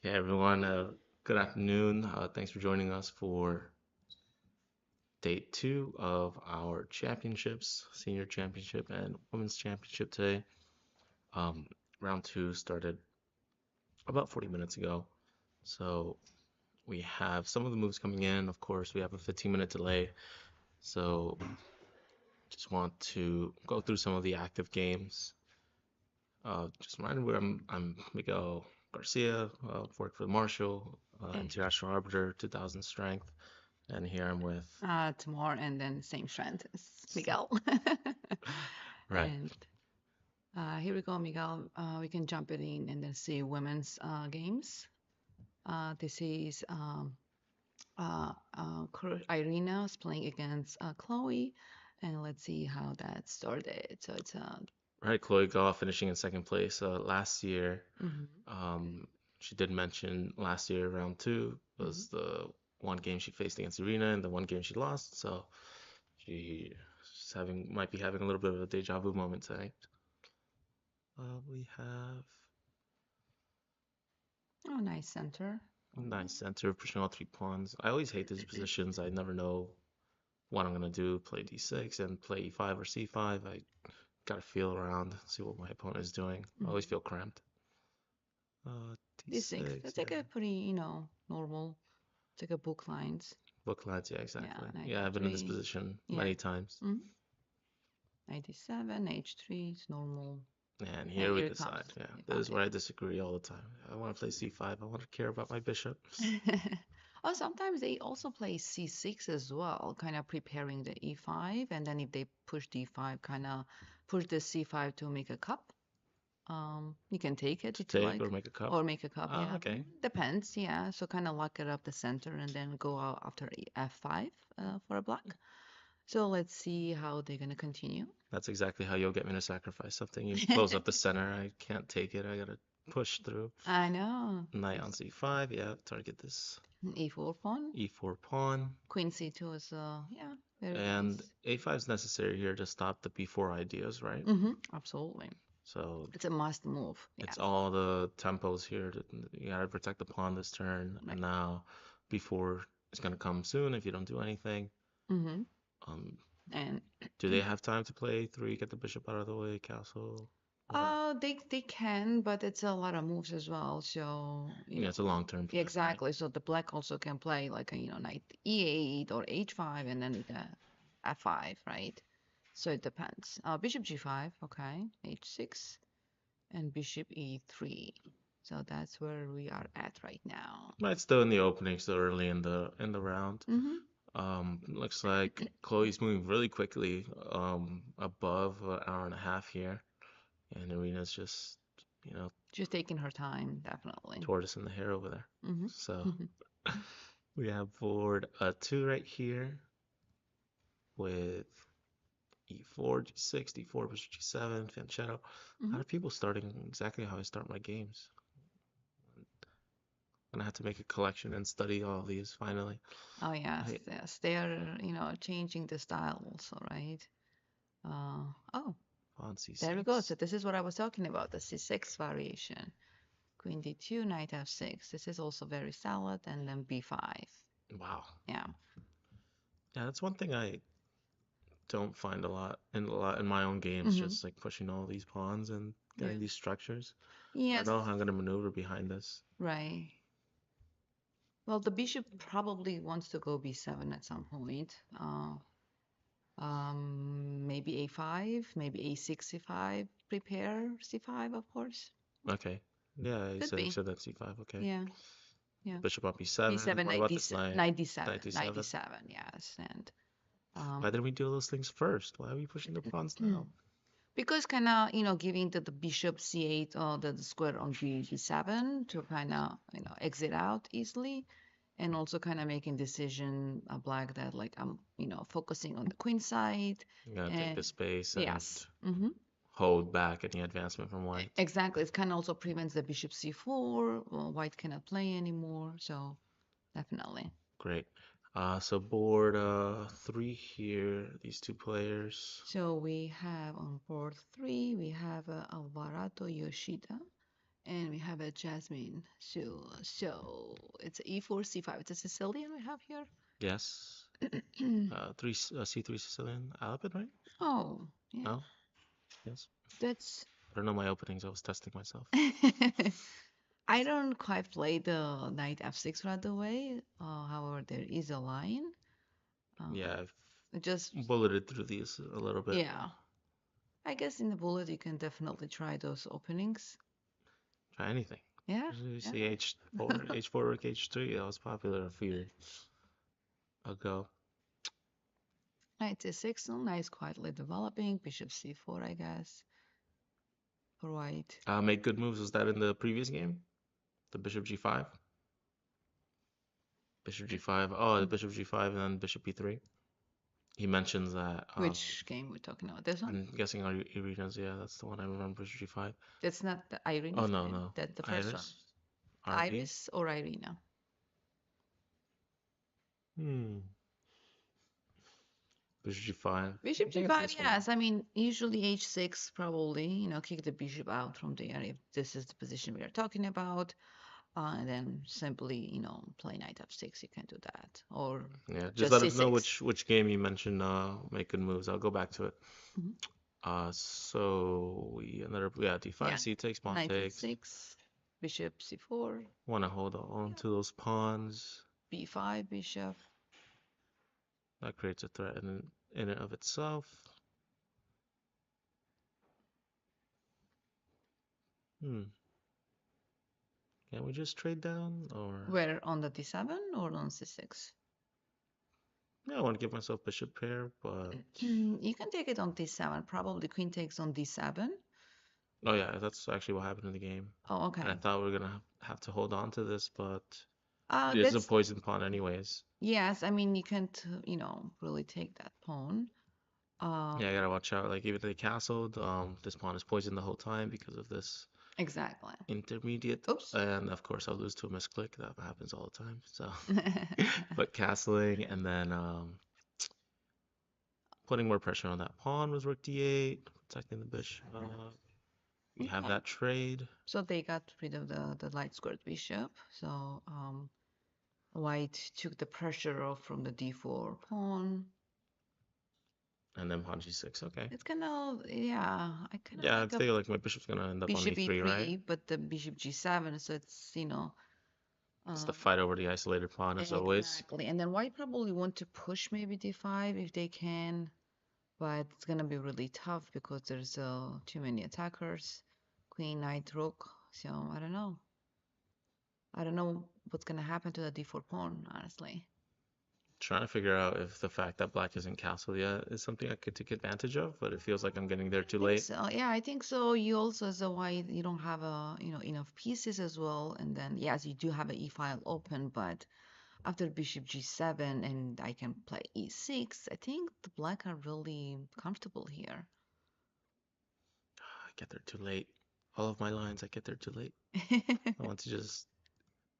Hey everyone, good afternoon. Thanks for joining us for day two of our championships, senior championship and women's championship today. Um, Round two started about 40 minutes ago. So we have some of the moves coming in. Of course, we have a 15-minute delay. So just want to go through some of the active games. Just a reminder, I'm Miguel Garcia, work for Marshall, Eh, international arbiter, 2000 strength. And here I'm with. Tomorrow and then same strength as Miguel. Right. And here we go, Miguel. We can jump it in and then see women's games. This is Irina's playing against Chloe, and let's see how that started. So it's Right, Chloe Goff finishing in second place last year. mhm, Um, she did mention last year round two mhm. was the one game she faced against Irina and the one game she lost. So she's having might be having a little bit of a deja vu moment tonight. We have Oh, nice center. a nice center pushing all three pawns. I always hate these positions. I never know what I'm gonna do. Play d6 and play e5 or c5. I gotta feel around, see what my opponent is doing. I always Mhm. feel cramped. D6. D6, That's yeah. like a pretty, normal. It's like a book lines. Book lads, yeah, Yeah, exactly. knight Yeah, I've been in this d3. position Yeah. many times. Mhm. 97, H3 is normal. And And here we here it comes. decide. Yeah, You this is found where it. I disagree all the time. I want to play c5. I want to care about my bishop. Oh, sometimes they also play C6 as well, kind of preparing the E5, and then if they push D5, kind of push the C5 to make a cup. You can take it To if you take or like, make a cup. or make a cup. Ah, Yeah, okay. depends. Yeah, so kind of lock it up the center and then go out after F5 for a block. So let's see how they're gonna continue. That's exactly how you'll get me to sacrifice something. You close up the center. I can't take it. I gotta push through. I know. Knight on c5. Yeah, target this E4 pawn, e4 pawn. Queen C2 is yeah, very And nice. a5 is necessary here to stop the b4 ideas, right? Absolutely. So It's a must move. it's Yes. all the tempos here. You gotta protect the pawn this turn, and Right. now before it's gonna come soon if you don't do anything. Mm-hmm. Um, And do they have time to play three, get the bishop out of the way, castle, or they can, but it's a lot of moves as well. So, yeah, it's a long-term play, right? exactly. So the black also can play like a, knight E8 or H5 and then with the F5, right? So it depends. Bishop G5, okay, H6 and bishop E3. So that's where we are at right now. Right, still in the opening, still early in the round. Mm-hmm. Looks like Chloe's moving really quickly, above an hour and a half here, and Irina's just, you know, Just taking her time, definitely. tortoise in the hair over there. So Mm-hmm. we have board two right here with e4, g6, d4, bishop g7, fianchetto. A lot of people starting exactly how I start my games. I'm gonna have to make a collection and study all these finally. Oh yes, I yes. They are, changing the style also, right? Oh, on there we go. So c6. this is what I was talking about, the C6 variation. Queen D2, knight F6. This is also very solid, and then B5. Wow. Yeah. Yeah, that's one thing I don't find a lot in my own games, Mm-hmm. just like pushing all these pawns and Yeah. getting these structures. I don't Yes. know how I'm gonna maneuver behind this. Right. Well, the bishop probably wants to go B7 at some point. Maybe A5, maybe A6, C5. Prepare C5, of course. Okay. Yeah, Could you be. said that c5. Okay. Yeah. Yeah. Bishop on b7. B7, What about this knight? 97, Knight d7. 97, yes. And Why um, didn't we do those things first? Why are we pushing the pawns now? because kind of, giving the bishop C8 or the square on B7 to kind of, exit out easily. And also kind of making decision black that like I'm, focusing on the queen side. You gotta take And the space and yes. hold back any advancement from white. Exactly. It kind of also prevents the bishop C4. Well, white cannot play anymore. So definitely. Great. So board three here, these two players. So we have on board three, we have Alvarado Yoshida And we have a Jasmine. So it's E4, C5. It's a Sicilian we have here. Yes. C3 Sicilian Alapid, right? Oh, yeah. No? Yes. That's. I don't know my openings. I was testing myself. I don't quite play the knight f6 right away. However, there is a line. Yeah, Um, I've it just, bulleted through these a little bit. yeah. I guess in the bullet you can definitely try those openings. Try anything. Yeah, You yeah. see H4, rook H3. That was popular a few years ago. Knight c6, so nice, quietly developing. Bishop c4, I guess, for white. Made good moves. Was that in the previous game? The bishop G5? Bishop G5. Oh, the Mm. bishop G5 and then bishop E3. He mentions that. Which game we're talking about? This one? I'm guessing Irina's. Yeah, that's the one I remember. Bishop G5. That's not the Oh Irina's no, game. no. That's the first one. Iris? RP? Iris or Irina? Hmm. Bishop G5. Bishop I think it's g5, this one. yes. I mean, usually h6 probably, kick the bishop out from there if this is the position we are talking about. And then simply, play knight f6. You can do that. Or Yeah, just just let us know c6. which game you mentioned. Make good moves. I'll go back to it. Mhm. So we another yeah D5 Yeah. C takes pawn Knight takes. e6, bishop c4, Want to hold on yeah. to those pawns. b5, bishop. That creates a threat in and of itself. Hmm. Can we just trade down or? Where on the d7 or on c6? Yeah, I want to give myself bishop pair, but You can take it on d7. Probably queen takes on d7. oh yeah, that's actually what happened in the game. Oh, And I okay. thought we were gonna have to hold on to this, but it is a That's poison pawn anyways. yes. I mean, you can't, really take that pawn. Yeah, I Um, gotta watch out. Like even if they castled, this pawn is poisoned the whole time because of this exactly. intermediate. Oops. And of course, I'll lose to a misclick. That happens all the time. So, but castling and then putting more pressure on that pawn with rook d8, protecting the bishop. We have Okay. that trade, So they got rid of the light squared bishop. So white took the pressure off from the d4 pawn. and then pawn g6. Okay. It's kind of, yeah, I kind of Yeah, I like a feel like my bishop's gonna end up on bishop e3, right? e3, but the bishop g7, so it's, It's the um, fight over the isolated pawn as always. exactly. And then white probably want to push maybe d5 if they can, but it's gonna be really tough because there's too many attackers. Queen, knight, rook. So I don't know. I don't know what's gonna happen to the d4 pawn, honestly. Trying to figure out if the fact that black isn't castled yet is something I could take advantage of, but it feels like I'm getting there Yeah, I too think late. so. Yeah, I think so. You also, as a white, you don't have enough pieces as well. And then yes, you do have an e file open, but after bishop g7 and I can play e6, I think the black are really comfortable here. I get there too late. All of my lines, I get there too late. I want to just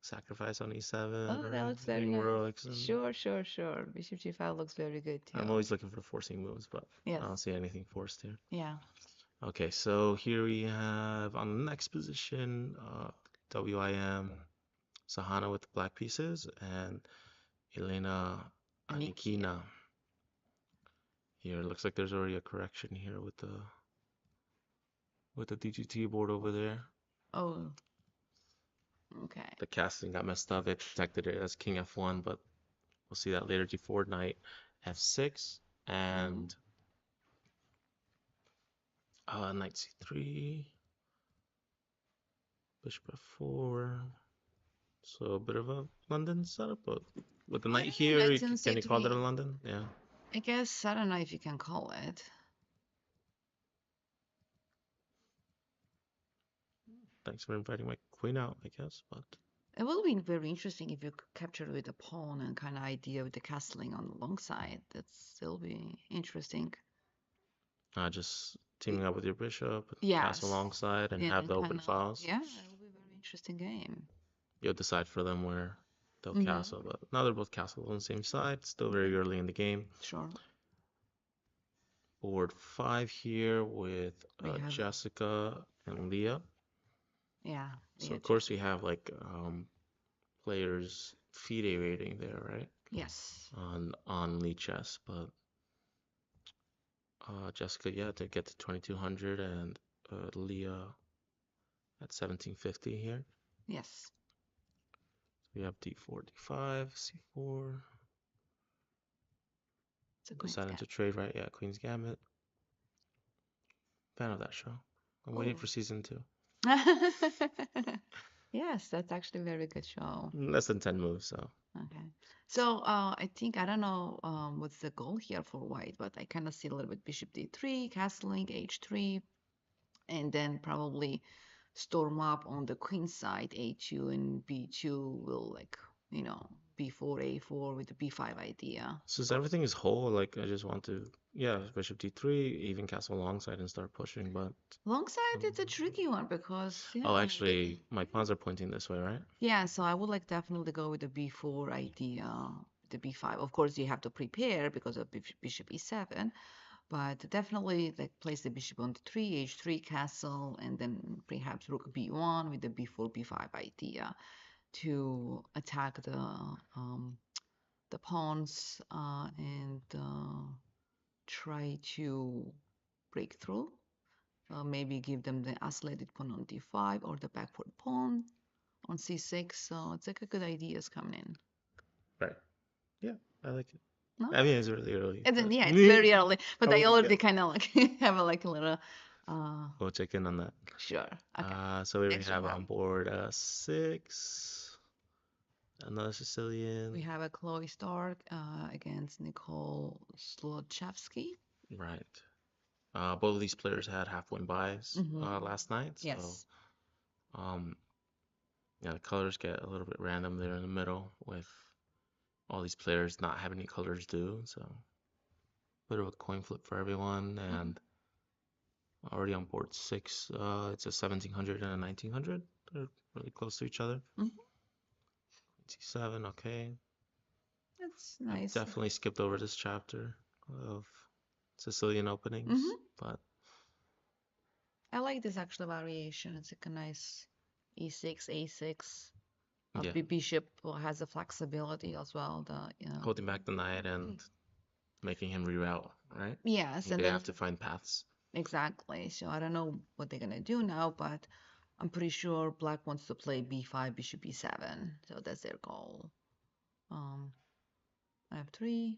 sacrifice on e7 Oh, that or looks very hitting nice. rooks, and Sure, sure, sure. Bishop g5 looks very good I'm too. always looking for forcing moves, but I Yes. don't see anything forced here. Yeah. Okay, so here we have on the next position, WIM Sahana with the black pieces and Elena Aniki. Anikina. Here, it looks like there's already a correction here with the DGT board over there. Oh, okay. The casting got messed up. It protected it as King F1, but we'll see that later. G4, Knight F6, Oh, and Knight C3, Bishop F4. So a bit of a London setup, but with the I knight don't know. here, Knight on can you call that a c3. London? Yeah. I guess I don't know if you can call it. Thanks for inviting my queen out, I guess, but It will be very interesting if you capture with a pawn and kind of idea with the castling on the long side. That's still be interesting. just Y- teaming up with your bishop, castle Yes. alongside, and Yeah, have and the kind open of, files. yeah, it will be a very interesting game. You'll decide for them where they'll Mm-hmm. castle, but now they're both castles on the same side. Still Yeah, very early in the game. sure. Board 5 here with We have Jessica and Leah. Yeah, So yeah, of course we have like players FIDE rating there, right? yes, On Lee Chess, but Jessica, yeah, to get to 2200 and Leah at 1750 here. yes. We have D4, D5, C4. It's a Queen's Deciding Gambit. to trade, right? Yeah, Queen's Gambit. Fan of that show. I'm waiting Oh. for season two. Yes, that's actually a very good show. Less than 10 moves, so. Okay. So I think I don't know what's the goal here for white, but I kind of see a little bit bishop d3, castling h3, and then probably storm up on the queen side a2 and b2 will like, b4, a4 with the b5 idea. Since everything is whole, like I just want to, yeah, bishop d3, even castle alongside and start pushing, but. Long side, um, it's a tricky one because, Oh, yeah, actually, my pawns are pointing this way, right? yeah, so I would like definitely go with the b4 idea, the b5. Of course, you have to prepare because of bishop e7, but definitely like place the bishop on the 3, h3 castle, and then perhaps rook b1 with the b4, b5 idea to attack the pawns and try to break through. Maybe give them the isolated pawn on d5 or the backward pawn on c6. So it's like a good ideas coming in. Right. Yeah, I like it. No? I mean, it's really early, And then but yeah, it's very early, I but I will already get. kind of like have a like a little uh We'll check in on that. sure. Okay. So we Next we have have on board six, another Sicilian. we have a Chloe Stark against Nicole Zlochevsky. Right. Both of these players had half-win buys Mm-hmm. last night, so Yes. um, yeah, the colors get a little bit random there in the middle with all these players not having any colors due. So bit of a coin flip for everyone, Mm-hmm. and already on board six. It's a 1700 and a 1900. They're really close to each other. Mm-hmm. C7, okay. That's I've nice. definitely skipped over this chapter of Sicilian openings, Mm-hmm. but I like this actual variation. It's like a nice e6, a6. A yeah, bishop has a flexibility as well. holding back the knight and making him reroute, right? Yes, and They then have to find paths. exactly. So I don't know what they're gonna do now, but I'm pretty sure Black wants to play b5, bishop b7. So that's their goal. Um, f3,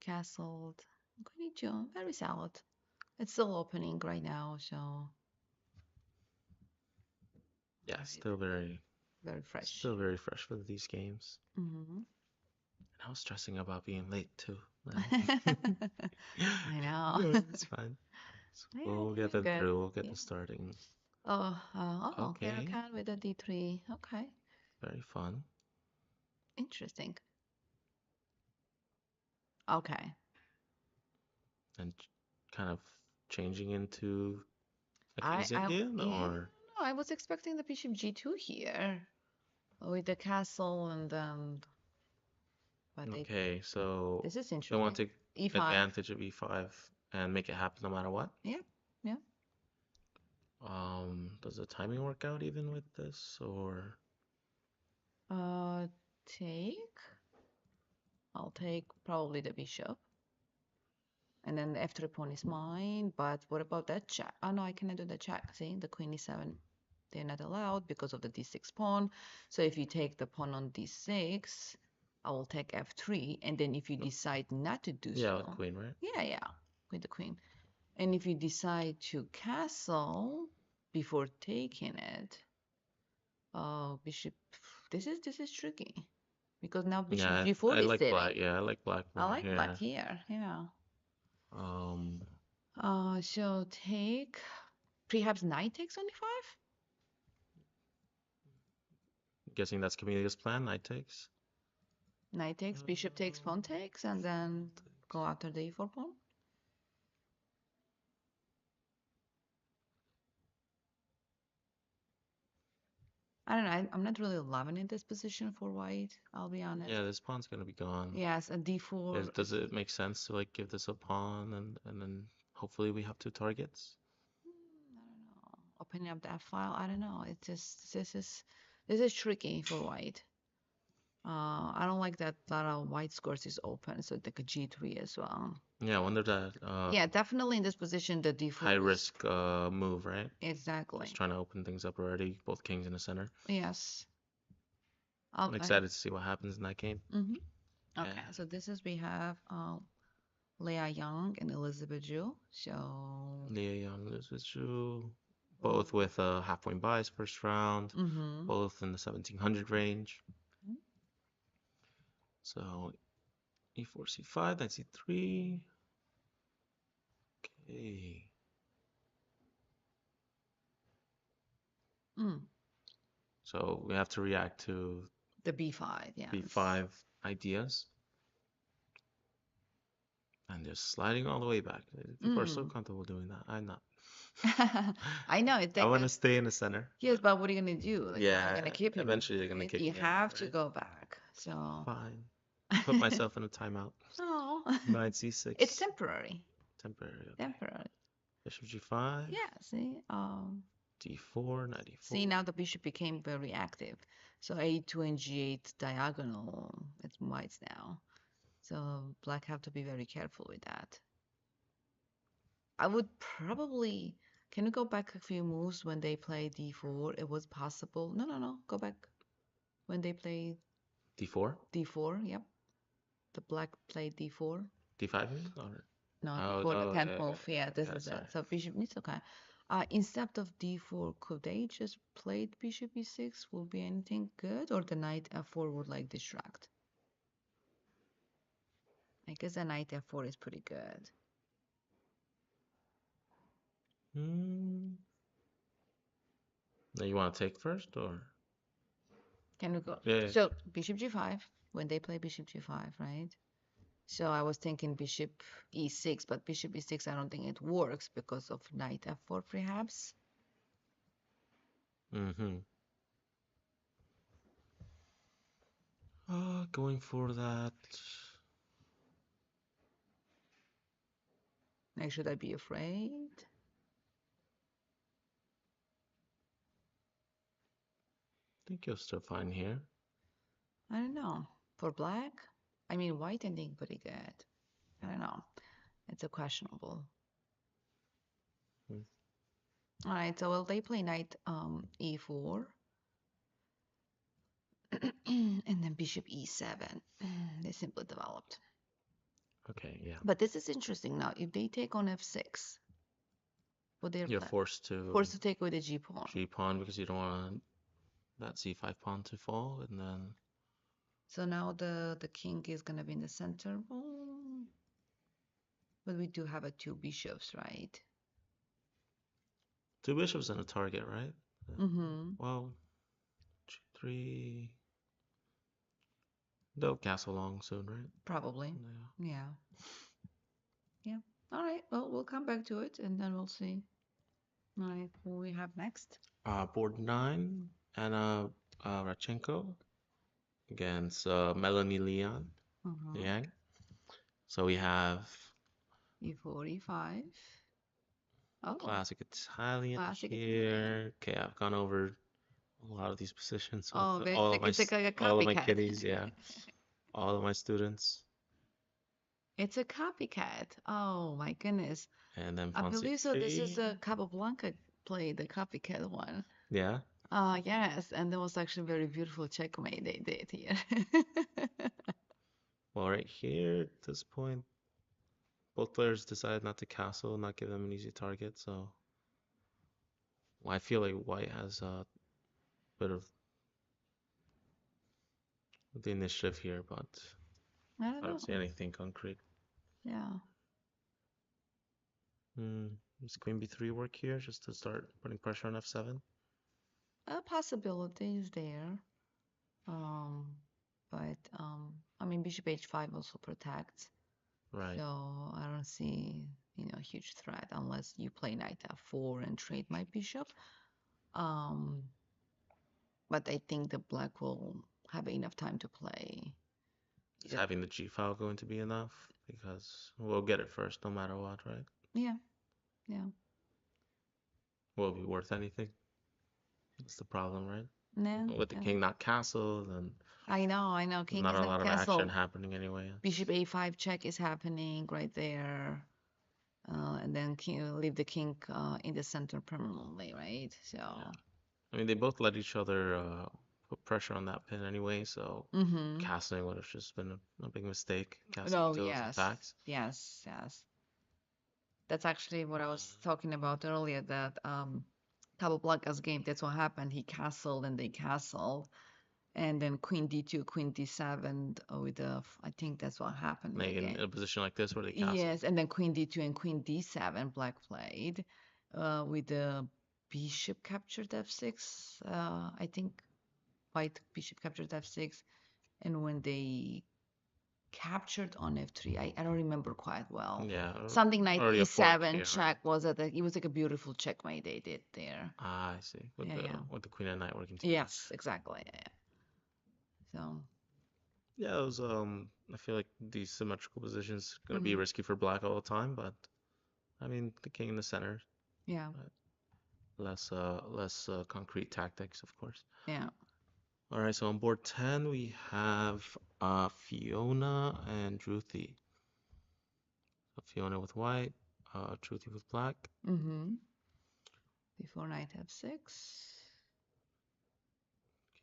castled. Queen e2, very solid. It's still opening right now, so Yeah, right, very fresh. still very fresh for these games. Hmm. And I was stressing about being late too. I know. No, it's fine. So Yeah, I we'll think get we're them good. through. We'll get Yeah. them starting. Here Okay, can with the d3. Okay, very fun. interesting. Okay. And kind of changing into a I king's I Indian, yeah, or no, I was expecting the bishop g2 here with the castle and then, but okay, so this is they want interesting. to take e5. advantage of e5 and make it happen no matter what. Yeah, yeah. Does the timing work out even with this, or Uh, take. I'll take probably the bishop, and then the f3 pawn is mine. But what about that check? Oh no, I cannot do the check. See, the queen e7. They're not allowed because of the d6 pawn. So if you take the pawn on d6, I will take f3, and then if you decide not to do yeah, with so, queen, right? yeah, with the queen. And if you decide to castle before taking it, bishop. This is tricky because now bishop Yeah, g4 I is like black. sitting. Yeah, I like black I more like black here. here. Yeah. Um, So take perhaps knight takes on e5. Guessing that's Camille's plan. Knight takes. Knight takes, bishop takes, pawn takes, and then go after the e4 pawn. I don't know. I'm not really loving in this position for white. I'll be honest. Yeah, this pawn's gonna be gone. Yes, a d4. Does it make sense to like give this a pawn and then hopefully we have two targets? I don't know. opening up that file. I don't know. It's just this is tricky for white. I don't like that a lot of white scores is open, so like a G3 as well. Yeah, I wonder that Yeah, definitely in this position, the high D4 was risk move, right? Just exactly. trying to open things up already, both kings in the center. Yes. I'm Okay. excited to see what happens in that game. Mm-hmm. Yeah, Okay. So this is we have Leah Young and Elizabeth Ju. So. Lia Young loses Zhu, both Mm, with a half point buys first round, mm-hmm. both in the 1700 range. So e4, c5, knight c3. Okay. Mm. So we have to react to The B5, yes. b5 ideas. And they're sliding all the way back. People are so Mm. comfortable doing that. I'm not. I know it I take want to stay in the center. yes, but what are you gonna do? Like, how are you Yeah, gonna keep him? eventually they're gonna Right? kick You me out, have to right? go back. So. Fine. Put myself in a timeout. Oh, Knight it's c6. temporary. Temporary, okay. Temporary. Bishop g5. Yeah. See. d4, knight See e4. now the bishop became very active. So A2 and G8 diagonal. It's whites now. So black have to be very careful with that. I would probably. Can you go back a few moves when they play d4? It was possible. No, no, no. Go back when they play d4. d4. Yep. The black played d4. d5 you mean? Or No, oh, before the oh, 10th okay, okay. move. Yeah, this Yeah, is sorry. it. So bishop, it's okay. Instead of d4, could they just played bishop e6? Will be anything good? Or the knight f4 would like distract? I guess the knight f4 is pretty good. Hmm. Now you want to take first or? Can we go? Yeah. So bishop g5, when they play bishop g5, right? So I was thinking bishop e6, but bishop e6, I don't think it works because of knight f4 perhaps. Mm-hmm. Going for that. Like, should I be afraid? I think you'll still fine here. I don't know. For black? I mean, white I think pretty good. I don't know. It's a questionable. Hmm. All right, so well, they play knight e4 and then bishop e7. They simply developed. Okay, yeah. But this is interesting now. If they take on f6, would they You're play? forced to Forced to take with the g pawn. g pawn because you don't want that c5 pawn to fall, and then So now the king is gonna be in the center. But we do have a two bishops, right? two bishops and a target, right? Mm-hmm. Well, g3. They'll castle long soon, right? Probably. Yeah. Yeah. Yeah. All right. Well, we'll come back to it and then we'll see. All right. What we have next? Board 9, Anna Radchenko against Melanie Leon Uh-huh. Yang. So we have E4, E5. Oh, classic Italian classic Italian. here. Okay, I've gone over a lot of these positions with Oh, it's like it's like a all of my copycat. kiddies, yeah, all of my students, It's a copycat. Oh my goodness. and then I pawn believe so. This is c3. the Capablanca play, the copycat one. Yeah. Yes, and that was actually very beautiful checkmate they did here. Well, right here at this point, both players decided not to castle, not give them an easy target. So well, I feel like White has a bit of the initiative here, but I don't I don't see know. anything concrete. Yeah. Hmm. Does Queen b3 work here just to start putting pressure on f7? A possibility is there. Um, but I mean, Bishop H5 also protects, Right. so I don't see, a huge threat unless you play Knight F4 and trade my bishop. Um, but I think the black will have enough time to play. Is Either, having the g file going to be enough? Because we'll get it first no matter what, right? yeah, yeah. will it be worth anything? That's the problem, right? No, With the no. king not castled and I know. King not is a not lot of action castle. happening anyway. Bishop a5 check is happening right there. And then king, leave the king in the center permanently, right? Yeah. So, I mean, they both let each other put pressure on that pin anyway, so mm-hmm. castling would have just been a big mistake, casting No, into those yes, attacks. yes, yes. That's actually what I was Uh, talking about earlier. That Capablanca's game. That's what happened. He castled and they castled, and then Queen D2, Queen D7 with the. I think that's what happened in the like in game. a position like this where they castle. Yes, and then Queen D2 and Queen D7, Black played with the Bishop captured F6. I think White Bishop captured F6, and when they captured on F3, I don't remember quite well. Yeah, Something Knight already a fork E7 here, right? check was it was like a beautiful checkmate they did there. Ah, I see. Yeah, yeah. With the queen and knight working together. Yes, exactly. Yeah, yeah. So, Yeah, it was I feel like these symmetrical positions gonna be mhm, risky for black all the time, but I mean the king in the center, yeah, uh, less concrete tactics, of course. yeah. All right, so on board 10 we have Fiona and Druthi. So Fiona with white, Druthi with black. Mm-hmm. Before Knight F6.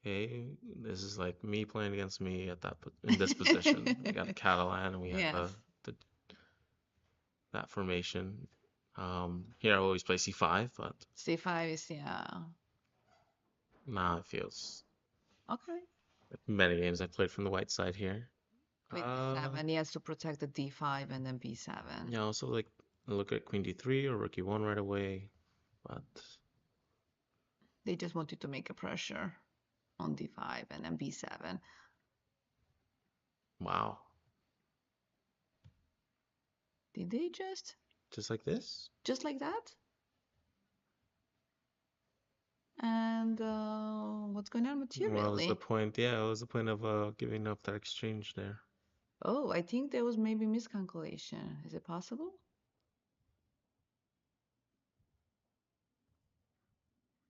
Okay, this is like me playing against me at in this position. We got a Catalan and we have Yes. the, that formation. Here I always play C5, but C5 is, yeah. now it feels Okay. like many games I played from the white side here. Queen Uh, D7. He has to protect the D5 and then B7. yeah, also like look at Queen D3 or Rook E1 right away, but They just wanted to make a pressure on D5 and then B7. wow, Did they just like this? just like that? And what's going on What was the materially? point? Yeah, what was the point of giving up that exchange there? Oh, I think there was maybe miscalculation. Is it possible?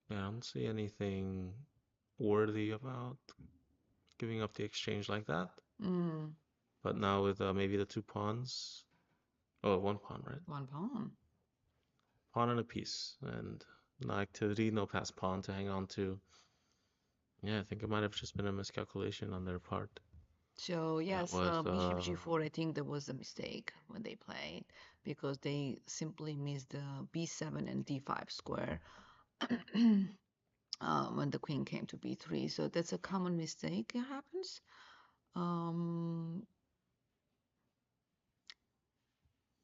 Yeah, I don't see anything worthy about giving up the exchange like that. Mm, But now with maybe the two pawns, oh, one pawn, right? one pawn. Pawn and a piece, and no activity, no passed pawn to hang on to. Yeah, I think it might have just been a miscalculation on their part. So That yes, was, bishop g4, I think there was a mistake when they played because they simply missed the b7 and d5 square when the queen came to b3. So that's a common mistake that happens. Um,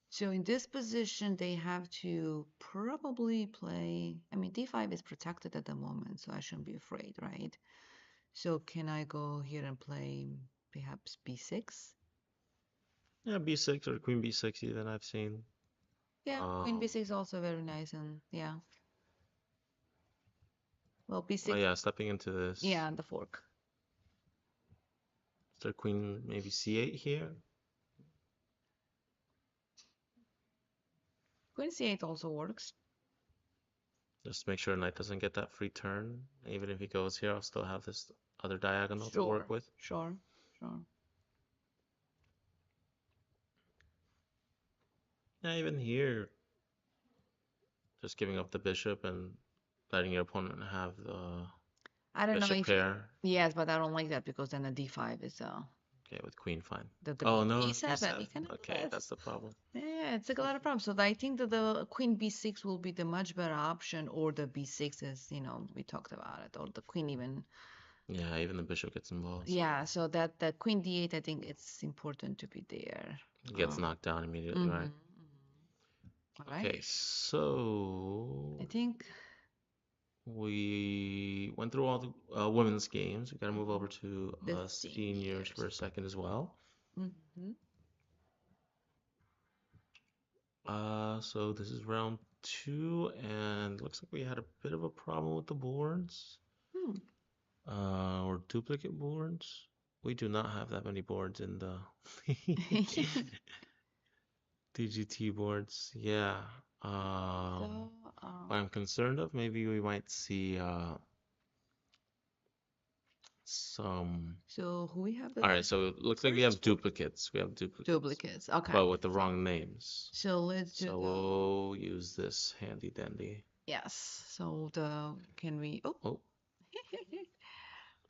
so in this position, they have to probably play. I mean, d5 is protected at the moment, so I shouldn't be afraid, right? So can I go here and play perhaps b6? yeah, b6 or queen b6 even I've seen. Yeah, queen Um, b6 is also very nice, and yeah. Well, oh b6, yeah, stepping into this. yeah, the fork. Is there queen maybe c8 here? Queen c8 also works. Just to make sure knight doesn't get that free turn. Even if he goes here, I'll still have this other diagonal to work Sure, with. sure, sure. Yeah, even here, just giving up the bishop and letting your opponent have the I don't know bishop if pair. yes, but I don't like that because then the d5 is Okay, with queen, fine. the Oh queen no, e7. b7. You cannot do Okay, that. that's the problem. Yeah, it's like a lot of problems. So I think that the queen b6 will be the much better option, or the b6 as we talked about it, or the queen even. Yeah, even the bishop gets involved, so Yeah, so that queen d8, I think it's important to be there. it gets knocked down immediately, Mm-hmm, right? mm-hmm. All right. Okay, so I think we went through all the women's games. We gotta move over mhm, to the seniors for seniors. a second as well. Mm-hmm. So this is round two, and looks like we had a bit of a problem with the boards, Hmm. or duplicate boards. We do not have that many boards in the DGT boards. Yeah. So, Um, what I'm concerned of, maybe we might see some. So who we have the All right, so it looks like we first have four duplicates. We have duplicates, duplicates. Okay. but with the wrong names. So let's do So the we'll use this handy dandy. yes. So the can we oh Oh,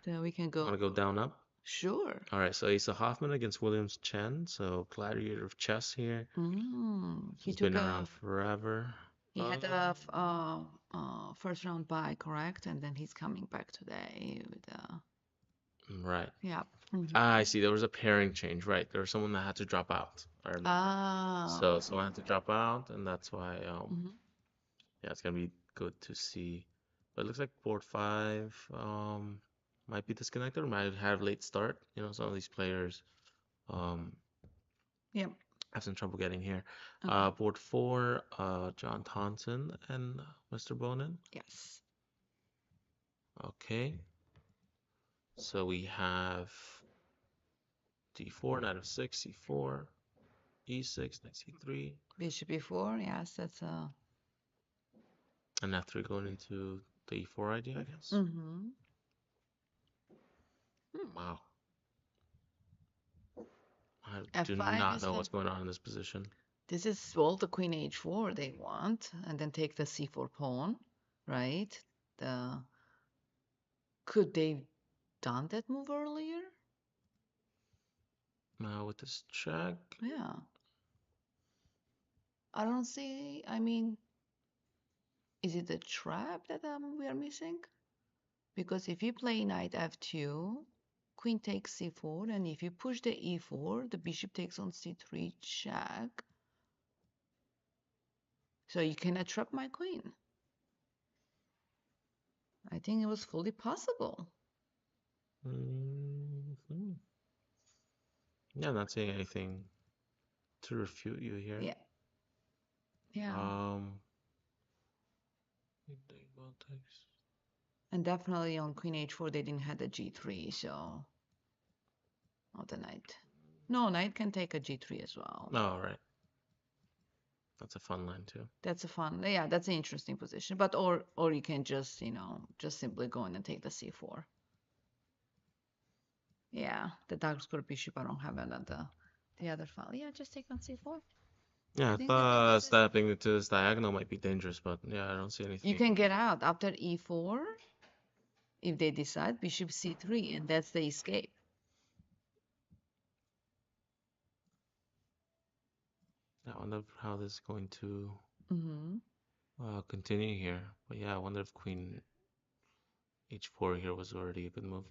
then we can go want to go down up? sure. All right, so Asa Hoffman against Williams Chen. So gladiator of chess here. He He's took been a around forever. he had a first round bye, correct? And then he's coming back today with Right. yeah. Mm-hmm. Ah, I see. There was a pairing change. Right. There was someone that had to drop out. I remember. Ah, So someone had to drop out, and that's why hmm yeah, it's gonna be good to see. But it looks like board five might be disconnected or might have late start. You know, some of these players um yep. have some trouble getting here. Okay. Board four, John Thompson and Mr. Bonin. Yes. Okay. So we have D4, knight of six, C4, E6, knight C3, Bishop e4. Yes, that's a. and F3 going into the E4 idea, I guess. Mm-hmm. Hmm. Wow. I do F5 not is know the. what's going on in this position. This is well the queen h4 they want, and then take the c4 pawn, right? The could they done that move earlier? Now with this check, Yeah. I don't see. I mean, is it a trap that we are missing? Because if you play knight f2, queen takes c4, and if you push the e4, the bishop takes on c3 check. So you cannot trap my queen. I think it was fully possible. hmm yeah, not seeing anything to refute you here. Yeah. Yeah. Um, And definitely on queen h4, they didn't have the g3, so not the knight. No, knight can take a g3 as well. all right, that's a fun line too. That's a fun, yeah, that's an interesting position. But or you can just, just simply go in and take the c4. Yeah, the dark square bishop, I don't have another the other file. Yeah, just take on c4. Yeah, I I think that that was thought it. stepping into this diagonal might be dangerous, but yeah, I don't see You anything. can get out after e4 if they decide bishop c3, and that's the escape. I wonder how this is going to Mm-hmm. continue here. But yeah, I wonder if queen h4 here was already a good move.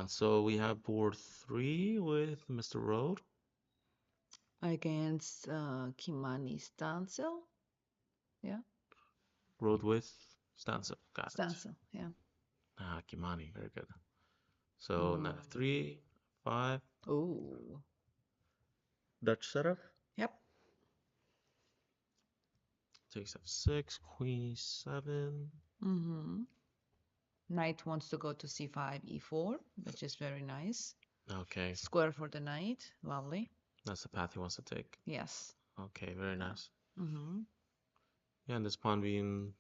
So we have board three with Mr. Road. Against Kimani Stancil. Yeah, Road with Stanza. Got it. Stancil. Yeah. Ah, Kimani, very good. So knight Mm. f3, 5. Oh. Dutch setup. Yep. Takes f6, queen e7. Mm-hmm. Knight wants to go to c5, e4, which is very nice. Okay, Square for the knight. Lovely. that's the path he wants to take. Yes. Okay, very Yeah. nice. Mm-hmm. Yeah, and this pawn being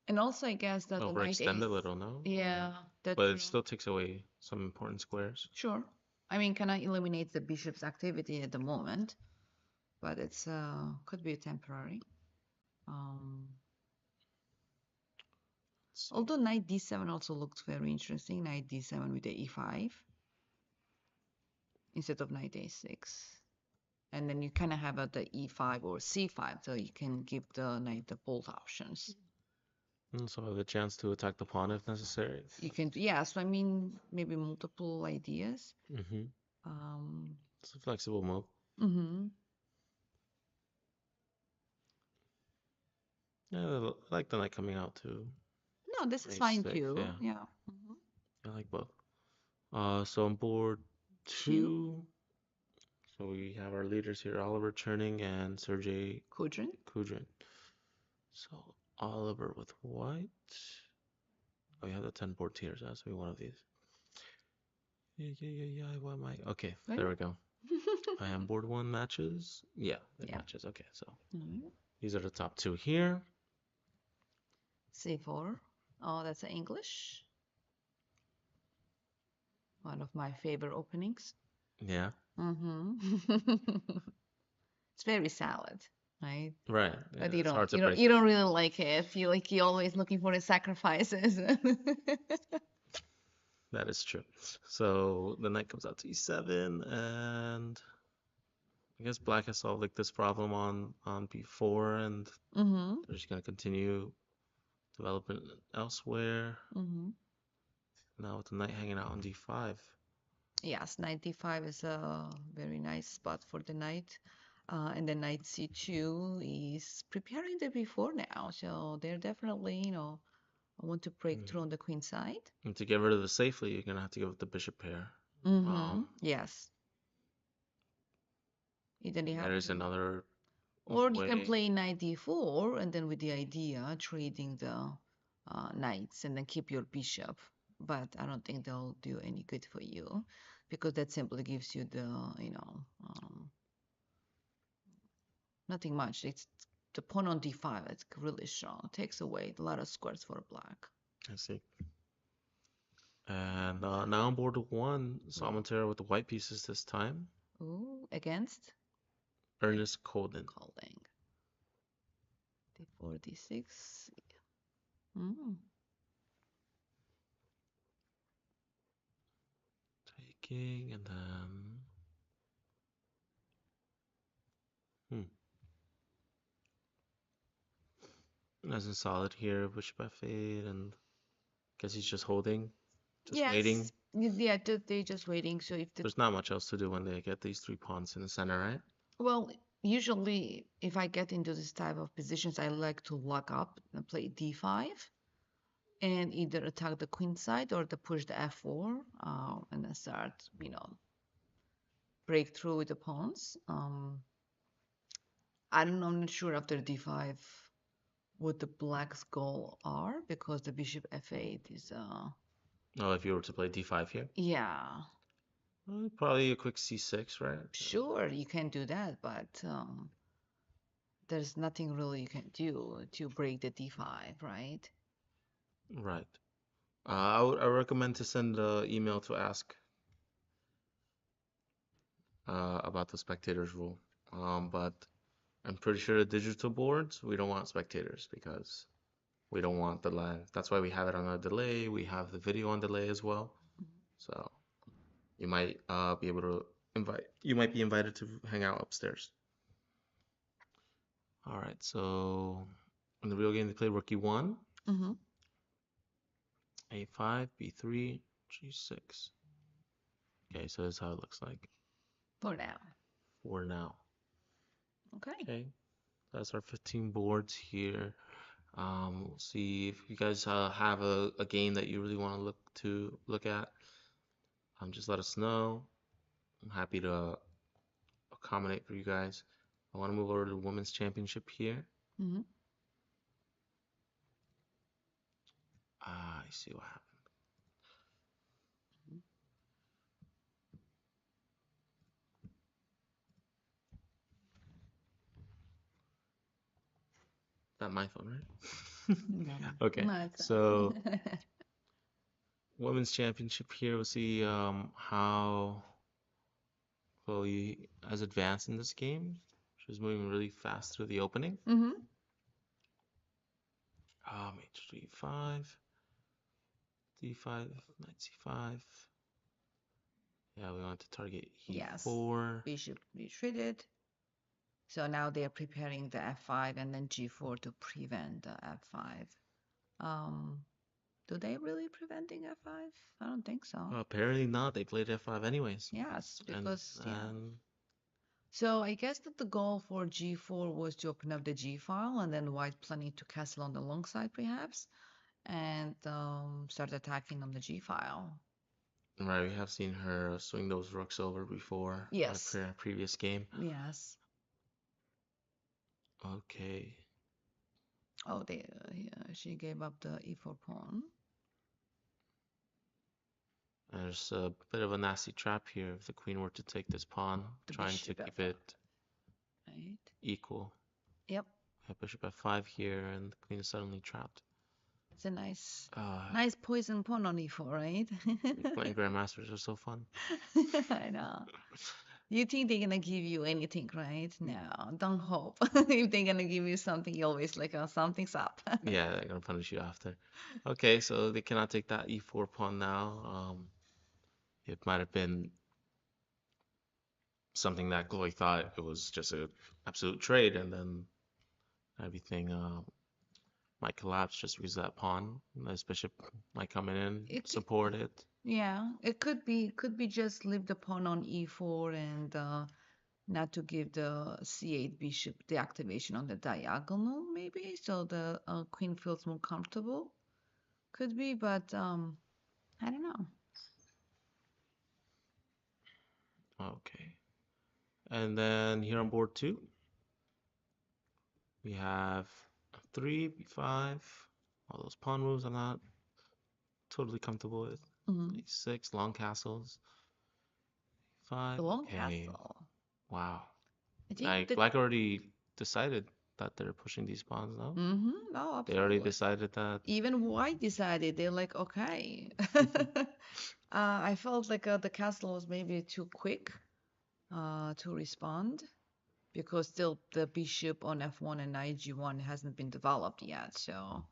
And also, I guess that the knight overextended is. a little, no? Yeah, that's But true. it still takes away some important squares. Sure. I mean, cannot eliminate the bishop's activity at the moment, but it's could be temporary. Um, Let's see. although knight d7 also looks very interesting. Knight d7 with the e5 instead of knight a6. And then you kind of have the e5 or c5, so you can give the knight the bolt options. And so I have a chance to attack the pawn if necessary. You can, yeah, so I mean, maybe multiple ideas. Mm-hmm. Um, It's a flexible move. mm-hmm. Yeah, I like the knight coming out too. No, this is fine a6, too. yeah. Yeah. Mm-hmm. I like both. So on board Two, two, so we have our leaders here, Oliver Cherning and Sergey Kudrin. Kudrin. So Oliver with white. Oh, we have the 10 board tiers. That's be one of these. Yeah. What am I? Okay, Right? there we go. I am board one matches. Yeah, it Yeah. matches. Okay, so Mhm. These are the top two here. C4. Oh, that's English. One of my favorite openings. Yeah, Mm-hmm. It's very salad, right? right. Yeah, But you it's don't hard to you don't break. you don't really like it. You're always looking for the sacrifices. That is true. So the knight comes out to e7, and I guess black has solved like this problem on b4, and Mm-hmm. they're just gonna continue developing elsewhere. Mm-hmm. Now with the knight hanging out on d5. Yes, 95 is a very nice spot for the knight. And then knight c2 is preparing the b4 now. So they're definitely, want to break Mm. through on the queen side. And to get rid of the safely, you're gonna have to go with the bishop pair. Mm-hmm. Um, Yes. Then you have there is to. another Or you can way. play knight d4 and then with the idea trading the knights and then keep your bishop. But I don't think they'll do any good for you because that simply gives you the, nothing much. It's the pawn on d5. It's really strong. Takes away a lot of squares for black. I see. And now on board one, With Solitaire with the white pieces this time. ooh against Ernest Colden. calling d4 d6. Mm. Taking, and then hmm. Nice and solid here, bishop f8, and guess he's just holding, just waiting. Yes, yeah, they're just waiting. So if the There's not much else to do when they get these three pawns in the center, right? well, usually if I get into this type of positions, I like to lock up and play d5 and either attack the queen side or to push the f4 and then start, break through with the pawns. I don't know, I'm not sure after d5 what the black's goal are because the bishop f8 is Oh, if you were to play d5 here, yeah, probably a quick c6, right? sure you can do that, but there's nothing really you can do to break the d5, right? Right. I recommend to send an email to ask about the spectators rule. But I'm pretty sure the digital boards, we don't want spectators because we don't want the live. That's why we have it on a delay. We have the video on delay as well. So you might be able to you might be invited to hang out upstairs. All right, so in the real game, they play rook e1, Mm-hmm. a5, b3, g6. Okay, so that's how it looks like For now. for now. Okay. Okay, that's our 15 boards here. We'll see if you guys have a game that you really want to look at. Just let us know. I'm happy to accommodate for you guys. I want to move over to the women's championship here. Mm-hmm. I see what happened. That my phone, right? No, Okay, no, it's so not. women's championship here. We'll see how Chloe has advanced in this game. She's moving really fast through the opening. Mm-hmm. H3, 5, D5, knight C5. Yeah, we want to target Yes. E4. Bishop retreated. So now they are preparing the f5 and then g4 to prevent the f5. Um, do they really preventing f5? I don't think so. Well, apparently not. They played F5 anyways. Yes, And because yeah. and So I guess that the goal for g4 was to open up the g file and then white planning to castle on the long side perhaps and start attacking on the g file. right, we have seen her swing those rooks over before in a Yes. previous game. Yes. Okay. Oh, yeah, she gave up the e4 pawn. There's a bit of a nasty trap here if the queen were to take this pawn, The trying to bishop keep f4, it right? equal. Yep. have bishop f5 here, and the queen is suddenly trapped. It's a nice, Uh, nice poison pawn on e4, right? Playing grandmasters are so fun. I know. You think they're gonna give you anything, right? No, don't hope. If they're gonna give you something, you always like, oh, something's up. Yeah, they're gonna punish you after. Okay, so they cannot take that e4 pawn now. It might have been something that Chloe thought it was just a absolute trade, and then everything might collapse just because of that pawn. This bishop might come in, It could, support it. yeah, it could be just leave the pawn on e4 and not to give the c8 bishop the activation on the diagonal, maybe, so the queen feels more comfortable. Could be, but I don't know. Okay. And then here on board two, we have three, b5. All those pawn moves I'm not totally comfortable with. Hmm. A6, long castles. The Five. long Okay. castle. Wow. I think Like that. Black already decided that they're pushing these pawns now. No, They already absolutely. decided that. Even White decided they're like, okay. I felt like the castle was maybe too quick to respond because still the bishop on f1 and knight g1 hasn't been developed yet. So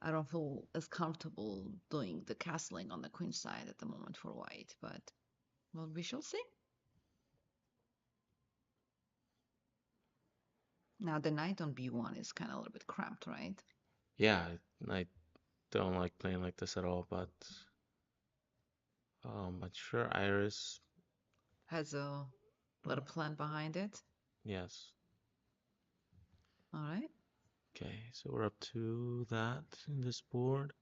I don't feel as comfortable doing the castling on the queen side at the moment for White. But well, we shall see. Now the knight on b1 is kind of a little bit cramped, right? Yeah, I don't like playing like this at all, but sure, Iris, Has a little uh, plan behind it. yes. All right. Okay, so we're up to that in this board.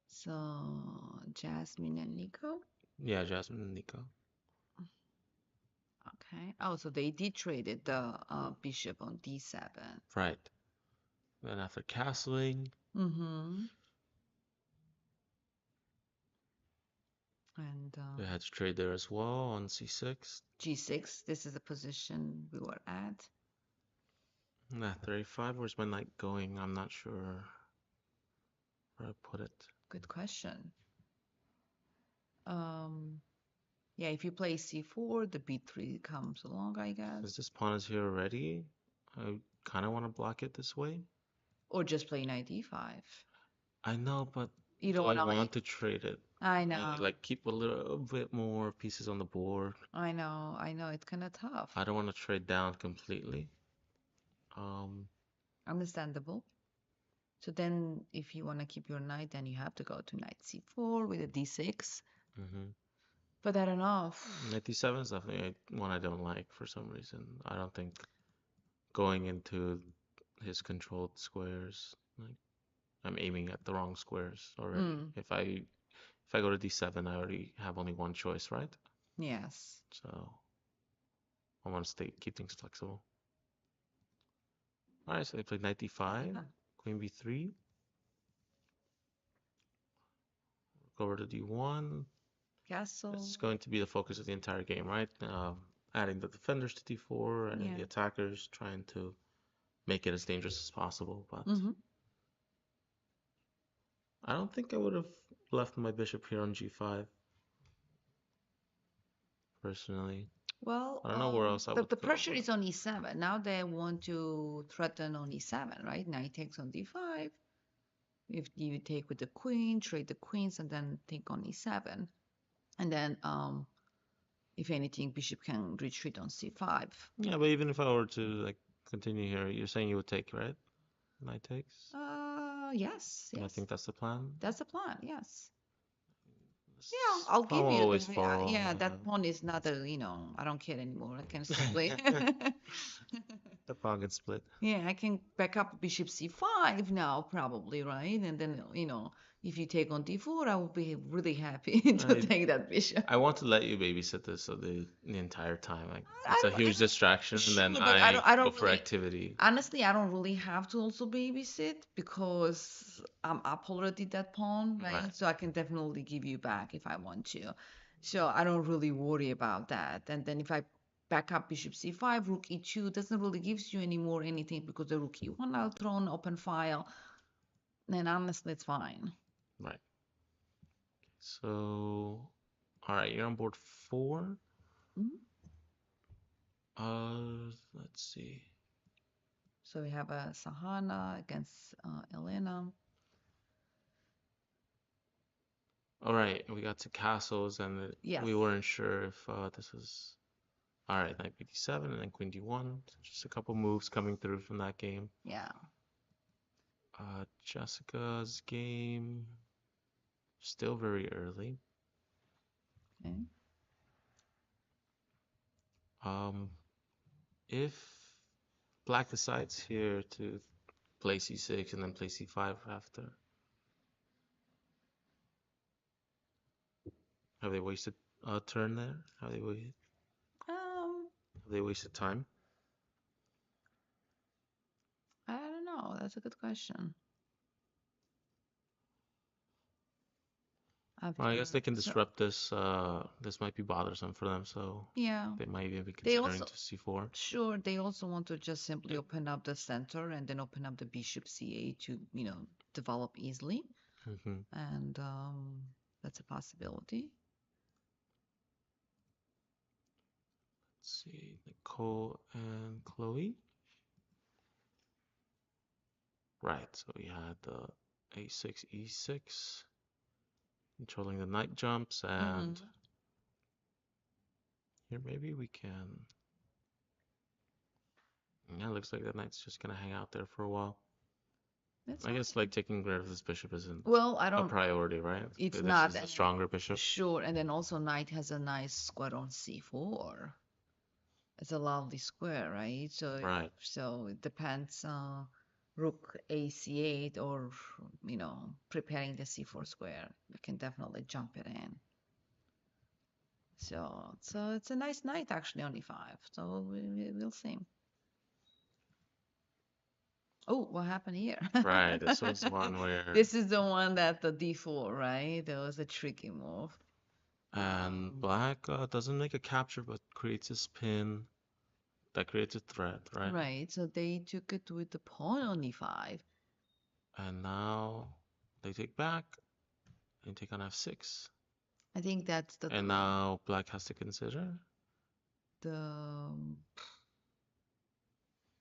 So Jasmine and Nico. Yeah, Jasmine and Nico. Okay. Oh, so they did traded the bishop on d7. Right. Then after castling, Mm-hmm. And they had to trade there as well on c6. g6. This is the position we were at. And after a5, where's my knight going? I'm not sure where I put it. Good question. Um, yeah, if you play c4, the b3 comes along, I Since guess. this pawn is here already, I kind of want to block it this way. Or just play knight d5. I know, but You don't do I want to want like. to trade it? I And know. like keep a little bit more pieces on the board. I know. I know. It's kind of tough. I don't want to trade down completely. Um, Understandable. So then, if you want to keep your knight, then you have to go to knight c4 with a d6. mhm. But I don't know. Knight d7 is definitely one I don't like for some reason. I don't think going into his controlled squares, like I'm aiming at the wrong squares already. Mm, If I go to d7, I already have only one choice, right? yes. So I want to stay keep things flexible. All right, so they played knight d5, Yeah. queen b3, go over to d1. This is Castle. going to be the focus of the entire game, right? Adding the defenders to d4 and Yeah. the attackers, trying to make it as dangerous as possible. But Mm-hmm. I don't think I would have left my bishop here on g5, personally. Well, I don't know where else I the would go, pressure but is on e7. Now they want to threaten on e7, right? Knight takes on d5. If you take with the queen, trade the queens, and then take on e7. And then, if anything, bishop can retreat on c5. yeah, but even if I were to like continue here, you're saying you would take, right? Knight takes? Yes, I yes. think that's the plan. That's the plan, yes. Yeah, This I'll pawn give will you always that. Yeah, fall. yeah, that pawn is not a, I don't care anymore. I can simply, The pawn can split. yeah, I can back up bishop c5 now, probably, right? And then, if you take on d4, I will be really happy to I take that bishop. I want to let you babysit this so the entire time. Like it's a I huge don't, distraction, and then sure, but I I go don't for really, activity. honestly, I don't really have to also babysit because I'm up already that pawn, Right. right? So I can definitely give you back if I want to. So I don't really worry about that. And then if I backup bishop c5, rook e2 doesn't really gives you any more anything because the rook e1 out thrown open file. Then honestly, it's fine. Right. So, all right, you're on board 4. Mhm. Let's see. So we have a Sahana against Elena. All right, we got to castles, and Yes. we weren't sure if this was. All right, knight b7 and then queen d1. So just a couple moves coming through from that game. Yeah. Jessica's game, still very early. Okay. Um, if black decides here to play c6 and then play c5 after, have they wasted a turn there? Um, Have they wasted time? I don't know. That's a good question. Well, I After guess they can so disrupt this. This might be bothersome for them, so yeah, they might even be they considering also to c4. sure they also want to just simply open up the center and then open up the bishop c8 to develop easily, Hmm. and that's a possibility. Let's see, Nicole and Chloe. Right, so we had the a6, e6, controlling the knight jumps, and Mm-hmm. here maybe we can. Yeah, looks like the knight's just gonna hang out there for a while. That's I guess fine. like taking rid of this bishop isn't Well, I a don't. priority, right? It's This not, is the and stronger bishop. sure, and then also knight has a nice square on c4. It's a lovely square, right? Right. So it depends. Rook ac8 or preparing the c4 square. You can definitely jump it in. So it's a nice knight actually on e5. So we'll see. Oh, what happened here? Right, this was one where This is the one that the d4, right? That was a tricky move. and Um, black doesn't make a capture but creates a spin that creates a threat, right? right. So they took it with the pawn on e5. And now they take back and take on f6. I think that's And now black has to consider. the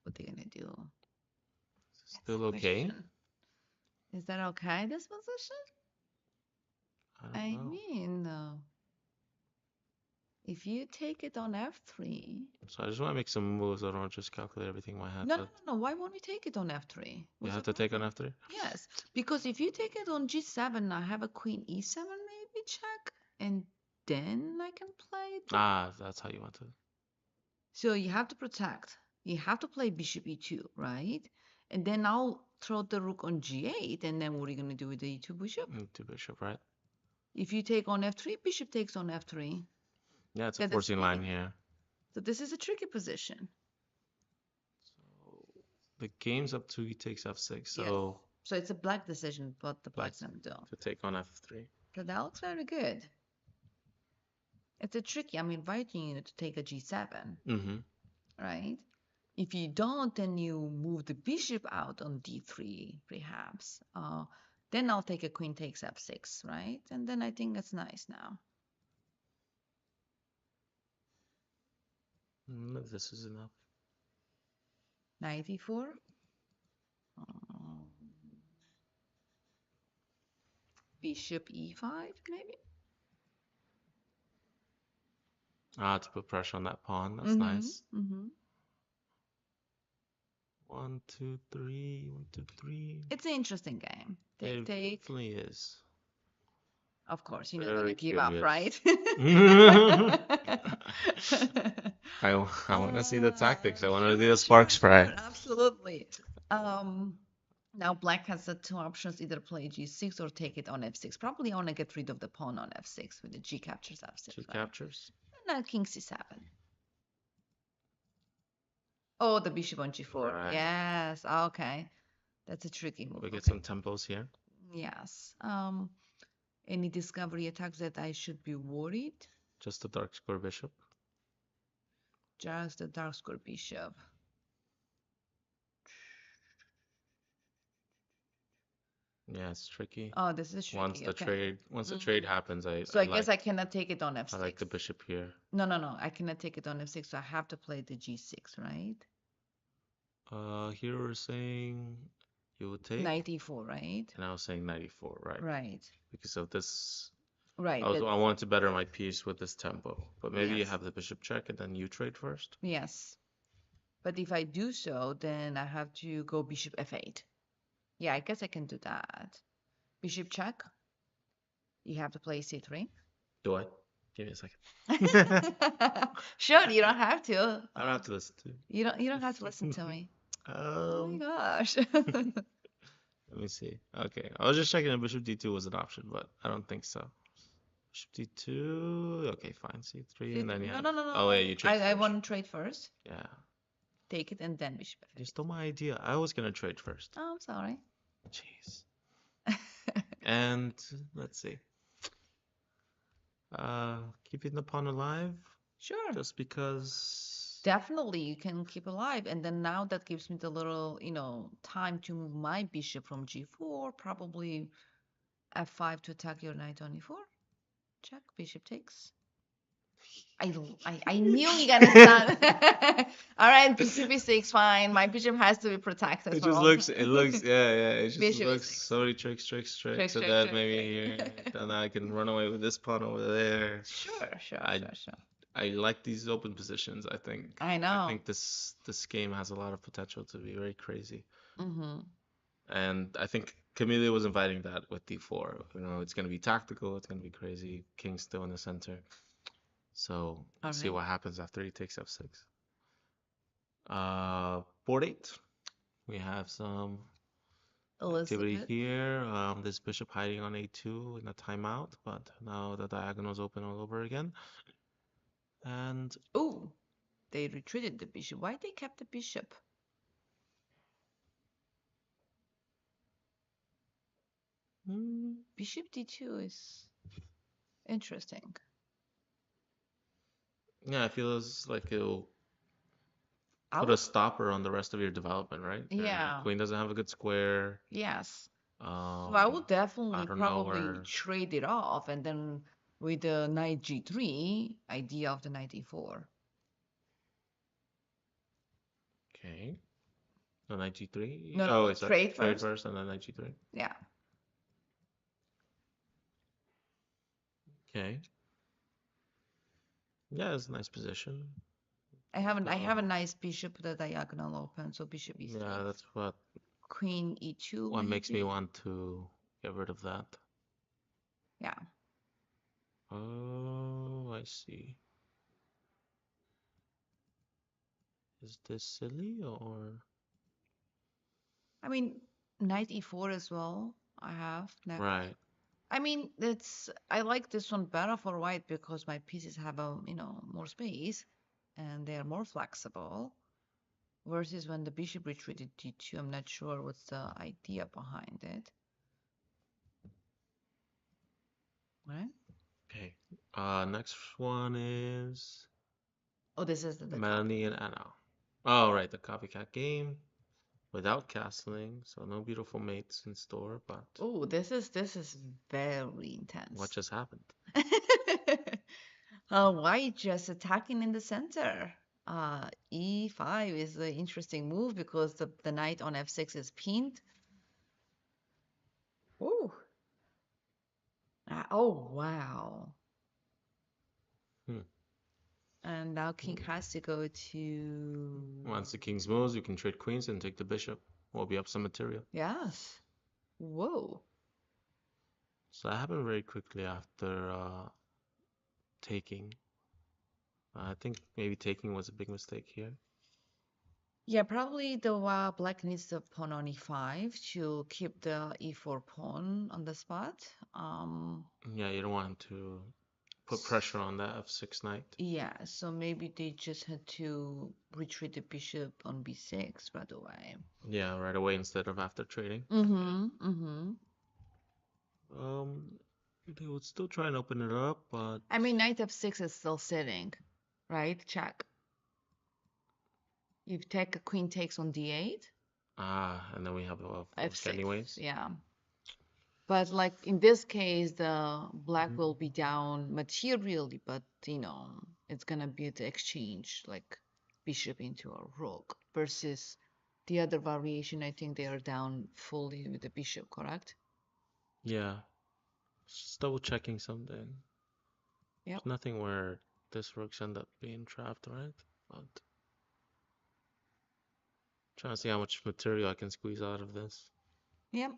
what they're gonna do. That's the Still okay? question. Is that okay, this position? I don't I know. mean, if you take it on f3. So I just want to make some moves. I don't just calculate everything in my head, No, no, but no, no. Why won't we take it on f3? you What's have the to take on problem? f3. Yes, because if you take it on g7, I have a queen e7 maybe check, and then I can play the. Ah, that's how you want to So you have to protect. You have to play bishop e2, right? And then I'll throw the rook on g8, and then what are you going to do with the e2 bishop? to bishop, right? If you take on f3, bishop takes on f3. Yeah, it's a Get the forcing line spinning. here. So this is a tricky position. So the game's up to he takes f6, Yes. so So it's a black decision, what the black black's gonna do. to take on f3. So that looks very good. It's a tricky. I'm inviting you to take a g7, Mm-hmm. right? If you don't, then you move the bishop out on d3, perhaps. Then I'll take a queen takes f6, right? And then I think that's nice now. This is enough. Knight e4. Um, Bishop e5, maybe? Ah, to put pressure on that pawn. That's Mm-hmm. nice. Mm-hmm. 1, 2, 3. 1, 2, 3. It's an interesting game. Take, It take. definitely is. Of course, you're not gonna Very give up, curious. right? I, I want to see the tactics. I want to see Sure, the sparks sure, fry. sure, absolutely. Um, Now black has the two options, either play g6 or take it on f6. Probably I want to get rid of the pawn on f6 with the g captures f6, Two right? captures. And now king c7. Oh, the bishop on g4. Right. Yes, okay. That's a tricky move. We get Okay. some tempos here. Yes. Any discovery attacks that I should be worried? Just a dark square bishop. Just the dark square bishop. Yeah, it's tricky. Oh, this is tricky. Okay. Once the trade Mm. happens, So I guess I cannot take it on I like f6. the bishop here. No, no, no. I cannot take it on f6, so I have to play the g6, right? Here we're saying you would take, Knight e4, right? and I was saying 94, right? Right. Because of this, Right. I wanted to better my piece with this tempo. But maybe you Yes. have the bishop check and then you trade first. Yes. But if I do so, then I have to go bishop f8. Yeah, I guess I can do that. Bishop check. You have to play c3. Do I? Give me a second. Sure, you don't have to. I don't have to listen to You don't have to listen to you. me. Oh my Um, gosh. let me see. Okay, I was just checking if bishop d2 was an option, but I don't think so. Bishop d2. Okay, fine. c3, and then you No, have. no, no, no, Oh, yeah, no. you trade I first. want to trade first. Yeah, Take it and then bishop you f8. stole my idea. I was gonna trade first. Oh, I'm sorry. Jeez. And let's see. Keeping the pawn alive Sure. just because. Definitely, you can keep alive. And then now that gives me the little, time to move my bishop from g4, probably f5 to attack your knight on e4. Check, bishop takes. I knew you're gonna start. All right, bishop e6, fine. My bishop has to be protected It for just all looks, time. yeah, it just Bishop looks e6. so many tricks, Trick, and trick, then trick, maybe here, trick. then I can run away with this pawn over there. Sure, sure, I sure, sure. I like these open positions. I I know. think this game has a lot of potential to be very crazy, Mm-hmm. and I think Camellia was inviting that with d4. You know, it's gonna be tactical, it's gonna be crazy. King's still in the center, so All let's see right. what happens after he takes f6. Board 8. We have some activity Elizabeth. here. This bishop hiding on a2 in a timeout, but now the diagonal's open all over again. And Oh, they retreated the bishop. Why they kept the bishop? mm, Bishop d2 is interesting. yeah, I feel it's like it'll I put a would, stopper on the rest of your development, right? Your yeah, queen doesn't have a good square. yes. So I Um, would I definitely don't know probably where. trade it off and then with the knight g3 idea of the knight e4. Okay, the knight g3. No, no, Oh, no, wait, sorry. trade Trade first. first and then knight g3. Yeah. Okay. Yeah, it's a nice position. I have a Uh, nice bishop the diagonal open, so bishop yeah, e6. that's Queen e2 what makes me maybe. want to get rid of that. Yeah. Oh, I see. Is this silly or I mean, knight e4 as well. I have. right? I mean, I like this one better for white because my pieces have more space and they are more flexible. Versus when the bishop retreated d2, I'm not sure what's the idea behind it. Right? Okay. Next one is Oh, this is the Melanie and copycat. Anna. Oh, right, the copycat game without castling, so no beautiful mates in store. But Oh, this is very what intense. just happened? White just attacking in the center. E5 is an interesting move because the knight on f6 is pinned. Oh, oh wow. Hmm. And now king has to go to. Once the king's moves, you can trade queens and take the bishop. We'll be up some material. Yes. Whoa. So that happened very quickly after taking. I think maybe taking was a big mistake here. Yeah, probably the black needs the pawn on e5 to keep the e4 pawn on the spot. Yeah, you don't want to put s- pressure on that f6 knight. yeah, so maybe they just had to retreat the bishop on b6 right away. Yeah, right away instead of after trading. Mm-hmm, mm-hmm. They would still try and open it up, but I mean, knight f6 is still sitting, right? Check. If take a queen takes on d8, Ah, and then we have a rook f6. anyways. Yeah. But like in this case, the black Mhm. will be down materially, but it's gonna be the exchange, like bishop into a rook versus the other variation. I think they are down fully with the bishop, correct? Yeah, just double checking something. Yep. There's nothing where this rook's end up being trapped, right? But trying to see how much material I can squeeze out of this. Yep.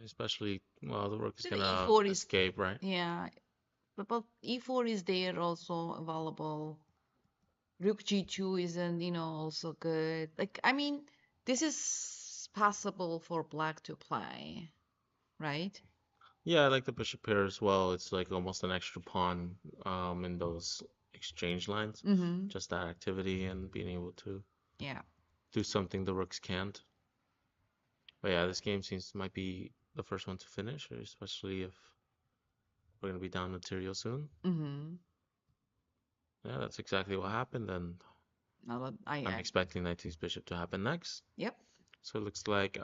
Especially, well, the rook is So the gonna e4 is, escape, right? yeah, but e4 is there also available. Rook g2 isn't, also good. Like, I mean, this is possible for black to play, right? Yeah, I like the bishop here as well. It's like almost an extra pawn in those exchange lines. Mm-hmm. Just that activity and being able to Yeah. do something the rooks can't. But yeah, this game seems might be the first one to finish, especially if we're gonna be down material soon. Mm-hmm. Yeah, that's exactly what happened, and Now that I'm expecting knight takes bishop to happen next. yep, So it looks like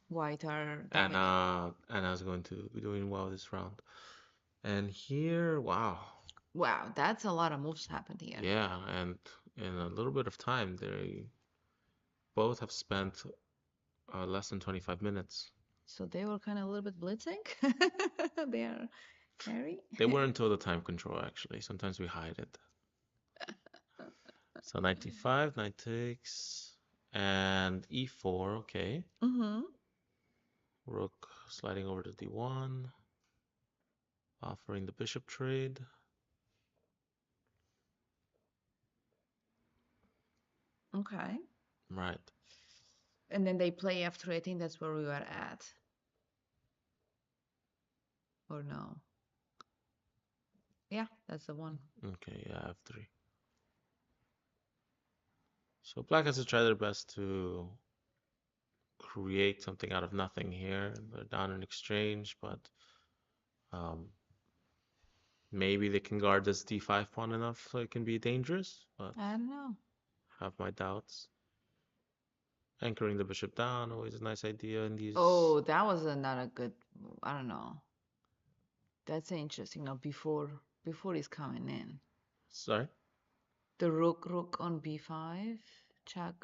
white are dominant. Anna's going to be doing well this round. And here, wow, Wow, that's a lot of moves happened here. yeah, and in a little bit of time, they both have spent less than 25 minutes. So they were kind of a little bit blitzing. They are carry. They were until the time control, actually. Sometimes we hide it. So 95, knight takes, and e4, okay. Mm-hmm. Rook sliding over to d1, offering the bishop trade. Okay. Right. And then they play after. I think that's where we were at, or no? Yeah, that's the one. Okay, yeah, f3. So black has to try their best to create something out of nothing here. They're down in exchange, but um, maybe they can guard this d5 pawn enough so it can be dangerous, but I don't know. have my doubts. Anchoring the bishop down, always a nice idea in these. Oh, that was not a good. I don't know. That's interesting. Now before he's coming in, Sorry, the rook on b5 check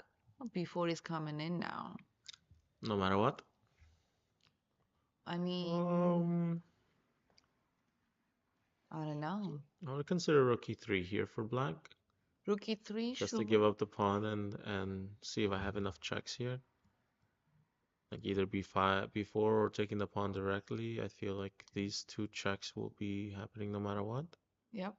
before he's coming in now. no matter what. I mean, Um, I don't know. I would consider rook e3 here for black, Rook e3, just to give sure. up the pawn and see if I have enough checks here. Like either b5, b4, or taking the pawn directly. I feel like these two checks will be happening no matter what. Yep.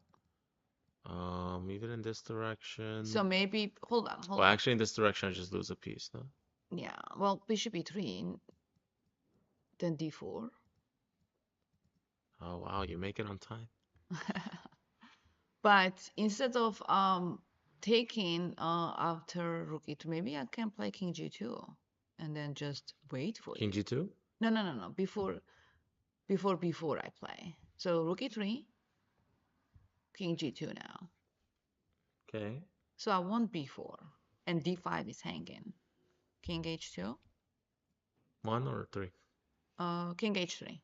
Even in this So direction. maybe hold Well, on. actually, in this direction, I just lose a piece, no? Yeah. Well, bishop e3, then d4. Oh, wow, you make it on time. But instead of taking after rook e2, maybe I can play king g2 and then just wait for King you. g2? No, no, no, no. Before I play. So rook e3, king g2 now. Okay. So I want b4 and d5 is hanging. King h2, One or three? king h3.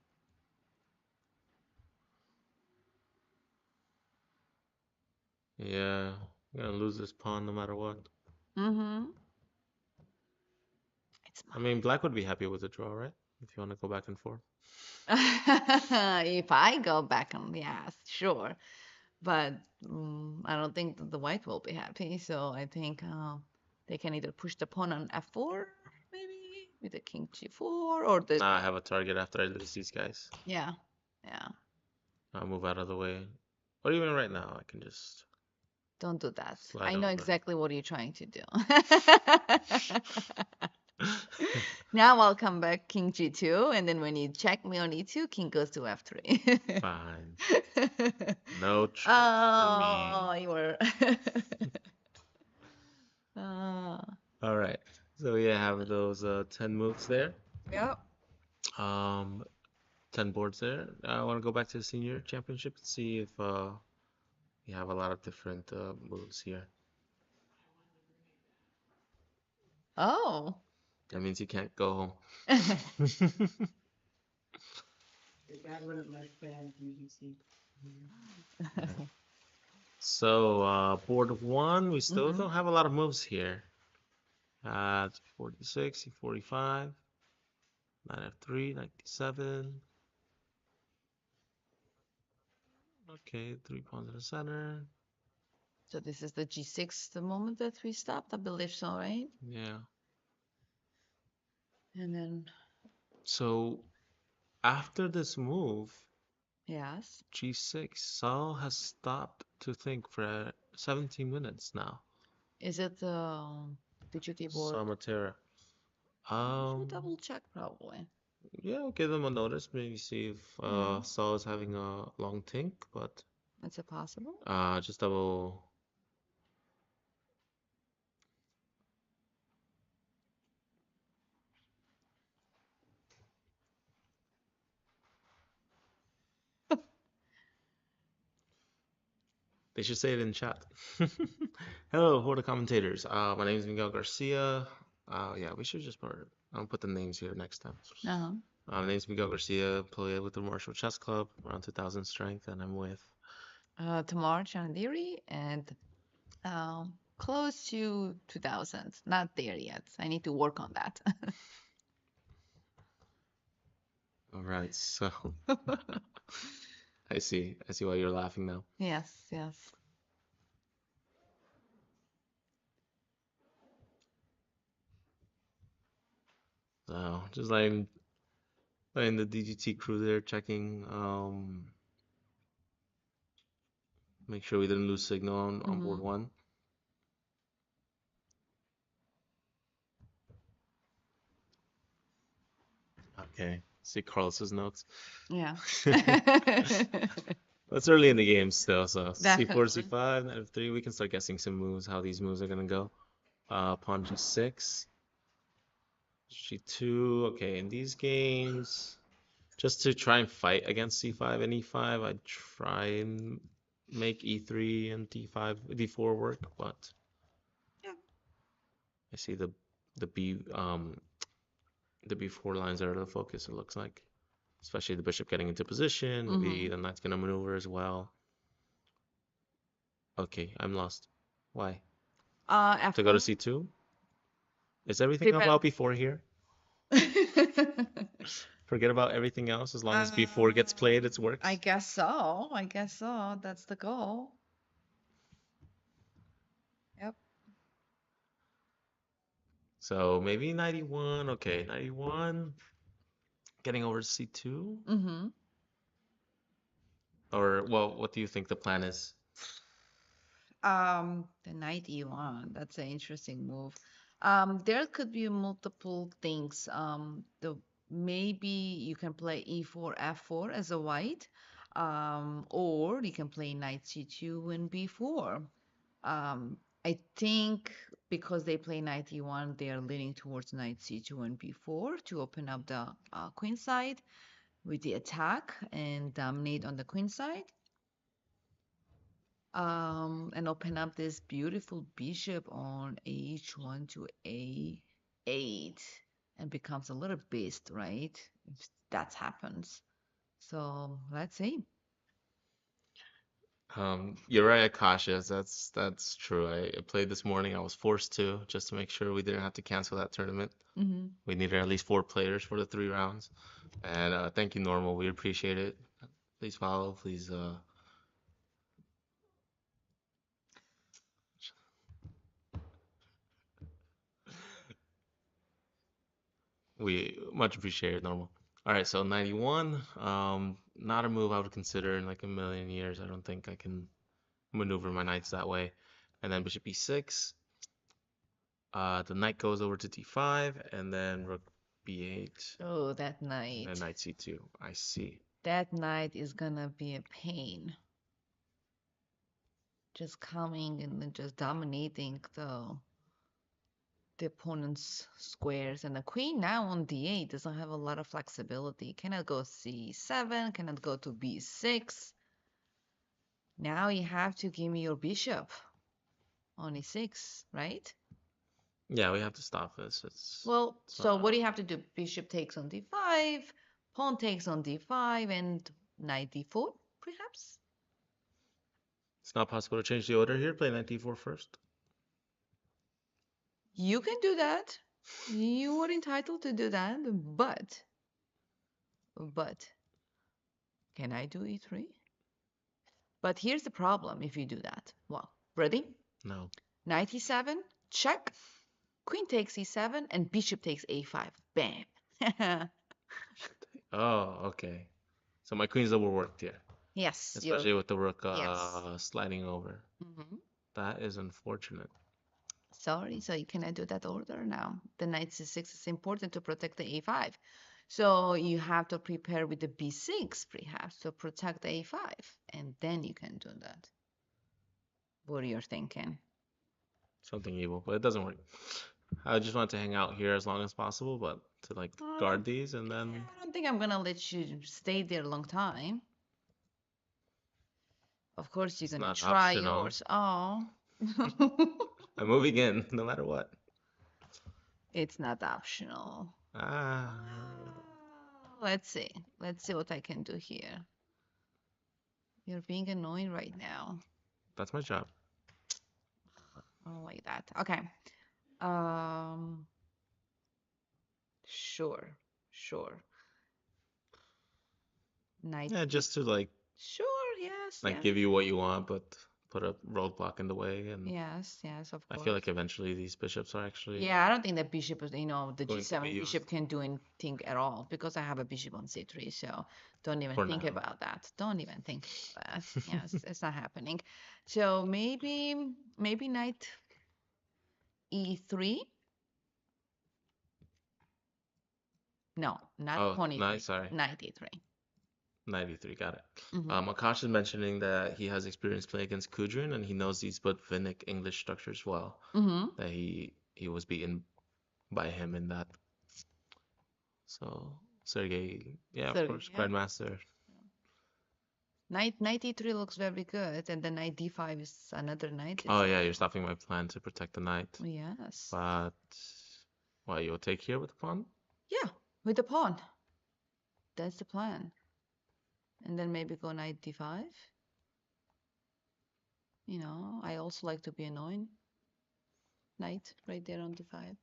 Yeah, I'm gonna lose this pawn no matter what. Mm-hmm. It's I mean, black would be happy with a draw, right? If you want to go back and forth. If I go back on, yes, sure. But I don't think that the white will be happy. So I think they can either push the pawn on f4, maybe with the king g4, or the Now I have a target after I lose these guys. yeah, yeah. I'll move out of the way. Or even right now, I can just Don't do that. slide I know over. exactly what you're trying to do. Now I'll come back king g2, and then when you check me on e2, king goes to f3. Fine. No tricks for me. Oh, you were. uh, All right. So yeah, have those 10 moves there. yep. Um, 10 boards there. I want to go back to the senior championship and see if we have a lot of different moves here. Oh. That means you can't go home. Yeah. So, board one, we still Mm-hmm. don't have a lot of moves here. 46, e45, knight f3, knight d7. Okay, 3 pawns in the center. So this is the G6, the moment that we stopped, I believe so, right? Yeah. And then, So, after this move, yes. g6, Saul has stopped to think for 17 minutes now. Is it the digital keyboard? Samatera. We should Um, double check probably. yeah, I'll give them a notice. Maybe see if Yeah. Saul is having a long think, but Is it possible? just double. They should say it in chat. Hello, who are the commentators? My name is Miguel Garcia. Yeah, we should just put. I'll put the names here next time. Uh-huh. My name is Miguel Garcia. Play with the Marshall Chess Club, around 2000 strength, and I'm with. Tamar Chandiri and close to 2000. Not there yet. I need to work on that. All right, so I see why you're laughing now. Yes, yes. So just letting the DGT crew there checking. Make sure we didn't lose signal on board Mm-hmm. one. Okay, see Carlos's notes. Yeah. It's early in the game still, so c4, Definitely. c5, knight f3. We can start guessing some moves, how these moves are gonna go. Pawn g6, g2. Okay, in these games, just to try and fight against c5 and e5, I'd try and make e3 and d5, d4 work, but Yeah. I see the the b4 lines are the focus, it looks like. Especially the bishop getting into position, maybe Mm-hmm. the knight's gonna maneuver as well. Okay, I'm lost. Why? To go to F4. c2? Is everything Prepare. about before here? Forget about everything else. As long as before gets Uh, played, it I works. guess so. I guess so. That's the goal. Yep. So maybe 91. Okay, 91. Getting over to c2. Mm-hmm. Or, well, what do you think the plan is? The knight e1. That's an interesting move. There could be multiple things. The maybe you can play e4, f4 as a white, or you can play knight c2 and b4. Um, I think because they play knight e1, they are leaning towards knight c2 and b4 to open up the queen side with the attack and dominate on the queen side. And open up this beautiful bishop on h1 to a8 and becomes a little beast, right? If that happens. So let's see. You're right, cautious. That's true. I played this morning. I was forced to just to make sure we didn't have to cancel that tournament. Hmm. We needed at least 4 players for the 3 rounds. And thank you, Normal. We appreciate it. Please follow. Please. We much appreciate it, Normal. All right, so 91. Not a move I would consider in like a million years. I don't think I can maneuver my knights that way. And then bishop e6. The knight goes over to d5, and then rook b8, Oh, that and then knight. knight c2. I see. That knight is gonna be a pain. Just coming and then just dominating the opponent's squares. And the queen now on d8 doesn't have a lot of flexibility. Cannot go c7, cannot go to b6. Now you have to give me your bishop on e6, right? Yeah, we have to stop this. Well, It's so what do not you have to do? Bishop takes on d5, pawn takes on d5, and knight d4, perhaps? it's not possible to change the order here. Play knight d4 first. You can do that. You are entitled to do that, but can I do e3? But here's the problem if you do that. Well, ready? No. Knight e7, check. Queen takes e7, and bishop takes a5. Bam. Oh, okay. So my queen's overworked here, Yes, you're. especially with the rook Yes. sliding over. Hmm. That is unfortunate. Sorry, so you cannot do that order now. The knight c6 is important to protect the a5. So you have to prepare with the b6, perhaps, to protect the a5, and then you can do that. What are you thinking? Something evil, but it doesn't work. I just want to hang out here as long as possible, but to like I guard don't, these and then I don't think I'm gonna let you stay there a long time. Of course, you're it's gonna not try optional. yours. Oh, I'm moving in no matter what. it's not optional. Ah, Let's see. Let's see what I can do here. You're being annoying right now. that's my job. I don't like that. Okay. Um, sure, sure. Knight Yeah, E. just to like Sure, yes, like yes, give you what you want, but put a roadblock in the way. And yes, yes, of I feel course. like eventually these bishops are actually Yeah, I don't think that bishop is, the going to be G7 used bishop can do anything at all because I have a bishop on C3, so don't even for think now. about that. Don't even think about that. Yes, it's not happening. So maybe knight E3? No, not Oh, pawn nice. E3. Sorry. Knight E3. 93, got it. Mm-hmm. Akash is mentioning that he has experience playing against Kudrin and he knows these Botvinnik English structures well. Mm-hmm. That he was beaten by him in that. So Sergey, yeah, of So course, yeah. Grandmaster. Knight E3 looks very good, and the knight D5 is another knight. Oh It's yeah, you're also stopping my plan to protect the knight. yes. But why you'll take here with the pawn? Yeah, with the pawn. That's the plan. And then maybe go knight D5. I also like to be annoying. Knight right there on D5.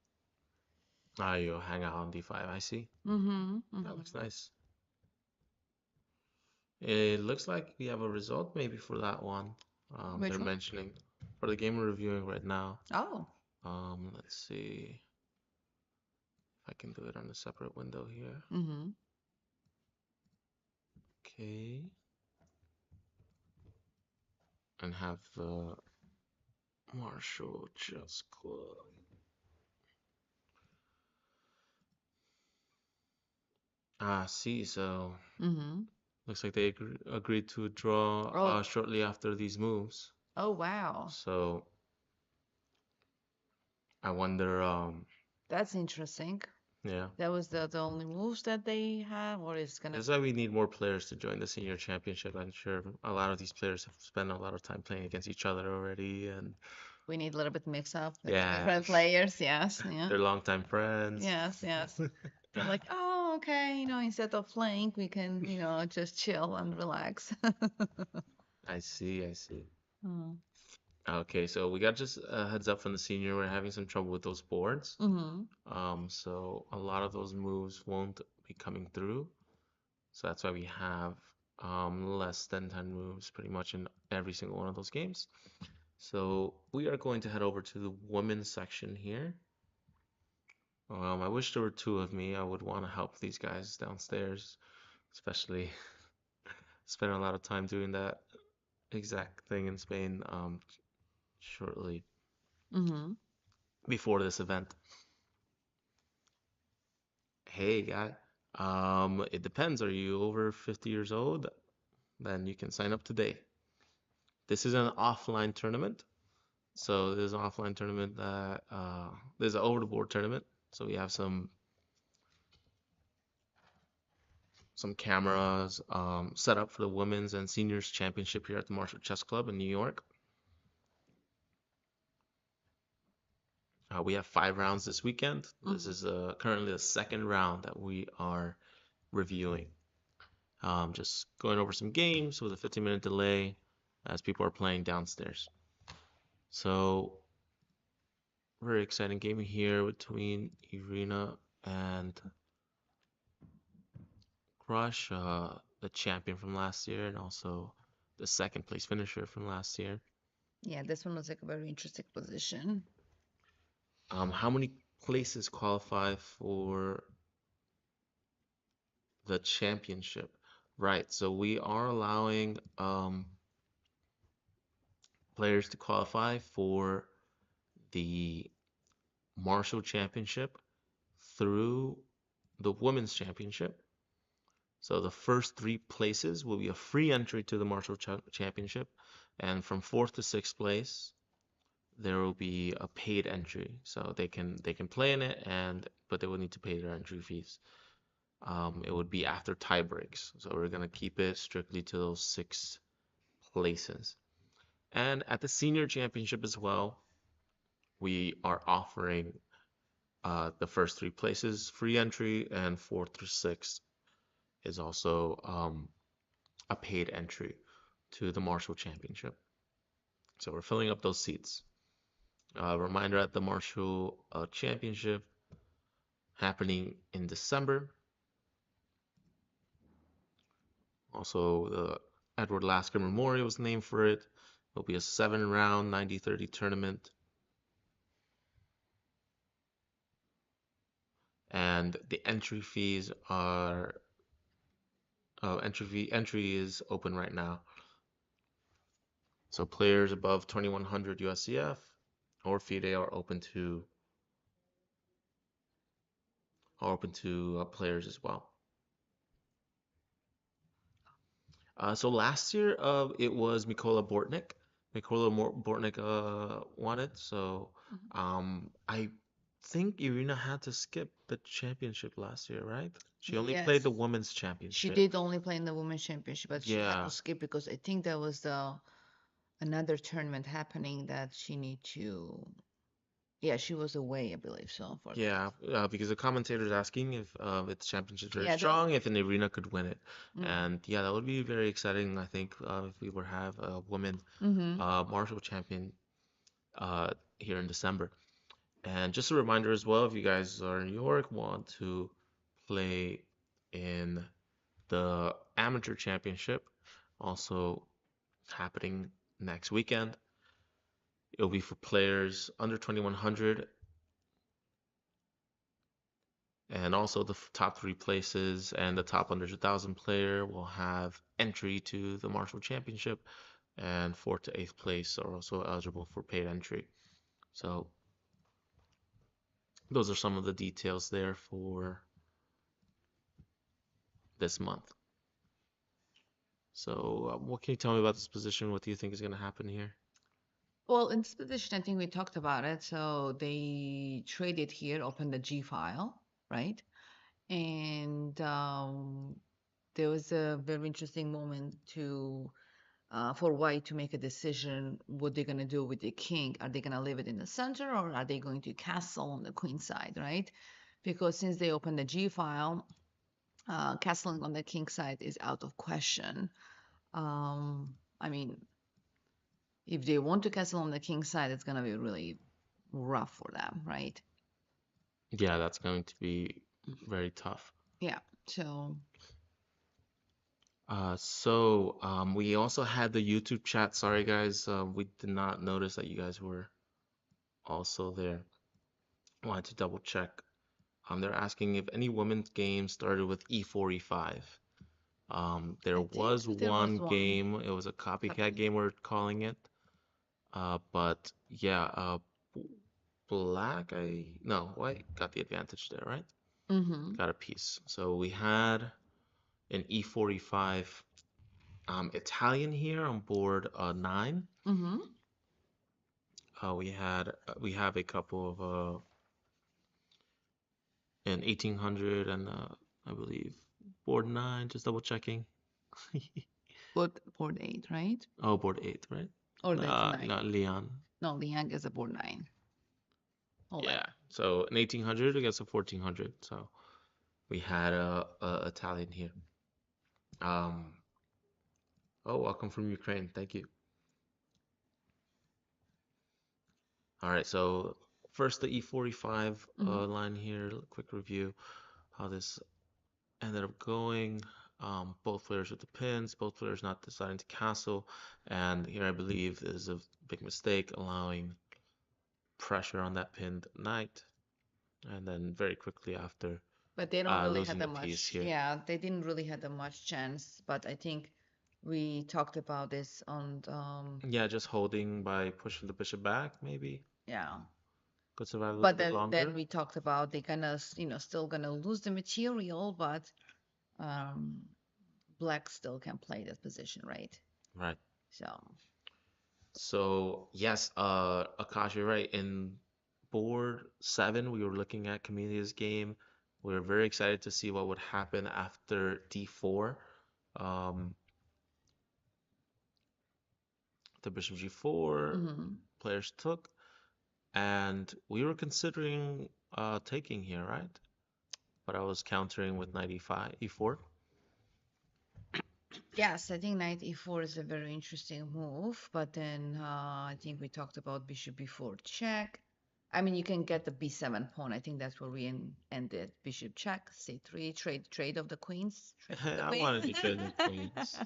Ah, you'll hang out on d5. I see. Mm-hmm. That looks Mm-hmm. nice. It looks like we have a result maybe for that one. They're Which one? mentioning for the game we're reviewing right now. Oh. Let's see if I can do it on a separate window here. Mm-hmm. Okay, and have the Marshall Chess Club. Ah, see, so Mm-hmm. looks like they agreed to draw Oh. shortly after these moves. Oh wow. So I wonder, That's interesting. yeah, That was the only moves that they have, or is gonna that's why we need more players to join the senior championship. I'm sure a lot of these players have spent a lot of time playing against each other already, and we need a little bit mix up with the yeah, different players. Yes, yeah. they're longtime friends. Yes, yes. They're like, oh, okay, instead of playing, we can, just chill and relax. I see, I see. Mm. Okay, so we got just a heads up from the senior. We're having some trouble with those boards. Mm-hmm. So a lot of those moves won't be coming through. So that's why we have less than 10 moves pretty much in every single one of those games. So we are going to head over to the women's section here. I wish there were two of me. I would want to help these guys downstairs, especially spend a lot of time doing that exact thing in Spain shortly Mm-hmm. before this event. Hey, guy. It depends. Are you over 50 years old? Then you can sign up today. This is an offline tournament. So there's an offline tournament that there's an over the board tournament. So we have some cameras set up for the women's and seniors championship here at the Marshall Chess Club in New York. We have 5 rounds this weekend. This Hmm. is currently the second round that we are reviewing. Just going over some games with a 15-minute delay as people are playing downstairs. So, very exciting game here between Irina and Crush, the champion from last year, and also the second place finisher from last year. Yeah, this one was like a very interesting position. How many places qualify for the championship? Right, so we are allowing players to qualify for the Marshall Championship through the Women's Championship. So the first 3 places will be a free entry to the Marshall Championship, and from fourth to sixth place, there will be a paid entry. So they can play in it, and but they will need to pay their entry fees. It would be after tie breaks. So we're gonna keep it strictly to those 6 places. And at the senior championship as well, we are offering the first 3 places free entry, and fourth through sixth is also a paid entry to the Marshall Championship. So we're filling up those seats. Reminder at the Marshall Championship happening in December. Also, the Edward Lasker Memorial was named for it. It'll be a 7 round 90-30 tournament. And the entry fees are entry is open right now. So players above 2100 USCF or FIDE are open to players as well. So last year, it was Mikola Bortnik. Bortnik won it. So Mhm. I think Irina had to skip the championship last year, right? She only played Yes, the women's she championship. did only play in the women's championship, but she had to Yeah, skip because I think there was the another tournament happening that she need to. Yeah, she was away, I believe so, for that. yeah, because the commentator's asking if the championship's very Yeah, strong, if an Irina could win it, mm, and yeah, that would be very exciting. I think if we were to have a woman mm-hmm. martial champion uh, here in December. And just a reminder as well, if you guys are in New York, want to play in the amateur championship, also happening next weekend. It'll be for players under 2100, and also the top 3 places and the top under 1000 player will have entry to the Marshall Championship, and fourth to eighth place are also eligible for paid entry. So those are some of the details there for this month. So, what can you tell me about this position? What do you think is going to happen here? Well, in this position, I think we talked about it. So they traded here, opened the G file, right? And there was a very interesting moment to for White to make a decision what they're going to do with the king. Are they going to leave it in the center or are they going to castle on the queen side, right? Because since they opened the G file, castling on the king side is out of question. I mean, if they want to castle on the king side, it's going to be really rough for them, right? Yeah, that's going to be very tough. Yeah. So, We also had the YouTube chat. Sorry, guys, we did not notice that you guys were also there. Wanted to double check. They're asking if any women's game started with E4, E5. There I think was there was one one game. It was a copycat copy. game, we're calling it. But yeah, black, no, white got the advantage there, right? Mm-hmm. Got a piece. So we had an E45 Italian here on board 9. Mm-hmm. We have a couple of an 1800 and I believe board 9. Just double checking. Board eight, right? Oh, board 8, right? Or that's No, nine. Leon. No, Liang is a board nine. all in. Yeah. So an 1800 against a 1400. So we had a Italian here. Um, oh, welcome from Ukraine. Thank you. All right. So first the E45 Hmm. line here. Quick review how this ended up going. Both players with the pins, both players not deciding to castle, and here I believe is a big mistake, allowing pressure on that pinned knight, and then very quickly after But they don't really losing have the that piece much. here. Yeah, they didn't really have that much chance. But I think we talked about this on Yeah, just holding by pushing the bishop back, maybe yeah. could survive a little But bit then longer. we talked about they gonna still gonna lose the material, but um black still can play that position, right? Right. So So yes, Akash, you're right. In board 7, we were looking at Camille's game. We were very excited to see what would happen after D4. Um, the bishop G4, mhm. players took, and we were considering taking here, right? But I was countering with knight E5, E4. Yes, I think knight e4 is a very interesting move, but then I think we talked about bishop b4 check. I mean, you can get the b7 pawn. I think that's where we ended. Bishop check, c3, trade of the queens, trade of the I queens. wanted to trade the queens.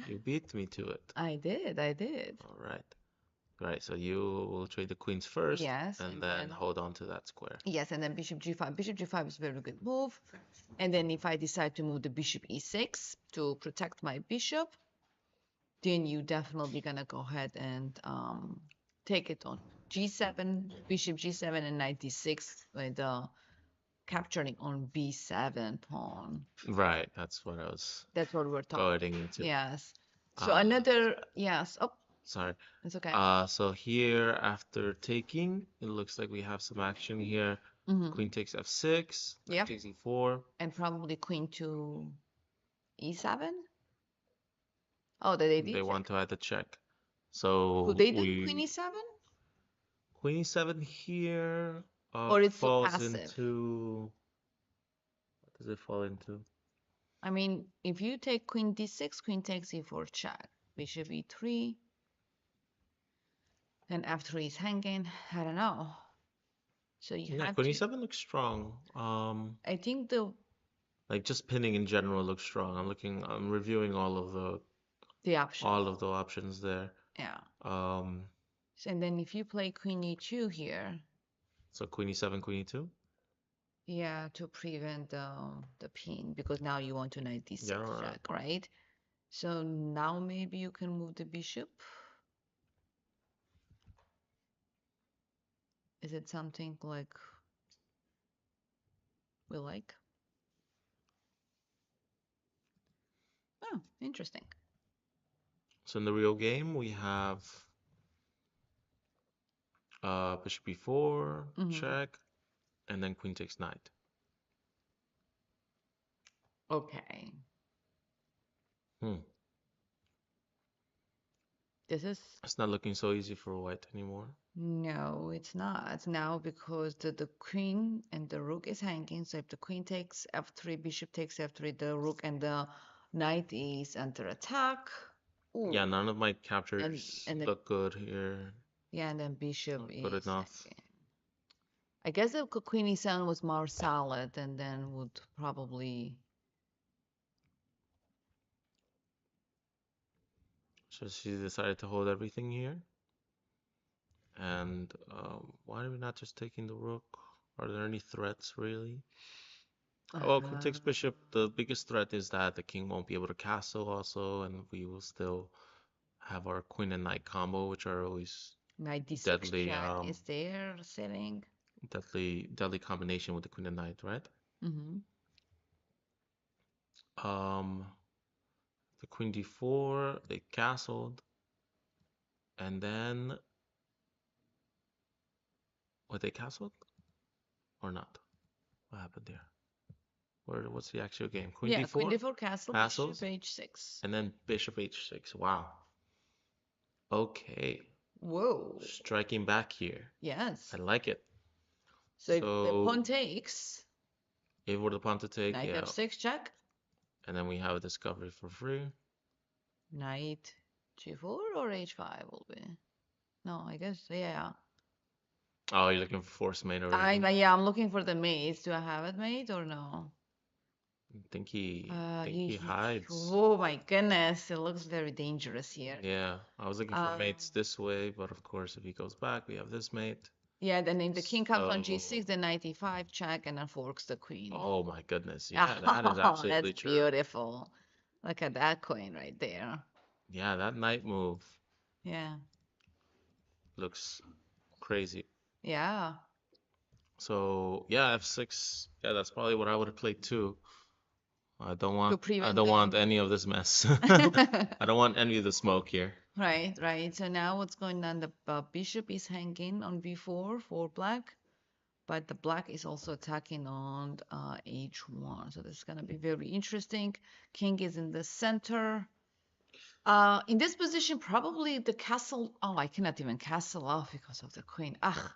You beat me to it. I did. All right. Right, so you will trade the queens first Yes, and and then then hold on to that square. yes, and then bishop g5. Bishop g5 is a very good move. And then if I decide to move the bishop e6 to protect my bishop, then you definitely gonna go ahead and take it on g7, bishop g7, and knight d6 with capturing on b7 pawn. Right, that's what I was That's what we're talking. going into. Yes. So Uh, another yes. Oh, sorry. it's okay. So here after taking, it looks like we have some action here. Mm-hmm. Queen takes f6, knight Yep. takes e4. And probably queen to e7. Oh, they They did want check. to add the check. Who So they do? Queen we e7? queen e7 here Or it's so falls passive? into what does it fall into? I mean, if you take queen d6, queen takes e4 check. Bishop e3, then f3 is hanging. I don't know. So you Yeah, have queen to. e7 looks strong. I think Like just pinning in general looks strong. I'm reviewing the options. all of the options there. Yeah. Um, So, and then if you play queen e2 here, so queen e7, queen e2. yeah, to prevent the pin because now you want to knight Yeah, d6 all right. check, right? So now maybe you can move the bishop. Is it something like we like? Oh, interesting. So in the real game, we have bishop e4, Hmm. check, and then queen takes knight. Okay. Hmm. This is It's not looking so easy for white anymore. no, it's not now because the queen and the rook is hanging. So if the queen takes f3, bishop takes f3, the rook and the knight is under attack. Yeah, Ooh, none of my and captures and then look good here. yeah, and then bishop Not good is enough. hanging. I guess if queen e7 was more solid, and then would probably So she decided to hold everything here. And why are we not just taking the rook? Are there any threats really? Well, queen uh, takes bishop. The biggest threat is that the king won't be able to castle also, and we will still have our queen and knight combo, which are always knight d6 deadly, check is there sitting. deadly combination with the queen and knight, right? Hmm. Um, the queen d4, they castled, and then what they castled or not? What happened there? What's the actual game? Queen Yeah, queen d4 d4 castle, bishop castles, h6. and then bishop h6. Wow. Okay. Whoa. striking back here. I Yes. like it. So if the So pawn takes, if we're the pawn to take, knight yeah. f6 check, And then we have a discovery for free. knight g4 or h5 will be. No, I guess, yeah. Oh, you're looking for force mate already. Yeah, I'm looking for the mates. Do I have it mate or no? Think he hides. Oh my goodness, it looks very dangerous here. Yeah, I was looking for Um, mates this way, but of course, if he goes back, we have this mate. yeah, then if the king comes on So, g6, then knight e5 check, and then forks the queen. oh my goodness, yeah, that is Oh, that's absolutely true. beautiful. Look at that queen right there. Yeah, that knight move Yeah, looks crazy. yeah. So, yeah, f6. Yeah, that's probably what I would have played too. To I prevent don't want the any of this mess. I don't want any of the smoke here. right, right. So now what's going on? The bishop is hanging on b4 for black, but the black is also attacking on h1. So this is gonna be very interesting. King is in the center. In this position, probably the castle. Oh, I cannot even castle off because of the queen. Ah.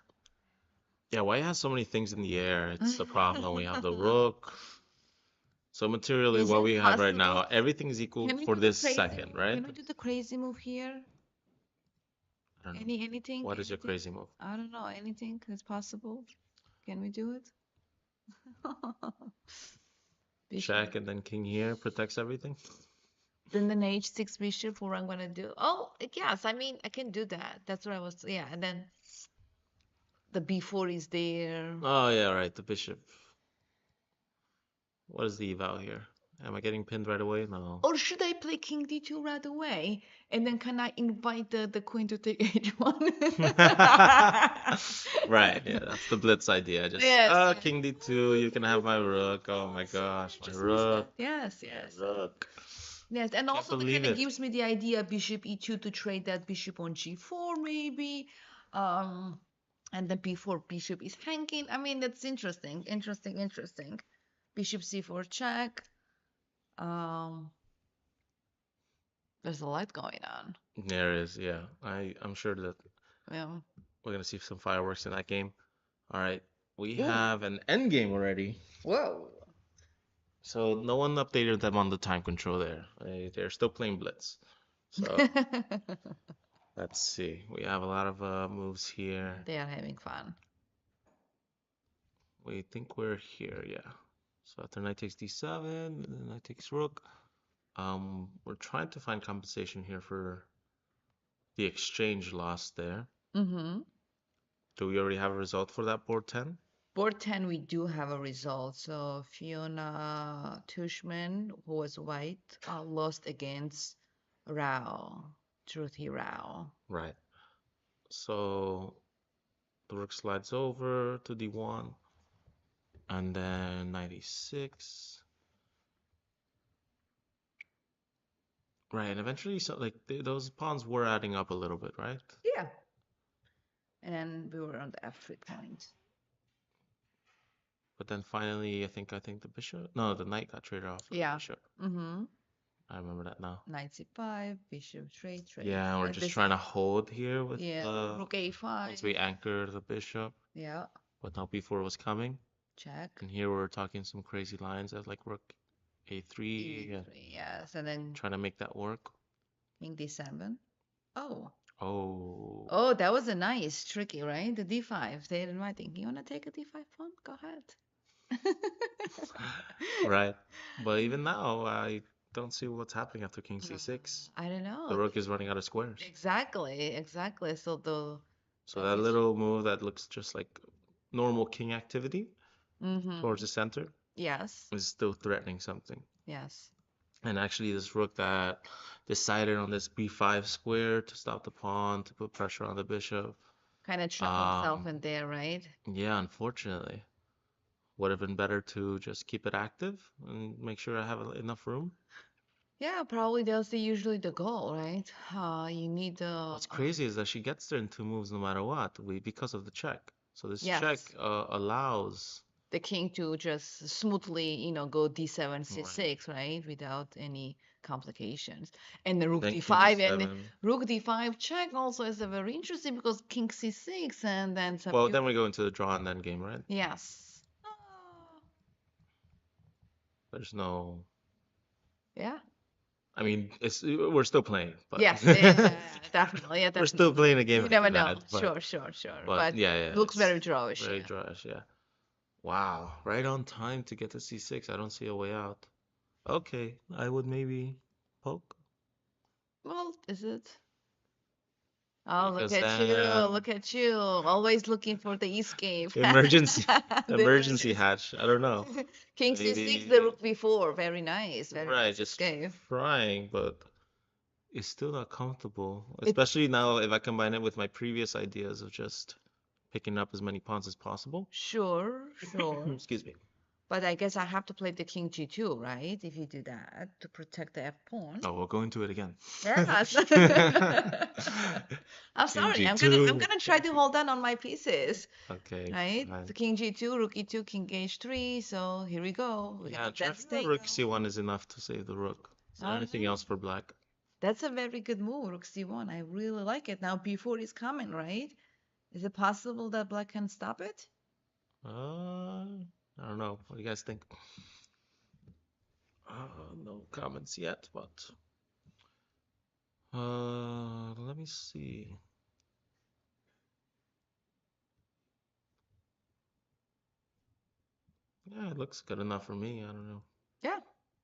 Yeah, why has so many things in the air? It's the problem. We have the rook. So materially, Is what it we have right possible? now, everything is equal Can we for do the this crazy second, move? right? Can we do the crazy move here? I don't know. Anything? What is your Anything? crazy move? I don't know. Anything that's possible? Can we do it? Bishop. Check and then king here protects everything. Then the h6 bishop, what I'm gonna do. Oh, yes, I mean I can do that. That's what I was, yeah, and then the b4 is there. Oh yeah, right. The bishop. What is the eval here? Am I getting pinned right away? No. Or should I play king d2 right away? And then can I invite the queen to take h1? Right, yeah, that's the blitz idea. Just Yes, yes. king d2, you can have my rook. Oh my See, gosh, I my just missed that. rook. Yes, My yes. rook. Yes, and Can't also that believe kind of it. gives me the idea bishop e2 to trade that bishop on g4 maybe. Um, and then b4 bishop is hanging. I mean, that's interesting, interesting, interesting. Bishop c4 check. Um, there's a lot going on. There is, yeah. I'm sure that Yeah. we're gonna see some fireworks in that game. All right, we Ooh. have an end game already. Whoa. So no one updated them on the time control there. They're still playing blitz. So let's see. We have a lot of moves here. They are having fun. We think we're here, yeah. So after knight takes d7, and then knight takes rook. We're trying to find compensation here for the exchange loss there. Mm-hmm. Do we already have a result for that board 10? Board 10, we do have a result. So Fiona Tushman, who was white, lost against Rao, Truthi Rao. Right. So the rook slides over to d1, and then 96. Right, and eventually, so like those pawns were adding up a little bit, right? Yeah. And we were on the F3 point. But then finally, I think the bishop, no, the knight got traded off for the Yeah. bishop. Mm-hmm. I remember that now. Knight c5, bishop trade, trade. Yeah, and we're just This, trying to hold here with yeah, rook once a5. we anchor the bishop, Yeah, but not before it was coming. check. And here we're talking some crazy lines as like rook a3 and e3, yes, and then trying to make that work. king d7. Oh, Oh, oh, that was a nice, tricky, right? The d5. They're inviting. You wanna take a d5 pawn? Go ahead. right. But even now, I don't see what's happening after king c6. I don't The know. rook is running out of squares. Exactly, exactly. So So that little move that looks just like normal king activity towards the center yes, is still threatening something. yes. And actually, this rook that decided on this b5 square to stop the pawn, to put pressure on the bishop. Kind of trap himself Um, in there, right? yeah, unfortunately. Would have been better to just keep it active and make sure I have enough room. Yeah, probably that's usually the goal, right? You need What's crazy is that she gets there in two moves no matter what, because of the check. So this check yes, allows the king to just smoothly, go d7, right, c6, right? Without any complications. And the rook Then king d5 and d7. rook d5 check also is a very interesting because king c6 and then some Well, then we go into the draw and then game, right? yes. Ah, There's no. yeah. I mean, it's we're still playing, but Yes, yeah, yeah, yeah, definitely, yeah, we're still definitely. playing a game You never after know. that. Sure, sure, sure. But But yeah, yeah, looks it's very drawish, very yeah. drawish. Yeah. Wow, right on time to get to c6. I don't see a way out. Okay, I would maybe poke Well, is it? Oh, look because at you. then Look at you. Always looking for the escape. emergency, The emergency emergency. hatch. I don't know. King c6, the Maybe rook b4. Very right, nice just escape. trying, but it's still not comfortable. It Especially now if I combine it with my previous ideas of just picking up as many pawns as possible. sure, sure. Excuse me. But I guess I have to play the king g2, right? If you do that to protect the f pawn. Oh, we'll go into it again. Yes. I'm King sorry. I'm G2. gonna try to hold on my pieces, Okay, right? fine. The king g2, rook e2, king h3. So here we go. We Yeah, got that tracking the stake. rook c1 is enough to save the rook. Is there All anything right. else for black? That's a very good move, rook c1. I really like it. Now b4 is coming, right? Is it possible that black can stop it? I don't know. What do you guys think? No comments yet, but let me see. Yeah, it looks good enough for me. I don't know. Yeah,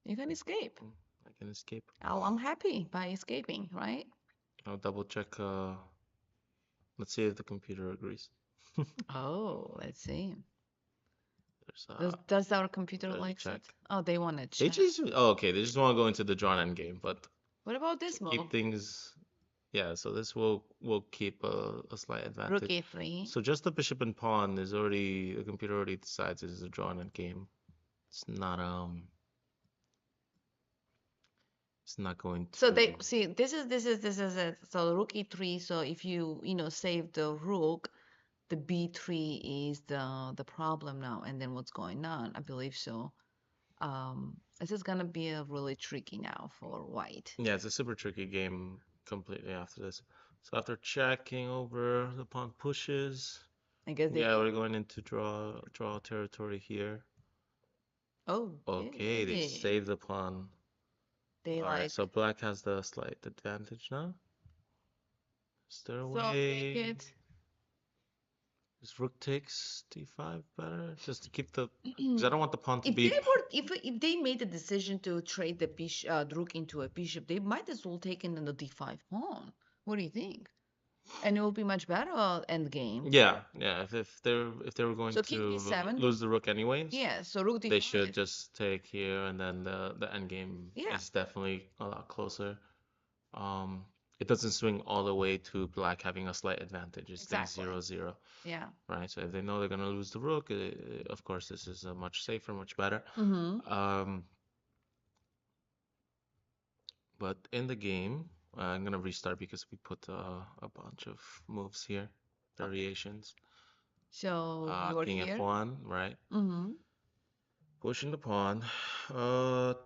you can escape. I can escape. I'm happy by escaping, right? I'll double check. Let's see if the computer agrees. Oh, let's see. There's Does our computer there's a likes check. it? Oh, they want to They check. just okay. They just want to go into the drawn end game, but What about to this move? keep things, yeah. So this will keep a slight Rook advantage. a3. So just the bishop and pawn is already the computer already decides it is a drawn end game. It's not it's not going So to. they see this is it. So rook e3. So if you save the rook, the b3 is the problem now. And then what's going on? I believe so. This is gonna be a really tricky now for white. Yeah, it's a super tricky game completely after this. So after checking over, the pawn pushes. I guess Yeah, they. we're going into draw territory here. Okay, they Okay. save the pawn. They All right, like. so black has the slight advantage now. Is there a So take way? it. Is rook takes d5 better? Just to keep the, because I don't want the pawn to If they be. were, if they made a decision to trade the bishop, the rook into a bishop, they might as well take in the d5 pawn. What do you think? And it will be much better end game. Yeah, yeah. If they were going So king to b7. lose the rook anyways, Yeah. So rook they should d5. just take here, and then the end game Yeah. is definitely a lot closer. Um, it doesn't swing all the way to black having a slight advantage. It stays Exactly. 0-0, Yeah. right? So if they know they're gonna lose the rook, of course this is much safer, much better. Mm-hmm. Um, but in the game, I'm gonna restart because we put a bunch of moves here, Okay. variations. So you are King here. f1, right? Mm-hmm. Pushing the pawn.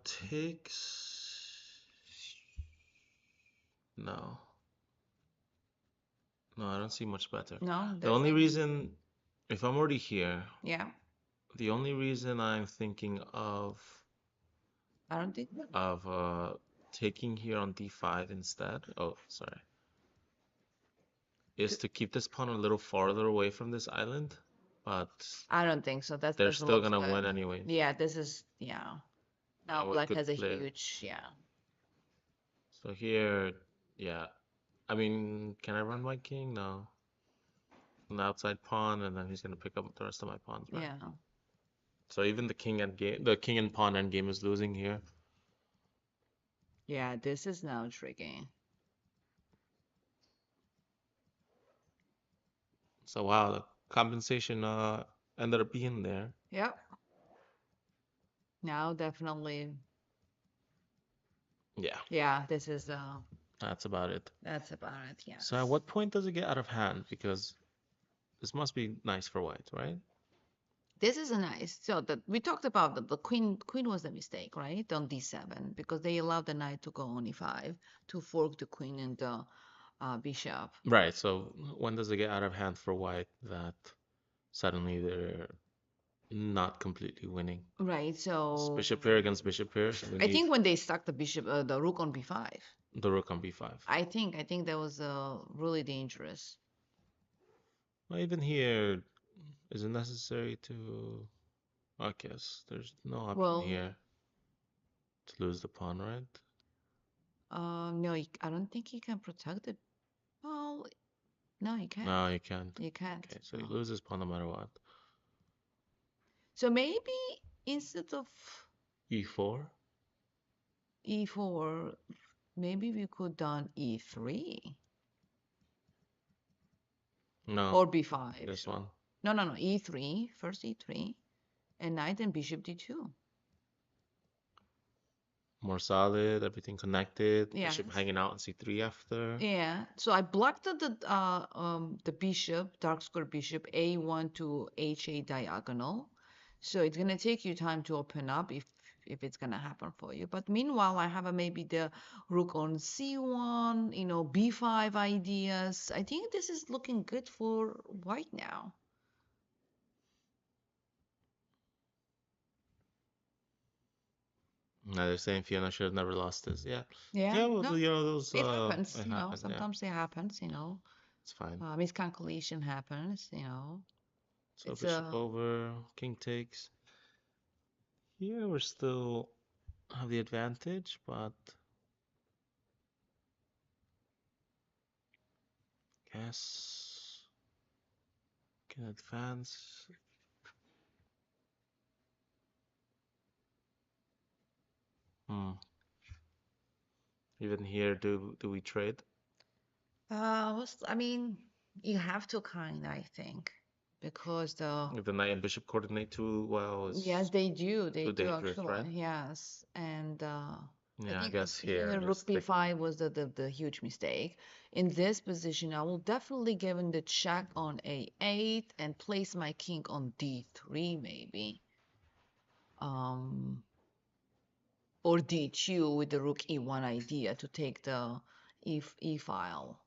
Takes. No. No, I don't see much better. No, The there's only no. reason, if I'm already here, Yeah. the only reason I'm thinking I don't think. of taking here on d5 instead, oh, sorry, is to keep this pawn a little farther away from this island, but I don't think so. That they're doesn't still look gonna win good. anyways. Yeah, this is yeah. Now What black could has a play? huge yeah. So here, yeah. I mean, can I run my king? No. An outside pawn, and then he's gonna pick up the rest of my pawns, right? Yeah. So even the king and pawn endgame is losing here. Yeah, this is now tricky. So wow, the compensation ended up being there. Yep. Now definitely. Yeah, Yeah, this is that's about it. that's about it. So at Yes. what point does it get out of hand? Because this must be nice for white, right? This is a nice. So that we talked about the queen was the mistake, right? On d7 because they allowed the knight to go on e5 to fork the queen and the bishop. Right, so when does it get out of hand for white that suddenly they're not completely winning? Right. It's So bishop here against bishop here, so we I need think when they stuck the bishop, the rook on b5, the rook on b5. I think that was really dangerous. Well, even here, is it necessary to... I guess there's no option Well, here to lose the pawn, right? no, I don't think he can protect it. Well, no, you can't. No, you can't. You can't. Okay, so he No. loses pawn no matter what. So maybe instead of e4? e4, maybe we could done e3 No, or b5. this one. No, no, no, e3, first e3, and knight and bishop d2. More solid, everything connected. Bishop Yes. hanging out in c3 after. Yeah, so I blocked the bishop, dark square bishop a1 to h8 diagonal. So it's gonna take you time to open up if it's gonna happen for you. But meanwhile, I have a, maybe the rook on c1, b5 ideas. I think this is looking good for white now. Now they're saying Fiona should have never lost this. Yeah. Yeah, Yeah, well, no, those, it happens, it happened. Yeah, sometimes it happens, it's fine. miscalculation happens, So it's bishop a, over, king takes. Here we're still have the advantage, but guess can advance. Hmm. Even here, do we trade? I mean, you have to I think, because If the knight and bishop coordinate too well, yes, is they too do dangerous, right? actually, yes, and I Yeah, I think guess here here rook just stick. b5 was the huge mistake. In this position, I will definitely give him the check on a8 and place my king on d3 maybe, um, or d2 with the rook e1 idea to take the e file.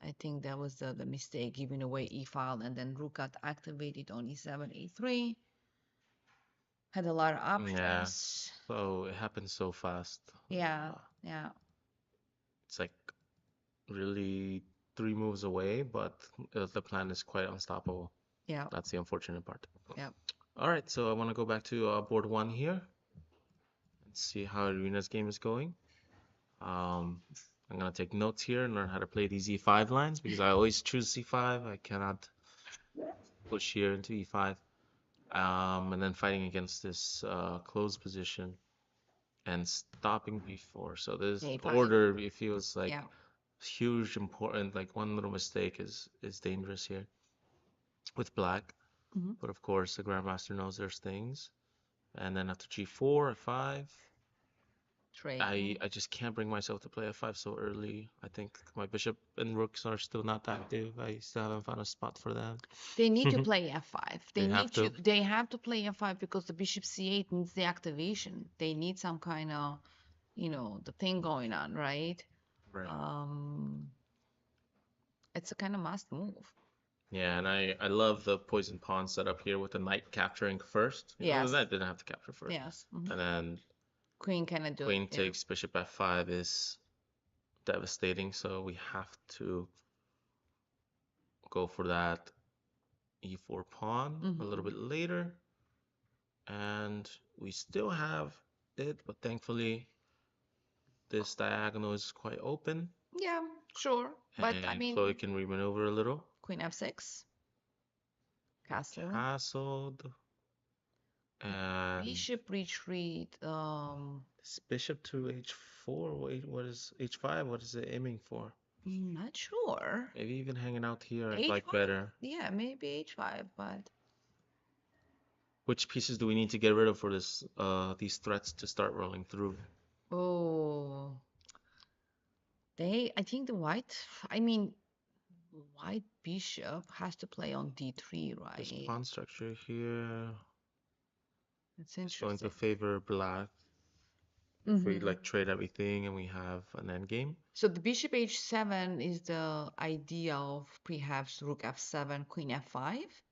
I think that was the mistake, giving away e file and then rook got activated on e7, e3. Had a lot of Yeah. options. So it happens so fast. Yeah, yeah, It's like really 3 moves away, but the plan is quite unstoppable. yeah, That's the unfortunate part. yeah. All right, so I want to go back to board one here and see how Irina's game is going. Um, I'm gonna take notes here and learn how to play these e5 lines because I always choose c5. I cannot push here into e5. And then fighting against this closed position and stopping b4. So this a5. order, it feels like Yeah. huge important. Like one little mistake is dangerous here with black. Hmm. But of course, the grandmaster knows there's things. And then after g4, f5. Trade. I just can't bring myself to play f5 so early. I think my bishop and rooks are still not active. I still haven't found a spot for that. They need to play f5. They have to. They have to play f5 because the bishop c8 needs the activation. They need some kind of, the thing going on, right? Right. Um, it's a kind of must move. Yeah, and I love the poison pawn setup here with the knight capturing first. The Yes. knight didn't have to capture first. Yes. Hmm. And then Queen cannot do it. queen Yeah. takes bishop f5 is devastating, so we have to go for that e4 pawn a little Hmm. bit later. And we still have it, but thankfully this diagonal is quite open Yeah, sure. But I and Chloe mean, can remaneuver a little. Queen f6, castle, Castled and bishop retreat. this bishop to h4. Wait, what is h5? What is it aiming for? Not sure. Maybe even hanging out here I'd like H5? better. Yeah, maybe H5, but Which pieces do we need to get rid of for this these threats to start rolling through? oh, I think the white, I mean, white bishop has to play on d3, This right? pawn structure here It's is going to interesting. favor black if we Hmm. like trade everything and we have an endgame. So the bishop h7 is the idea of perhaps rook f7, queen f5.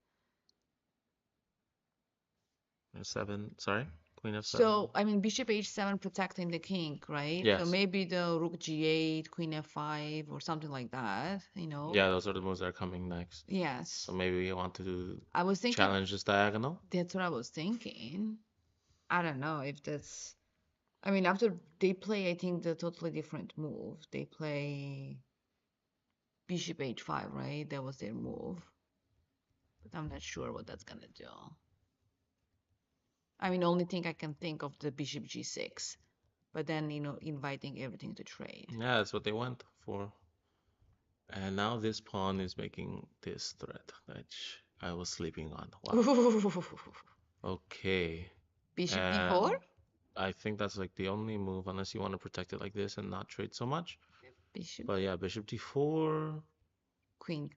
Seven, sorry, queen f7. So, I mean, bishop h7 protecting the king, right? So Yes. maybe the rook g8, queen f5, or something like that, you know? Yeah, those are the moves that are coming next. So Yes. maybe we want to I was thinking, challenge this diagonal. that's what I was thinking. I don't know if that's, I mean, after they play, I think the totally different move. They play bishop h5, right? That was their move. But I'm not sure what that's gonna do. I mean, only thing I can think of the bishop g6, but then, inviting everything to trade. Yeah, that's what they went for. And now this pawn is making this threat, which I was sleeping on. Wow. Okay. Bishop d4, And I think that's like the only move, unless you want to protect it like this and not trade so much. bishop, But yeah, bishop d4, queen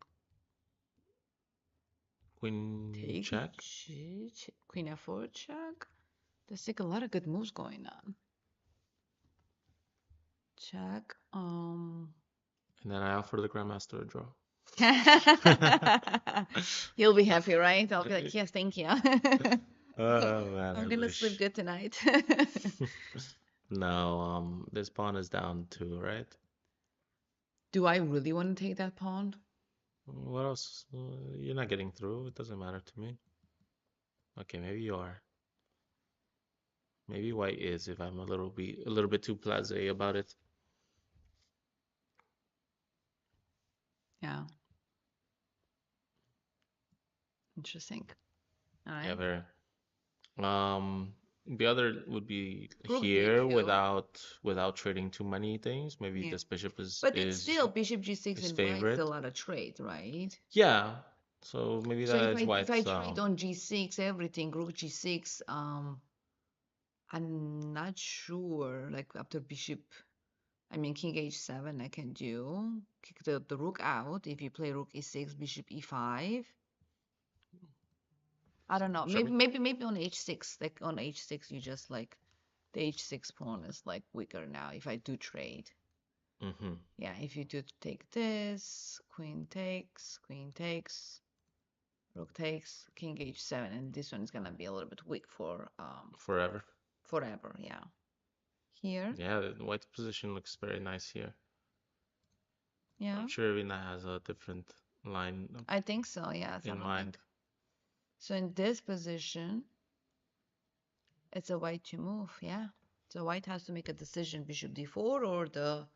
queen take, check. queen f4 check. There's like a lot of good moves going on. Check. And then I offer the grandmaster a draw. He'll be happy, right? I'll be like, yes, thank you. Oh man, I I'm gonna sleep wish. good tonight. No, this pawn is down too, right? Do I really want to take that pawn? What else? You're not getting through. It doesn't matter to me. Okay, maybe you are. Maybe white is if I'm a little bit too blasé about it. Yeah, interesting. All Yeah, right. very. The other would be Rook here d2. without trading too many things. Maybe Yeah. this bishop is But it's is still bishop g6 is invites a favorite. lot of trade, right? Yeah. So maybe So that if is I why if I it's trade on g6 everything, rook g6, I'm not sure. Like after bishop, I mean king h7, I can do kick the rook out. If you play rook e6, bishop e5. I don't know. show Maybe me. maybe maybe on h6, like on h6, you just like the h6 pawn is like weaker now. If I do trade, Mm-hmm. yeah. If you do take this, queen takes, rook takes, king h7, and this one is gonna be a little bit weak for Forever. forever. Yeah. Here, Yeah, the white's position looks very nice here. yeah. I'm sure Irina has a different line I think so. Yes, I in don't mind. think so. In this position, it's a white to move. Yeah. So white has to make a decision: bishop d4 or the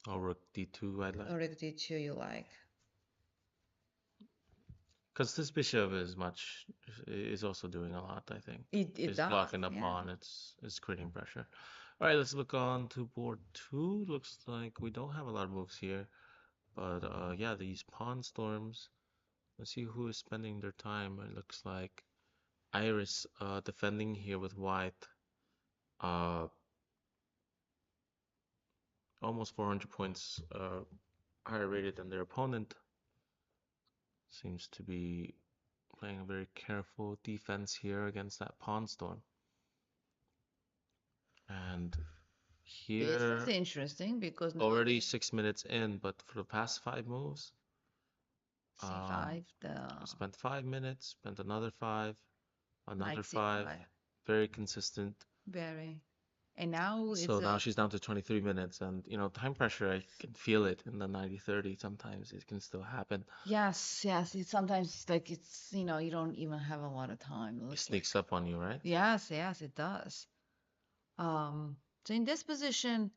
Or rook d2, I'd like. or d2 you like. Because this bishop is also doing a lot, I think. It It's does. blocking the Yeah. pawn, it's creating pressure. All right, let's look on to board two. Looks like we don't have a lot of moves here. But yeah, these pawn storms. Let's see who is spending their time. It looks like Iris defending here with white. Uh, almost 400 points higher rated than their opponent. Seems to be playing a very careful defense here against that pawn storm. And This is here, interesting because now already they 6 minutes in, but for the past five moves, um, c5, the spent 5 minutes, spent knight another five, c5. very consistent. Very. And now it's So now a she's down to 23 minutes, and time pressure, I can feel it in the 90-30. Sometimes it can still happen. yes, yes. It's sometimes like you don't even have a lot of time. It It looks sneaks like. up on you, right? Yes, yes, it does. So in this position,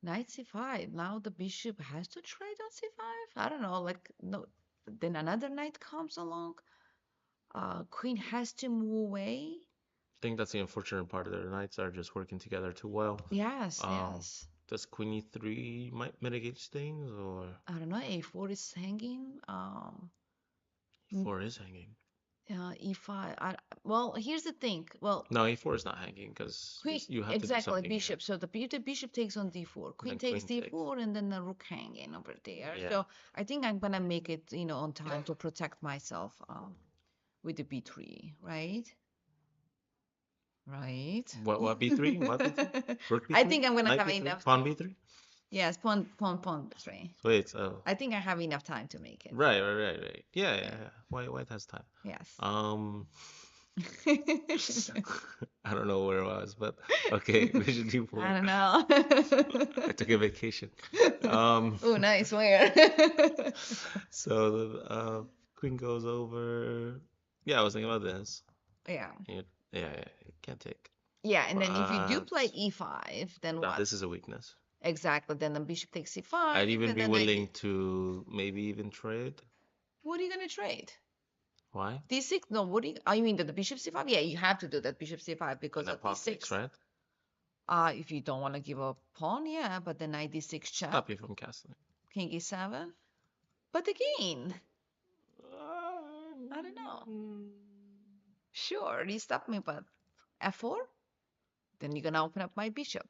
knight c5. Now the bishop has to trade on c5. I don't know, like no, then another knight comes along. Queen has to move away. I think that's the unfortunate part of their knights are just working together too well. Yes, Um, yes. does Queen E3 might mitigate things, or I don't know. A4 is hanging. E4 is hanging? E5. Well, here's the thing. Well, No, a4 is not hanging because queen, you have to do exactly, something here. bishop. So the bishop takes on d4. And Queen then takes queen takes. d4, and then the rook hanging over there. Yeah. So I think I'm gonna make it, on time to protect myself with the b3, right? Right. What b3? What b3? Rook I b3? think I'm gonna Knight have b3? enough. Pawn b3? Yes, pawn b3. So wait, so I think I have enough time to make it. right. Yeah, yeah, Yeah. yeah. White has time. Yes. Um, I don't know where it was, but okay, bishop I d4. don't know. I took a vacation. Um, Oh, nice. Where? so the queen goes over. Yeah, I was thinking about this. Yeah. Yeah, you can't take. Yeah, and then if you do But play e5, then now what? this is a weakness. Exactly. Then the bishop takes I'd c5, even and be then willing to maybe even trade. what are you gonna trade? Why? d6? No, what do you? Oh, you mean the bishop c5? Yeah, you have to do that bishop c5 And because then of pawn takes, d6. right? If you don't want to give up pawn, yeah, but then knight d6 check, Stop you from castling. king e7. But again, I don't know. Sure, you stop me, but f4? Then you're gonna open up my bishop.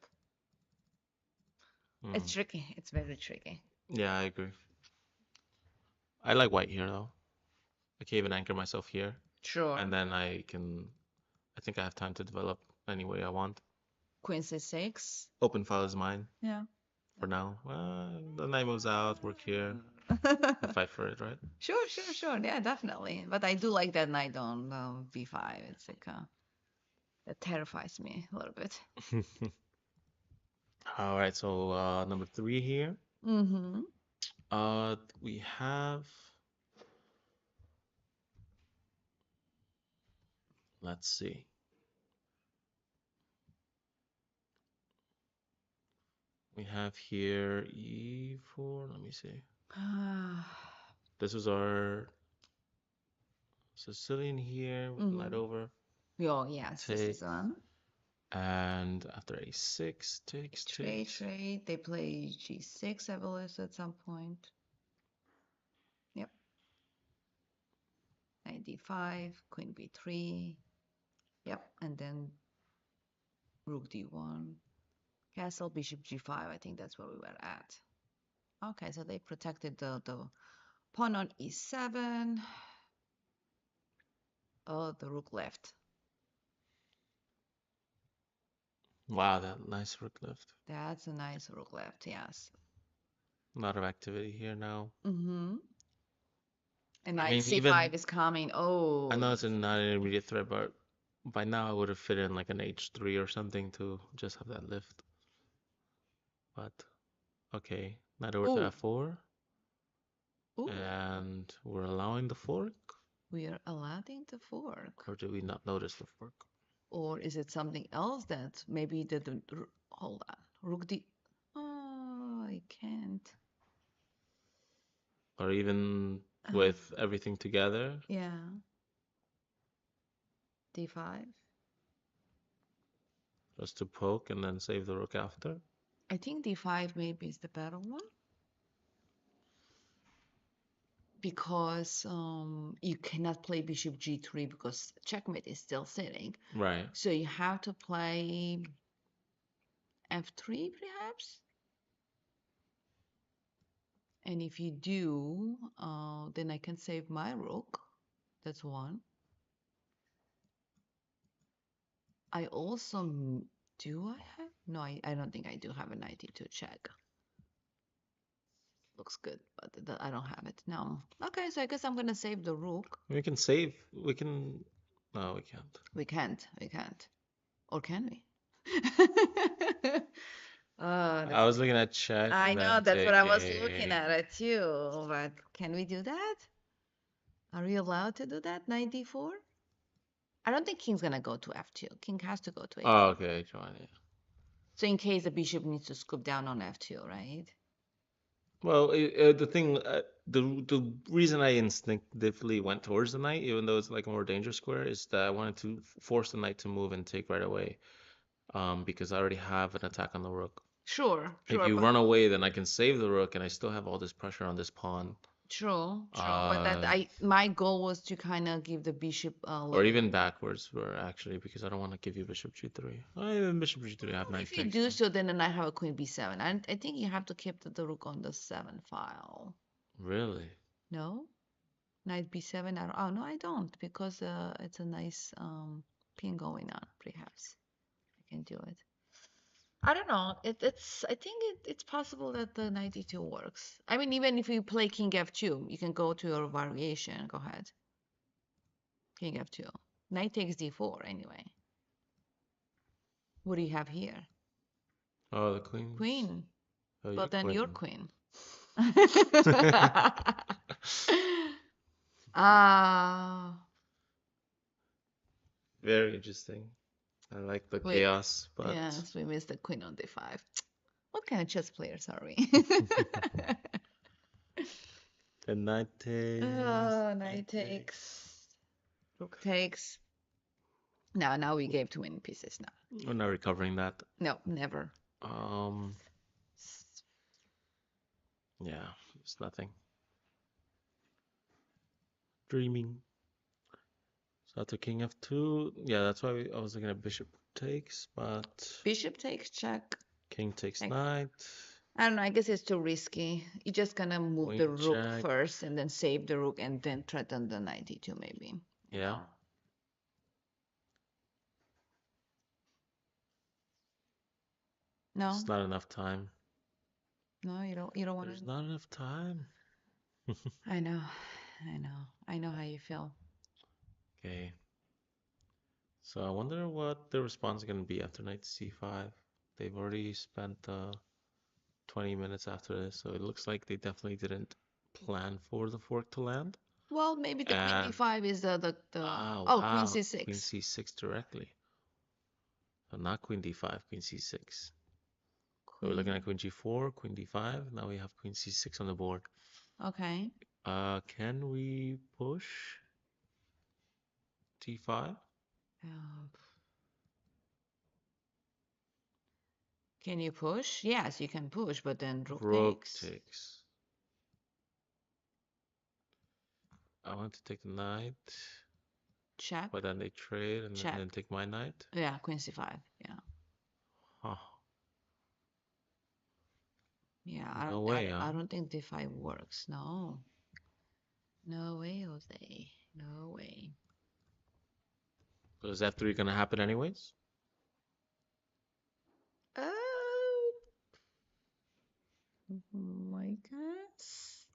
Hmm. It's tricky. It's very tricky. Yeah, I agree. I like white here though. I can even anchor myself here, Sure. and then I can. I think I have time to develop any way I want. Queen c6. Open file is mine Yeah. for now. The knight moves out. Work here and fight for it, right? Sure. Yeah, definitely. But I do like that knight on b5. It's like that terrifies me a little bit. All right, so number three here. Mm-hmm. We have. Let's see. We have here e4. Let me see. This is our Sicilian here with knight Mm-hmm. over. Oh, yes, this Take. is on. And after a6, takes. Trade. They play g6, I believe, at some point. Yep. Knight d5, queen b3. Yep. And then rook d1. Castle, bishop g5. I think that's where we were at. Okay, so they protected the pawn on e7. Oh, the rook left. Wow, that nice rook left. That's a nice rook left, yes. A lot of activity here now. Mm-hmm. And I knight mean, c5 even is coming. I Oh, know it's not an immediate threat, but by now I would have fit in like an h3 or something to just have that lift. But okay, knight over to ooh, f4, ooh. and we're allowing the fork, We are allowing the fork. or did we not notice the fork? Or is it something else that maybe hold on. Rook d. Oh, I can't. Or even Uh, with everything together, yeah. d5. just to poke and then save the rook after. I think d5 maybe is the better one because you cannot play bishop g3 because checkmate is still sitting. Right. So you have to play f3 perhaps. And if you do, then I can save my rook. That's one. I also do I have? No, I don't think I do have a knight e2 check. Looks good, but I don't have it. No. Okay, so I guess I'm gonna save the rook. We can save. We can. No, we can't. We can't. We can't. Or can we? I was looking at check I and know then that's what I was looking taking. at it too. But can we do that? Are we allowed to do that? Knight d4? I don't think king's gonna go to f2. King has to go to Oh, a2. okay, Joanne. Yeah. So in case the bishop needs to scoop down on f2, right? Well, the reason I instinctively went towards the knight, even though it's like a more dangerous square, is that I wanted to force the knight to move and take right away. Because I already have an attack on the rook. Sure, If sure, you but run away, then I can save the rook, and I still have all this pressure on this pawn. True, true. But that Uh, my goal was to kind of give the bishop a or little. even backwards, were actually because I don't want to give you bishop g3. Oh, even bishop g3, I have Well, knight if you takes do now. so, then the knight have a queen b7. I think you have to keep the rook on the 7 file. Really? No? Knight b7? I don't, oh, no, I don't, because it's a nice pin going on, perhaps. I can do it. I don't know. I think it's possible that the knight e2 works. I mean, even if you play king f2, you can go to your variation. Go ahead. King f2. Knight takes d4 anyway. What do you have here? Oh, the queens. Queen. Oh, your But then your queen. queen. Ah, Very interesting. I like the wait. chaos, but Yes, we missed the queen on d5. What kind of chess players are we? the knight takes, knight Knight takes. takes, rook takes. Now we gave too many pieces now. We're not recovering that. No, never. Um, yeah, it's nothing. Dreaming. So after king f2, yeah, that's why I was looking at bishop takes, but Bishop takes check. king takes Check. knight, I don't know. I guess it's too risky. You're just gonna move the queen rook check. first and then save the rook and then threaten the knight e2 maybe. You Yeah, know? it's No, not enough time. no, you don't want There's to. not enough time. I know, I know how you feel. Okay, so I wonder what the response is going to be after knight c5. They've already spent 20 minutes after this, so it looks like they definitely didn't plan for the fork to land. Well, maybe the queen And d5 is the ah, oh, queen wow, queen c6. c6 directly. So not queen d5, queen c6. So we're looking at Queen. queen g4, queen d5. Now we have queen c6 on the board. Okay. Can we push d5? Um, can you push? Yes, you can push, but then rook Rook takes. takes. I want to take the knight, Check. but then they trade and Check. then take my knight. Yeah, queen c5. Yeah. Huh. Yeah, No way, huh? I don't think d5 works. No. No way, Jose. No way. So is f3 gonna happen anyways? Uh, my guess.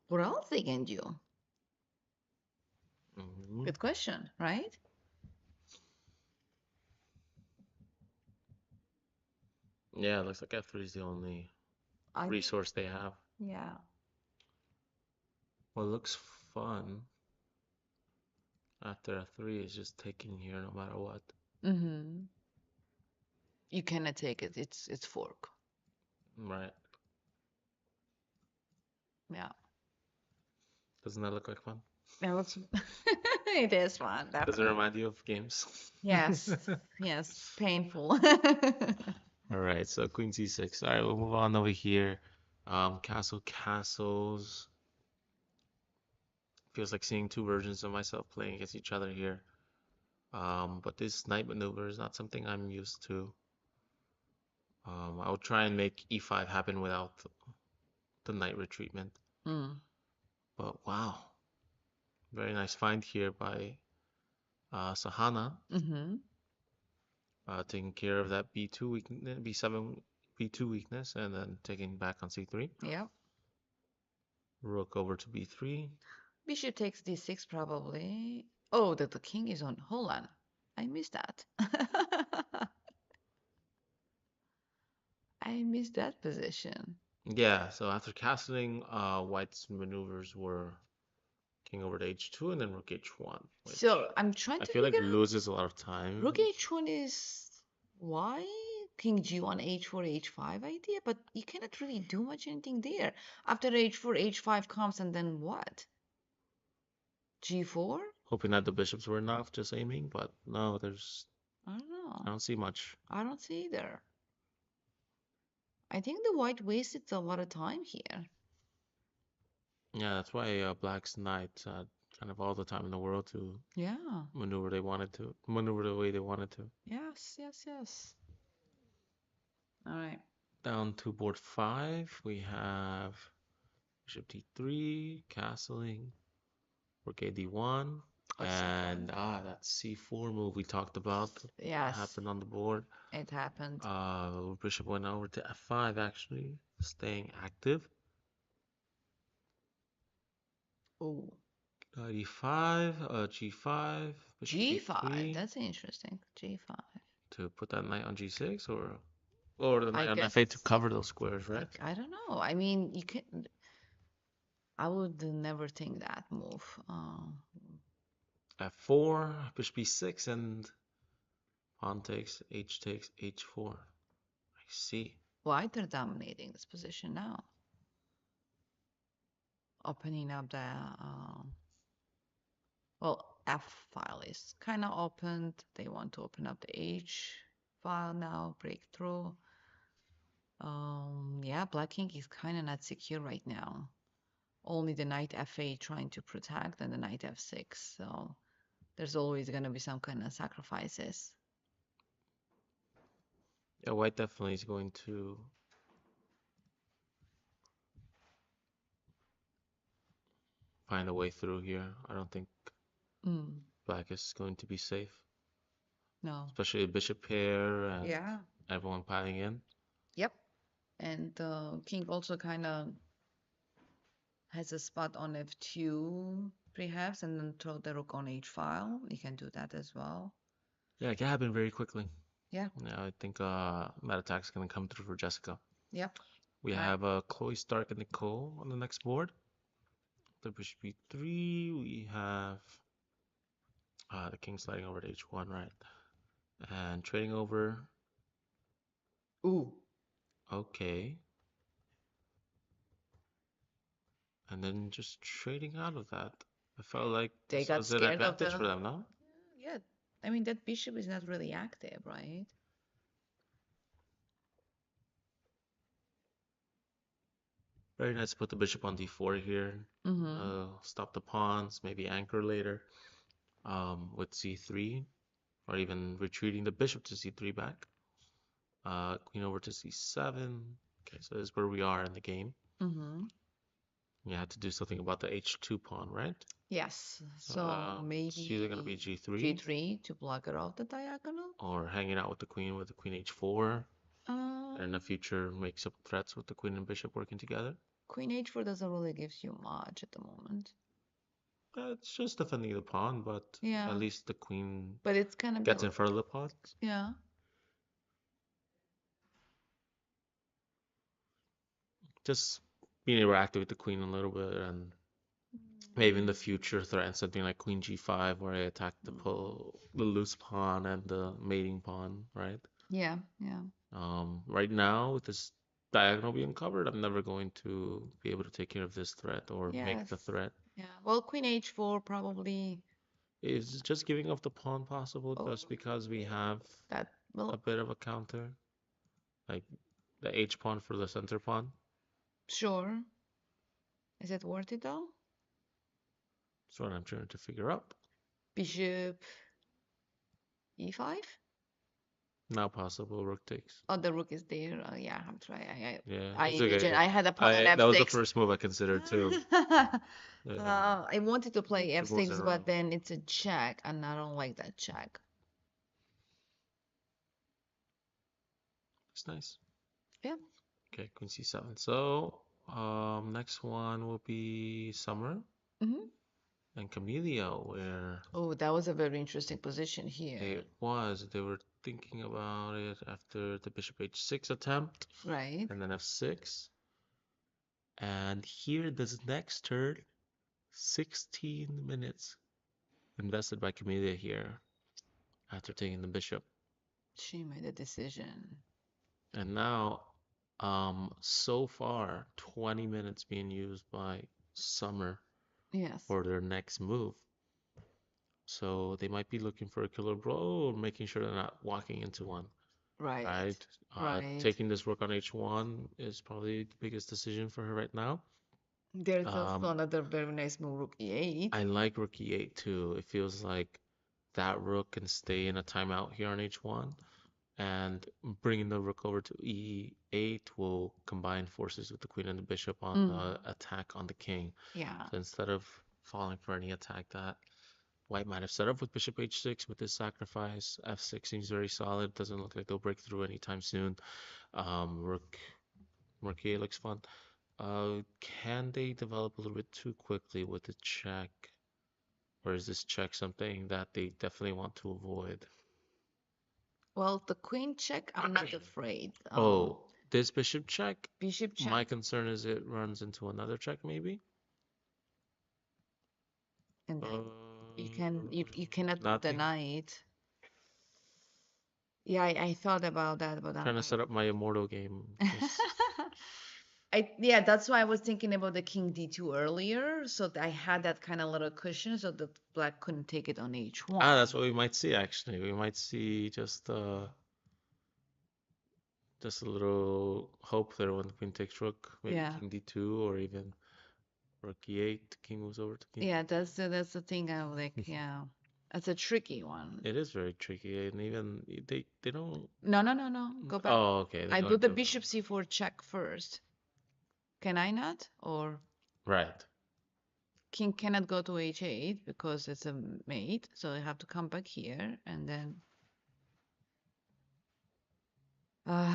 What else they can do? Hmm. Good question, right? Yeah, it looks like f3 is the only I think, resource they have. yeah. What looks fun after f3 is just taking here no matter what. Mm-hmm. You cannot take it. It's fork. Right. Yeah. Doesn't that look like fun? It looks it is fun, Doesn't it definitely. remind you of games? Yes. Yes. Painful. All right, so queen c6. All right, we'll move on over here. Castle castles. Feels like seeing two versions of myself playing against each other here. But this knight maneuver is not something I'm used to. I'll try and make e5 happen without the knight retreatment. Mm. But wow, very nice find here by Sahana, Mm-hmm. taking care of that b2 weakness, b7, b2 weakness, and then taking back on c3. Yep. Rook over to b3. Bishop takes d6 probably. Oh, the king is on. Hold on. I missed that. I missed that position. Yeah, so after castling, White's maneuvers were king over to h2 and then rook h1, which So I'm trying I to feel like figure out. loses a lot of Rook time. h1 is why? King g1 h4 h5 idea, but you cannot really do much anything there. After h4 h5 comes and then what? g4? Hoping that the bishops were enough, just aiming, but no, I don't know. I don't see much. I don't see either. I think the white wasted a lot of time here. Yeah, that's why Black's knights had kind of all the time in the world to Yeah. maneuver the way they wanted to. Yes, yes, yes. All right. Down to board five, we have bishop d3, castling, rook a d1, Or C4. and that c4 move we talked about Yes, happened on the board. it happened. Bishop went over to f5 actually, staying active. Oh, D5, g5, bishop G5. d3 That's interesting. G5. to put that knight on g6, or the I knight on guess f8 to cover those squares, right? I don't know. I mean, you can. I would never think that move. f4, bishop b6, and pawn takes h4. I see. White are dominating this position now, opening up the. Well, F file is kind of opened. They want to open up the H file now, breakthrough. Yeah, Black King is kind of not secure right now. Only the knight f8 trying to protect and the knight f6. So there's always going to be some kind of sacrifices. Yeah, white definitely is going to find a way through here. I don't think Mm, black is going to be safe, no. especially a bishop pair and Yeah. everyone piling in. Yep. And king also kind of has a spot on f2 perhaps and then throw the rook on h file. You can do that as well. Yeah, it can happen very quickly. Yeah. Yeah, I think that attack's going to come through for Jessica. Yep. We All right. have Chloe Stark and Nicole on the next board. The bishop b3. We have the king sliding over to h1, right? And trading over. Ooh. Okay. And then just trading out of that. I felt like They this got was an scared of advantage for the. them, no? Yeah. I mean, that bishop is not really active, right? Very nice to put the bishop on d4 here. Mm-hmm. Stop the pawns, maybe anchor later with c3, or even retreating the bishop to c3 back. Queen over to c7. Okay, so this is where we are in the game. Mm-hmm. You have to do something about the h2 pawn, right? Yes. So So it's either going to be maybe g3 G3 to block it off the diagonal. or hanging out with the queen h4, and in the Um, future make some threats with the queen and bishop working together. Queen H4 doesn't really give you much at the moment. It's just defending the pawn, but at Yeah, least the queen but it's gonna be gets in front of the pawn. yeah. Just being able to activate the queen a little bit, and maybe in the future threaten something like queen g5 where I attack the loose pawn and the mating pawn, right? Yeah, yeah. Right now with this diagonal being covered, I'm never going to be able to take care of this threat or make Yes. the threat. Yeah. Well, Queen H4 probably. Is just giving up the pawn possible Oh, just because we have that a well, bit of a counter, like the h pawn for the center pawn? sure. Is it worth it though? That's what I'm trying to figure out. Bishop E5? Now possible rook takes. Oh, the rook is there. Yeah, I'm trying. Yeah, I it's imagine okay. I had a pawn on I that was the f6. first move I considered too. Yeah, I wanted to play the moves f6, are but wrong. then it's a check, and I don't like that check. It's nice. Yeah. Okay, queen c7. So, next one will be Summer Hmm. and Camellia, where Oh, that was a very interesting position here, they were thinking about it after the bishop h6 attempt right? and then f6. And here, this next turn, 16 minutes invested by Camellia here after taking the bishop. She made a decision. And now, so far, 20 minutes being used by Summer Yes. for their next move. So they might be looking for a killer blow or making sure they're not walking into one. Right. right? Right. Taking this rook on h1 is probably the biggest decision for her right now. There's also Um, another very nice move, rook e8. I like rook e8 too. It feels like that rook can stay in a timeout here on h1, and bringing the rook over to e8 will combine forces with the queen and the bishop on the Mm-hmm. attack on the king. Yeah. So instead of falling for any attack that white might have set up with bishop h6 with this sacrifice, f6 seems very solid. Doesn't look like they'll break through anytime soon. Rook e8 looks fun. Can they develop a little bit too quickly with the check? Or is this check something that they definitely want to avoid? Well, the queen check, I'm not afraid. Oh, this bishop check? Bishop My check, concern is it runs into another check, maybe? and then Uh, you cannot Nothing. deny it. Yeah, I thought about that, but Trying to set up my immortal game. Just yeah, that's why I was thinking about the king d2 earlier, so that I had that kind of little cushion so that black couldn't take it on that's h1. what we might see actually. We might see just a little hope there when the queen takes rook, maybe Yeah. king d2 or even rook e8. King moves over to king Yeah, d2. that's the thing I like, yeah. That's a tricky one. It is very tricky, and even they don't. No, no, no, no. Go back. Oh, okay, they're I going put the to bishop c4 check first. Can I not? Or right. king cannot go to h8 because it's a mate, so I have to come back here and then well,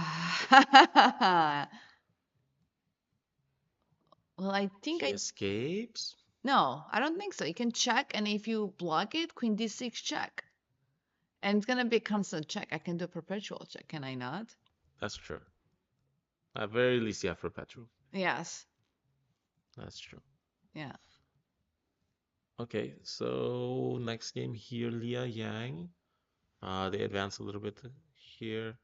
I think He I escapes. no, I don't think so. You can check, and if you block it, queen d6 check. And it's gonna be a constant check. I can do a perpetual check, can I not? That's true. At very least, you have perpetual. Yes. That's true. Yeah. Okay, so next game here, Lia Yang. They advance a little bit here.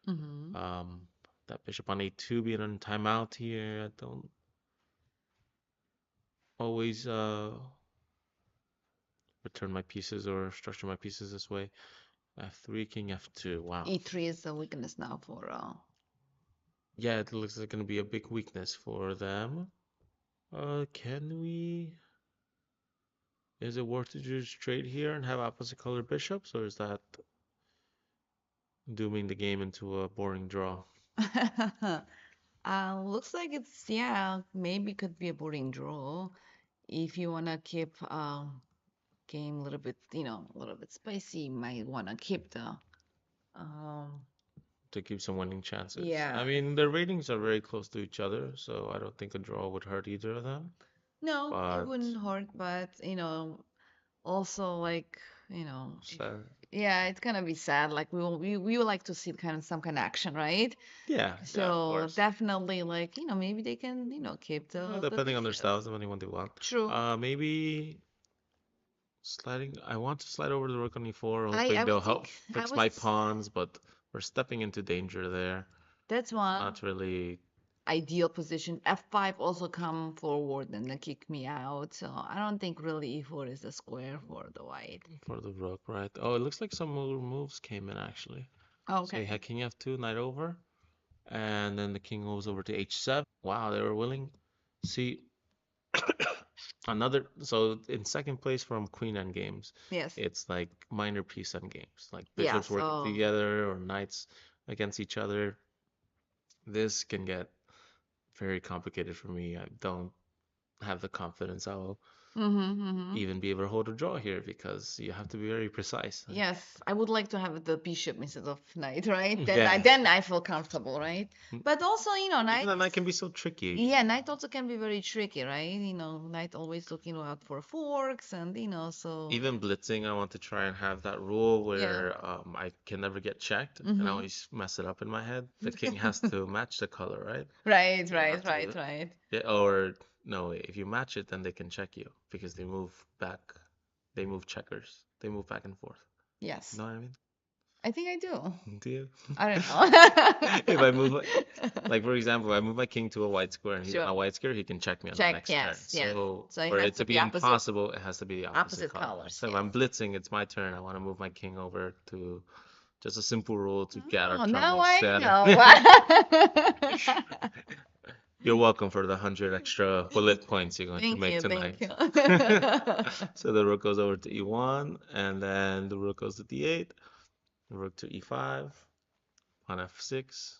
Mm-hmm. Um, that bishop on a2 being on timeout here. I don't always return my pieces or structure my pieces this way. f3, king f2. Wow. E3 is the weakness now for Yeah, it looks like going to be a big weakness for them. Can we? Is it worth to just trade here and have opposite color bishops, or is that dooming the game into a boring draw? looks like it's yeah, maybe could be a boring draw if you wanna keep game a little bit, a little bit spicy, you might wanna keep the um To keep some winning chances. I yeah. mean, their ratings are very close to each other, so I don't think a draw would hurt either of them. No, it But wouldn't hurt, but also like, if so, yeah, it's gonna be sad. Like we would like to see kind of some kind of action, right? yeah, yeah, of So course. definitely like, maybe they can, keep the Depending on their bishop. styles, depending on what they want. True. Maybe sliding. I want to slide over the rook on e4, I hoping would they'll think help I fix would my pawns, but we're stepping into danger there. that's one Not really ideal position. F5 also come forward and then kick me out. So I don't think really E4 is the square for the white. for the rook, right? Oh, it looks like some more moves came in actually. So you Okay. had king f2, knight over, and then the king moves over to h7. Wow, they were willing. See, another. So in second place from queen end games, Yes. it's like minor piece end games, like bishops Yes. working Oh. together or knights against each other. This can get very complicated for me. I don't have the confidence I'll Mm-hmm, mm-hmm. even be able to hold a draw here because you have to be very precise. Yes, I would like to have the bishop instead of knight, right? Then I Yeah. then I feel comfortable, right? But also, Even knight, that knight can be so tricky. yeah, knight also can be very tricky, right? Knight always looking out for forks and so Even blitzing, I want to try and have that rule yeah. where I can never get checked, and I Mm-hmm. always mess it up in my head. The king has to match the color, right? Right, You right, have right, to, right. yeah, or no, if you match it, then they can check you because they move back, they move checkers, they move back and forth. You Yes, know what I mean? I think I do. Do you? I don't If I move, know. like for example, I move my king to a white square and he's on Sure. a white square, he can check me on the Check, next turn. yes, yeah. So So it for has it to to be be opposite impossible, it has to be the opposite opposite color. colors, So if yes. I'm blitzing, it's my turn. I want to move my king over to Just a simple rule to get our Oh, now terminal I set. know. You're welcome for the 100 extra bullet points you're going to Thank make you, thank tonight. you. So the rook goes over to e1, and then the rook goes to d8, the rook to e5, pawn f6,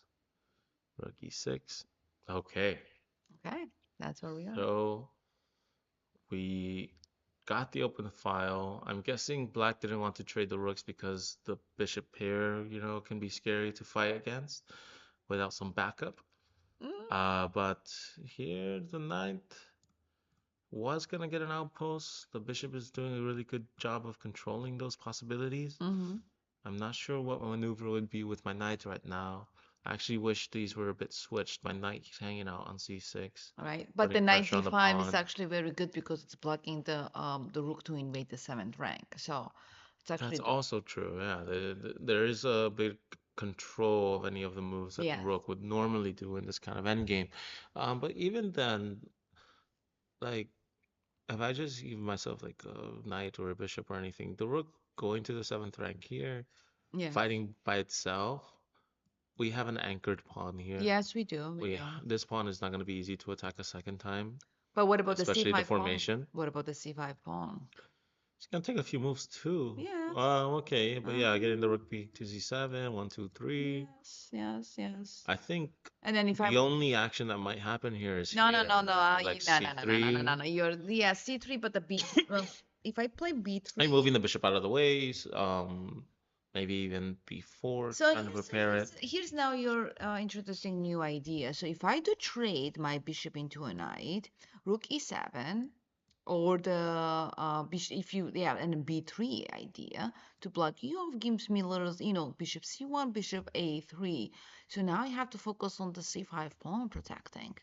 rook e6. Okay, Okay, that's where we are. so we got the open file. I'm guessing black didn't want to trade the rooks because the bishop pair, can be scary to fight against without some backup. But here the knight was gonna get an outpost. The bishop is doing a really good job of controlling those possibilities. Mm-hmm. I'm not sure what my maneuver would be with my knight right now. I actually wish these were a bit switched. My knight keeps hanging out on c6, All right, but putting the knight pressure on the d5 is pawn. actually very good because it's blocking the rook to invade the seventh rank. So it's That's actually also true, yeah. There is a big control of any of the moves that the yes, rook would normally do in this kind of endgame. But even then, like, if I just give myself like a knight or a bishop or anything, the rook going to the seventh rank here, yes, fighting by itself, we have an anchored pawn here. yes, we do, we do. This pawn is not going to be easy to attack a second time, But what about the especially the c5 pawn? formation. What about the c5 pawn? It's gonna take a few moves too. Yes. Okay, but yeah, getting the rook b to c7, 1, 2, 3. Yes, yes, yes. I think And then if I the only action that might happen here is no no here, no no like no no no no no no no c3. no you're yeah c3 but the b well if I play I'm b3 moving the bishop out of the way, maybe even b4 to so kind of prepare it. here's now you're introducing new idea. So if I do trade my bishop into a knight, rook e7, or the bishop if you yeah and a b3 idea to block you gives me little bishop c1 bishop a3. So now I have to focus on the c5 pawn protecting.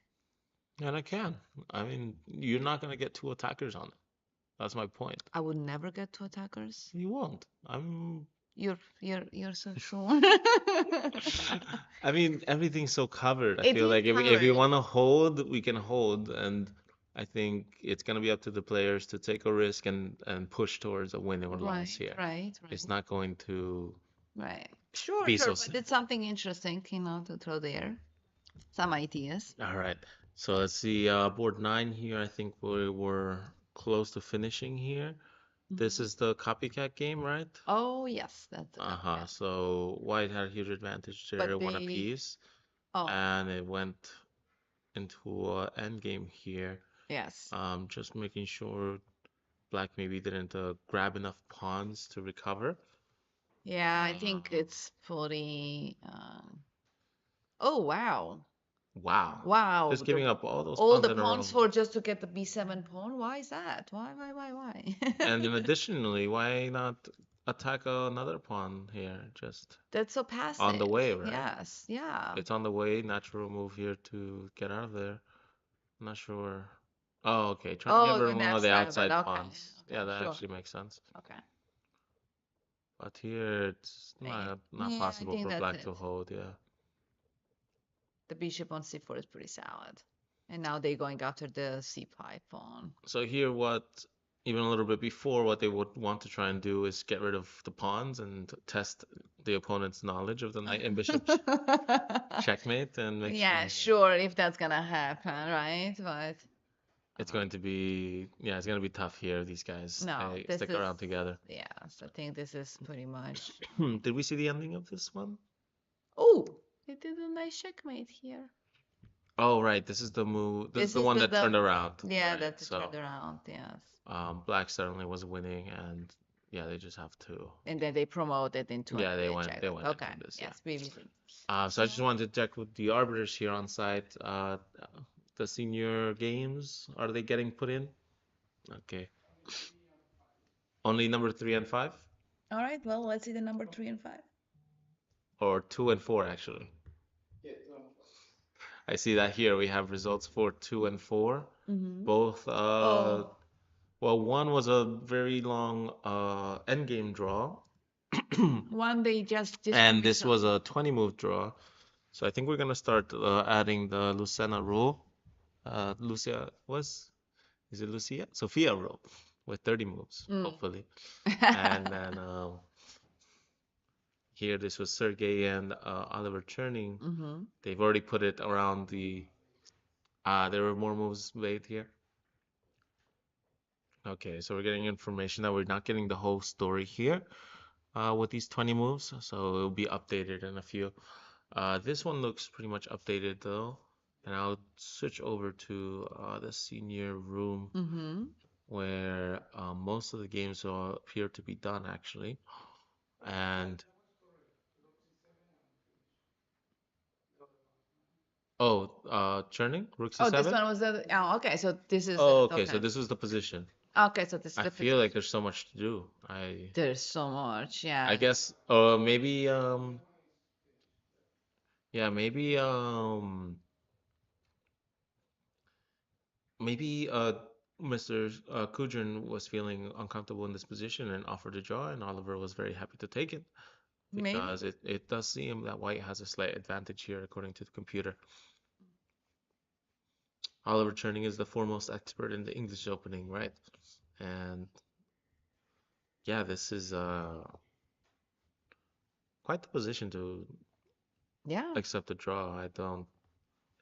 And I can. I mean, you're not gonna get two attackers on it. That's my point. I would never get two attackers. You won't. I'm. You're so sure. I mean, everything's so covered. I It feel is like if we covered. want to hold, we can hold, and I think it's gonna be up to the players to take a risk and push towards a win or loss Right, here. right, It's right, not going to right. Sure, be sure, so but simple. it's something interesting, to throw there. Some ideas. All right. So let's see. Board 9 here. I think we were close to finishing here. This Hmm. is the copycat game, right? Oh, yes, that's the Uh-huh. copycat. So white had a huge advantage there, But one they, apiece, oh, and it went into end game here. yes. Just making sure black maybe didn't grab enough pawns to recover. Yeah, I think Uh, it's pretty, oh, wow. wow. Wow, Just giving up all those all pawns the in a pawns row. for just to get the b7 pawn? Why is that? Why? And then additionally, why not attack another pawn here? Just That's so on the passive. way, right? Yes, yeah. It's on the way, natural move here to get out of there. I'm not sure. Oh, okay. Trying to get Oh, rid you're of in one of the F7. outside Okay, pawns. okay, Yeah, that sure. actually makes sense. Okay. But here it's not Yeah, I possible think for that's black it. to hold, yeah. The bishop on c4 is pretty solid. And now they're going after the c5 pawn. So here what even a little bit before what they would want to try and do is get rid of the pawns and test the opponent's knowledge of the knight and bishop checkmate and make Yeah, sure sure, if that's gonna happen, right? But it's going to be yeah, it's going to be tough here. These guys no, this stick is, around together. yes, I think this is pretty much. Did we see the ending of this one? Oh, they did a nice checkmate here. Oh, right. This is the move. This is This the is one that the turned around, yeah, right? that's the So, turnaround, yes. Black certainly was winning, and yeah, they just have to. And then they promoted into an Yeah, they check. went Okay, into this. Yeah. yes, BBC. So I just wanted to check with the arbiters here on site. The senior games, are they getting put in? Okay. Only number 3 and 5, All right, well, let's see the number 3 and 5. or 2 and 4 actually. I see that here we have results for 2 and 4. Mm-hmm. Both Oh, well, one was a very long endgame draw, one they just this one and you this saw. was a 20 move draw. So I think we're gonna start adding the Lucena rule. Lucia was is it Lucia? Sophia rule with 30 moves, Mm. hopefully. And then Here, this was Sergey and Oliver churning. Mm-hmm. They've already put it around the. There were more moves made here. Okay, so we're getting information that we're not getting the whole story here with these 20 moves, so it'll be updated in a few. This one looks pretty much updated though, and I'll switch over to the senior room Mm-hmm. where most of the games appear to be done actually. And churning, rook Oh, this c7. one was the. Oh, okay. So this is Oh, it. okay, so Okay. this was the position. Okay. So this is I the feel like position. there's so much to do. There's so much. I Yeah. guess maybe yeah, maybe Mr. Kudrin was feeling uncomfortable in this position and offered a draw, and Oliver was very happy to take it Maybe. because it does seem that white has a slight advantage here according to the computer. Oliver Churning is the foremost expert in the English opening, right? And yeah, this is quite the position to Yeah. accept a draw. I don't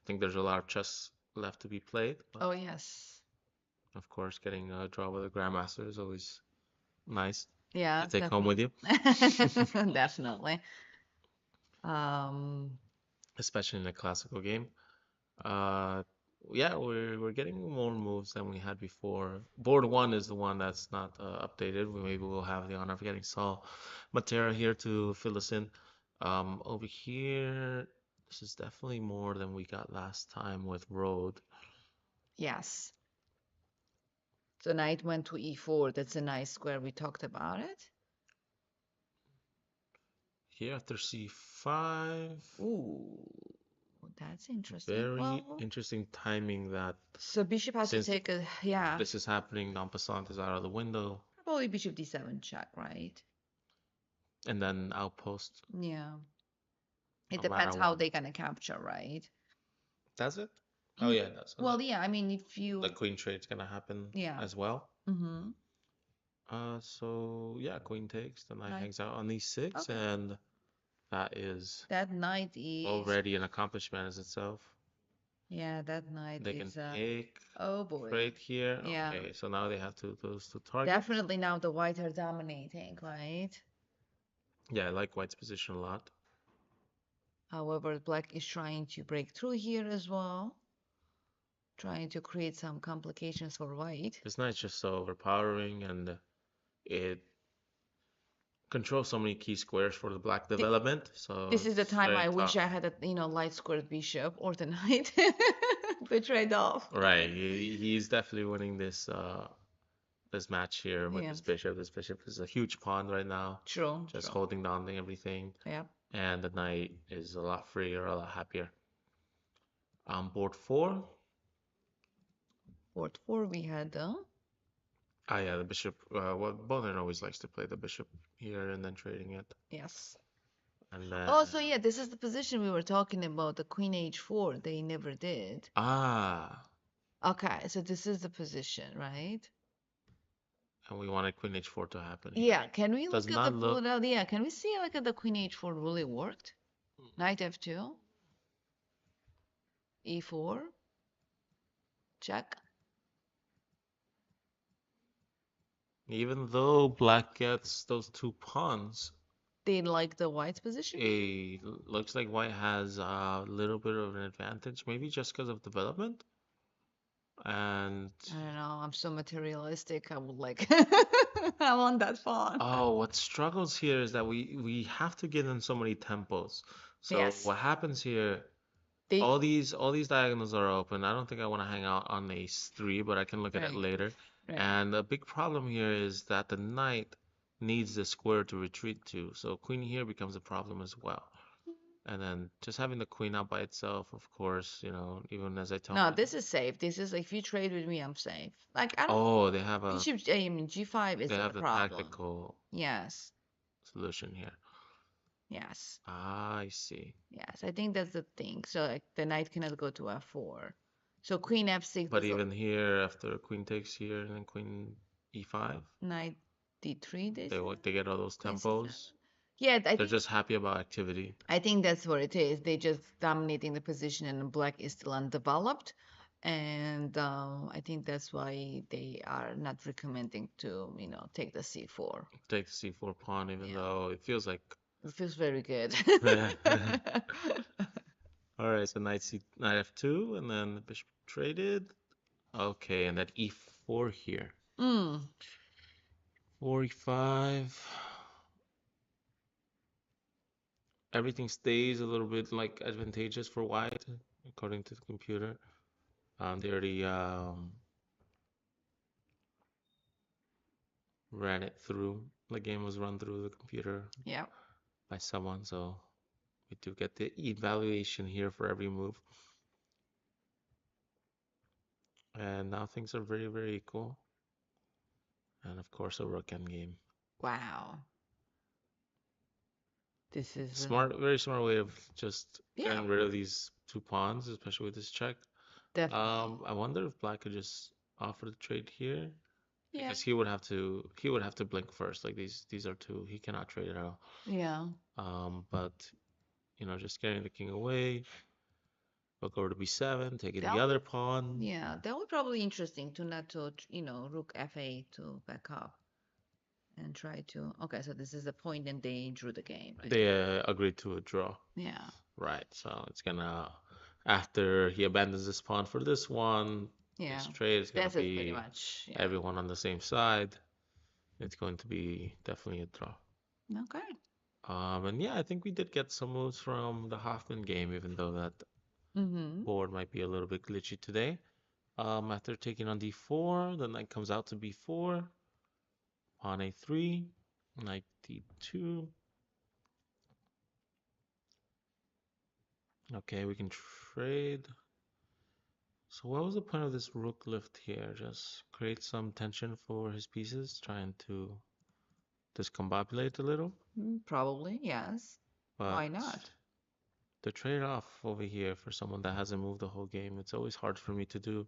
think there's a lot of chess left to be played, but Oh, yes. of course, getting a draw with a grandmaster is always nice to Yeah, take home with definitely. you, Definitely. Um, especially in a classical game. Uh, yeah, we're getting more moves than we had before. Board one is the one that's not updated. Maybe we'll have the honor of getting Saul Matera here to fill us in. Over here, this is definitely more than we got last time with Road. yes. So knight went to e4. That's a nice square. We talked about it. Here after c5, Ooh, that's interesting. very Well, interesting timing that so bishop has to since take a, yeah, this is happening, en passant is out of the window, probably bishop d7 check, right? and then outpost Yeah. It no matter depends how what. they're gonna capture, right? That's it? Oh yeah, that's Well, yeah, I mean, if the you, queen trade's gonna happen yeah. as well. Mm-hmm. So yeah, queen takes, the knight Knight. hangs out on e6, Okay. and that is That knight is, already an accomplishment as itself. yeah, that knight They can is, take oh boy. right here. Yeah. Okay, so now they have those two targets. Definitely now the white are dominating, right? Yeah, I like White's position a lot. However, black is trying to break through here as well, trying to create some complications for white. This knight's just so overpowering, and it controls so many key squares for the black Th- development, so This is the it's time very I wish tough. I had a, light squared bishop or the knight. Betrayed off. Right, he's definitely winning this match here with Yeah, this bishop. This bishop is a huge pawn right now, true, just true. holding down everything, Yep. and the knight is a lot freer, a lot happier. On board four, Board four we had, yeah, the bishop. Well, Bonin always likes to play the bishop here and then trading it, yes. and then Oh, so yeah, this is the position we were talking about, the queen h4. They never did. ah, Okay, so this is the position, right? and we wanted queen h4 to happen here. Yeah, can we Does look at the not pull look. it out? Yeah, can we see like at the queen h4 really worked? Knight f2, e4, check. Even though black gets those two pawns, They like the white's position? it looks like white has a little bit of an advantage, maybe just because of development. And I don't know. I'm so materialistic. I would like. I want that pawn. oh, what struggles here is that we have to get in so many tempos. So Yes. what happens here? They. All these diagonals are open. I don't think I want to hang out on ace three, but I can look at it Right. later. Right. And the big problem here is that the knight needs the square to retreat to. So queen here becomes a problem as well. And then just having the queen out by itself, of course, even as I tell No, my this is safe. This is if you trade with me, I'm safe. Like I don't. oh, they have a Bishop. I mean, g5 they is the have the problem. tactical Yes. solution here. Yes. Ah, I see. Yes. I think that's the thing. So like the knight cannot go to f4. So queen f6 But does a even here, after queen takes here and then queen e5, knight d3. They they said they get all those queen c7. tempos. Yeah, They're just happy about activity. I think that's what it is. They just dominating the position, and black is still undeveloped. And I think that's why they are not recommending to, take the c4. Take the c4 pawn, even Yeah, though it feels like. it feels very good. All right, so knight f2, and then the bishop traded. Okay, and that e4 here. Mm, 45. Everything stays a little bit like advantageous for white, according to the computer. They already ran it through. The game was run through the computer yeah. by someone, so we do get the evaluation here for every move. And now things are very, very equal. And of course, a rook endgame. Wow. This is Smart, very smart way of just yeah, getting rid of these two pawns, especially with this check. definitely. I wonder if black could just offer the trade here, Yeah. because he would have to blink first. Like these are two he cannot trade at all. Yeah. But just getting the king away, rook over to b7, taking the That'll other be pawn. yeah, that would probably interesting to not to, rook f8 to back up and try to. Okay, so this is the point and they drew the game, right? They agreed to a draw. Yeah. Right, so it's gonna, after he abandons this pawn for this one, Yeah. this trade is gonna That's it pretty be much. Yeah. everyone on the same side. It's going to be definitely a draw. Okay. And yeah, I think we did get some moves from the Hoffman game, even though that Mm-hmm. board might be a little bit glitchy today. After taking on d4, the knight comes out to b4, pawn a3, knight d2. Okay, we can trade. So what was the point of this rook lift here? Just create some tension for his pieces, trying to discombobulate a little. Probably, yes. But Why not? the trade-off over here for someone that hasn't moved the whole game, it's always hard for me to do.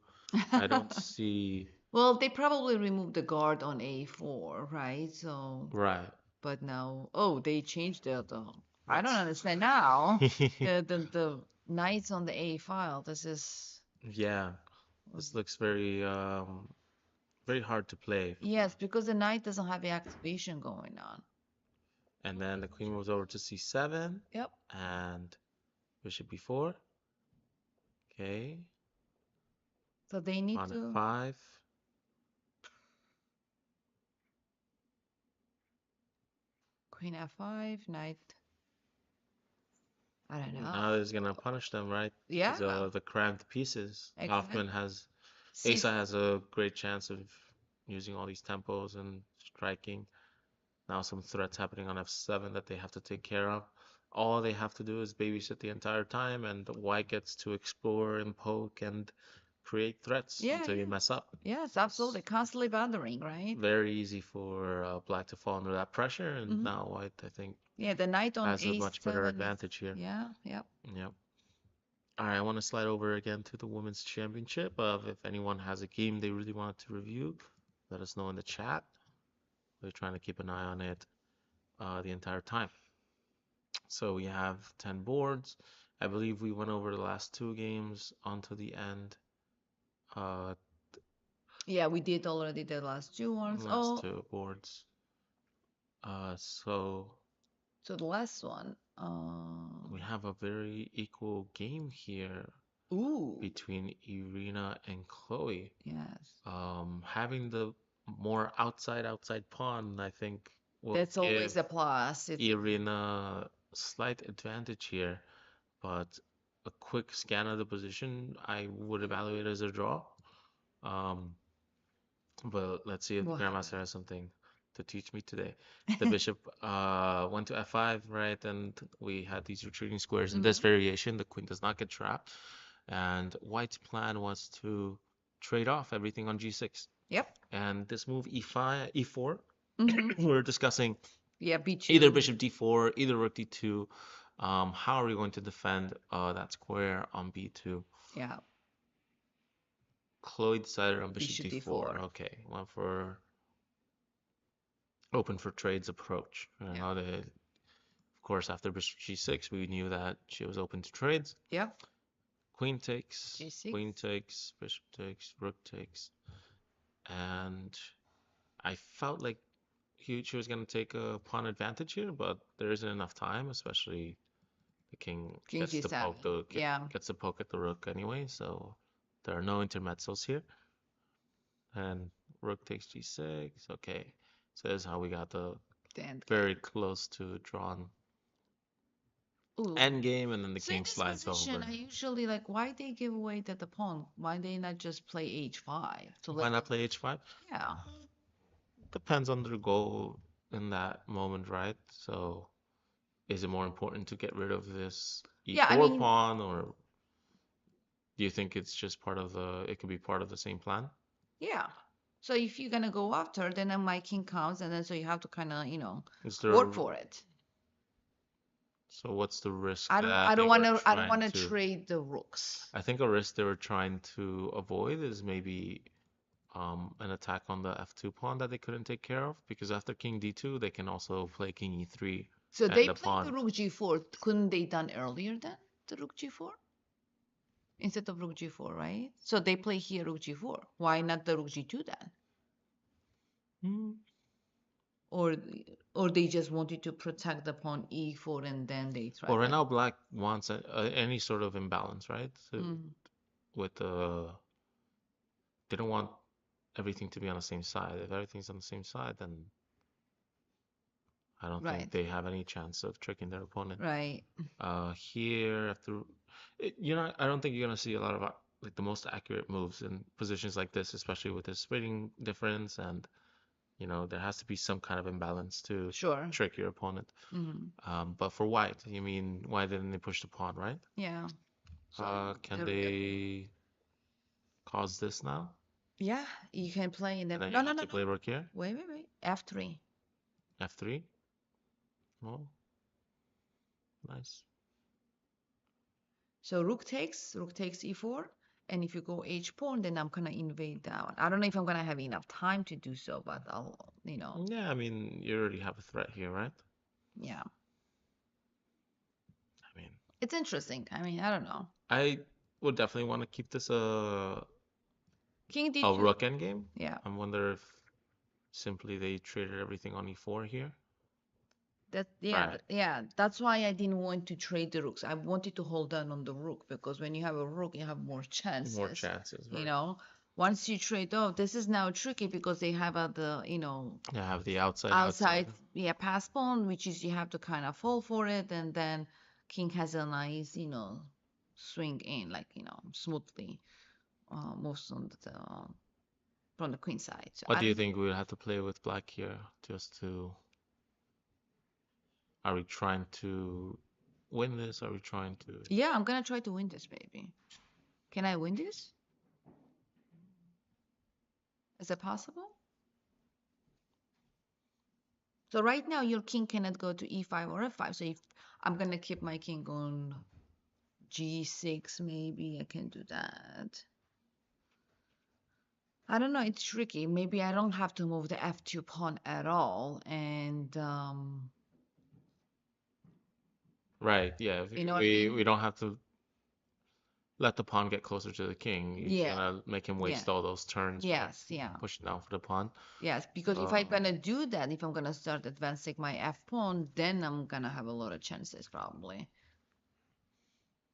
I don't see. Well, they probably removed the guard on A4, right? So, Right. but now, oh, they changed the I don't Let's. understand now. The knights on the A file. This is Yeah, this looks very very hard to play. yes, because the knight doesn't have the activation going on. And then the queen moves over to c7 Yep. and bishop b4. Okay, So they need pawn to f5. queen F5, knight. I don't know. Now he's gonna punish them, right? Yeah, Because of the cramped pieces. exactly. Hoffman has, See, Asa has a great chance of using all these tempos and striking. Now some threats happening on f7 that they have to take care of. All they have to do is babysit the entire time, and white gets to explore and poke and create threats yeah, until you yeah. mess up. Yes, It's absolutely. Constantly bothering, right? very easy for black to fall under that pressure, and Hmm. now white, I think, Yeah, the knight on has a much better A7 is, advantage here. yeah, yep. Yep. All right, I want to slide over again to the women's championship. If anyone has a game they really wanted to review, let us know in the chat. We're trying to keep an eye on it the entire time. So we have 10 boards. I believe we went over the last two games onto the end. Uh, Yeah, we did already the last two ones. last Oh, two boards. So so the last one. we have a very equal game here Ooh, between Irina and Chloe. yes. Having the more outside pawn, I think, will That's give always a plus. It's Irina slight advantage here, but a quick scan of the position, I would evaluate as a draw. Um, but let's see if the what Grandmaster happened. has something to teach me today. The bishop went to f5, right? And we had these retreating squares. In this Hmm. variation, the queen does not get trapped. And white's plan was to trade off everything on g6. Yep. And this move e5, e4, Hmm. we're discussing Yeah, either B2. bishop d4, either rook d2. How are we going to defend that square on b2? Yeah, Chloe decided on bishop Bishop d4. D4. Okay, went for open for trades approach. Yeah. How to course, after bishop g6, we knew that she was open to trades. Yep. Queen G6. takes, bishop takes, rook takes, and I felt like she was going to take a pawn advantage here, but there isn't enough time, especially the king King gets to G7. Yeah. gets to poke at the rook anyway, so there are no intermezzos here. And rook takes g6. Okay, so this is how we got the The end game. very close to drawn Ooh. endgame, and then the So in king this slides position, I over. usually like why they give away the pawn? Why they not just play h5 to Why let the not play h5? yeah. Depends on their goal in that moment, right? So is it more important to get rid of this Yeah, I e4 mean, pawn, or do you think it's just part of it could be part of the same plan? yeah. So if you're gonna go after, then my king comes, and then so you have to kind of, Is there, work for it. so what's the risk I don't, that I they don't were wanna, I don't trying wanna to, trade the rooks. I think a risk they were trying to avoid is maybe an attack on the f2 pawn that they couldn't take care of, because after king d2 they can also play king e3 So and they the played the pawn. rook g4. Couldn't they done earlier then the rook g4 instead of rook g4, right? So they play here rook g4. Why not the rook g2 then? Hmm. Or or they just wanted to protect the pawn e4 and then they Well, tried right like now black wants any sort of imbalance, right? So mm, with they don't want everything to be on the same side. If everything's on the same side, then I don't think right, they have any chance of tricking their opponent. right. Here after, I don't think you're gonna see a lot of like the most accurate moves in positions like this, especially with this rating difference, and there has to be some kind of imbalance to Sure. trick your opponent. Hmm. But for white, you mean why didn't they push the pawn, right? Yeah. So Can the they cause this now? yeah, you can play in the And then you no no have no to no. play rook here, Wait. F3. f3. Oh, nice. So rook takes e4, and if you go h pawn, then I'm gonna invade that one. I don't know if I'm gonna have enough time to do so, but I'll. Yeah, I mean, you already have a threat here, right? Yeah, I mean, it's interesting. I mean, I don't know. I would definitely want to keep this King a d2. rook endgame. Yeah, I wonder if simply they traded everything on e4 here. Right. yeah. That's why I didn't want to trade the rooks. I wanted to hold on the rook because when you have a rook, you have more More chances. chances, You right? know, once you trade off, this is now tricky because they have the I have the outside. outside, yeah, pass pawn, which is you have to kind of fall for it, and then king has a nice, swing in, like, smoothly, moves on from the queen side. So What I do you don't know. think we would have to play with black here? Are we trying to win this? Are we trying to, Yeah, I'm gonna try to win this, baby. Can I win this? Is it possible? So right now your king cannot go to e5 or f5. So if I'm gonna keep my king on g6, maybe I can do that. I don't know, it's tricky. Maybe I don't have to move the f2 pawn at all. And right? Yeah, you know what I we mean? don't have to let the pawn get closer to the king. You're Yeah, gonna make him yeah, waste all those turns by yes, yeah, pushing down for the pawn. yes. Because if I'm Um, gonna do that, if I'm gonna start advancing my f pawn, then I'm gonna have a lot of chances probably.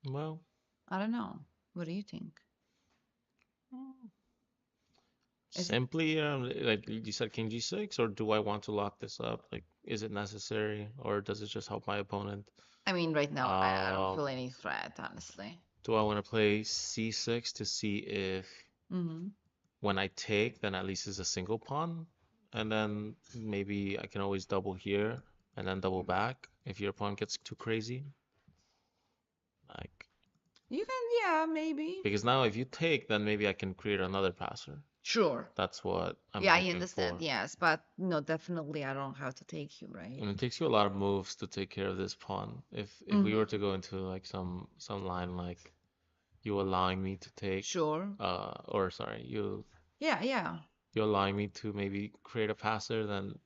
well, I don't know. What do you think? Is it? simply, like you said, king g6, or do I want to lock this up? Like, is it necessary, or does it just help my opponent? I mean, right now I don't Uh, feel any threat, honestly. do I want to play c6 to see if Mm-hmm. when I take, then at least it's a single pawn, and then maybe I can always double here and then double back if your pawn gets too crazy. Like, You can, yeah, maybe. because now if you take, then maybe I can create another passer. Sure. That's what I'm Yeah, I hoping understand. for. Yes, but no, definitely I don't have to take you, right? And it takes you a lot of moves to take care of this pawn. If we were Mm-hmm. to go into like some line like you allowing me to take, Sure. or sorry, Yeah, yeah. you allowing me to maybe create a passer, then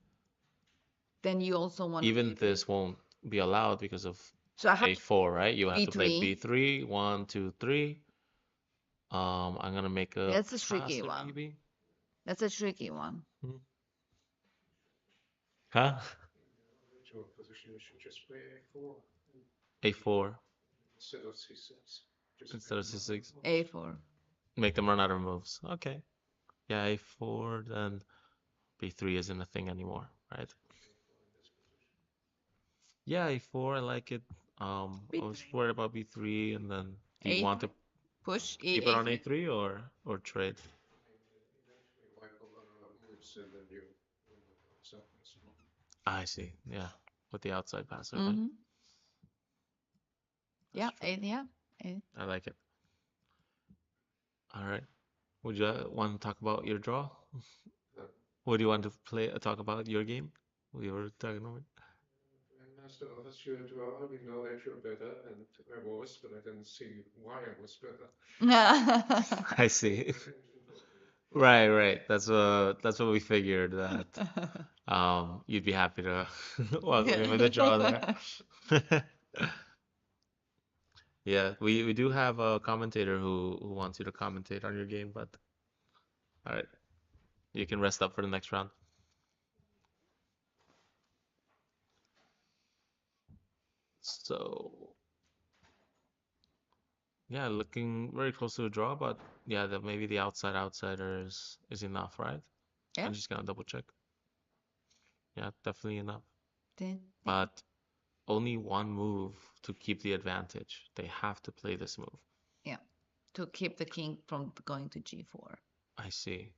Then you also want to even maybe. this won't be allowed because of So I have to a4, right? You have to play B3. b3, 1, 2, 3. I'm gonna make a That's a tricky passer one. maybe. That's a tricky one. Hmm. Huh? A4 instead of C6. A4. Make them run out of moves. Okay. Yeah, A4, then B3 isn't a thing anymore, right? Yeah, A4, I like it. I was B3. worried about B3, and then do you want to A3. Push E keep it on A3. A3 or trade? I see. Yeah, with the outside passer, right? Mm-hmm. That's Yeah, true. A, yeah. A. I like it. All right. Would you want to talk about your draw? Would you want to play talk about your game? We were talking about. I see. Right, right. That's what we figured that you'd be happy to welcome him in the draw there. Yeah, we do have a commentator who wants you to commentate on your game, but all right, you can rest up for the next round. So yeah, looking very close to a draw, but yeah, maybe the outsider is enough, right? Yeah. I'm just gonna double check. Yeah, definitely enough. Ding, ding. But only one move to keep the advantage. They have to play this move. Yeah. To keep the king from going to G4. I see.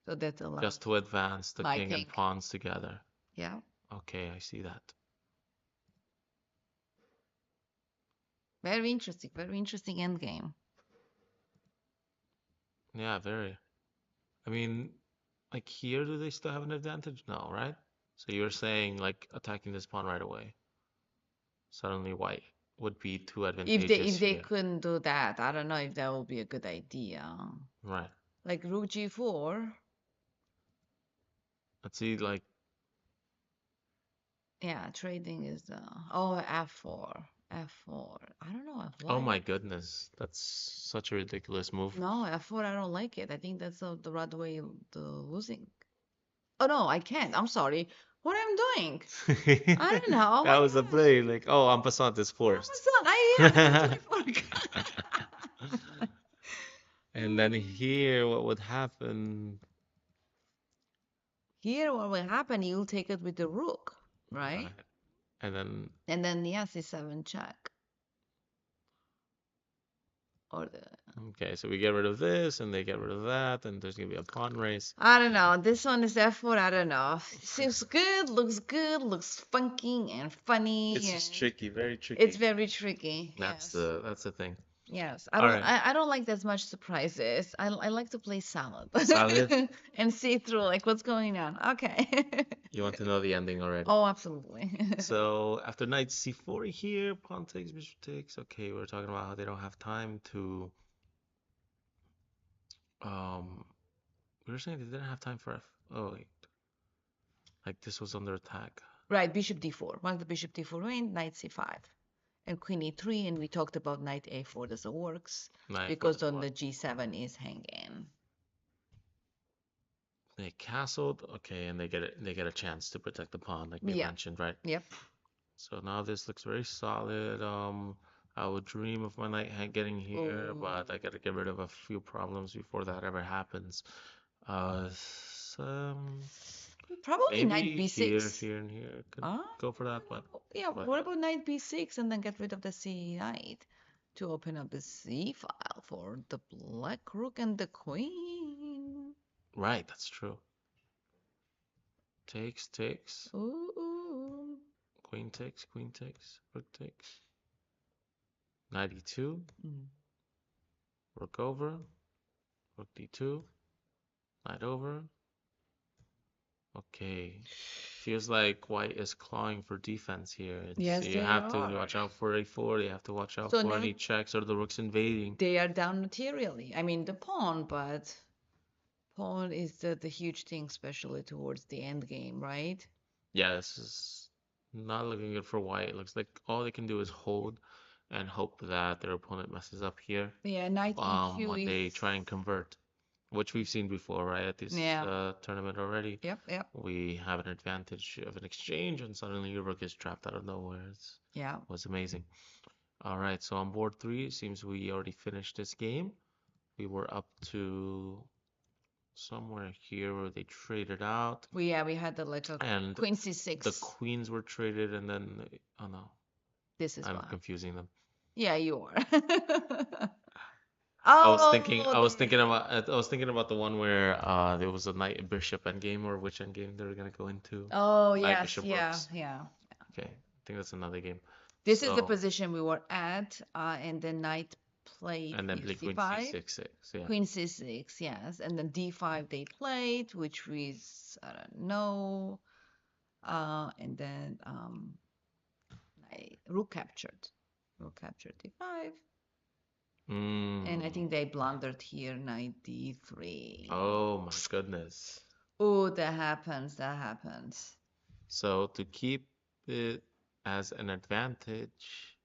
So that allows Just to advance the my king and king. pawns together. Yeah. Okay, I see that. Very interesting. Very interesting endgame. Yeah, very. I mean, like here, do they still have an advantage? No, right? So you're saying like attacking this pawn right away. Suddenly white would be too advantageous If they here. couldn't do that, I don't know if that would be a good idea. Right. Like rook G4. Let's see, like, Yeah, trading is oh F4. F4. I don't know oh why. my goodness, that's such a ridiculous move. No, F4, I don't like it. I think that's the right way to losing. Oh no, I can't. I'm sorry. What I'm doing? I don't know. Oh That my was a gosh. play, like, oh, en passant is forced. Amazon. Yeah, I totally forgot. And then here, what would happen? Here, what will happen? You'll take it with the rook, right? Right. And then, And then yes, C7 check or the. okay, so we get rid of this, and they get rid of that, and there's gonna be a pawn race. I don't know. This one is F4. I don't know. Seems good, looks funky and funny, It's just and tricky, very it's tricky. very tricky. That's Yes. the thing. Yes, All right, I don't like that much surprises. I like to play salad solid. and see through like what's going on. Okay. You want to know the ending already. Oh, absolutely. So after knight c4 here, pawn takes, bishop takes. Okay, we're talking about how they don't have time to. Um, we were saying they didn't have time for f. Oh wait, like this was under attack. Right, bishop d4. Once the bishop d4 win, knight c5. And queen e3, and we talked about knight a4 doesn't works Knight f4 because doesn't on work. the g7 is hanging. They castled. Okay, and they get a chance to protect the pawn, like we Yeah. mentioned, right? Yep. So now this looks very solid. I would dream of my knight getting here, but I gotta get rid of a few problems before that ever happens. Some Probably knight maybe here, b6. here, and here could Ah, go for that, yeah. but What about knight b6 and then get rid of the c knight to open up the c file for the black rook and the queen? right, that's true. Takes, takes, Ooh. queen takes, rook takes. Knight e2, Mm. rook over, rook d2, knight over. Okay. Feels like white is clawing for defense here. Yes, You they have to are. watch out for a4. You have to watch out So for now any checks or the rook's invading. they are down materially. I mean, the pawn, but pawn is the huge thing, especially towards the end game, right? Yeah, this is not looking good for white. It looks like all they can do is hold and hope that their opponent messes up here Yeah, knight EQ when is. they try and convert, which we've seen before, right? At this Yeah. tournament already. Yep. Yep. We have an advantage of an exchange, and suddenly your rook is trapped out of nowhere. It Yeah. was amazing. All right, so on board three, it seems we already finished this game. We were up to somewhere here where they traded out, We had the like a and queen the c6. queens were traded, and then oh no, This is I'm why. confusing them. Yeah, you are. I Oh, was there thinking you go. about, I was thinking about the one where there was a knight and bishop endgame, or which endgame they were gonna go into. Oh, Knight, yes, bishop, yeah, rooks. yeah. Okay, I think that's another game. This is the So, position we were at, and then knight played and then here play queen c5, c6, yeah. queen c6, yes, and then d5 they played, which was, I don't know, and then rook captured d5, and I Mm. think they blundered here, knight d3. Oh my goodness. Oh, that happens, that happens. So to keep it as an advantage,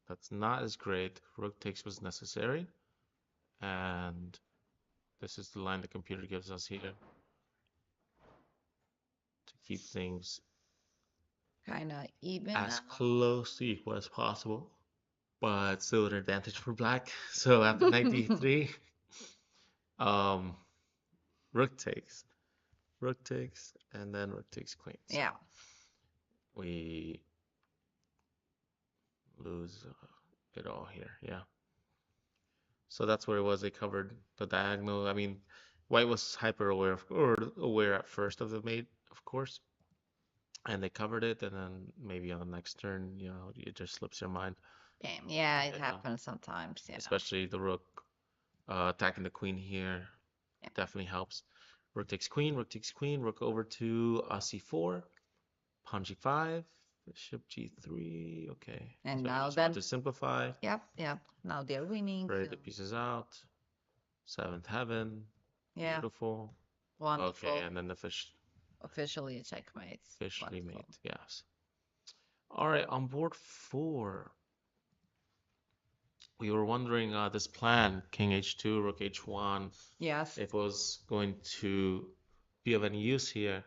that's not as great. Rook takes was necessary, and this is the line the computer gives us here to keep things Kind of even as now. close to equal as possible, but still an advantage for black. So after knight d3, um, rook takes, and then rook takes queen. Yeah. So we lose it all here. Yeah. So that's where it was. They covered the diagonal. I mean, white was hyper aware of, or aware at first of the mate, of course, and they covered it. And then maybe on the next turn, it just slips your mind. Game. Yeah, it Yeah, happens sometimes. Yeah. especially the rook attacking the queen here Yeah. definitely helps. Rook takes queen, rook over to c4, pawn g5, bishop g3. Okay, And so you now just want then, to simplify, yep, yep. Now they're winning. spread So the pieces out. Seventh heaven, yeah, beautiful. Okay, wonderful. and then the fish Officially a checkmate. officially Wonderful. made, yes. All right, on board four, we were wondering this plan, King h2, Rook h1, Yes. if it was going to be of any use here.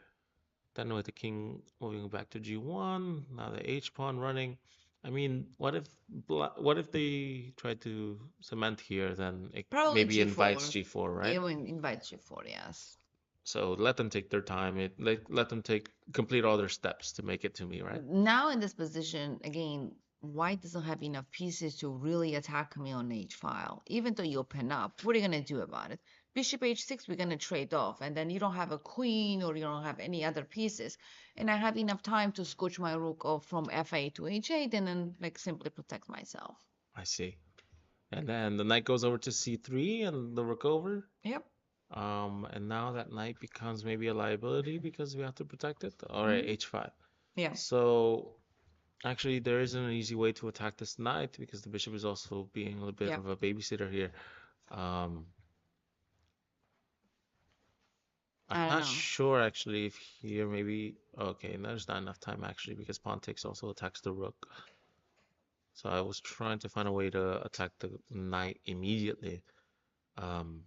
Then with the king moving back to g1, now the h pawn running. I mean, what if they try to cement here? Then it Probably maybe invites G4. g4, right? It will invite G4, yes. So let them take their time. Let them take complete all their steps to make it to me, right? Now in this position, again, white doesn't have enough pieces to really attack me on h file. Even though you open up, what are you going to do about it? Bishop h6, we're going to trade off, and then you don't have a queen or you don't have any other pieces. And I have enough time to scooch my rook off from f8 to h8 and then like simply protect myself. I see. And then the knight goes over to c3 and the rook over. Yep. And now that knight becomes maybe a liability because we have to protect it. All right, Hmm. h5. Yeah. So actually, there isn't an easy way to attack this knight because the bishop is also being a little bit Yep. of a babysitter here. Um, I'm I don't not know. sure actually if here maybe okay, there's not enough time actually because pawn takes also attacks the rook. So I was trying to find a way to attack the knight immediately. Um,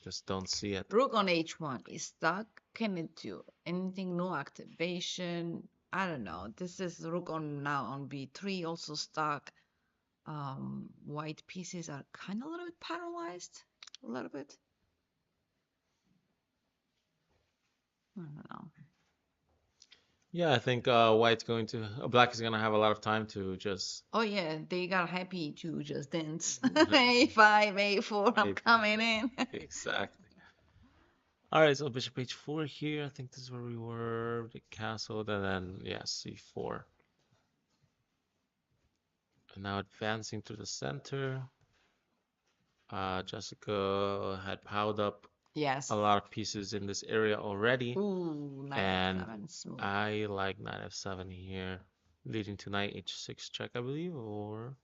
just don't see it. Rook on h1 is stuck. Can it do anything? No activation. I don't know. This is rook on now on b3 also stuck. White pieces are kind of a little bit paralyzed. A little bit. I don't know. Yeah, I think black is gonna have a lot of time to just Oh yeah, they got happy to just dance. A5, A4, I'm A5. coming in. Exactly. All right, so bishop h4 here. I think this is where we were. The castle, and then yeah, c4. And now advancing to the center. Jessica had piled up Yes. a lot of pieces in this area already, Ooh, knight and f7, smooth. I like knight f7 here, leading to knight h6 check, I believe, or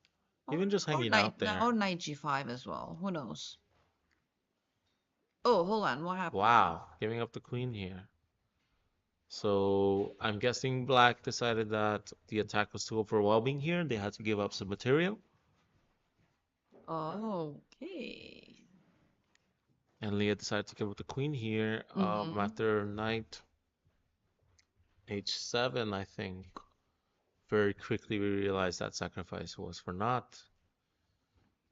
Or even just or hanging knight out there. or knight g5 as well. Who knows? Oh, hold on. What happened? Wow, giving up the queen here. So I'm guessing Black decided that the attack was too overwhelming here. They had to give up some material. Okay. And Leah decided to give up the queen here. Mm-hmm. After knight h7, I think. Very quickly we realized that sacrifice was for naught.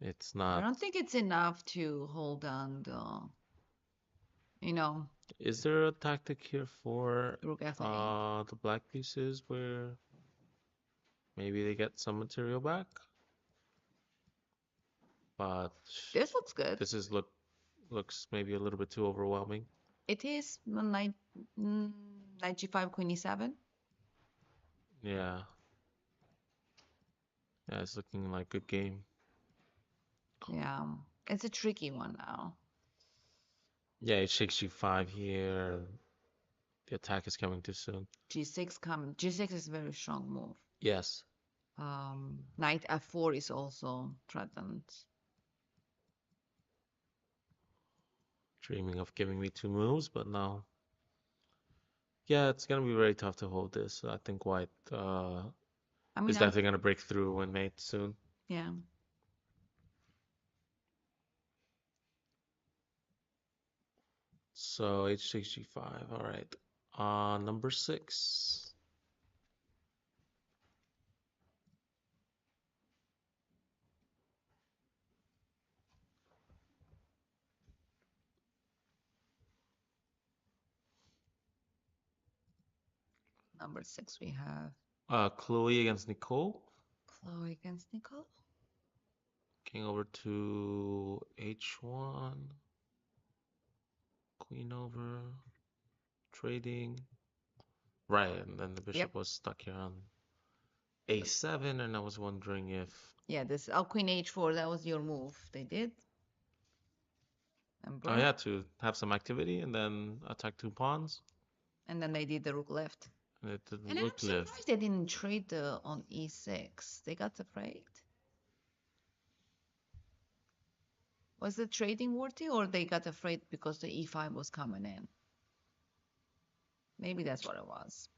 It's I not. don't think it's enough to hold on the, you know, Is there a tactic here for rook f8. the black pieces where maybe they get some material back? But This looks good. this is looks maybe a little bit too overwhelming. It is knight g5, queen e7. Yeah, yeah, it's looking like a good game. Yeah, it's a tricky one now. Yeah, h6 g5 here. The attack is coming too soon. G6 is a very strong move. Yes, Knight f4 is also threatened. dreaming of giving me two moves, but no. Yeah, it's gonna be very tough to hold this. I think White I is mean, definitely gonna break through and mate soon. yeah. So h6 g5. All right. Number six. Number six, we have Chloe against Nicole. Chloe against Nicole. King over to h1. Queen over. Trading. Right, and then the Yep. bishop was stuck here on a7, and I was wondering if. Yeah, this queen h4, that was your move. They did. I Remember? had to have some activity and then attack two pawns, And then they did the rook left. and it didn't And I'm look live. surprised they didn't trade on e6. They got afraid. Was the trading worthy or they got afraid because the e5 was coming in? Maybe that's what it was.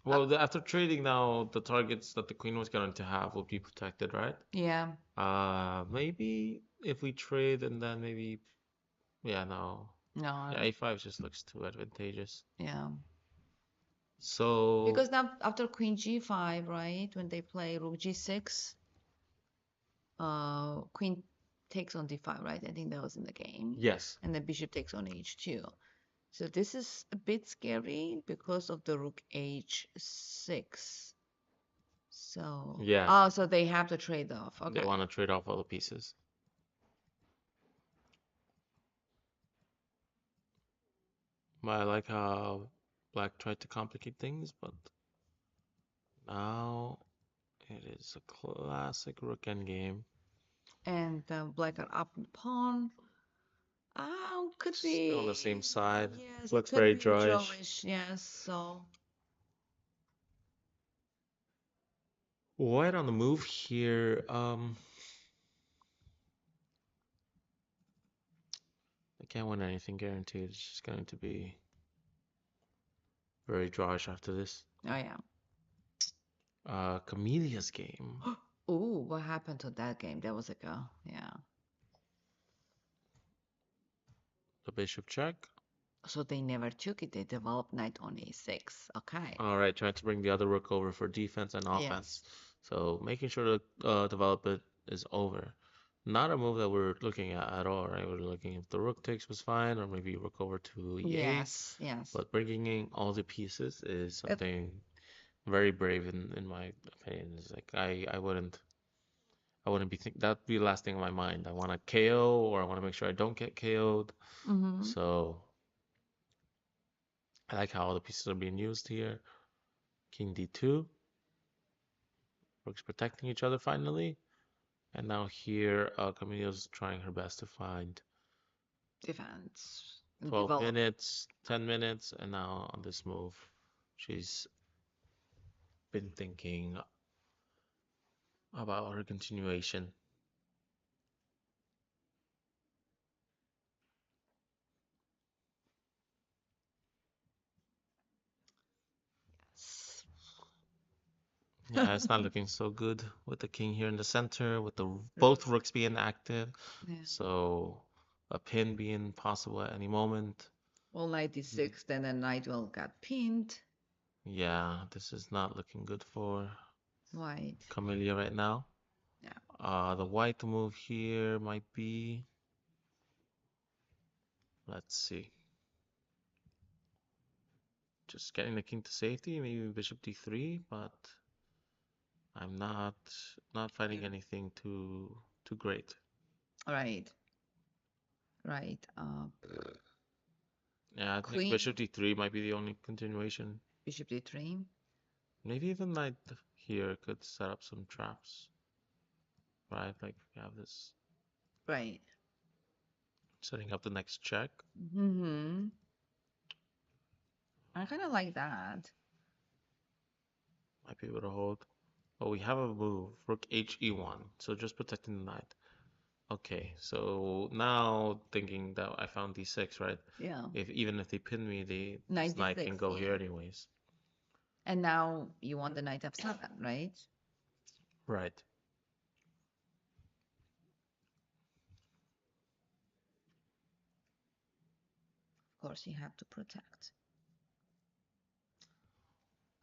Uh, Well, after trading now, the targets that the queen was going to have will be protected, right? yeah. Maybe if we trade and then maybe, yeah, no. No, Yeah, a5 just looks too advantageous. yeah. So, Because now after queen g5, right, when they play rook g6, queen takes on d5, right? I think that was in the game. yes. And then bishop takes on h2. So this is a bit scary because of the rook h6. So, Yeah, oh, so they have to trade off. they Okay. want to trade off all the pieces. But I like how Black tried to complicate things, but now it is a classic rook endgame. And black are up in pawn. Could Still on the be, same side. yes, it Looks could very be drawish. drawish, yes. So, White on the move here. I can't win anything guaranteed. It's just going to be very drawish after this. oh yeah. Camelia's game. Ooh, what happened to that game? That was like a, yeah. The bishop check. So they never took it. They developed knight on a6. Okay. All right, trying to bring the other rook over for defense and offense. Yes. So making sure to develop it is over. Not a move that we're looking at all, right? We're looking if the rook takes was fine, or maybe rook over to e8. Yes. Yes. But bringing in all the pieces is It, something very brave in my opinion. It's like I wouldn't be think that'd be the last thing on my mind. I want to KO or I want to make sure I don't get KO'd. mm-hmm. So I like how all the pieces are being used here. King d2. Rook's protecting each other finally. And now here, Camille's trying her best to find Defense and 12 develop. minutes, 10 minutes, and now on this move, she's been thinking about her continuation. Yeah, it's not looking so good with the king here in the center, with the both Rooks. rooks being active. Yeah. So a pin being possible at any moment. Well, knight d6, then the knight will got pinned. Yeah, this is not looking good for White. Camellia right now. Yeah. The white move here might be, let's see, just getting the king to safety, maybe bishop d3, but I'm not finding You. anything too great. Right. Right. Yeah, I think Queen. bishop d3 might be the only continuation. Bishop d3. Maybe even knight here could set up some traps, right? Like we have this Right. setting up the next check. Mm-hmm. I kind of like that. Might be able to hold. Oh, we have a move, rook h e1, so just protecting the knight. Okay, so now thinking that I found d6, right? Yeah. If even if they pin me, this knight can 96. go here Yeah. anyways. And now you want the knight f7, right? Right. Of course, you have to protect.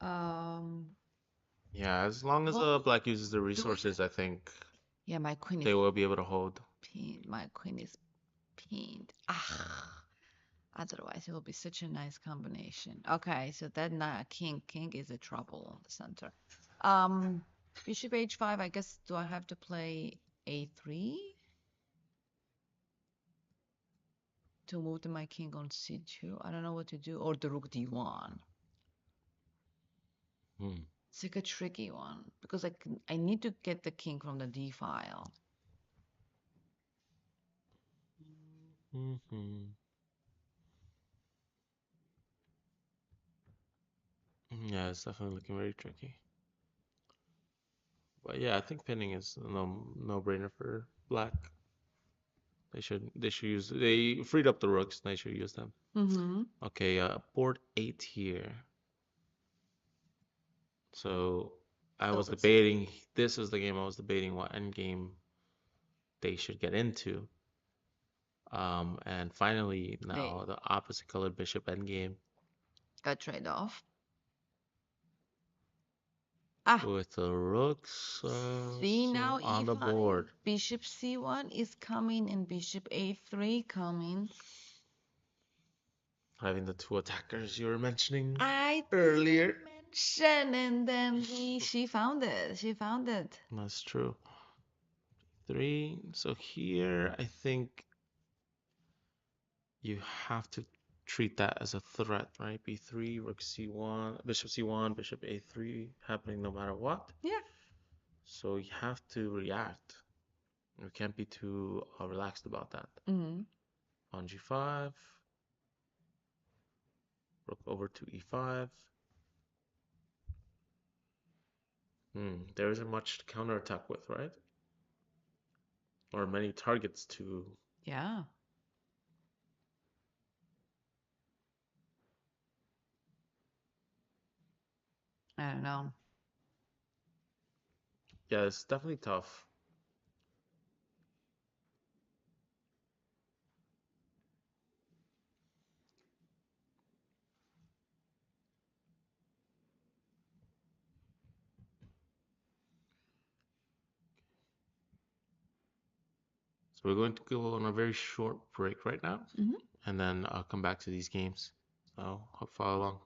Um, Yeah, as long as well, black uses the do it. resources, I think Yeah, my queen is they will be able to hold. pinned. My queen is pinned. Ah. Otherwise, it will be such a nice combination. Okay, so that not king is a trouble on the center. Um, bishop h5. I guess do I have to play a3 to move my king on c2? I don't know what to do. Or the rook d1. Hmm. It's like a tricky one because I need to get the king from the d file. Hmm. Yeah, it's definitely looking very tricky. But yeah, I think pinning is a no-brainer for black. They should use they freed up the rooks. They should use them. Mm-hmm. Okay, board 8 here. So I So was debating. This is the game I was debating what endgame they should get into. And finally they now the opposite colored bishop endgame got trade off. Ah, with the rooks see now on the e5, board. bishop c1 is coming and bishop a3 coming. Having the two attackers you were mentioning I earlier. didn't mention, and then she found it. She found it. That's true. 3. So here I think you have to treat that as a threat, right? B3, rook c1, bishop c1, bishop a3 happening no matter what. Yeah. So you have to react. You can't be too relaxed about that. Mm-hmm. On g5, rook over to e5. There isn't much to counterattack with, right? Or many targets to. Yeah. I don't know. Yeah, it's definitely tough. So we're going to go on a very short break right now, Mm-hmm. and then I'll come back to these games. So hope follow along.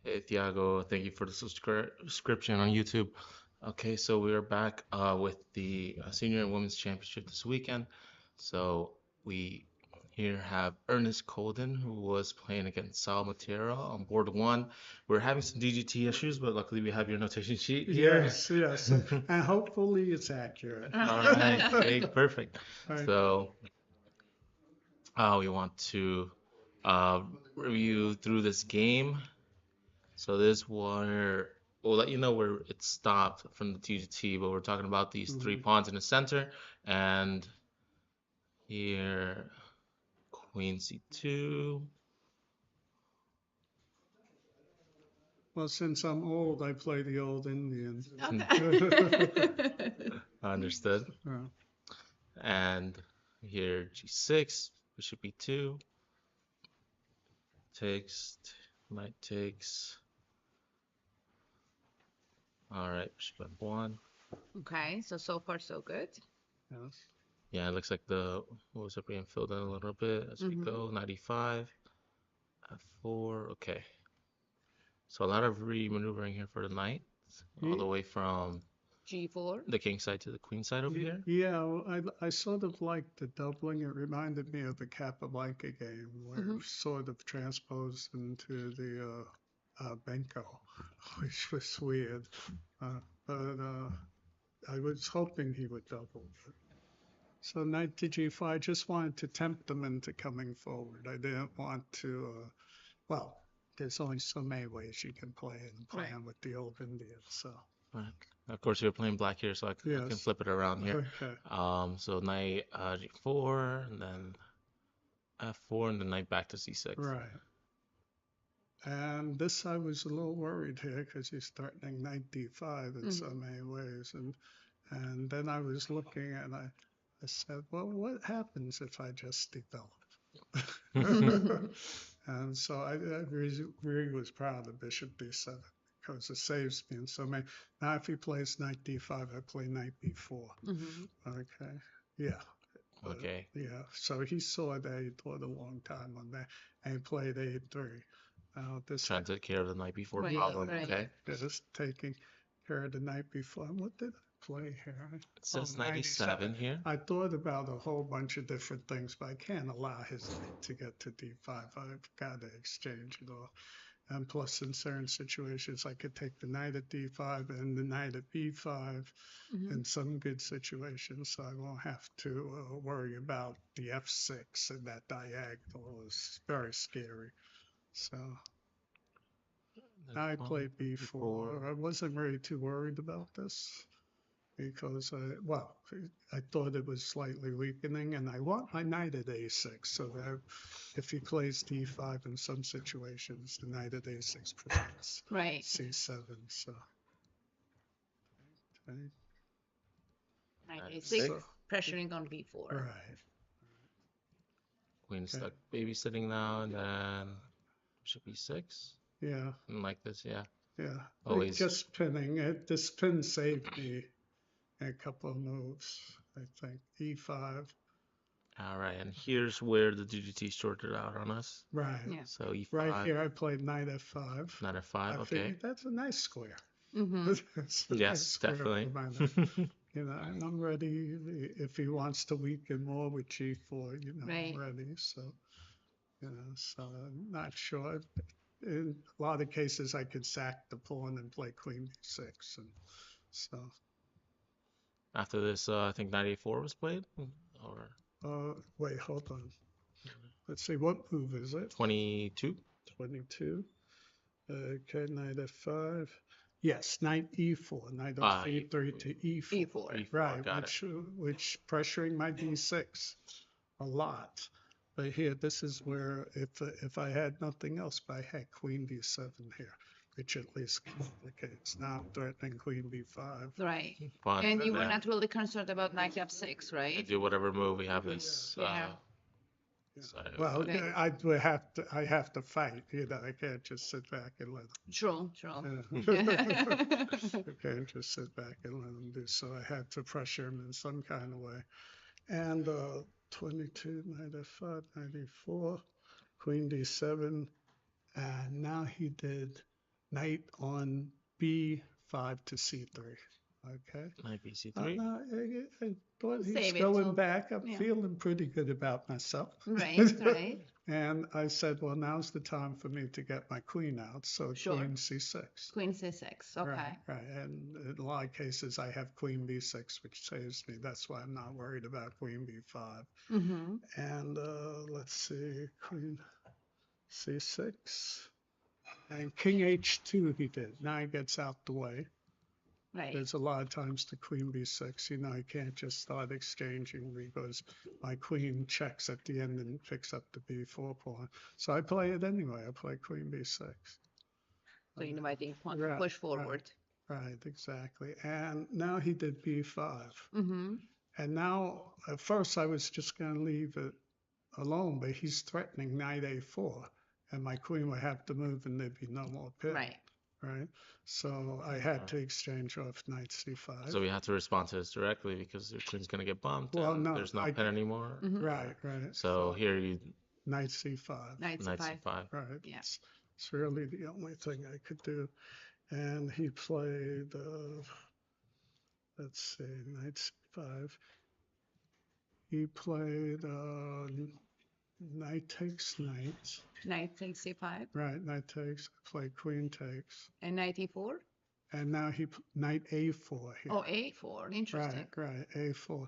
Hey, Thiago, thank you for the subscription on YouTube. Okay, so we are back with the senior and women's championship this weekend. So we here have Ernest Colden, who was playing against Sal Matera on board one. We're having some DGT issues, but luckily we have your notation sheet here. Yes, yes. And hopefully it's accurate. All right, okay, perfect. Right. So we want to uh, review through this game. So this where we'll let you know where it stopped from the T to T, but we're talking about these three Mhm. pawns in the center, and here Queen C2. Well, since I'm old, I play the old Indian. Okay. Understood. Uh, And here G6, Bishop E2, takes, knight takes. All right, Bishop F1. Okay, so far so good. yes. Yeah, it looks like the moves are being filled in a little bit as we Mm-hmm. go. 95, F4. Okay. So a lot of re-maneuvering here for the knight, all the Ye- way from G4. the king side to the queen side over here. Yeah, well, I sort of liked the doubling. It reminded me of the Capablanca game where Mm-hmm. it was sort of transposed into the Benko, which was weird. But I was hoping he would double. So knight to g5, I just wanted to tempt them into coming forward. I didn't want to, well, there's only so many ways you can play it and Right. playing with the old Indians. So, Right. Of course, you're playing black here, so I can yes. flip it around here. Okay. So knight g4, and then f4, and then knight back to c6. Right. And this I was a little worried here because he's threatening knight d5 in so Mm-hmm. many ways. And then I was looking and I said, well, what happens if I just develop? And so I really was proud of bishop d7 because it saves me in so many. Now, if he plays knight d5, I play knight b4. Mm-hmm. Okay. Yeah. But Okay. yeah. So he saw that he thought a long time on that and he played a3. Now, this, Trying to take care of the knight b4 Right, problem. right. Okay. just taking care of the night before. And what did I play here? It Oh, says 97. 97 here. I thought about a whole bunch of different things, but I can't allow his knight to get to d5. I've got to exchange it all. And plus, in certain situations, I could take the knight at d5 and the knight at b5 Mm-hmm. in some good situations, so I won't have to worry about the f6 and that diagonal is very scary. So I One, played b4. b4. I wasn't really too worried about this because well, I thought it was slightly weakening, and I want my knight at a6 so that if he plays d5 in some situations, the knight at a6 protects Right. c7. So, okay. Knight Knight A6, So, f6. pressuring on B4. right. Queen Okay. stuck babysitting now, and then bishop e6. Yeah. And like this, yeah. Yeah. Always. Just pinning it. This pin saved me a couple of moves, I think. e5. All right, and here's where the DGT sorted out on us. Right. Yeah. So e5, Right here, I played knight f5. knight f5. I Okay. figured that's a nice square. Mm-hmm. It's a nice Yes, square for definitely. my knight. You know, and I'm ready if he wants to weaken more with g4. You know, Right. I'm ready. So, you know, so I'm not sure. In a lot of cases, I could sack the pawn and play queen d6, and so. After this, I think knight a4 was played, or Wait, hold on. Let's see, what move is it? 22. 22. Okay, knight f5. Yes, knight e4, knight of Ah, c3 to e4. E4. e4, Right, got it. which pressuring my d6 a lot. But here, this is where if I had nothing else, but I had queen d7 here, which at least complicates. Now I'm threatening queen b5. Right. Fun. And you were Yeah. not really concerned about knight f6, I right? do whatever move we have this. Yeah. So, Well, Okay. I would have to. I have to fight. You know, I can't just sit back and let True, true. I can't just sit back and let them do so. I had to pressure him in some kind of way. And 22, knight f5, knight e4, queen d7, and now he did knight on b5 to c3. Okay. Knight bc3. I thought he's Save it going till, back. I'm yeah. feeling pretty good about myself. Right, right. And I said, well, now's the time for me to get my queen out. So Sure. queen c6. Queen c6. Okay. Right, right. And in a lot of cases, I have queen b6, which saves me. That's why I'm not worried about queen b5. Mm-hmm. And let's see, queen c6. And king h2 he did. Now he gets out the way. Right. There's a lot of times the queen b6, you know, you can't just start exchanging because my queen checks at the end and picks up the b4 pawn. So I play it anyway. I play queen b6. So you might want to Right, push forward. Right, exactly. And now he did b5. Mm-hmm. And now, at first, I was just going to leave it alone, but he's threatening knight a4, and my queen would have to move, and there'd be no more pin. Right. Right. So I had to exchange off knight c5. So we have to respond to this directly because your queen's gonna get bumped. Well, and no, there's no I- pin anymore. Mm-hmm. Right, right. So here you Knight c5. Knight knight c5. c5. Right. Yeah. It's really the only thing I could do. And he played, let's see, knight c5. He played knight takes knight. Knight takes c5. Right, knight takes. Played queen takes. And knight e4. And now knight a4 here. Oh, a4. Interesting. Right, a4.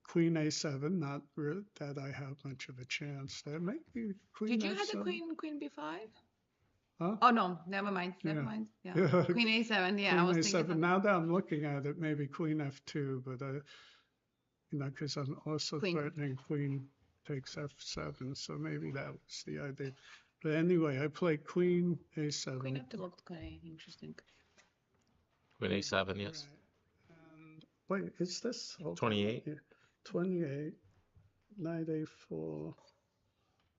Queen a7, not that I have much of a chance there. Maybe queen Did you have the f7. queen b5? Huh? Oh no, never mind. Never Yeah. mind. Yeah. Yeah. Queen a7. Yeah, I Queen was a7. thinking. Now that I'm looking at it, maybe queen f2, but you know, because I'm also Queen. threatening queen takes f7, so maybe that was the idea. But anyway, I played queen a7. Queen f2 looked kind of interesting. Queen a7, yes. Right. And wait, is this? Hold on. 28. Yeah. 28. Knight a4.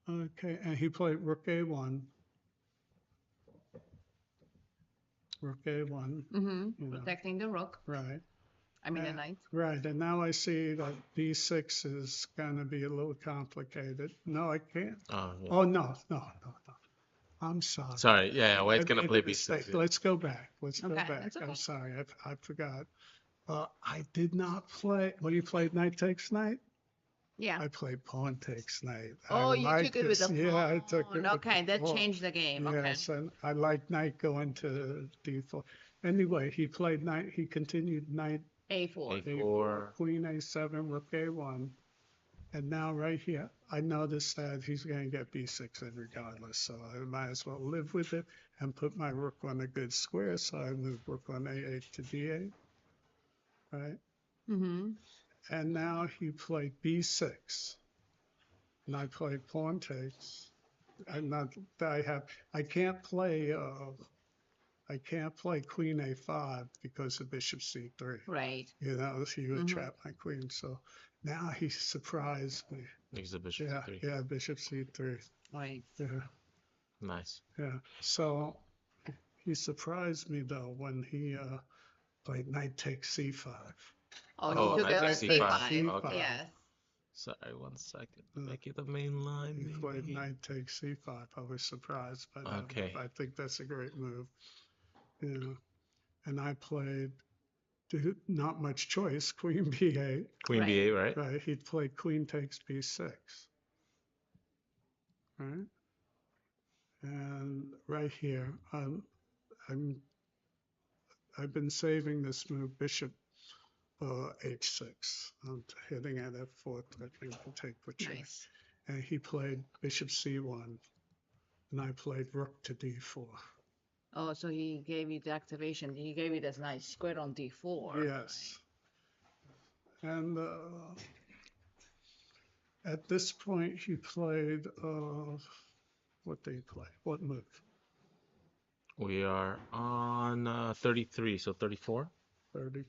Okay, and he played rook a1. Rook a1. Mm-hmm. You know. Protecting the rook. Right. I mean the Yeah. knight. Right, and now I see that b6 is going to be a little complicated. No, I can't. Oh, yeah. Oh, no. I'm sorry. Sorry. Yeah. White's I gonna made play a mistake. b6. Yeah. Let's go back. Let's go Okay, back. that's okay. I'm sorry. I forgot. I did not play. What you played? Knight takes knight? Yeah. I played pawn takes knight. Oh, I you like took it with this. the Yeah, I took it. pawn. with the Okay, that pawn. changed the game. Yes, and I like knight going to d4. Anyway, he played knight. He continued knight Okay. a4. a4. queen a7, rook a1. And now right here, I noticed that he's going to get b6 in regardless. So I might as well live with it and put my rook on a good square. So I move rook on a8 to d8. Right? Mm-hmm. And now he played b6. And I played pawn takes. I can't play queen a5 because of bishop c3. Right. You know, he would Mhm. trap my queen. So now he surprised me. Use the bishop Yeah, c3. yeah, bishop c3. Right. Yeah, Nice. yeah. So he surprised me though when he played knight takes c5. Oh, Oh, he took knight a takes c5. c5. Okay. Yes. Sorry, 1 second. Uh, Make it the main line. He played maybe. knight takes c5. I was surprised by that. Okay. I think that's a great move. You know, and I played not much choice. Queen b8. Queen Right. b8, right? Right. He played queen takes b6. Right. And right here, I've been saving this move, bishop h6. I'm hitting at f4, threatening to take for choice. Nice. And he played bishop c1, and I played rook to d4. Oh, so he gave you the activation. He gave you this nice square on d4. Yes. And at this point, he played, what did he play? What move? We are on 33, so 34. 30,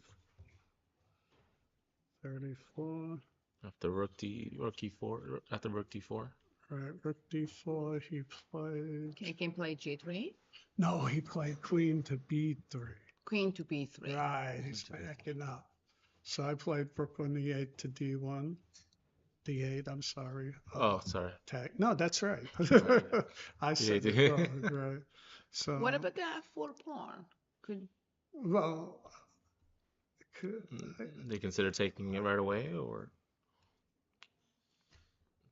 34. After rook e4, after rook d4. Right, rook d4, he played. Okay, he can play g3. No, he played queen to b3. Queen to b3. Right, he's backing up. So I played rook on e8 to d1. d8, I'm sorry. Oh, sorry. Tag. No, that's right. I said Yeah, it wrong, right. So, What about the F4 pawn? Could well, could, Do you consider taking it right away, or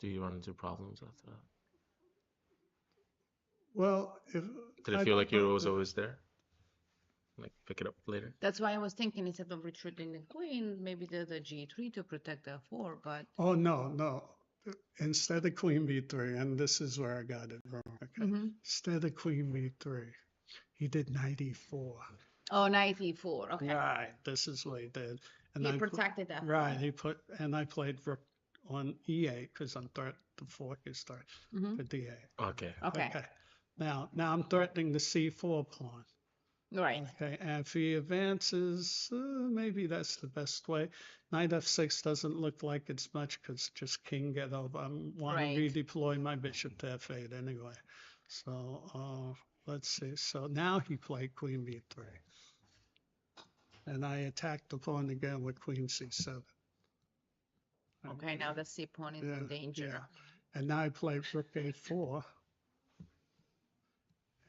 do you run into problems after that? well, if Did it I feel don't like you know, was always there? Like pick it up later? That's why I was thinking instead of retreating the queen, maybe the G3 to protect the F4, but oh no. Instead of queen b3, and this is where I got it wrong. Okay, Mhm. instead of queen b3, he did knight e4. Oh, knight e4. Okay. Right, this is what he did, and He I put, protected that. right. He put, and I played rook on e8 because I'm the fork is threat Mhm. to d8. Okay. Okay. Okay. Now I'm threatening the c4 pawn. Right. Okay, and if he advances, maybe that's the best way. Knight f6 doesn't look like it's much because just king get over. I want Right. to redeploy my bishop to f8 anyway. So let's see. So now he played queen b3. And I attacked the pawn again with queen c7. Okay, now the C pawn is in danger. Yeah. And now I play rook a4.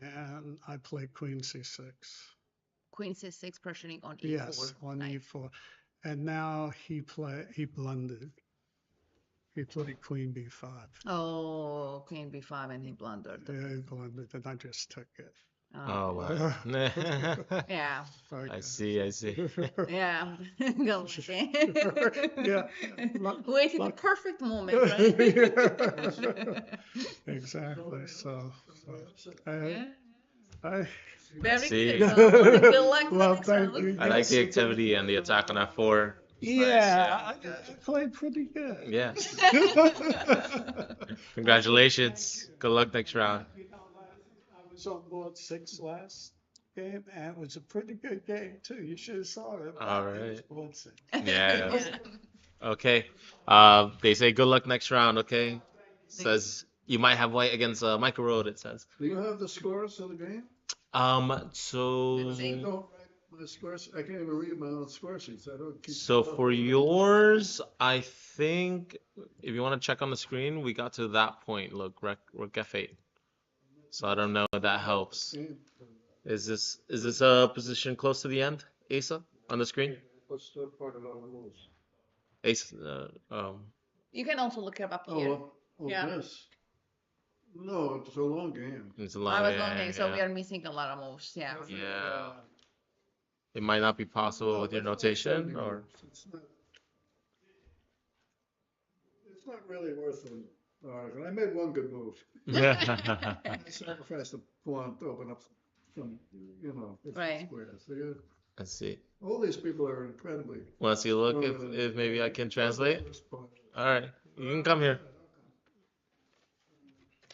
And I play queen c6. Queen c6 pressuring on e4. Yes, on Knight. e4. And now he blundered. He played queen b5. Oh, queen b5 and he blundered. Yeah, he blundered, and I just took it. Oh, Okay. wow. Yeah. I see. Yeah. Go Yeah. Waited the perfect moment, right? Exactly. So Yeah. I Very See. good. Good luck for Well, next thank round. you. I like the activity and the attack on F4. It's nice, Yeah, I played pretty good. Yeah. Congratulations. Good luck next round. I was on board 6 last game, and it was a pretty good game too. You should have saw it. All It was right. board 6. Yeah. Okay. They say good luck next round. Okay. Says you might have white against Michael Road. It says. Do you have the scores of the game? So Let's see. I don't write my scores. I can't even read my own score sheets. I don't keep. so for yours, I think if you want to check on the screen, we got to that point. Look, rook F8. So I don't know if that helps. Is this a position close to the end, Asa, on the screen? What's the part of all the rules? Asa, You can also look it up here. Yeah. This. No, it's a long game. it's a I lot. was Yeah, looking, so yeah. we are missing a lot of moves. Yeah. Yeah. It might not be possible with your notation, or It's not really worth an article. I made one good move. yeah. I sacrificed a pawn to open up some, Right. squares. Let's see. All these people are incredibly. Want to see? Look if maybe I can translate. All right, you can come here.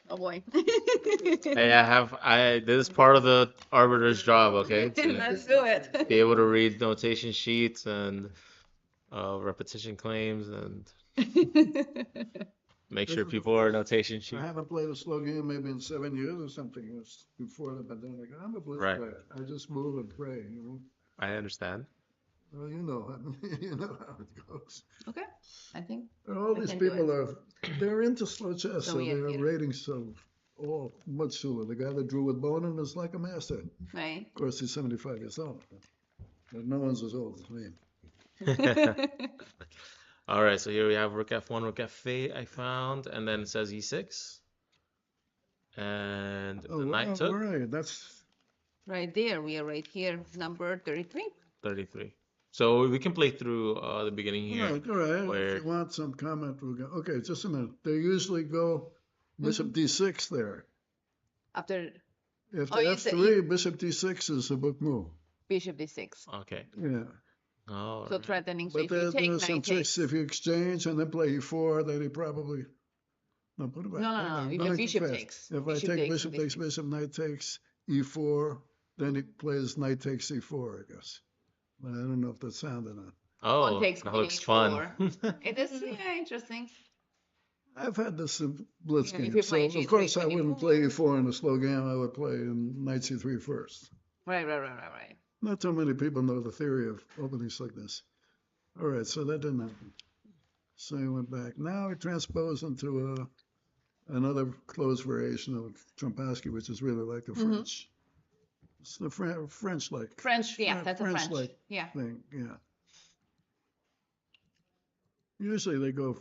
Oh boy. Hey, this is part of the arbiter's job, okay? To Let's do it. be able to read notation sheets and repetition claims and make sure people are notation I sheet. haven't played a slow game maybe in 7 years or something. It was before the pandemic. I'm a blitz Right. player. I just move and pray. I understand. Well, you know how it goes. Okay. I think. All We these can do people they're into slow chess, So so we are their here. ratings are all much cooler. The guy that drew with Bonin is like a master. right. Of course, he's 75 years old. But no one's as old as me. All right, so here we have rook f1, rook f8 I found, and then it says e6. And the knight took Where are you? That's Right there. We are right here. Number 33. 33. So we can play through the beginning all here. right. All right. where- If you want some comment, we'll go. Okay, just a minute. They usually go bishop d6 there. After If Oh, the you said f3, bishop d6 is a book move. bishop d6. Okay. Yeah. Oh, So threatening. So But if you there take, are some knight tricks. takes. If you exchange and then play e4, then he probably. No, put it back. No. If Let your me bishop fast. takes. If I Bishop take takes, bishop takes bishop, knight takes e4, then he plays knight takes e4, I guess. I don't know if that's sound or not. oh, takes that queen looks fun. It is interesting. I've had this in blitz Yeah, if games, you're so playing of G3, course I wouldn't play 24. e4 in a slow game. I would play in knight c3 first. Right. Not too many people know the theory of openings like this. All right, so that didn't happen. So he went back. Now he transposed into another closed variation of Trompowsky, which is really like the French. It's the French-like French, yeah, that's a French. French-like Yeah. thing, yeah. Usually they go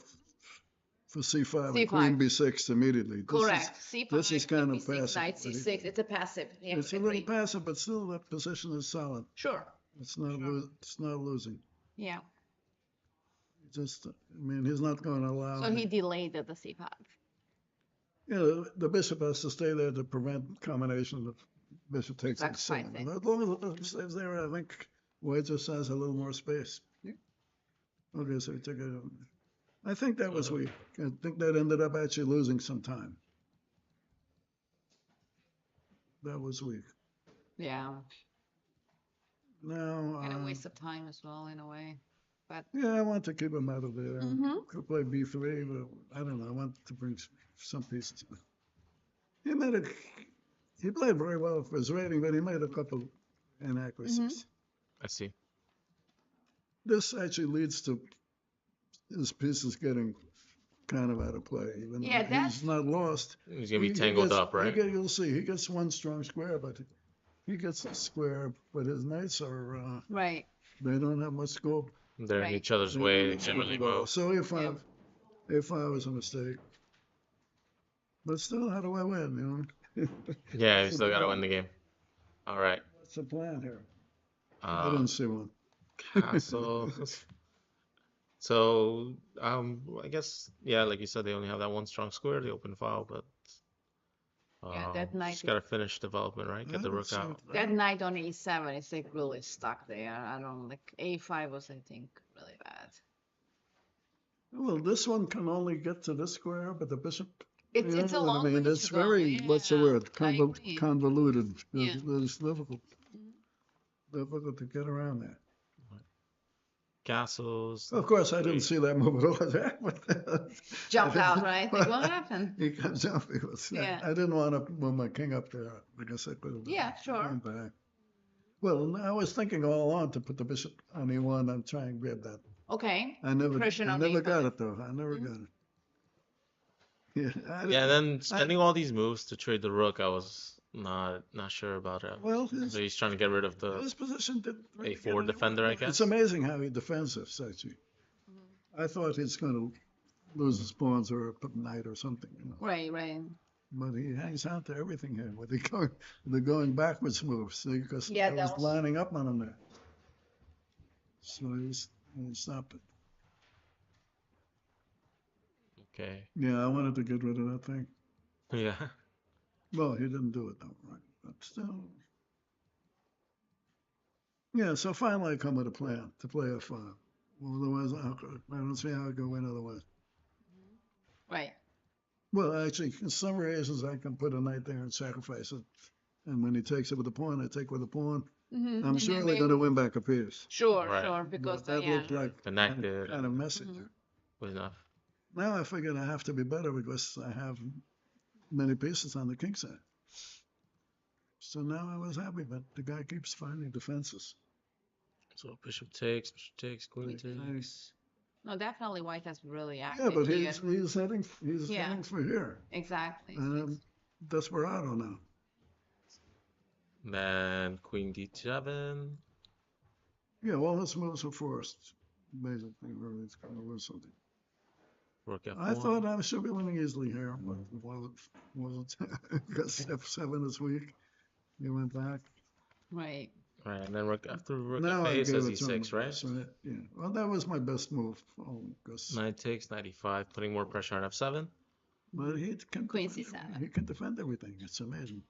for C5 and Queen C5. B6 immediately. Correct. C5, This is kind Queen of B6, passive. Knight but C6. It's a passive. Yeah, It's a little passive, but still that position is solid. Sure. It's not it's not losing. Yeah. Just, I mean, he's not going to allow. So he delayed at the C5. Yeah, the bishop has to stay there to prevent combination of bishop takes Sacrificing. As long as it stays there, I think white just has a little more space. Okay, so he took it. I think that was weak. I think that ended up actually losing some time. That was weak. Yeah. Now, And a waste of time as well, in a way. But yeah, I want to keep him out of there. Mhm. Could play B3, but I don't know. I want to bring some pieces. He made it. He played very well for his rating, but he made a couple inaccuracies. I see. This actually leads to his pieces getting kind of out of play. Even Yeah, though that's- he's not lost. He's gonna be He tangled gets- up, right? You'll see. He gets one strong square, but he gets a square, but his knights are, right. they don't have much scope. They're in Right. each other's They way. don't They have can't really scope. move. So Yeah. if I was a mistake. But still, how do I win, you know? Yeah, you still gotta win the game. All right. What's the plan here? I Uh, didn't see one. Castle. So, I guess, yeah, like you said, they only have that one strong square, the open file, but Yeah, that knight just is- gotta finish development, right? Get the I rook don't see out. it. That knight on E7 is like really stuck there. I don't like A5 was, I think, really bad. Well, this one can only get to this square, but the bishop. It's you it's a know what long I mean, way it's to go. very, what's the Yeah, word? I agree. Convoluted. Yeah. It's difficult. Mhm. Difficult to get around there. Castles. Of course, I didn't see that move at all. Jumped out, right? Like, what happened? He comes up. Yeah. I didn't want to move my king up there because I could have. Yeah, sure. gone back. Well, I was thinking all along to put the bishop on E1 and try and grab that. Okay. I never Pressure on got E5. it though. I never got it. Yeah. Yeah, and then spending all these moves to trade the rook, I was not sure about it. Well, So he's trying to get rid of the his position did really A4 get defender, I It's guess. amazing how he defends this, actually. I thought he's going to lose his pawns or put knight or something, you know. Right, right. But he hangs out to everything here with the going backwards moves because Yeah, I that was was- lining up on him there. So he stopped it. Okay. Yeah, I wanted to get rid of that thing. Yeah. Well, he didn't do it though, right? But still. Yeah, so finally I come with a plan to play F5. Well, otherwise, I don't see how I can win otherwise. Right. Well, actually, in some reasons, I can put a knight there and sacrifice it. And when he takes it with a pawn, I take with a pawn. Mhm. I'm And surely then going to win back a piece. Sure, Right. sure, because But that yeah. looked like Connected. kind of messy. Mhm. Was enough. Now I figured I have to be better because I have many pieces on the king side. So now I was happy, but the guy keeps finding defenses. So bishop takes, queen takes. No, definitely white has really Yeah, active but here. he's heading Yeah. heading for here. Exactly. And I'm desperado now. Then queen d7. Yeah, all his moves are forced. Basically, really, it's going to lose something. Rook f1. I thought I should be winning easily here, but it wasn't. Because F7 is weak. He went back. Right. Right, and then rook after rook Now I f8 gave says it to him. e6, right? So, yeah. Well, that was my best move. Oh, because Knight takes, knight e5, putting more pressure on f7. but he can Queen defend, C7. he can defend everything. It's amazing.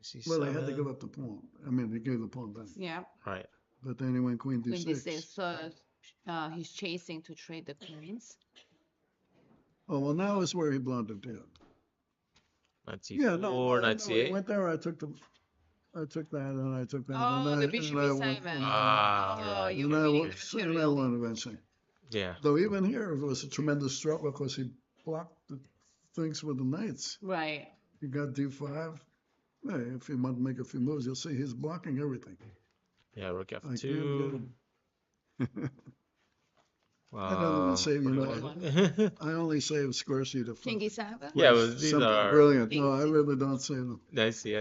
C7. Well, they had to give up the pawn. I mean, he gave the pawn back. Yeah. Right. But then he went queen Queen d6. D6. So he's chasing to trade the queens. Oh, well, now is where he blundered. Yeah. Knight c4, Yeah, no, knight he c8. went there. I took that, and I took that. Oh, and the I, bishop and I won- E7. Ah, Oh, right. you and were I reading won, the and I material. won eventually. Yeah. Though even here it was a tremendous struggle because he blocked the things with the knights. Right. He got d5. Hey, if you want to make a few moves, you'll see he's blocking everything. Yeah, rook I can't get f2. him. I don't even say, you know, I only save square sheet of King E7. Yeah, well, these something are- brilliant. No, I really don't say them. I see.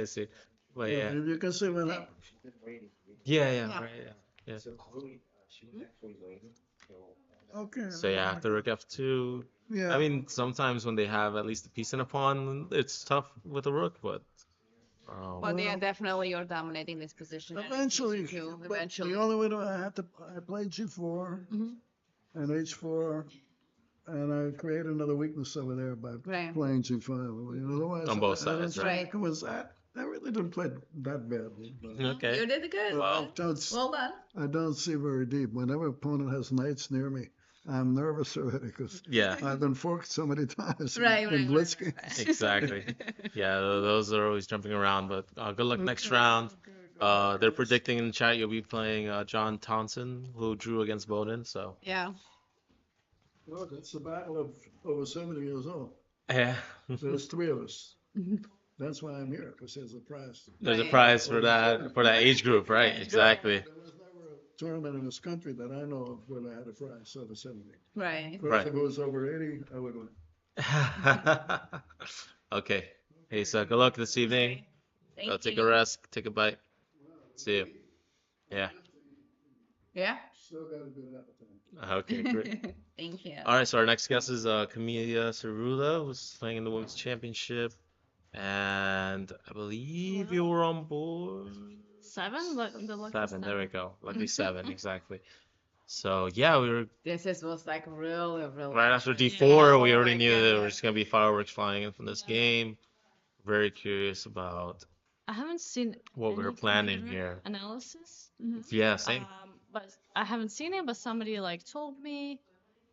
But yeah, You can see when yeah, yeah, Yeah. right, yeah, yeah. okay. So yeah, after rook f2, I Yeah. mean, sometimes when they have at least a piece in a pawn, it's tough with a rook, but But yeah, Well, definitely you're dominating this position. And eventually, too, but eventually. the only way to I played g4 Mhm. and h4, and I create another weakness over there by Right. playing g5. Otherwise, on both I don't sides, right? think it was that. I really didn't play that badly. But Okay. You did good. Well, Well done. I don't see very deep. Whenever opponent has knights near me, I'm nervous already because yeah, I've been forked so many times Right, in right, blitz right, games. exactly. Yeah, those are always jumping around, but good luck next Okay, round. okay, go They're ahead. predicting in the chat you'll be playing John Townsend, who drew against Bowden, so Yeah. Oh, that's the battle of over 70 years old. yeah. There's three of us. That's why I'm here, because there's a prize. There's a Right. prize Over 70. for that age group, right? Age group. Exactly. There was never a tournament in this country that I know of where they had a prize over 70. Right. Of course, Right. if it was over 80, I would win. Okay. Hey, so good luck this evening. Thank Go take you. a rest, take a bite. See you. Yeah. Yeah. Still got a good appetite. Okay, great. Thank you. All right, so our next guest is Camila Cerula, who's playing in the Women's Championship. And I believe you were on board. Seven? The lucky Seven, there we seven. go. Lucky seven, exactly. So yeah, we were Was like really right after interesting. D4, we Oh already my knew that there God. was gonna be fireworks flying in from this game. Very curious about I haven't seen what we were any planning computer here. analysis. Yeah, same. But I haven't seen it, but somebody like told me,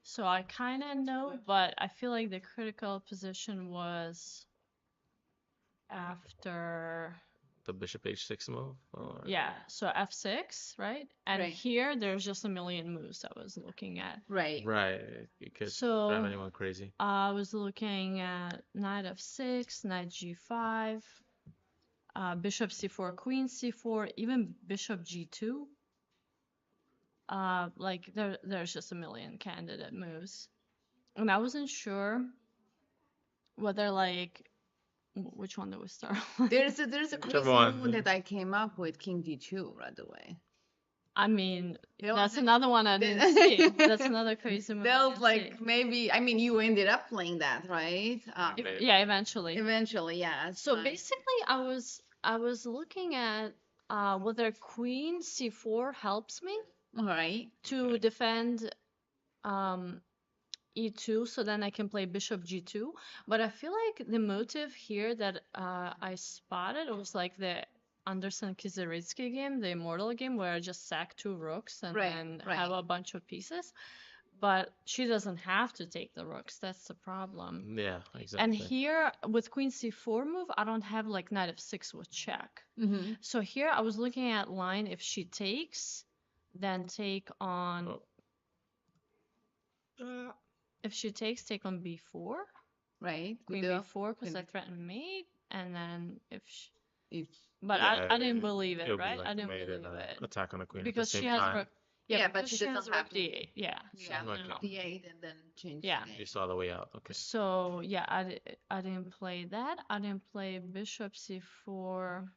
so I kind of know. But I feel like the critical position was after, The bishop h6 move. Or... yeah, so f6, right? And Right. here there's just a million moves I was looking at. Right. Right, it could So drive anyone crazy. I was looking at knight f6, knight g5, bishop c4, queen c4, even bishop g2. Like there's just a million candidate moves, and I wasn't sure whether like which one do we start with? There's a Whichever crazy one. move that I came up with, King D2, by the way. I mean, That that's was- another one I didn't see. That's another crazy move. I That was didn't like see. maybe. I mean, you ended up playing that, right? Yeah, eventually. Eventually, yeah. So basically, I was looking at whether queen c4 helps me all right. to defend e2, so then I can play bishop g2. But I feel like the motive here that I spotted was like the Anderson Kizaritsky game, the Immortal game, where I just sack two rooks and Right, then right. have a bunch of pieces. But she doesn't have to take the rooks. That's the problem. Yeah, exactly. And here with queen c4 move, I don't have like knight f6 with check. Mm-hmm. So here I was looking at line, if she takes, then take on. If she takes, take on b4. Right. Queen With the- b4 because I and threatened mate, and then if she, if but Yeah, I didn't believe it'll it, be right? like I didn't mate believe and it attack on the queen because at the she same has time. rook. Yeah, Yeah, but because she she has doesn't rook have to- d8. Yeah. yeah, Okay. no, D8 and then change. Yeah. the You game. saw the way out. Okay. So yeah, I didn't play that. I didn't play bishop c4.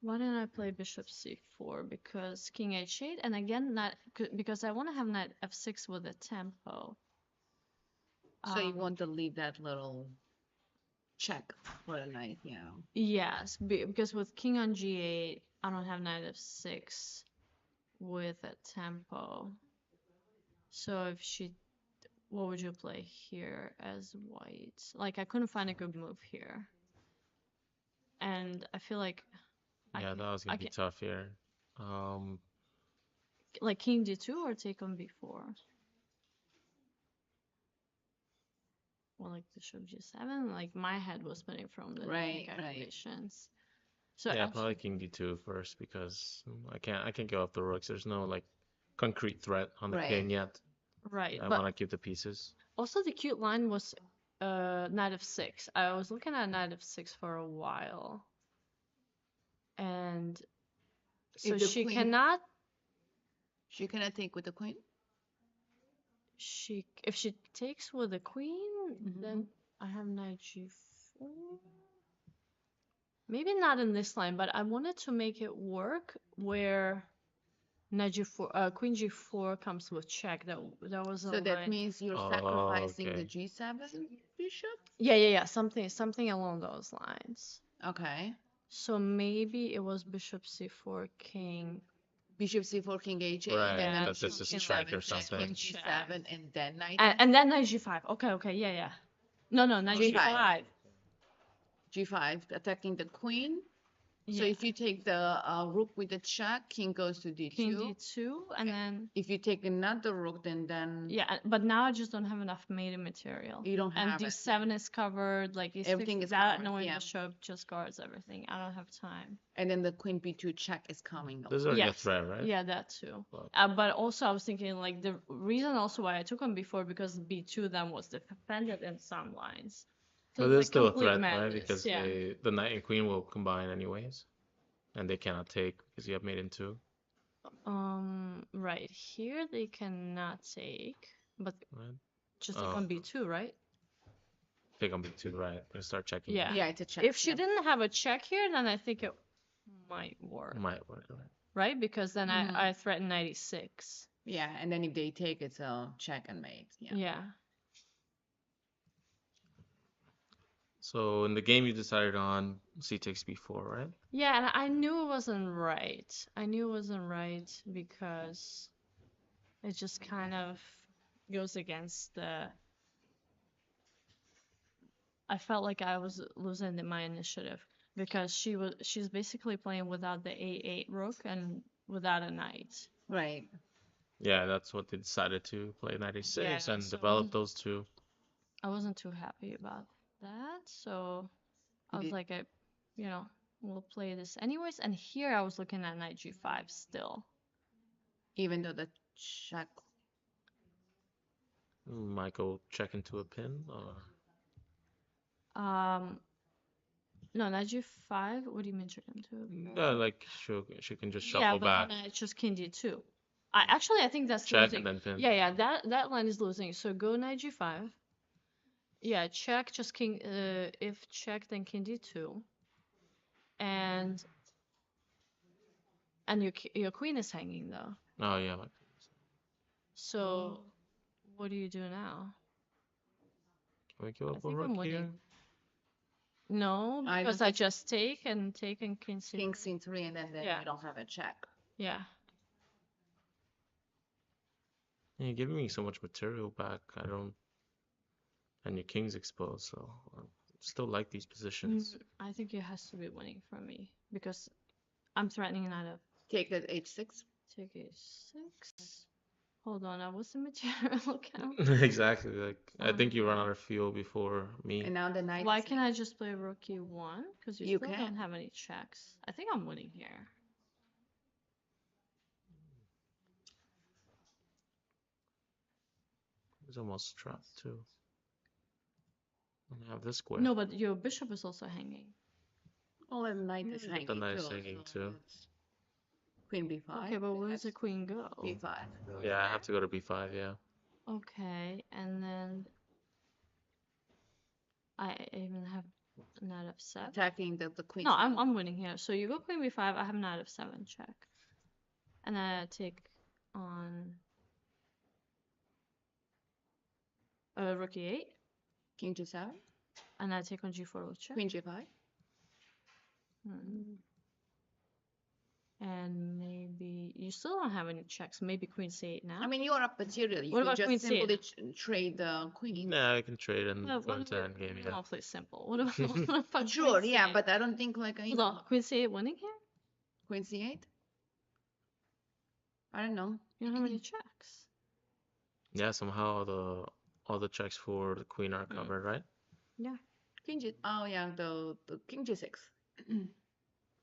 Why didn't I play bishop c4? Because king h8, and again, not because I want to have knight f6 with a tempo. So you Um, want to leave that little check for the night, yeah. Yes, because with king on g8, I don't have knight f6 with a tempo. So if she, what would you play here as white? Like I couldn't find a good move here, and I feel like Yeah, that was gonna be tough here. like king d2 or take on b4. Well, like bishop g7. Like my head was spinning from the Right, right. calculations. So yeah, actually, probably king d2 first because I can't go up the rooks. There's no like concrete threat on the Right. king yet. right, I but want to keep the pieces. also the cute line was knight f6. I was looking at knight f6 for a while, and so If the she queen- cannot. She cannot take with the queen. If she takes with the queen, Mhm. then I have knight g4. maybe not in this line, but I wanted to make it work where knight g4, queen g4 comes with check. That was a So that line. means you're Oh, sacrificing the okay. G7 bishop? Yeah, something along those lines. Okay. So maybe it was bishop c4, king. Bishop C4, King H8, Right, and then that King this is G7, check or check, something. King G7, and then knight And then knight g5. Okay, yeah. No, knight G5. g5. G5, attacking the queen. So Yeah. if you take the rook with the check, king goes to D2. King d2, and then If you take another rook, then yeah, but now I just don't have enough mating material. you don't And have it. d7 is covered, like e6, Everything is that covered, knowing yeah. bishop just guards everything. I don't have time. And then the queen B2 check is coming. This is along. already a Yes. threat, right? Yeah, that too. Well, But also I was thinking like the reason also why I took him before because b2 then was defended in some lines. So but it's there's like still a complete threat, right? madness, Because yeah. the knight and queen will combine anyways, and they cannot take because you have mate in two. Right here they cannot take, but Right? just take Oh. on b2, right? Take on b2, right? Gonna start checking. Yeah. Yeah, it's a check. If she yeah. didn't have a check here, then I think it might work, Might work, right? right? Because then Mhm. I threaten 96. Yeah, and then if they take, it's a check and mate. Yeah. Yeah. So in the game you decided on c takes b4, right? Yeah, and I knew it wasn't right. I knew it wasn't right because it just kind of goes against the. I felt like I was losing my initiative because she's basically playing without the a8 rook and without a knight. Right. Yeah, that's what they decided to play knight a6 Yeah, and so- develop those two. I wasn't too happy about that, so I was Did- like, we'll play this anyways. And here I was looking at knight g5 still. Even though the check. Might go check into a pin or No, knight g5. What do you mean check into? no, like she can just Yeah, shuffle but back, then I just king d2. I think that's check losing. and then pin. Yeah, that line is losing. So go knight g5. Yeah, check, just king. If check, then king d2. And your queen is hanging though. Oh yeah, like So what do you do now? can we give I up a think rook I'm here? winning. No, I because don't I just take and king c3. King C3, and then Yeah. you don't have a check. Yeah. You're giving me so much material back. I don't, and your king's exposed, so I still like these positions. I think it has to be winning for me because I'm threatening knight of Take at H6. take a6. Hold on, what's the material count? Exactly. Like I think you run out of fuel before me. And now the knight. Why is- can't I just play rook e1? Because you You still can. don't have any checks. I think I'm winning here. It's almost trapped too. And I have this square. No, but your bishop is also hanging. Oh, and knight is but hanging the knight is too. hanging so too. it's Queen B5. Okay, but where does that's the queen go? B5. Yeah, I have to go to b5. Yeah. Okay, and then I even have knight of 7. Attacking the queen. No, I'm winning here. So you go queen b5. I have knight of 7 check, and I take on rook e8, King G7. and I take on g4 with check. Queen G5. Hmm. And maybe you still don't have any checks. Maybe queen c8 now. I mean, you are up material. You What can about just queen simply trade the queen. Nah, I can trade and Well, go what into about- endgame. I Yeah. want to play simple. What about, what about Sure, queen yeah, c8? but I don't think like you Hold know, on, queen c8 winning here? Queen C8. I don't know. You don't have any checks. Yeah. Somehow all the checks for the queen are covered, right? Yeah. King G. Oh yeah, the King G6.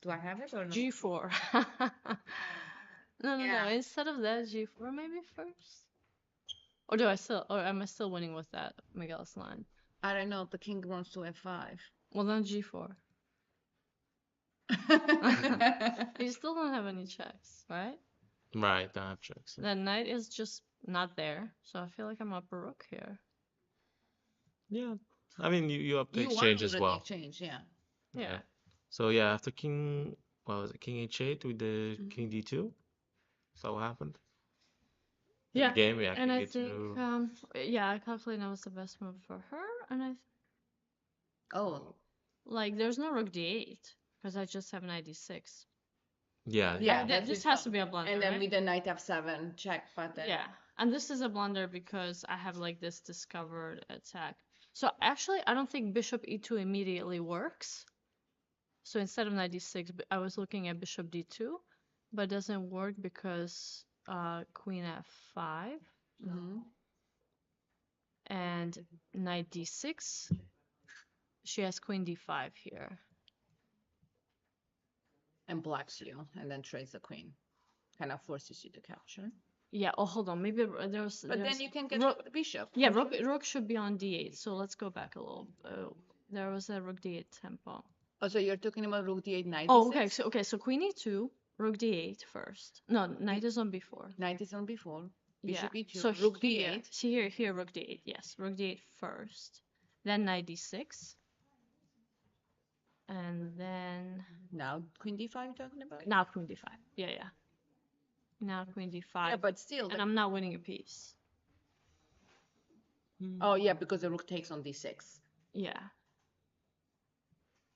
Do I have it or no? G4. No. Yeah. Instead of that, G4 maybe first. Or am I still winning with that Miguel's line? I don't know. The king runs to F5. Well, then G4. You still don't have any checks, right? Right. Don't have checks. The knight is just not there, so I feel like I'm up a rook here. Yeah. I mean, you up the You exchange want as to well. exchange, yeah. Yeah. So yeah, after king, what was it? King h8, we did Mhm. king d2. Is that what happened? In the Yeah, game, yeah, and king I think a2. yeah, I calculated that was the best move for her, and Oh, like there's no rook d8 because I just have knight d6. Yeah, yeah, yeah. This we has saw. to be a blunder, And then right? with the knight f7 check button. Yeah, and this is a blunder because I have like this discovered attack. So actually, I don't think bishop e2 immediately works. So instead of knight d6, I was looking at bishop d2, but it doesn't work because queen f5 Hmm. and knight d6. She has queen d5 here. And blocks you, and then trades the queen. Kind of forces you to capture. Yeah. Oh, hold on. Maybe But then you can get rook. the bishop. Yeah, rook should be on d8. So let's go back a little. There was a rook d8 tempo. Oh, so you're talking about rook d8, knight Oh, d6? okay. So queen e2, rook d8 first. No, knight is on b4. Knight is on before. Yeah. Bishop e2, So rook here, d8. see here, rook d8. Yes, rook d8 first. Then knight d6. And then Now queen d5 you're talking about? now queen d5. Yeah. Now queen d5. Yeah, but still. And I'm not winning a piece. Oh, yeah, because the rook takes on d6. Yeah.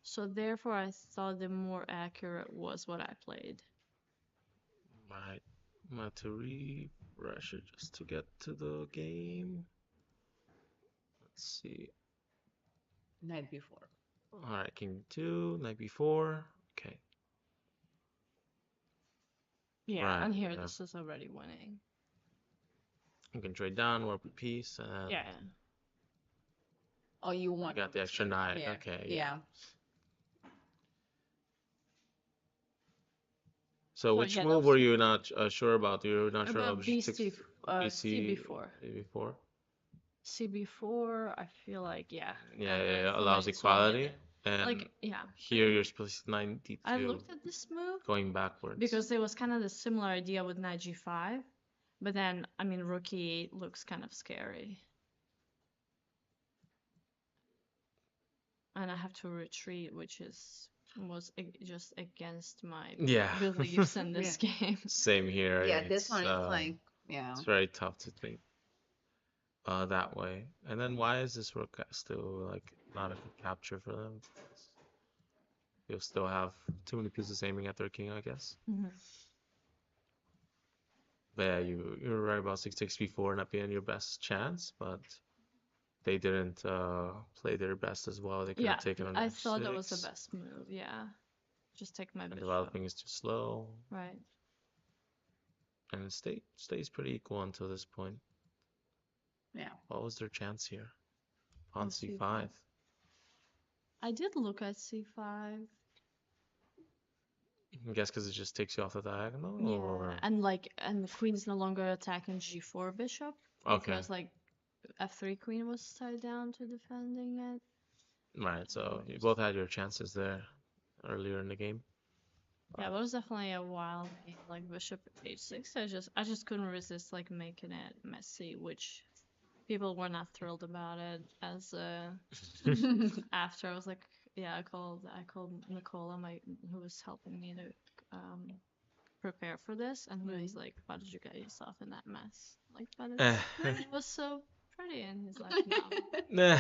So therefore, I thought the more accurate was what I played. Right. I'm going to refresh it just to get to the game. Let's see. Knight b4. All right, king 2, knight b4. Okay. Yeah, Right, and here yeah. this is already winning. You can trade down, work with piece, and Yeah. Oh, you you want got the extra knight. yeah. Okay, Yeah. So which yeah, move those were two. you not sure about? You were not sure About about BC, BC, CB4. CB4? CB4, I feel like, yeah. Yeah, For allows my so I'll get equality. it. And Like, yeah. here you're supposed to 92 I looked at this move going backwards. because it was kind of the similar idea with knight g5. But then, I mean, rook e8 looks kind of scary. And I have to retreat, which was just against my Yeah. beliefs in this game. Same here. Yeah, this one is uh, like, yeah. It's very tough to think that way. And then why is this rook still like not a good capture for them? You'll still have too many pieces aiming at their king, I guess. Mhm. But yeah, you're right about 6 before not being your best chance, but they didn't play their best as well. They could Yeah, have taken on I thought that was the h6, best move. Yeah, just take my and bishop. developing is too slow, Right. and it stays pretty equal until this point. Yeah. What was their chance here? Pawn On c5. c5. I did look at c5. I guess because it just takes you off the diagonal, Yeah, or and the queen's no longer attacking g4 bishop okay, because like f3 queen was tied down to defending it. right. So you both had your chances there earlier in the game. Yeah, but it was definitely a wild game, like bishop h6. I just couldn't resist like making it messy, which people were not thrilled about it. As after I was like, yeah, I called Nicola, who was helping me to prepare for this, and he's like, "Why did you get yourself in that mess?" Like, but it was so pretty, and he's like, "No."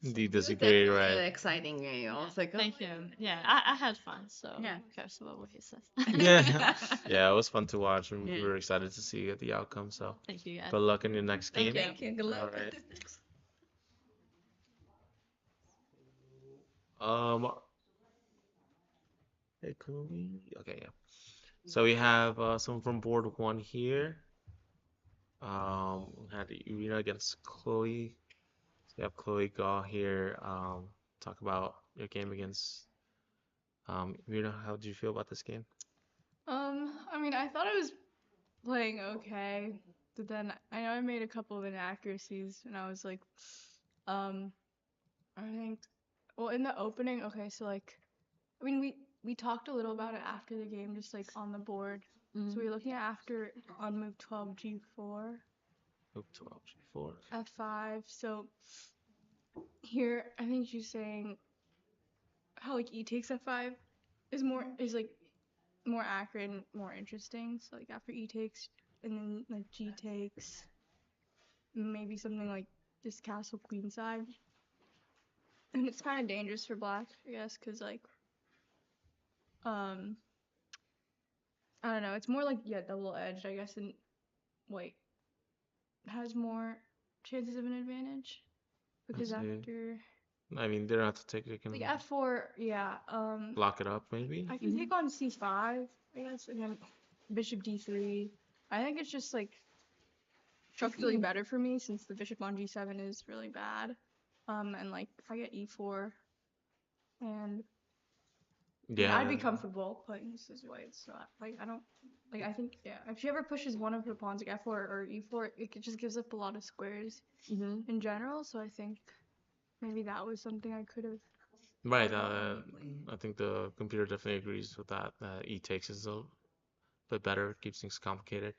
Indeed, It was disagree, definitely an right? exciting game. I was like, oh, Thank you. Yeah, I had fun, so Yeah. who cares about what he says? Yeah, yeah, it was fun to watch, and we Yeah. were excited to see the outcome. So Thank you guys. good luck in your next Thank game. you. Thank you. Good luck. All right. Um, hey, Chloe. Okay, yeah. So we have someone from board one here. We had Irina against Chloe. So we have Chloe Gaw here. Talk about your game against Irina. How did you feel about this game? I mean, I thought I was playing okay, but then I know I made a couple of inaccuracies, and I was like, um, I think, well, in the opening, okay, so like, I mean, we talked a little about it after the game, just like on the board. So we were looking at after on move 12 g4, Move 12, G4. f5. So here, I think she's saying how like e takes f5 is like more accurate and more interesting. So like after e takes and then like g takes, maybe something like this castle queenside. And it's kind of dangerous for black, I guess, because like um I don't know, it's more like double edged, I guess, and white has more chances of an advantage because see. after I mean, they don't have to take it. They like can f4, yeah, block it up, maybe. I can take on c5, I guess, and then bishop d3. I think it's just like structurally better for me since the bishop on g7 is really bad. And like I get e4, and I mean, Yeah. I'd be comfortable playing this as white. So like I don't like I think if she ever pushes one of her pawns like f4 or e4, just gives up a lot of squares in general. So I think maybe that was something I could have. Right. Um, I think the computer definitely agrees with that. E takes is a bit better, keeps things complicated.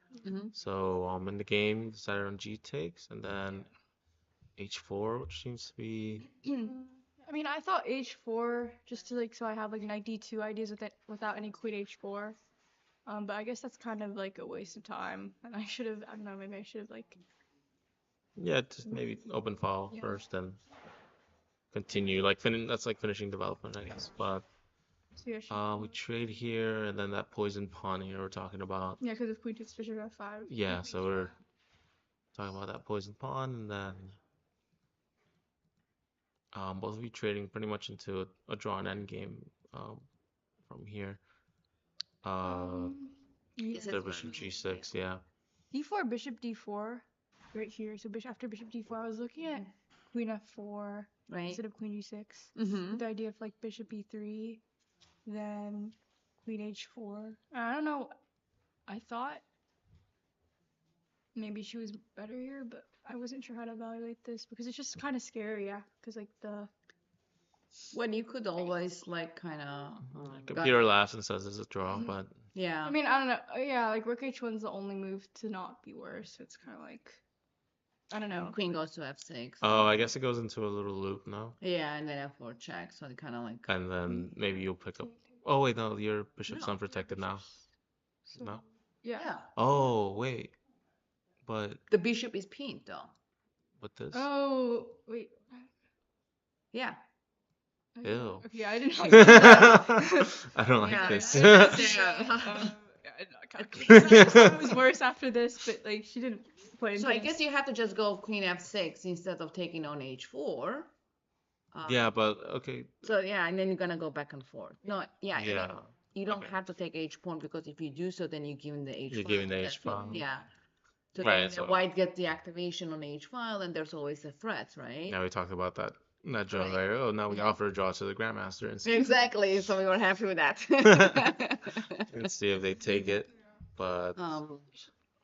So in the game, decided on G takes, and then H4, which seems to be I mean, I thought h4 just to like so I have like knight d2 ideas with it without any queen h4. But I guess that's kind of like a waste of time, and I don't know, maybe I should have like yeah, just maybe open file Yeah. first, then continue. That's like finishing development, I guess. But so yeah, we trade here, and then that poison pawn here we're talking about. yeah, because if queen takes bishop f5. Yeah, so we're talking about that poison pawn, and then both of you trading pretty much into a drawn endgame from here. Yeah. The bishop g6, yeah. D4, bishop d4, right here. So after bishop d4, I was looking at queen f4 Right. instead of queen g6. Mm-hmm. With the idea of like bishop e3, then queen h4. I don't know. I thought maybe she was better here, but I wasn't sure how to evaluate this because it's just kind of scary, yeah. Because like When you could always like kind of Computer laughs and says it's a draw, Mhm. but yeah. I mean, I don't know. Yeah, like rook h1's the only move to not be worse. It's kind of like I don't know. Queen goes to f6. oh, I guess it goes into a little loop now, Yeah, and then f4 check, so it kind of like and then maybe you'll pick up. Oh wait, no, your bishop's No. unprotected now. So, No. yeah. yeah. Oh wait, but The bishop is pinned though. this? Oh wait. Yeah. Ew. Okay, yeah, I didn't like that. I don't like Yeah, this. Yeah, I did not calculate. I just thought it was worse after this, but like she didn't play. So I guess you have to just go queen f6 instead of taking on h4. Yeah, but okay. So yeah, and then you're gonna go back and forth. No, yeah. and then Yeah. You don't Okay. have to take h pawn because if you do so, then you're giving the h You're file. giving the That's H it. file. Yeah. So Right, then so- white gets the activation on h file, and there's always a threat, right? Yeah, we talked about that. That joke. Right. Like, oh, now we Yeah. offer a draw to the grandmaster and see, Exactly. So we were happy with that. and see if they take it. But all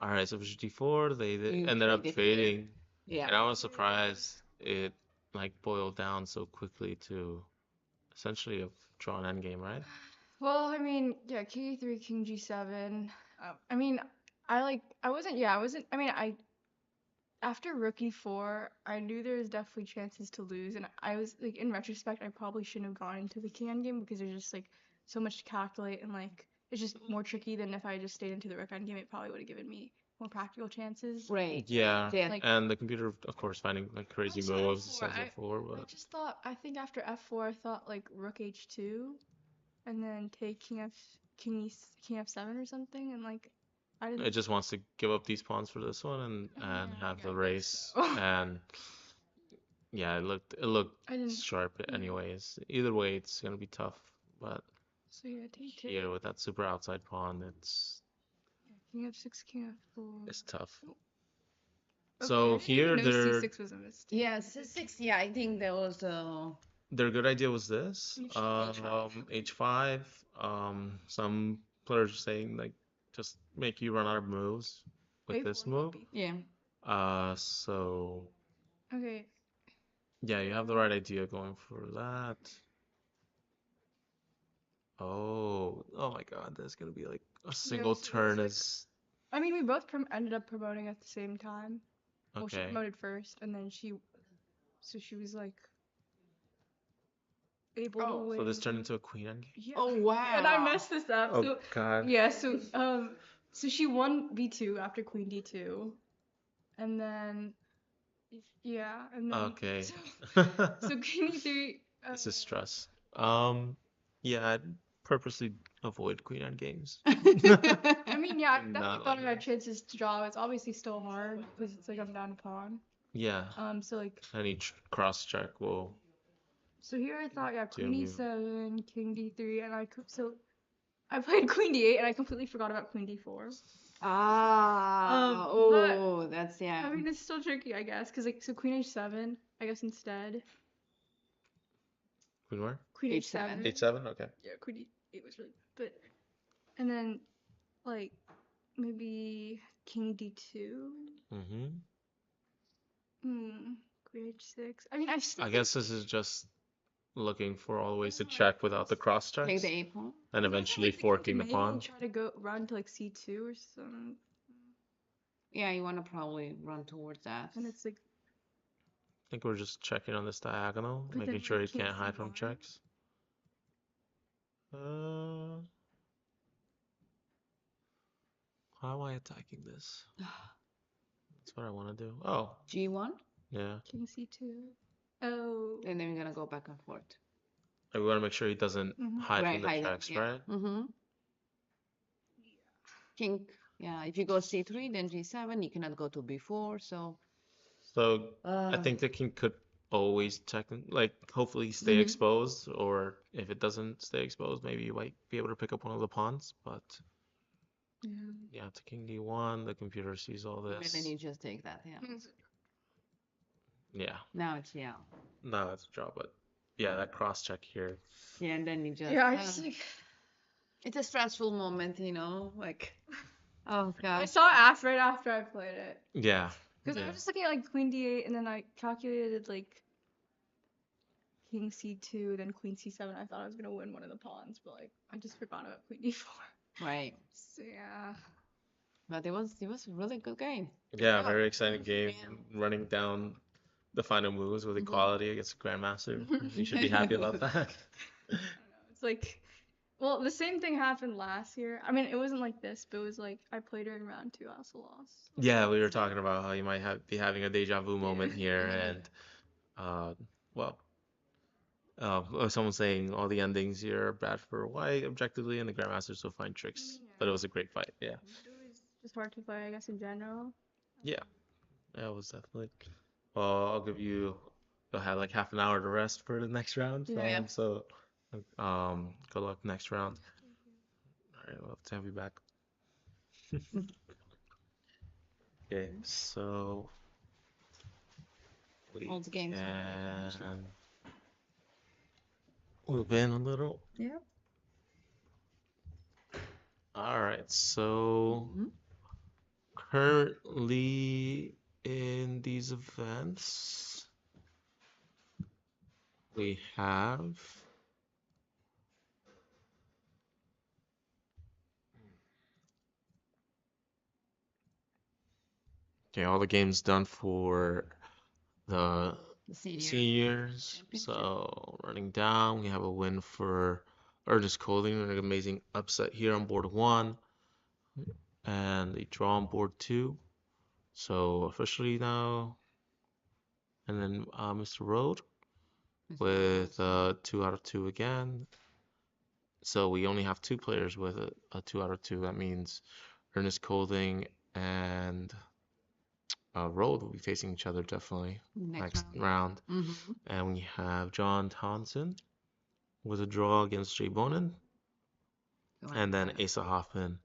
right, so bishop d4, they You ended up traded trading, and yeah. I was surprised it like boiled down so quickly to essentially a drawn endgame, right? Well, I mean, yeah, king e3, king g7. I mean, I wasn't. I mean, after rook e4, I knew there was definitely chances to lose, and I was like, in retrospect, I probably shouldn't have gone into the king endgame because there's just like so much to calculate, and like it's just more tricky than if I just stayed into the rook endgame. It probably would have given me more practical chances. Right. Yeah, Yeah. Like- and the computer, of course, finding like crazy Also moves F4, instead of f4, I but just thought, I think after f4, I thought like rook h2, and then take king f7 or something, and like I didn't. it just wants to give up these pawns for this one and Yeah, have I the guess race. so. And yeah, it looked I didn't. sharp anyways. Either way, it's gonna be tough. But So yeah, take here with that super outside pawn, king f6, king f4. it's tough. Okay, So I didn't here even know their c6 was a mistake. Yeah, six. Yeah, I think there was their good idea was this. H5. Some players are saying like just make you run out of moves with A4 this might move. be- yeah. So Okay. yeah, you have the right idea going for that. Oh my God, there's gonna be like a single so turn it's is I mean, we both ended up promoting at the same time. Well, she okay. promoted first, and then she was like, able to Oh, win. So this turned into a queen endgame. Yeah. Oh, wow. And I messed this up. Oh So God. yeah, so she won b2 after queen d2, and then yeah, and then Okay. so queen e3. This is stress. Yeah, I'd purposely avoid queen endgames. I mean, yeah, I Do definitely not thought like I had those. chances to draw. It's obviously still hard because it's like I'm down a pawn. Yeah, So like any cross check will so here I thought yeah, do queen you. e7, king d3, and so I played queen d8 and I completely forgot about queen d4. Ah, But oh, that's, yeah. I mean it's still tricky, I guess, because like so queen h7, I guess instead. Queen where? Queen H7. h7. H7? Okay. Yeah, queen d8 was really but and then like maybe king d2. Mm-hmm. Queen h6. I mean I still I think guess this is just looking for all ways to check without the cross Take checks, the A pawn. and I thought, eventually like, the king forking the to mate pawn. and try to go run to like c2 or something. Yeah, you want to probably run towards that. And it's like I think we're just checking on this diagonal, but making then sure like he king can't hide from c1. checks. How am I attacking this? That's what I want to do. Oh, G1, yeah. King c2. Oh. and then we're gonna go back and forth. We want to make sure he doesn't hide Right, from the hide it, checks, yeah. right? Mm-hmm. King, yeah, if you go C3, then G7, you cannot go to B4, so. So I Uh, think the king could always like hopefully stay Mhm. exposed, or if it doesn't stay exposed, maybe you might be able to pick up one of the pawns. But Yeah. yeah, to king d1, the computer sees all and this. then you just take that, yeah. Yeah, Now it's, yeah. no, that's a draw, but yeah, that cross check here. Yeah, and then you just, Yeah, I just like it's a stressful moment, like, oh I gosh. saw it right after I played it. Yeah, Because I yeah. was just looking at like queen d8 and then I calculated like king c2, then queen c7. I thought I was gonna win one of the pawns, but like I just forgot about queen d4. Right. So yeah. But it was a really good game. Yeah, Oh, very exciting game. yeah. Running down the final moves with Mhm. equality against the Grandmaster. You should be happy about that. I don't know. It's like, well, the same thing happened last year. I mean, it wasn't like this, but it was like I played her in round 2, I also lost. Yeah, we were talking about how you might be having a deja vu moment here, Yeah. and well, someone saying all the endings here are bad for white objectively, and the Grandmasters will find tricks. But it was a great fight. Yeah, It was just hard to play, I guess, in general. yeah, yeah, it was definitely. Well, I'll give you. You'll have like half an hour to rest for the next round. Yeah. So, good luck next round. All right, we'll have to have you back. Okay, so we All the games. can move in a little. Yeah. All right, so Mhm. currently in these events, we have okay, all the games done for the The senior seniors. championship. So running down, we have a win for Ernest Colding, an amazing upset here on board 1, and a draw on board 2. So officially now, and then Mr. Road with 2 out of 2 again. So we only have 2 players with a 2 out of 2. That means Ernest Colding and Road will be facing each other definitely next round. Mhm. And we have John Townsend with a draw against Jay Bonin, and then Asa Hoffman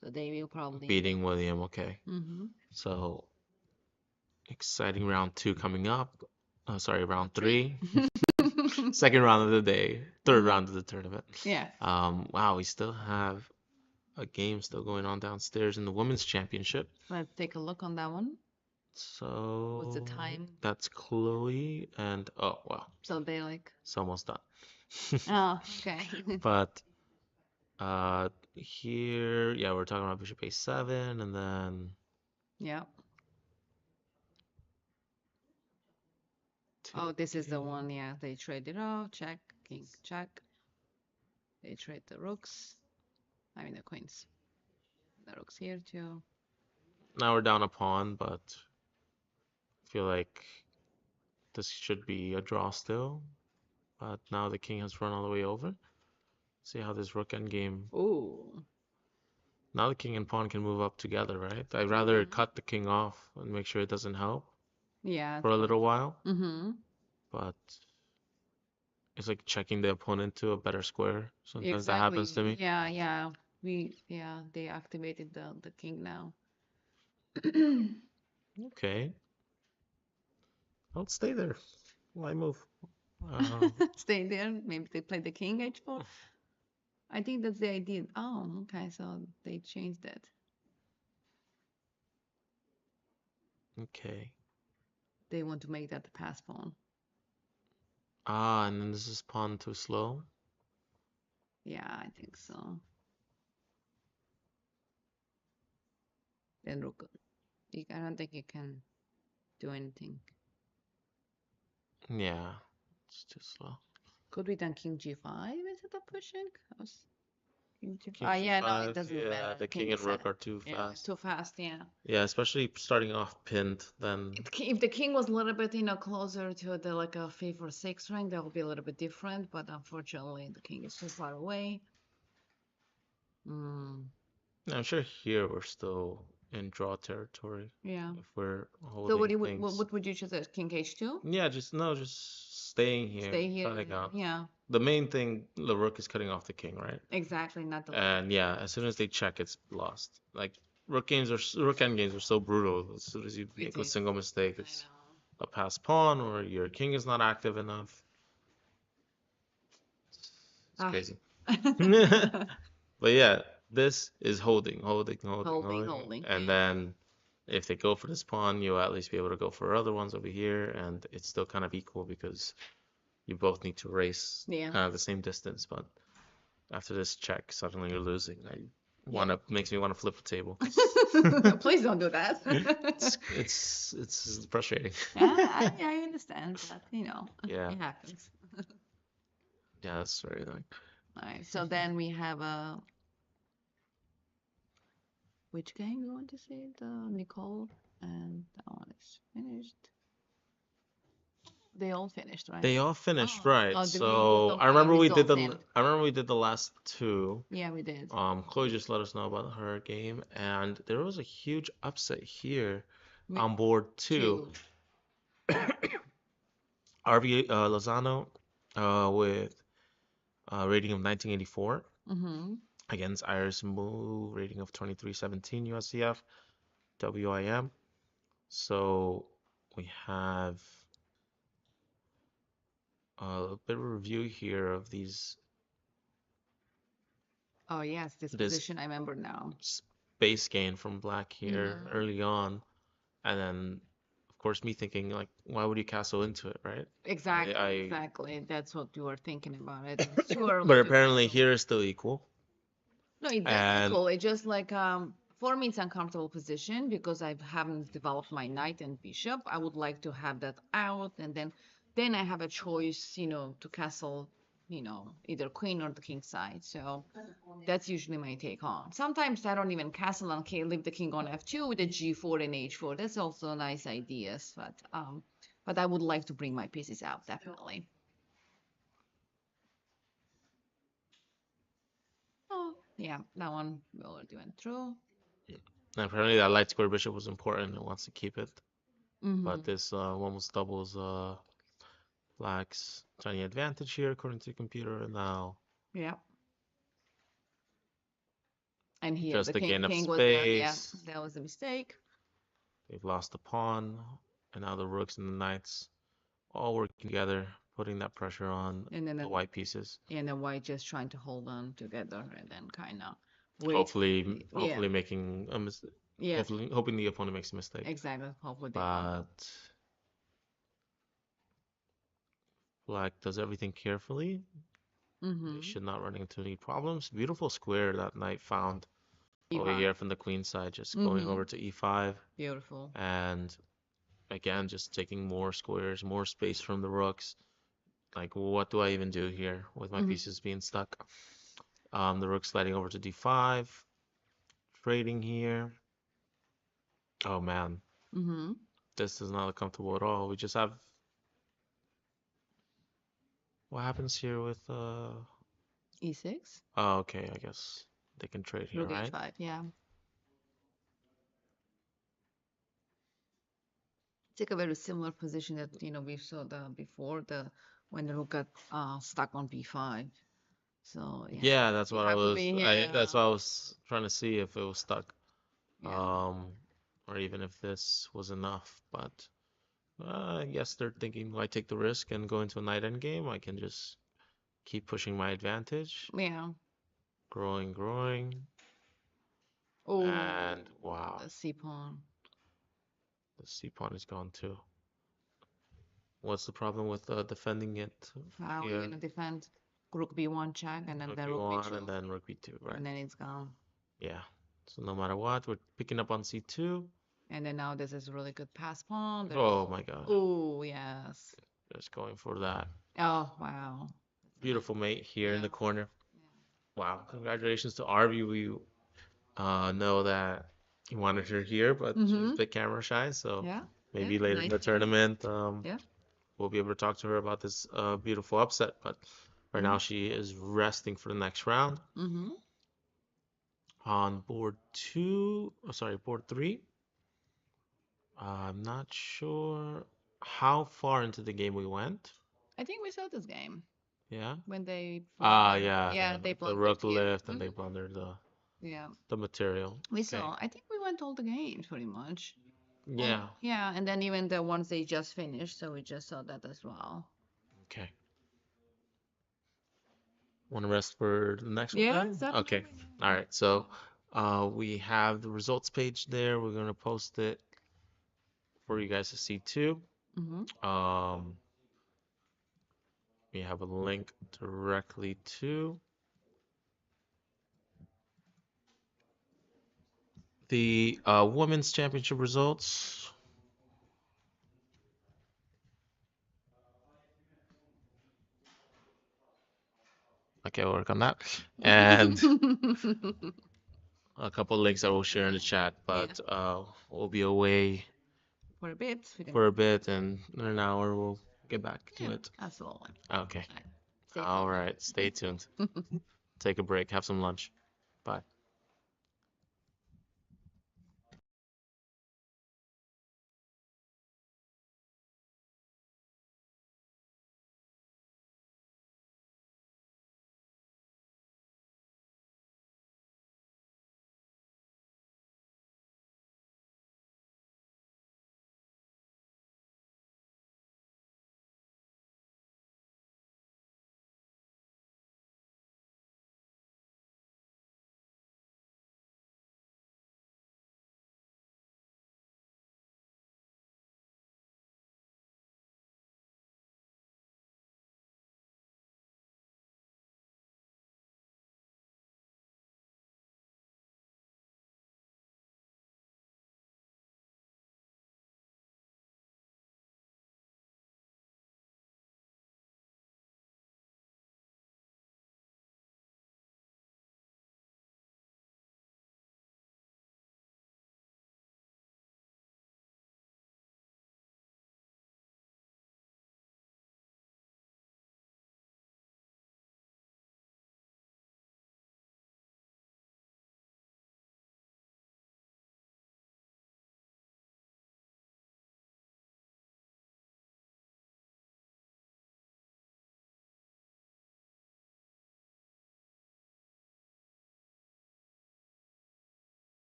So they will probably beating William. Okay, Mhm. so exciting round 2 coming up. Sorry, round 3. Second round of the day, third round of the tournament. Yeah. Wow, we still have a game still going on downstairs in the women's championship. Let's take a look on that one. So What's the time? that's Chloe and oh wow, So they like. it's almost done. Oh, okay. But here, yeah, we're talking about Bishop A7, and then Yeah. Oh, this is the one. Yeah, they traded off. Check. king check. They trade the rooks. I mean the queens. The rooks here too. Now we're down a pawn, but I feel like this should be a draw still. But now the king has run all the way over. See how this rook endgame. Ooh. Now the king and pawn can move up together, right? I'd rather cut the king off and make sure it doesn't help Yeah. for a little while. Mm-hmm. But it's like checking the opponent to a better square. Sometimes that Exactly. happens to me. Yeah. They activated the king now. Okay. I'll stay there. Why move? Stay there. Maybe they play the king h4. I think that's the idea. Oh, okay. So they changed it. Okay. They want to make that the pass pawn. And then this is pawn too slow. Yeah, I think so. Then rook. I don't think you can do anything. Yeah, it's too slow. Could we done king g5 instead of pushing? King g5. King Yeah, no, it c5. doesn't Yeah, matter. the king and rook are too Yeah, it's fast. too fast. Yeah. Yeah, especially starting off pinned, then If the king was a little bit, closer to the like a 5 or 6 rank, that would be a little bit different. But unfortunately, the king is too far away. I'm sure here we're still in draw territory Yeah. if we're So holding things. what would you choose as king h2? Yeah, just staying here, Stay here. cutting out. Yeah, The main thing, the rook is cutting off the king, right? exactly. Not the And yeah, as soon as they check, it's lost. Like rook end games are so brutal. As soon as you It make a is. single mistake, I it's a pass pawn or your king is not active enough. It's Ah. crazy. know. But yeah, this is holding. Holding. And then if they go for this pawn, you'll at least be able to go for other ones over here, and it's still kind of equal because you both need to race Yeah. kind of the same distance. But after this check, suddenly you're losing. Makes me want to flip the table. Please don't do that. It's frustrating. Yeah, I understand, but Yeah. it happens. Yeah, that's very annoying. All right, so then we have which game you want to see? The Nicole, and that one is finished. They all finished, right? They all finished, Oh, right? oh, So I remember we did the last two. Yeah, we did. Chloe just let us know about her game, and there was a huge upset here We- on board two. RV Lozano with a rating of 1984 Mm-hmm. against Iris Moo rating of 2317 USCF WIM. So we have a bit of a review here of these Oh yes, this position I remember now. space gain from black here early on, and then of course me thinking like, why would you castle into it, right? Exactly. That's what you were thinking about it. It's too early But to apparently castle. here is still equal. No, it's And equal. It's just like for me, it's uncomfortable position because I haven't developed my knight and bishop. I would like to have that out, and then I have a choice, to castle, either queen or the king side. So that's usually my take on. Sometimes I don't even castle and leave the king on f2 with a g4 and h4. That's also nice ideas, but I would like to bring my pieces out definitely. Oh, yeah, that one we already went through. apparently that light square bishop was important and wants to keep it. Mm-hmm. But this almost doubles black's tiny advantage here according to the computer. And now Yeah. And here just the a gain of king was space. that was a mistake. They've lost the pawn, and now the rooks and the knights all working together, putting that pressure on And then the white pieces. And the white just trying to hold on together and then kind of Hopefully making a mistake. Yeah. Hoping the opponent makes a mistake. Exactly. Hopefully they But black does everything carefully. They should not run into any problems. Beautiful square that knight found over here from the queen side, just going over to e5. Beautiful. And again, just taking more squares, more space from the rooks. Like, what do I even do here with my Mhm. pieces being stuck? The rook sliding over to d5, trading here. Oh man, Mhm. this is not look comfortable at all. We just have what happens here with E6. oh, okay, I guess they can trade here, Rook right? H5. Yeah. Take a very similar position that we saw the before the when the rook got stuck on b5. So yeah, Yeah, that's you what I have to was be I here. that's what I was trying to see if it was stuck. Yeah. Or even if this was enough, but I guess they're thinking, why take the risk and go into a knight endgame? I can just keep pushing my advantage, Yeah. growing, growing, Oh, and wow, the c pawn. the c pawn is gone too. What's the problem with defending it How are you here? gonna defend rook b1 check and then Rook the rook b1 and b2 then rook b2, right? and then it's gone. Yeah. So no matter what, we're picking up on c2. And then now this is really good pass pawn. There's Oh my God, oh yes. just going for that. Oh wow. That's a nice. Beautiful mate here in Yeah. the corner. Yeah. Wow, congratulations to Arby. We know that he wanted her here, but she's a Mm-hmm. bit camera shy, so Yeah. Yeah. maybe later in Nice the to meet you. tournament, Yeah. we'll be able to talk to her about this beautiful upset. But right now, she is resting for the next round Mm-hmm. on board two. Oh, sorry, board three. I'm not sure how far into the game we went. I think we saw this game Yeah. when they Ah, blundered. yeah, Yeah, they the blundered rook here. lift and they Mm-hmm. blundered Yeah. the material. We Okay. saw. I think we went all the games pretty much. And Yeah. yeah, and then even the ones they just finished, so we just saw that as well. Okay. Want to rest for the next one Yeah, then? Okay. definitely. All right. So we have the results page there. We're gonna post it for you guys to see too. Mm-hmm. We have a link directly to the women's championship results. Okay, we'll work on that. And a couple links I will share in the chat, Yeah, but we'll be away for a bit. We can. for a bit, and in an hour we'll get back to Yeah, it. absolutely. Okay. Right. Stay All right. Stay tuned. tuned. Take a break. Have some lunch. Bye.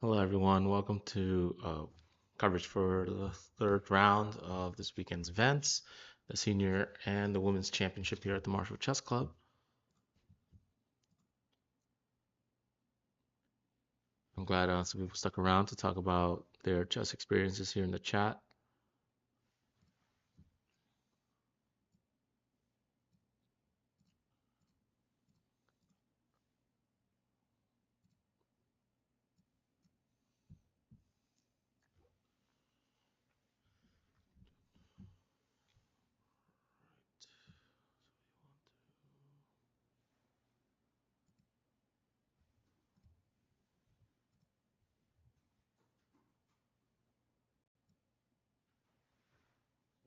Hello, everyone. Welcome to coverage for the third round of this weekend's events, the senior and the women's championship here at the Marshall Chess Club. I'm glad some people stuck around to talk about their chess experiences here in the chat.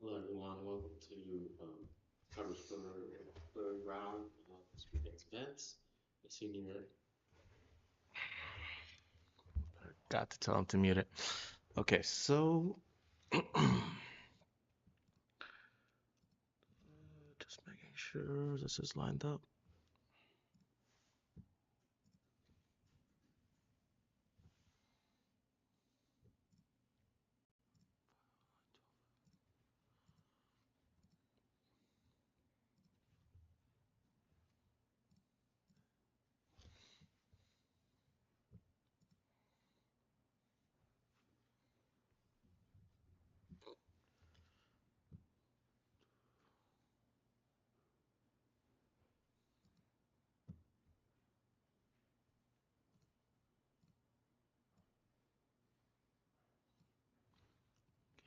Hello, everyone. Welcome to coverage for the third round of this weekend's events, the senior. Got to tell him to mute it. Okay, so just making sure this is lined up.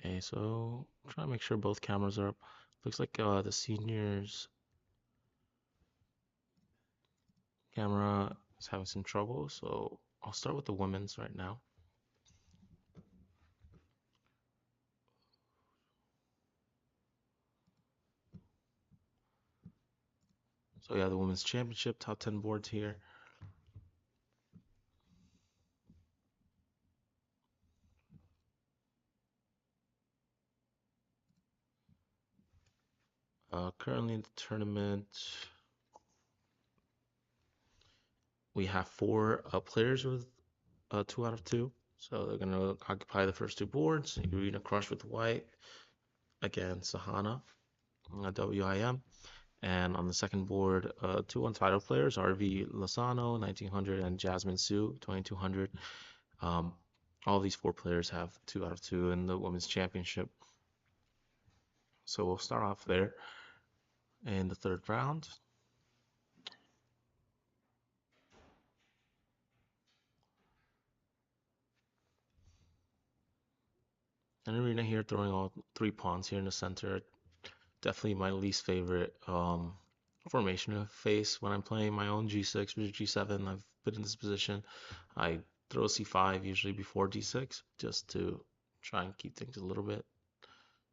Okay, so trying to make sure both cameras are up. Looks like the seniors camera is having some trouble, so I'll start with the women's right now. So yeah, the women's championship, top 10 boards here. Currently in the tournament, we have four players with 2 out of 2. So they're going to occupy the first two boards. Irina Crush with white against Sahana, WIM. And on the second board, 2 untitled players, RV Lozano, 1900, and Jasmine Su, 2200. All these 4 players have 2 out of 2 in the women's championship. So we'll start off there in the third round. And Irina here throwing all 3 pawns here in the center. Definitely my least favorite formation to face when I'm playing my own g6 or g7. I've been in this position. I throw c5 usually before d6 just to try and keep things a little bit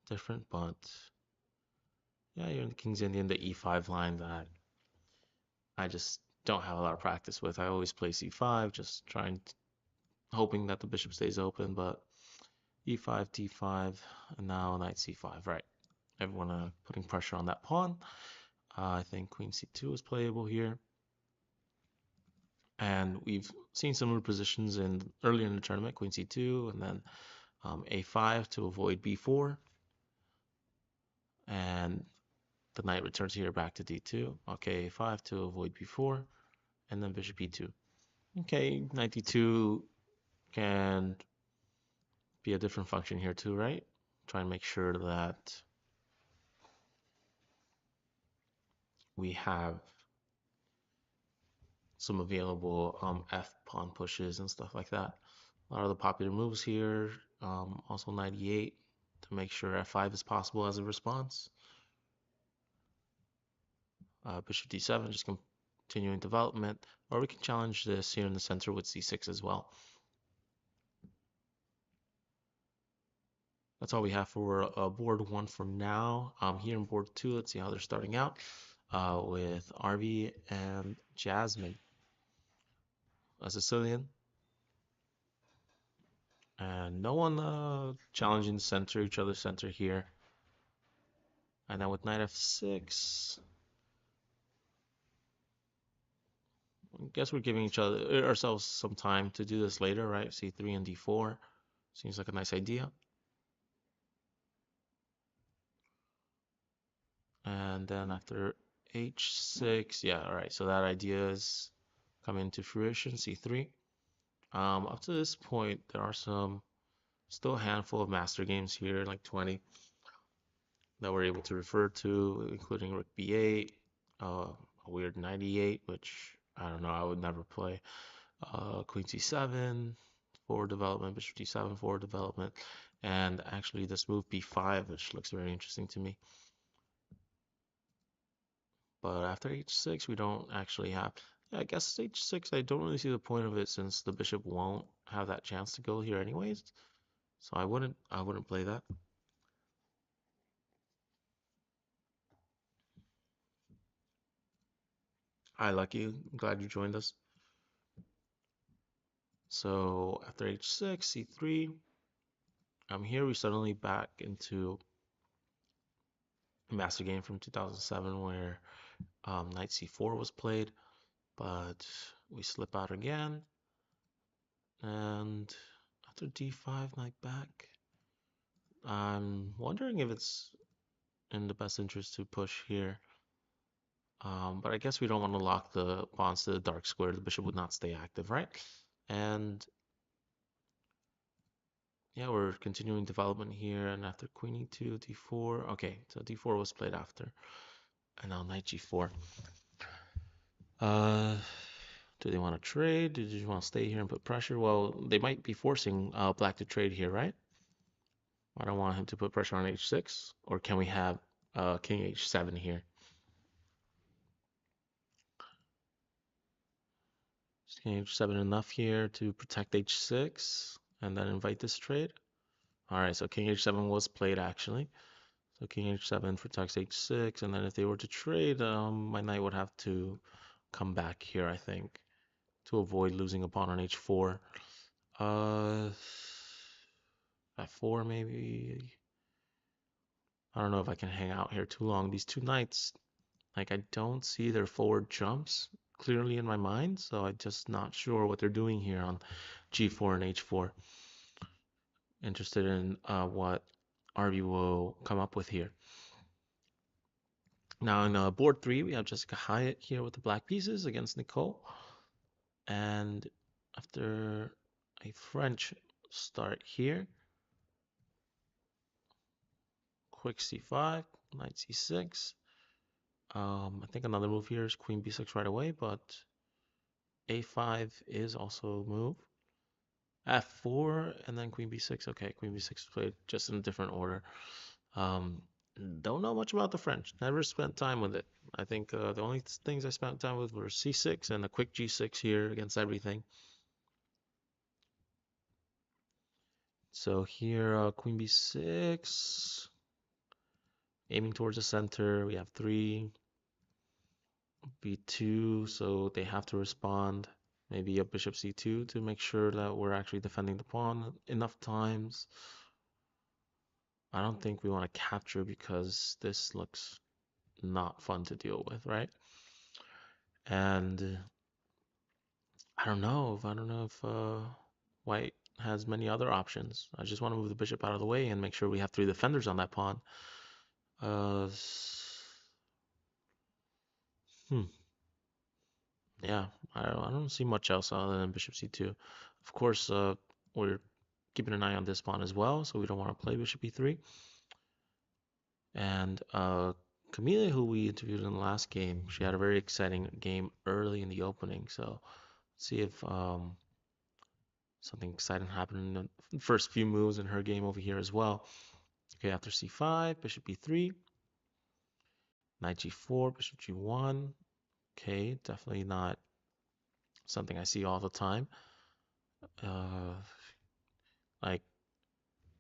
different. But yeah, you're in the King's Indian, the e5 line that I just don't have a lot of practice with. I always play c5, just hoping that the bishop stays open, but e5, d5, and now knight c5, right. Everyone putting pressure on that pawn. I think queen c2 is playable here. And we've seen similar positions earlier in the tournament, queen c2, and then a5 to avoid b4. And the knight returns here back to d2. Okay, a5 to avoid b4, and then bishop e2. Okay, knight d2 can be a different function here too, right? Try and make sure that we have some available f pawn pushes and stuff like that. A lot of the popular moves here, also 98 to make sure f5 is possible as a response. Bishop d7, just continuing development, or we can challenge this here in the center with c6 as well. That's all we have for board 1 for now. Here in board 2, let's see how they're starting out with RV and Jasmine, a Sicilian. And no one challenging each other's center here. And now with knight f6, I guess we're giving ourselves some time to do this later, right? C3 and D4 seems like a nice idea. And then after H6, yeah, all right. So that idea is coming to fruition, C3. Up to this point, there are still a handful of master games here, like 20, that we're able to refer to, including Rook B8, a weird 98, which I don't know, I would never play. Queen C7, forward development, Bishop D7, forward development, and actually this move B5, which looks very interesting to me. But after H6, we don't actually have. I guess H6, I don't really see the point of it since the bishop won't have that chance to go here anyways. So I wouldn't play that. Hi, Lucky. I'm glad you joined us. So after H6, C3, here we suddenly back into a master game from 2007 where Knight C4 was played, but we slip out again. And after D5, Knight back. I'm wondering if it's in the best interest to push here. But I guess we don't want to lock the pawns to the dark square. The bishop would not stay active, right? And yeah, we're continuing development here. And after queen e2, d4. Okay, so d4 was played after. And now knight g4. Do they want to trade? Do they want to stay here and put pressure? Well, they might be forcing black to trade here, right? I don't want him to put pressure on h6. Or can we have king h7 here? Is king h7 enough here to protect h6 and then invite this trade? All right, so king h7 was played actually. So king h7 protects h6, and then if they were to trade, my knight would have to come back here, I think, to avoid losing a pawn on h4. F4 maybe. I don't know if I can hang out here too long. These two knights, like I don't see their forward jumps clearly in my mind, so I'm just not sure what they're doing here on g4 and h4. Interested in what RB will come up with here. Now in board 3, we have Jessica Hyatt here with the black pieces against Nicole. And after a French start here, quick c5, knight c6. I think another move here is queen b6 right away, but a5 is also a move. f4 and then queen b6. Okay, queen b6 is played just in a different order. Don't know much about the French. Never spent time with it. I think the only things I spent time with were c6 and a quick g6 here against everything. So here, queen b6, aiming towards the center. We have 3, b2, so they have to respond. Maybe a bishop c2 to make sure that we're actually defending the pawn enough times. I don't think we want to capture because this looks not fun to deal with, right? And I don't know if white has many other options. I just want to move the bishop out of the way and make sure we have 3 defenders on that pawn. Yeah, I don't see much else other than bishop c2. Of course, we're keeping an eye on this pawn as well, so we don't want to play bishop e3. And Camila, who we interviewed in the last game, she had a very exciting game early in the opening. So let's see if something exciting happened in the first few moves in her game over here as well. Okay, after c5, bishop e3, knight g4, bishop g1. Okay, definitely not something I see all the time. Like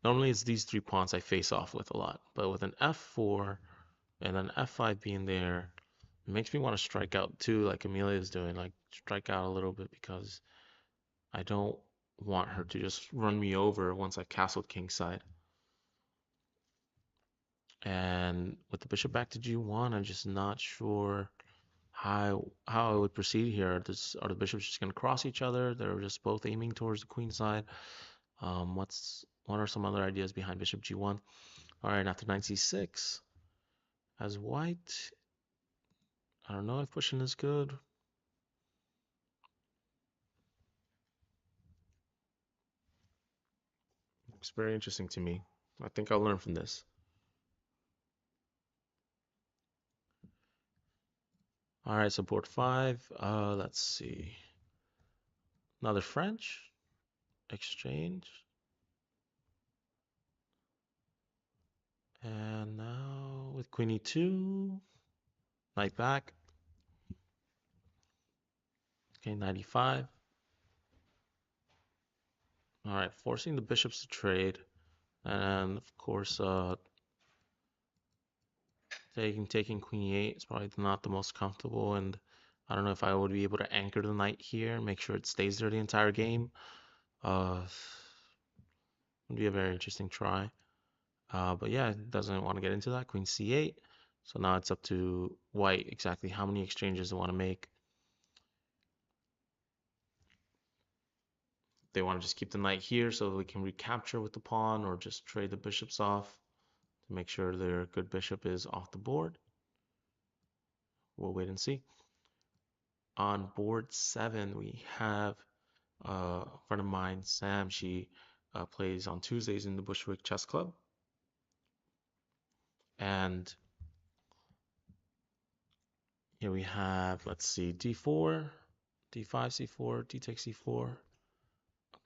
normally it's these 3 pawns I face off with a lot, but with an f4 and an f5 being there, it makes me want to strike out too, like Amelia is doing, like strike out a little bit because I don't want her to just run me over once I've castled kingside. And with the bishop back to g1, I'm just not sure how I would proceed here. Are the bishops just going to cross each other? They're just both aiming towards the queen side. What are some other ideas behind bishop g1? All right, after knight c6, as white, I don't know if pushing is good. It's very interesting to me. I think I'll learn from this. All right, so board 5. Let's see. Another French exchange. And now with queen e2, knight back. Okay, 95. All right, forcing the bishops to trade. And of course, taking queen e8 is probably not the most comfortable. And I don't know if I would be able to anchor the knight here, make sure it stays there the entire game. Would be a very interesting try. But yeah, doesn't want to get into that. Queen c8. So now it's up to white exactly how many exchanges they want to make. They want to just keep the knight here so we can recapture with the pawn, or just trade the bishops off to make sure their good bishop is off the board. We'll wait and see. On board 7, we have a friend of mine, Sam. She plays on Tuesdays in the Bushwick Chess Club. And here we have, let's see, d4, d5, c4, d takes c4.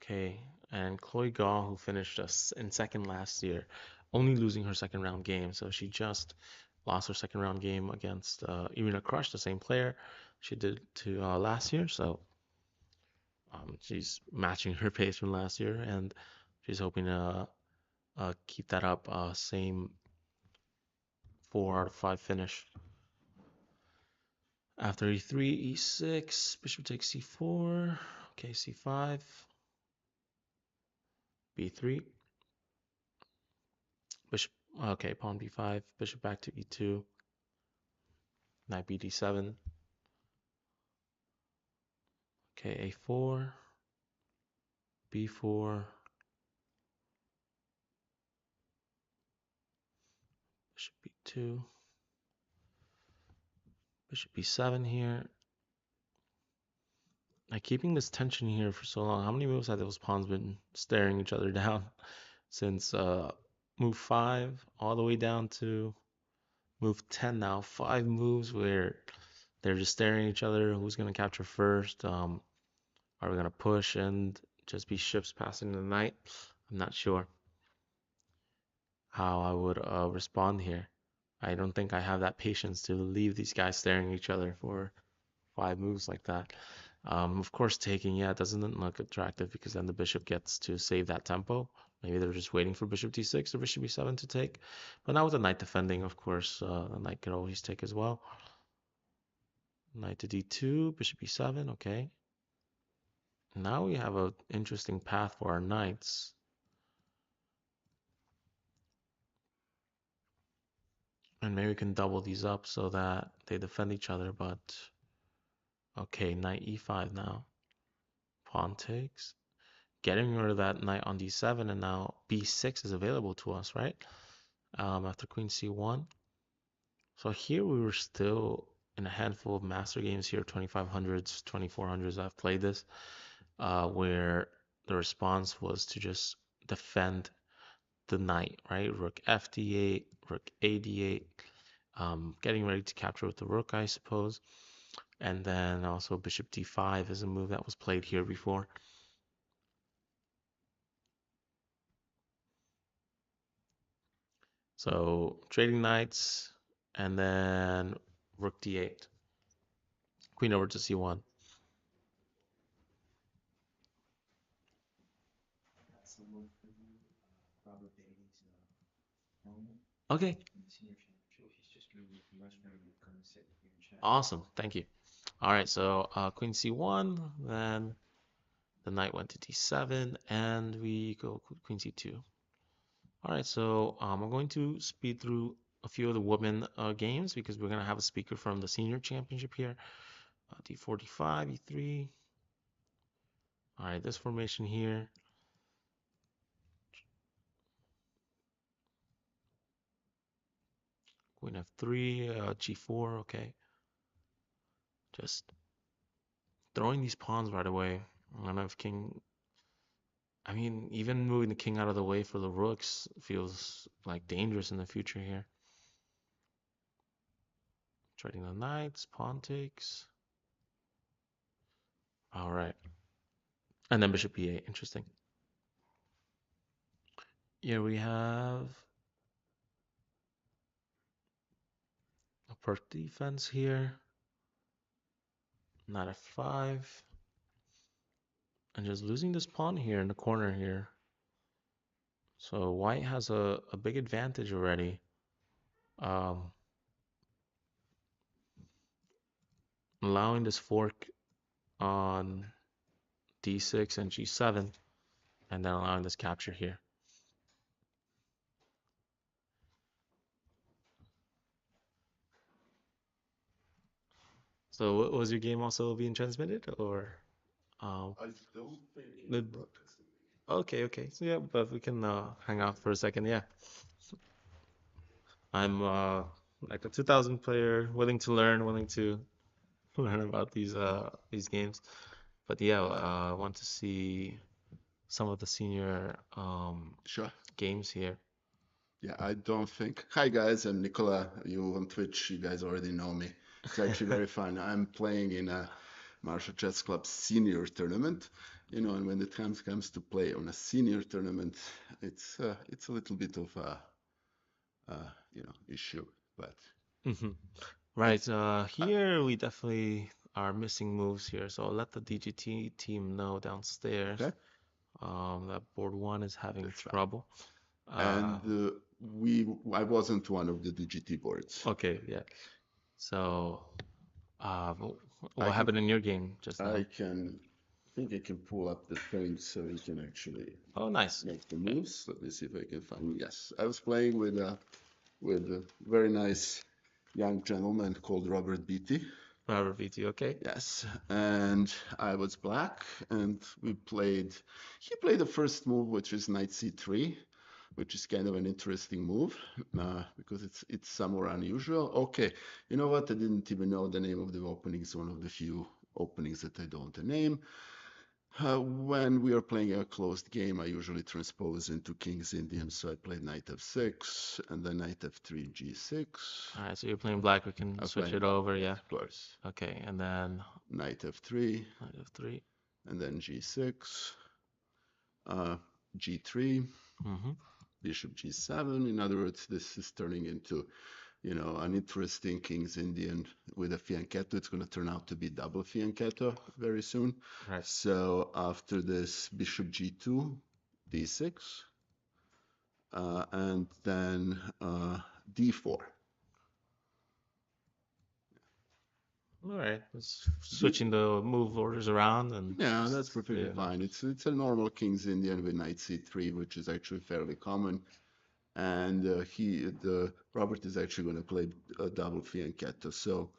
Okay, and Chloe Gaw, who finished us in second last year, only losing her second round game. So she just lost her second round game against Irina Krush, the same player she did to last year. So she's matching her pace from last year, and she's hoping to keep that up. Same 4 out of 5 finish. After e3, e6, bishop takes c4. Okay, c5, b3. Bishop, okay, pawn b5, bishop back to e2, knight bd7, okay, a4, b4, bishop b2, bishop b7 here. Like, keeping this tension here for so long, how many moves have those pawns been staring each other down since move 5 all the way down to move 10 now? 5 moves where they're just staring at each other. Who's going to capture first? Are we going to push and just be ships passing the knight? I'm not sure how I would respond here. I don't think I have that patience to leave these guys staring at each other for 5 moves like that. Of course, taking, yeah, doesn't look attractive because then the bishop gets to save that tempo. Maybe they're just waiting for bishop d6 or bishop b7 to take. But now with the knight defending, of course, the knight could always take as well. Knight to d2, bishop b7, okay. Now we have an interesting path for our knights. And maybe we can double these up so that they defend each other, but okay, knight e5 now. Pawn takes. Getting rid of that knight on d7, and now b6 is available to us, right? After queen c1. So here we were still in a handful of master games here, 2500s, 2400s. I've played this, where the response was to just defend the knight, right? Rook f d8, rook a d8, getting ready to capture with the rook, I suppose. And then also bishop d5 is a move that was played here before. So trading knights, and then rook d8, queen over to c1. Okay. Awesome. Thank you. All right. So queen c1, then the knight went to d7, and we go queen c2. All right. So I'm going to speed through a few of the women games because we're gonna have a speaker from the senior championship here. D45, E3. All right, this formation here. Queen F3, G4. Okay, just throwing these pawns right away. I don't know if king. I mean, even moving the king out of the way for the rooks feels like dangerous in the future here. Trading the knights, pawn takes. All right. And then bishop e8. Interesting. Here we have a perk defense here. Knight f5. And just losing this pawn here in the corner here. So white has a big advantage already. Allowing this fork on d6 and g7. And then allowing this capture here. So was your game also being transmitted or? I don't think The- it's broadcasting. Okay. So yeah, but we can hang out for a second. Yeah. I'm like a 2000 player, willing to learn, willing to learn about these games. But yeah, I want to see some of the senior Sure. games here. Yeah, I don't think. Hi guys, I'm Nicola. You on Twitch, you guys already know me. It's actually very fun. I'm playing in a Martial Chess Club senior tournament, you know, and when the time comes to play on a senior tournament, it's a little bit of a issue, but Mhm. Right. Here we definitely are missing moves here. So I'll let the DGT team know downstairs. okay. That board one is having That's fine. trouble. And I wasn't one of the DGT boards. Okay, yeah. So, what can- happened in your game just now? I think I can pull up the thing so we can actually Oh, nice. make the moves. Let me see if I can find. Yes, I was playing with a very nice young gentleman called Robert Beatty. Robert VT, okay. Yes, and I was black, and we played. He played the first move, which is Knight C3, which is kind of an interesting move because it's somewhat unusual. Okay, you know what? I didn't even know the name of the opening. It's one of the few openings that I don't name. When we are playing a closed game, I usually transpose into King's Indian. So I played Knight f6 and then Knight f3, g6. All right, so you're playing black. We can switch it over, yeah. Of course. Okay, and then Knight f3. Knight f3. And then g6, g3, bishop g7. In other words, this is turning into, an interesting King's Indian with a fianchetto. It's going to turn out to be double fianchetto very soon. Right. So after this, bishop g2, d6, and then d4. All right, switching the move orders around and Yeah, that's perfectly yeah. fine. It's a normal King's Indian with Knight c3, which is actually fairly common. And Robert is actually going to play a double fianchetto. So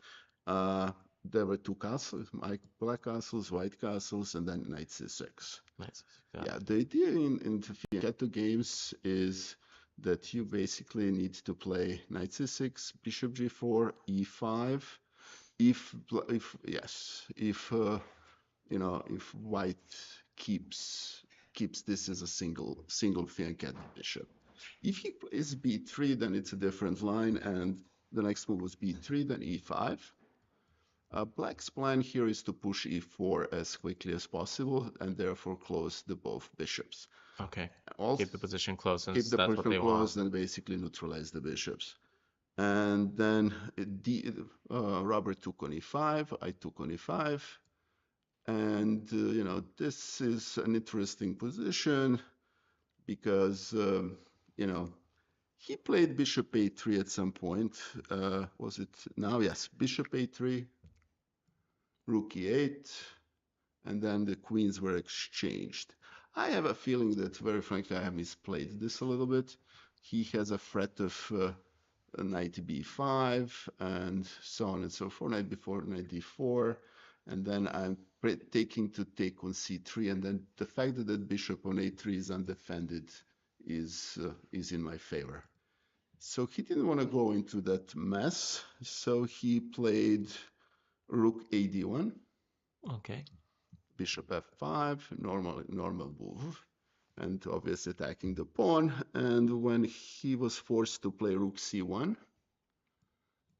there were two castles, black castles, white castles, and then Knight c6. Nice. Yeah, the idea in the fianchetto games is that you basically need to play Knight c6, bishop g4, e5. If white keeps this as a single fianchetto bishop. If he plays b3, then it's a different line, and the next move was b3, then e5. Black's plan here is to push e4 as quickly as possible, and therefore close the both bishops. Okay. Also, Keep the position close, since keep the that's what position they close, want. and basically neutralize the bishops. And then Robert took on e5, I took on e5. And, this is an interesting position because, he played bishop a3 at some point. Was it now? Yes, bishop a3, rook e8, and then the queens were exchanged. I have a feeling that, very frankly, I have misplayed this a little bit. He has a threat of knight b5, and so on and so forth. Knight b4, knight d4, and then I'm taking to take on c3, and then the fact that the bishop on a3 is undefended is in my favor. So he didn't want to go into that mess, so he played rook a d1, Okay. bishop f5, normal move, and obviously attacking the pawn. And when he was forced to play rook c1,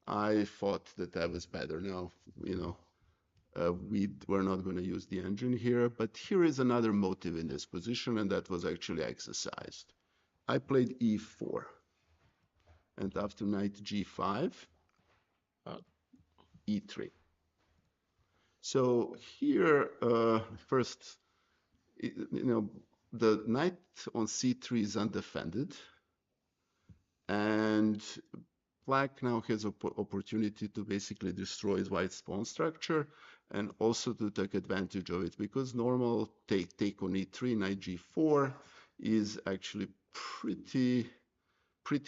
I thought that that was better. Now, we were not going to use the engine here, but here is another motive in this position, and that was actually exercised. I played e4, and after knight g5, e3. So here, first, the knight on c3 is undefended, and Black now has an opportunity to basically destroy White's pawn structure and also to take advantage of it, because normal take on e3, knight g4 is actually pretty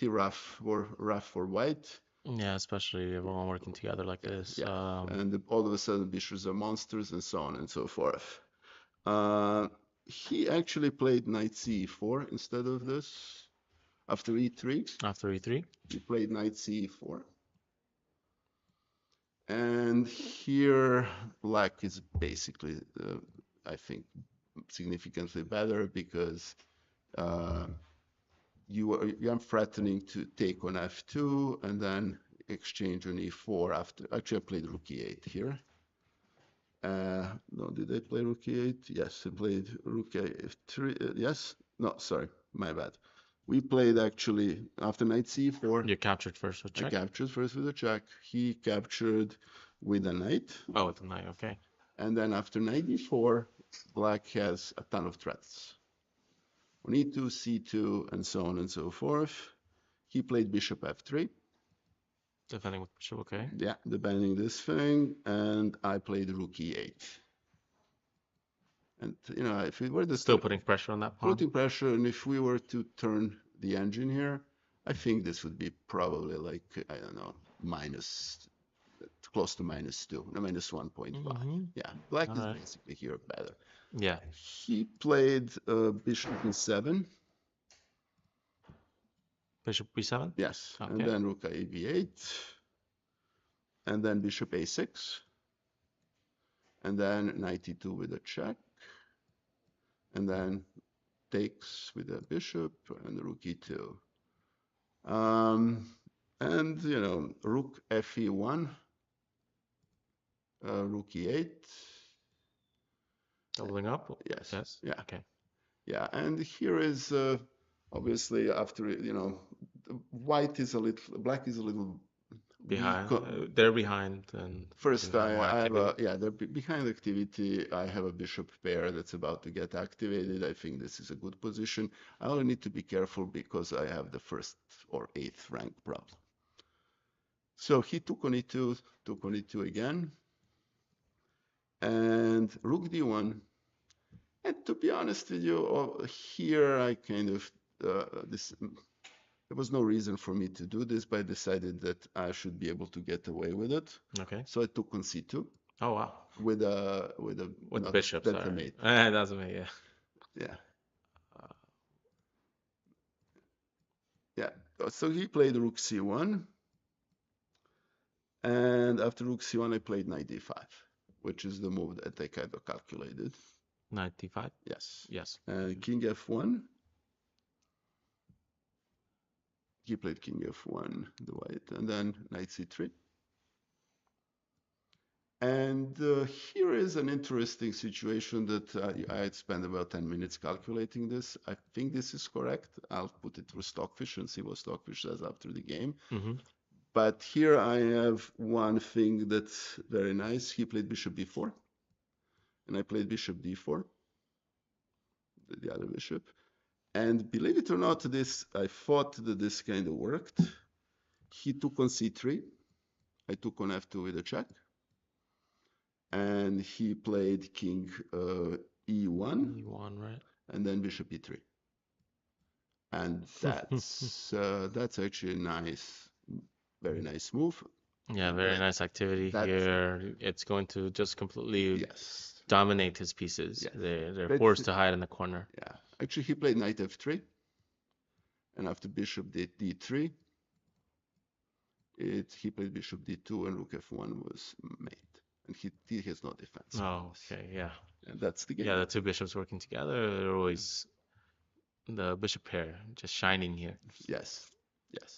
rough for White. Yeah, especially everyone working together like this. Yeah. And all of a sudden bishops are monsters and so on and so forth. He actually played knight ce4 instead of this. After e3, After e3, he played knight ce4. And here, Black is basically, I think, significantly better, because I'm threatening to take on f2 and then exchange on e4 after. Actually, I played rook e8 here. No, did I play rook e8? Yes, I played rook a3. Yes? No, sorry, my bad. We played actually after knight c4. you captured first with check. I captured first with a check. He captured with a knight. Oh, with the knight, okay. And then after knight d4, Black has a ton of threats. On e2, c2, and so on and so forth. He played bishop f3. Defending with bishop, okay. Yeah, defending this thing. And I played rook e8. And, if we were to Still putting pressure on that pawn. putting pressure, and if we were to turn the engine here, I think this would be probably like, I don't know, close to -2, no, -1.5. Yeah, Black is basically here better. Yeah. He played bishop e7. Bishop b7? Yes, Okay. and then rook a8, and then bishop a6, and then knight e2 with a check, and then takes with a bishop and rook e2. And rook fe1, rook e8. Doubling up? Yes. Yeah. Okay. Yeah, and here is obviously after Black is a little Behind. weak. They're behind, and First, I have they're behind activity. I have a bishop pair that's about to get activated. I think this is a good position. I only need to be careful because I have the 1st or 8th rank problem. So he took on e2, again, and rook d1. And to be honest with you, here I kind of there was no reason for me to do this, but I decided that I should be able to get away with it. Okay. So I took on c2. Oh wow. With bishop. That's a mate. That's a mate. Yeah. Yeah. Yeah. So he played rook c1, and after rook c1, I played knight d5, which is the move that I kind of calculated. Knight d5. Yes. Yes. And king f1. He played king f1, the white, and then knight c3. And here is an interesting situation that I had spent about 10 minutes calculating this. I think this is correct. I'll put it through Stockfish and see what Stockfish says after the game. Mm-hmm. But here I have one thing that's very nice. He played bishop b4, and I played bishop d4, the other bishop. And believe it or not, I thought that this kind of worked. He took on c3. I took on f2 with a check. And he played king e1. E1, right? And then bishop e3. And that's actually a nice very nice move. Yeah, very nice activity That- here. It's going to just completely Yes. dominate his pieces. Yes. They're But- forced to hide in the corner. Yeah. Actually, he played knight f3, and after bishop did d3, he played bishop d2, and rook f1 was mate, and he has no defense. Oh, okay, yeah. And that's the game. Yeah, the two bishops working together, they're always the bishop pair just shining here. Yes. Yes.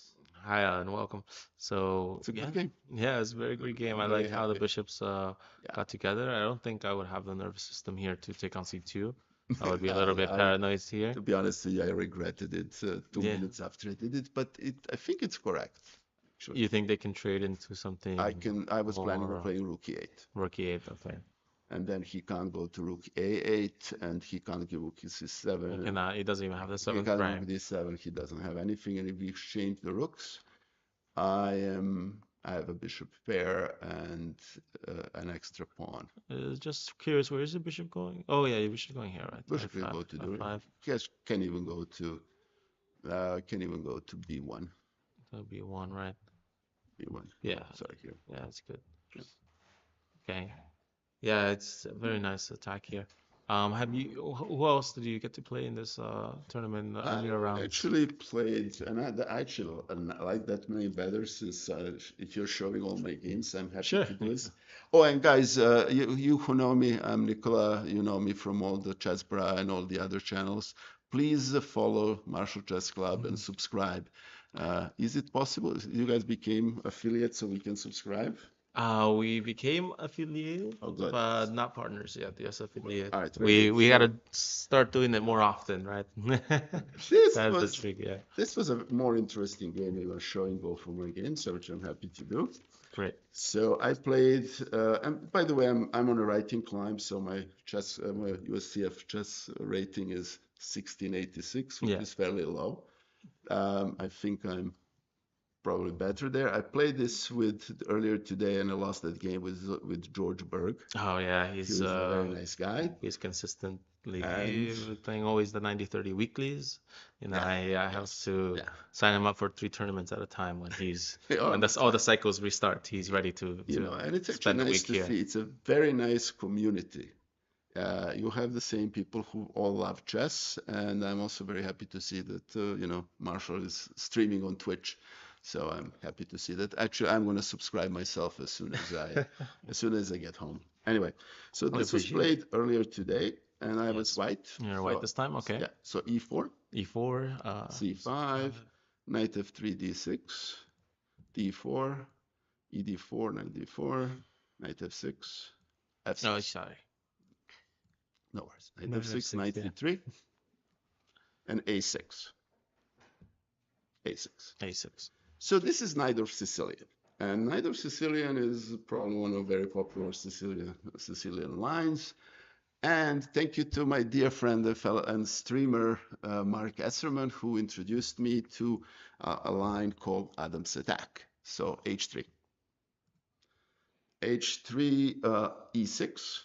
Hi, and welcome. So, It's a yeah, good game. yeah, it's a very great game. I I'm very like how the happy. bishops got together. I don't think I would have the nervous system here to take on c2. I would be a Yeah, little bit yeah, paranoid here. To be honest with you, I regretted it 2 Yeah. minutes after I did it, but I think it's correct. Actually. You think they can trade into something I was planning more on playing rook e8, rook e8, okay. and then he can't go to rook a8, and he can't give rook He c7. cannot, he doesn't even have the He seventh can't rank. rook d7. He doesn't have anything, and if we exchange the rooks, I have a bishop pair and an extra pawn. Just curious, where is the bishop going? Oh yeah, your bishop going here, right? Bishop can F5, go to the F5. yes, can even go to b1. That'll be one, right? b1. Yeah, Sorry here. yeah, that's good. Yeah. Okay. Yeah, it's a very nice attack here. Have you? Who else did you get to play in this tournament earlier I rounds? actually played, and I actually like that many better since if you're showing all my games, I'm happy Sure. to do this. Oh, and guys, you who know me, I'm Nicola. You know me from all the Chessbra and all the other channels. Please follow Martial Chess Club and subscribe. Is it possible you guys became affiliates so we can subscribe? We became affiliated, Oh, good. but not partners yet. Yes, affiliate. All right, very We good. gotta start doing it more often, right? This That's the was trick, yeah. this was a more interesting game. We were showing both of my games, which I'm happy to do. Great. So I played, and by the way, I'm on a writing climb, so my chess, my USCF chess rating is 1686, which Yeah. is fairly low. I think I'm probably better there. I played this earlier today, and I lost that game with George Berg. Oh yeah, He was a very nice guy. he's consistently And- playing always the 90-30 weeklies. You know, Yeah, I have yes, to yeah. sign him up for 3 tournaments at a time when he's Oh, when all the cycles restart. He's ready to You know, and it's actually spend a nice week to here. see. It's a very nice community. You have the same people who all love chess, and I'm also very happy to see that you know, Marshall is streaming on Twitch. So I'm happy to see that. Actually, I'm going to subscribe myself as soon as I get home. Anyway, so this was appreciate played earlier today, and I was Yes. white. You're white this time, okay. Yeah. So e4, E4, c5, knight f3, d6, d4, ed4, knight d4, knight f6, f6. No, sorry. No worries. Knight Knight f6, f6, knight yeah. e3, and a6. a6. A6. So this is Knight of Sicilian. And Knight of Sicilian is probably one of very popular Sicilian lines. And thank you to my dear friend and streamer, Mark Esserman, who introduced me to a line called Adam's Attack. So h3. h3, e6.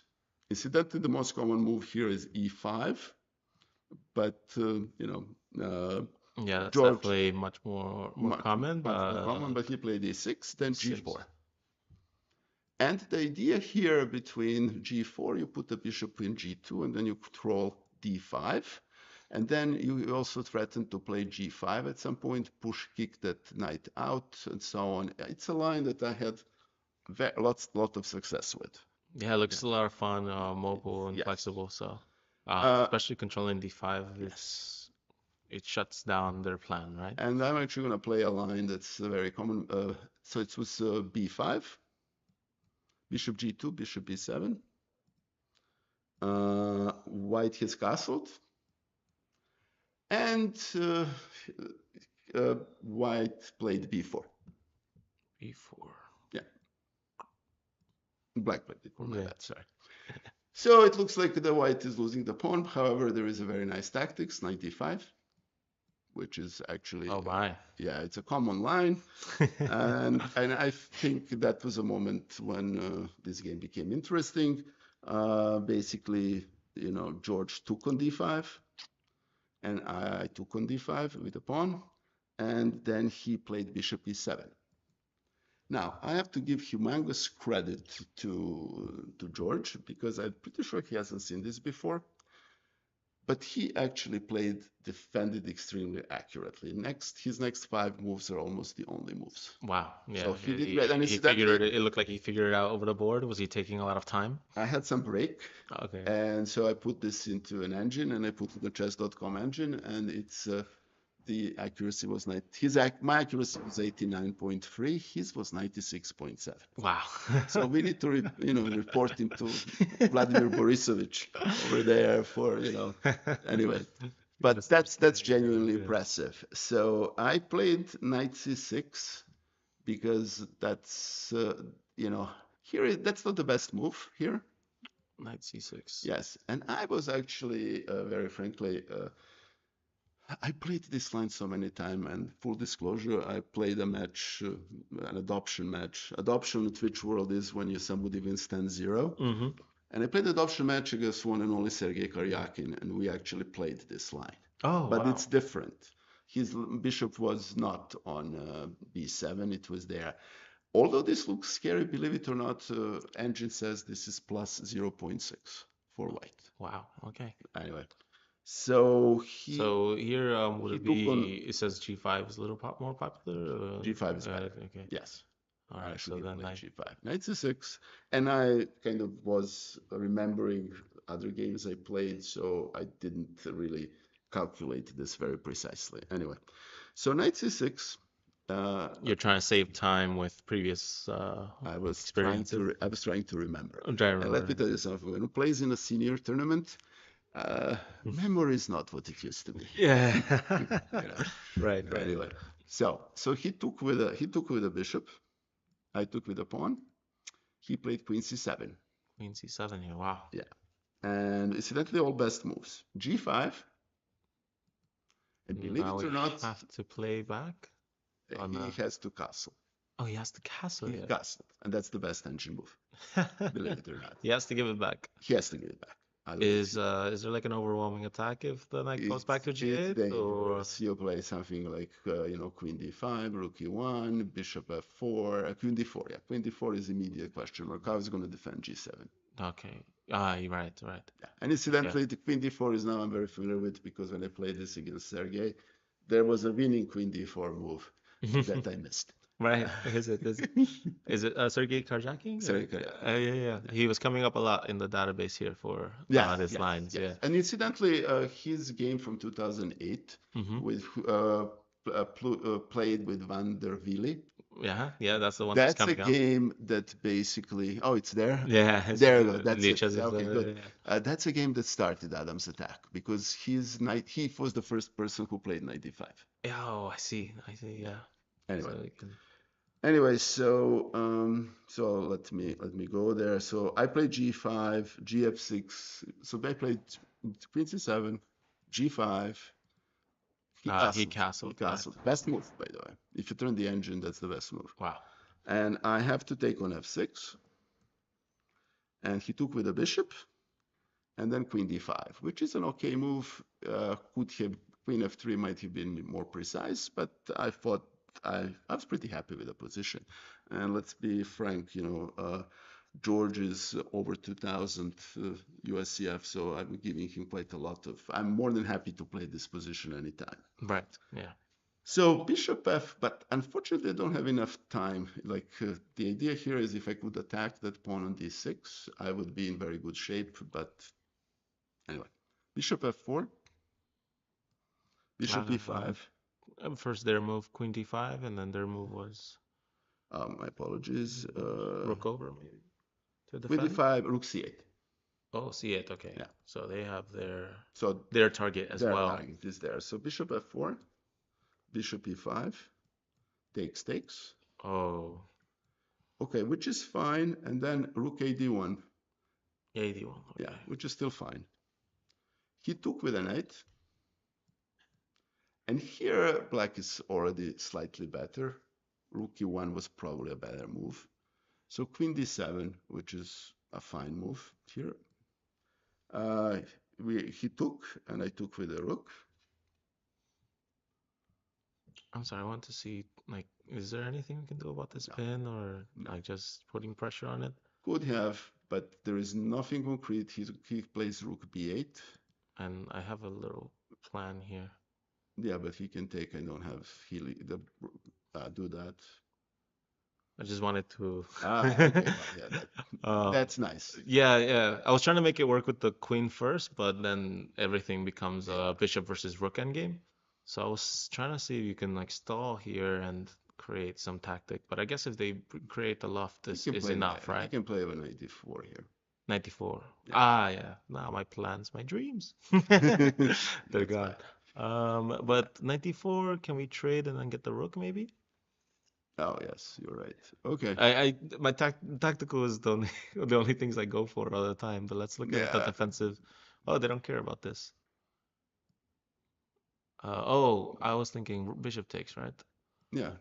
Incidentally, the most common move here is e5. But, you know, Yeah, that's George- definitely much more common. much more common, but he played e6, then six. g4. And the idea here between g4, you put the bishop in g2, and then you control d5. And then you also threaten to play g5 at some point, push kick that knight out, and so on. It's a line that I had lot of success with. Yeah, it looks a lot of fun, mobile and Yes. flexible. So, Uh, especially controlling d5, it shuts down their plan, right? And I'm actually going to play a line that's very common. So it was b5, bishop g2, bishop b7. White has castled. And white played b4. B4. Black played b4, my Yeah. bad, sorry. So it looks like the white is losing the pawn. However, there is a very nice tactics, knight d5, which is actually, Oh my. yeah, it's a common line. and I think that was a moment when this game became interesting. Basically, you know, George took on d5, and I took on d5 with a pawn, and then he played bishop e7. Now, I have to give humongous credit to George because I'm pretty sure he hasn't seen this before. But he actually defended extremely accurately. His next 5 moves are almost the only moves. Wow. Yeah. So he did great. And He figured incidentally, it looked like he figured it out over the board. Was he taking a lot of time? I had some break, Okay. and so I put this into an engine, and I put it in the chess.com engine, and it's the accuracy was my accuracy was 89.3, his was 96.7. Wow. So we need to report him to Vladimir Borisovich over there for anyway. But that's genuinely impressive. So I played knight c6 because that's that's not the best move here. Knight c6. Yes, and I was actually very frankly I played this line so many times, and full disclosure, I played a match, an adoption match. Adoption in Twitch world is when somebody wins 10-0. Mm-hmm. And I played adoption match against one and only Sergei Karyakin, and we actually played this line. Oh, But wow. it's different. His bishop was not on b7, it was there. Although this looks scary, believe it or not, engine says this is plus 0.6 for white. Wow. Okay. Anyway, so So here would he it took on be? It says g5 is a little more popular. g5 is better. Okay. Yes. All I right. should So give then knight knight. g5. Knight c6. And I kind of was remembering other games I played, so I didn't really calculate this very precisely. Anyway, so knight c6. You're trying to save time with previous I was experiences. trying to remember. I'm trying to And let me remember. tell you something. When one plays in a senior tournament, memory is not what it used to be. Yeah. You know. Right. Right. Anyway, so he took with a bishop. I took with a pawn. He played queen c7. Queen c7 here. Wow. Yeah. And incidentally, all best moves. g5. And believe Now it we or not, have to play back. he has to castle. Oh, he has to castle He here. castled. And that's the best engine move. Believe it or not. He has to give it back. He has to give it back. Is there like an overwhelming attack if the knight goes back to It's g8? dangerous. You play something like, queen d5, rook e1, bishop f4, queen d4. Yeah, queen d4 is immediate question mark. How is he going to defend g7? Okay. You're right. Yeah. And incidentally, the queen d4 is now I'm very familiar with because when I played this against Sergey, there was a winning queen d4 move that I missed. Right. Is it Sergei Karjakin? Sergei Karjakin. Yeah. He was coming up a lot in the database here for his lines. Yes. Yeah. And incidentally, his game from 2008 with played with Van der Wille. Yeah, that's the one That's a coming up. game that basically. Oh, it's there. Yeah. There you go. That's it. Lichess is Okay, good. yeah. That's a game that started Adam's attack because he was the first person who played knight d5. Oh, I see. Yeah. Anyway. So Anyway, so let me go there. So I played g5, gf6. So I played queen c7, g5. he castled. Best move, by the way. If you turn the engine, that's the best move. Wow. And I have to take on f6. And he took with a bishop, and then queen d5, which is an okay move. Queen f3 might have been more precise, but I thought I was pretty happy with the position. And let's be frank, George is over 2,000 USCF, so I'm giving him quite a lot of. I'm more than happy to play this position anytime. Right. Yeah. So bishop f, but unfortunately I don't have enough time. Like the idea here is if I could attack that pawn on d6, I would be in very good shape. But anyway, bishop f4, bishop e5. First their move queen d5, and then their move was. My apologies. Rook over maybe to Queen defend. d5, rook c8. Oh, c8. Okay. Yeah. So they have So their target as their well. target is there. So bishop f4, bishop e5, takes. Oh. Okay, which is fine. And then rook ad1. ad1. Okay. Yeah, which is still fine. He took with an 8. And here black is already slightly better. Rook e1 was probably a better move. So queen d7, which is a fine move here. He took, and I took with a rook. I'm sorry, I want to see like Is there anything we can do about this No. pin, or No. like just putting pressure on it? Could have, but there is nothing concrete. He plays rook b8. And I have a little plan here. Yeah, but he can take. I don't have do that. I just wanted to. Okay, well, yeah, that's nice. Yeah. I was trying to make it work with the queen first, but then everything becomes a bishop versus rook endgame. So I was trying to see if you can like stall here and create some tactic. But I guess if they create the loft, this is enough, He right? can play with 94 here. 94. Yeah. Yeah. Now my plans, my dreams. That's They're gone. But 94, can we trade and then get the rook maybe? Oh yes, you're right. Okay. My tactical is the only the only things I go for all the time. But let's look at the Yeah. defensive. Oh, they don't care about this. I was thinking bishop takes, right? Yeah.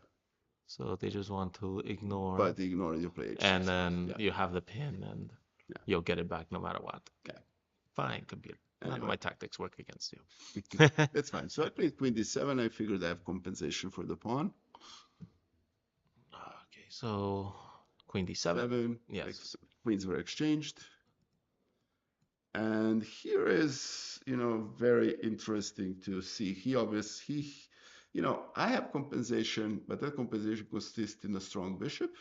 So they just want to ignore, But ignore you play h6. and then Yeah. you have the pin, and Yeah. you'll get it back no matter what. Yeah. Fine, computer. None of Anyway. my tactics work against you. That's fine. So I played queen d7. I figured I have compensation for the pawn. Okay, so queen d7. 7. Yes. Queens were exchanged. And here is, very interesting to see. I have compensation, but that compensation consists in a strong bishop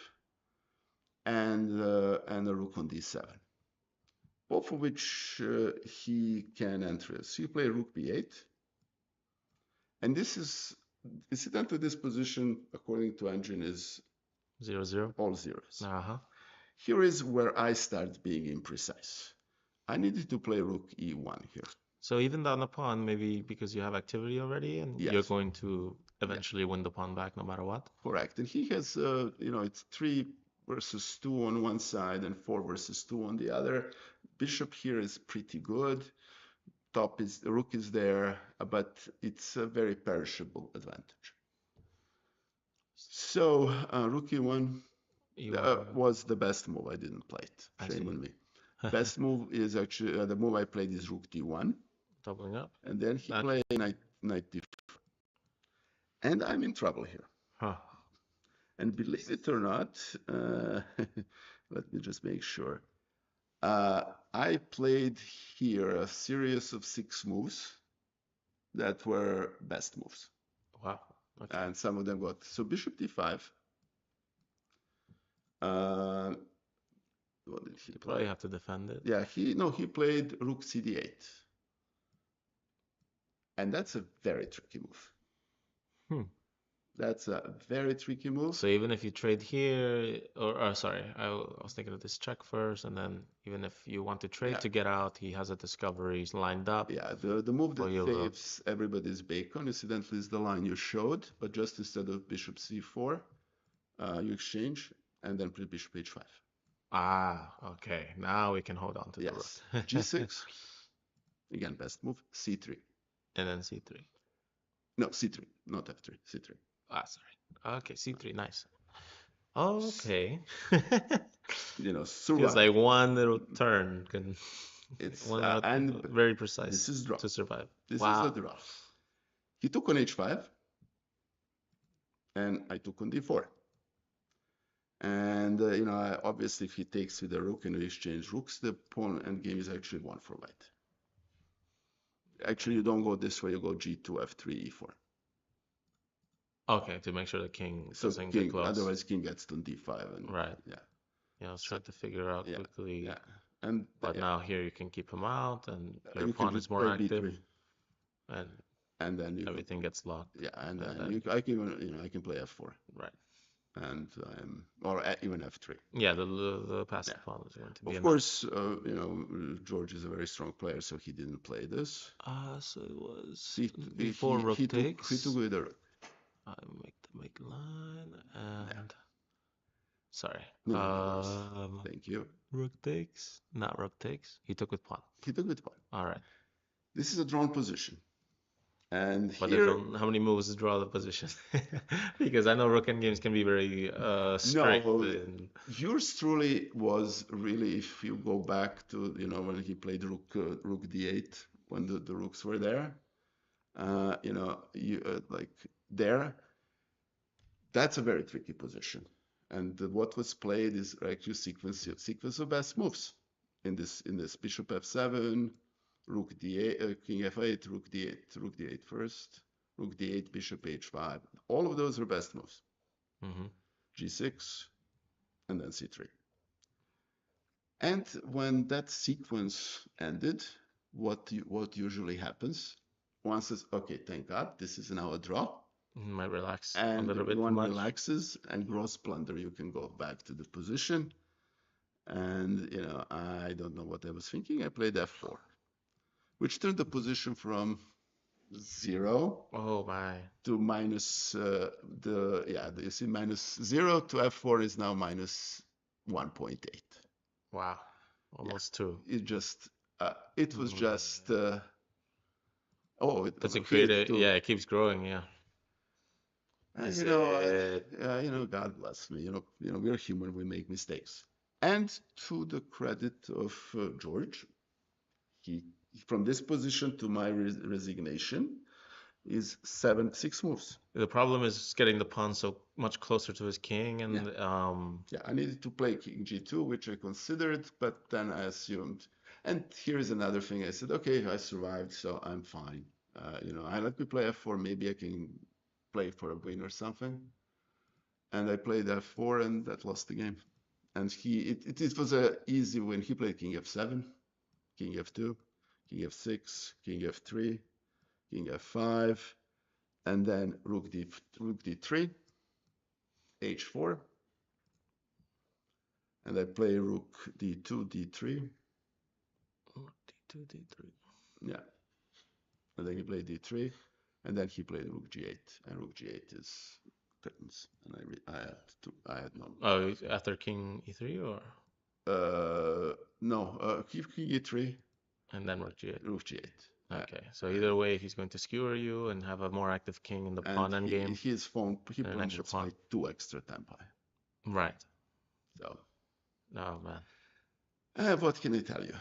and a rook on d7, both of which he can enter. So you play rook b8, and this is incident to this position, according to engine, is 0-0. all zeros. Uh-huh. Here is where I start being imprecise. I needed to play rook e1 here. So even down the pawn, maybe because you have activity already, and Yes. you're going to eventually win the pawn back no matter what. Correct. And he has, it's 3 versus 2 on one side and 4 versus 2 on the other. Bishop here is pretty good. The rook is there, but it's a very perishable advantage. So rook e1 was the best move. I didn't play it. Shame on me. Best move is actually the move I played is rook d1. Doubling up. And then he played knight d4. And I'm in trouble here. Huh. And believe it or not, let me just make sure. I played here a series of 6 moves that were best moves. Wow. Okay. And some of them got. So bishop d5. What did he play? Probably have to defend it. Yeah, he played rook cd8. And that's a very tricky move. That's a very tricky move. So even if you trade here, or sorry, I was thinking of this check first, and then even if you want to trade to get out, he has a discovery lined up. Yeah, the move that saves everybody's bacon, incidentally, is the line you showed, but just instead of bishop c4, you exchange, and then play bishop h5. Ah, okay. Now we can hold on to the rook. G6, again, best move, c3. And then c3. No, c3, not f3, c3. Ah, sorry. Okay, c3, nice. Okay. Survive. It's like one little turn can. It's and very precise. This is draw. To survive. This is a draw. He took on h5, and I took on d4. And obviously, if he takes with the rook and we exchange rooks, the pawn endgame is actually 1 for white. Actually, you don't go this way. You go g2, f3, e4. Okay, to make sure the king doesn't get close. Otherwise, king gets to d5. And, right. Yeah. I was trying to figure out quickly. Yeah. But now here you can keep him out, and your pawn is more active. B3. And then everything gets locked. Yeah, and then I can play f4. Right. And or even f3. Yeah, the passive pawn is going to be. Of course, George is a very strong player, so he didn't play this. So it was before rook takes. He took with the rook. I make line and sorry. Thank you. Rook takes, not rook takes. He took with pawn. He took with pawn. All right. This is a drawn position. And but here, how many moves to draw the position? Because I know rook endgames can be very strict. No, yours truly was really, if you go back to when he played rook d8 when the rooks were there, like there. that's a very tricky position. And what was played is actually sequence of best moves in this bishop f7, rook d8, king f8, rook d8 first, rook d8, bishop h5. All of those are best moves. Mm-hmm. G6 and then c3. And when that sequence ended, what usually happens? One says, okay, thank God, this is now a draw. Might relax a And little bit too one much. relaxes and gross plunder, you can go back to the position. And, I don't know what I was thinking. I played f4, which turned the position from 0 Oh my. to minus, you see minus 0 to f4 is now minus 1.8. Wow. Almost two. It was just, Does it here create it's a, yeah, it keeps growing, yeah. Is it God bless me. We're human. We make mistakes. And to the credit of George, he from this position to my resignation is 6 moves. the problem is getting the pawn so much closer to his king and Yeah, I needed to play king g2, which I considered, but then I assumed. And here's another thing. I said, okay, I survived, so I'm fine. I let me play f4. Maybe I can play for a win or something. And I played f4, and that lost the game. And it was a easy win. He played king f7, king f2, king f6, king f3, king f5, and then rook d3, h4, and I play rook d2, d3. d2, d3. Yeah, and then he played d3, and then he played rook g8, and rook g8 is curtains, and I had no. Oh, after king e3 or? No, king e3. And then rook g8. Rook g8. Okay, so either way, he's going to skewer you and have a more active king in the pawn endgame. He an extra promotes pawn. by 2 extra tempi. Right. So. Oh man. What can I tell you?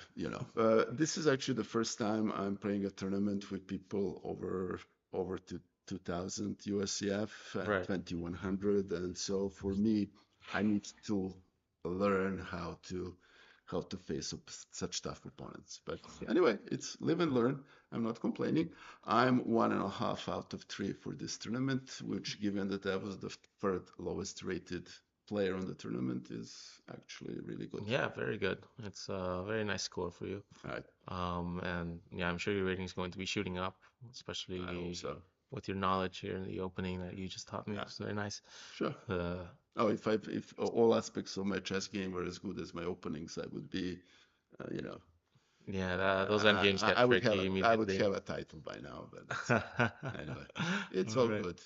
This is actually the first time I'm playing a tournament with people over to 2000 USCF and Right. 2100, and so for me, I need to learn how to face up such tough opponents. But anyway, it's live and learn. I'm not complaining. I'm 1.5 out of 3 for this tournament, which, given that I was the third lowest rated player on the tournament, is actually really good. Yeah, very good. It's a very nice score for you. All right. And yeah, I'm sure your rating is going to be shooting up, especially I hope so. with your knowledge here in the opening that you just taught me. Yeah. It's very nice. Sure. If all aspects of my chess game were as good as my openings, I would be, Yeah, those end games get I would tricky have immediately. a title by now, but anyway, it's all Right. good.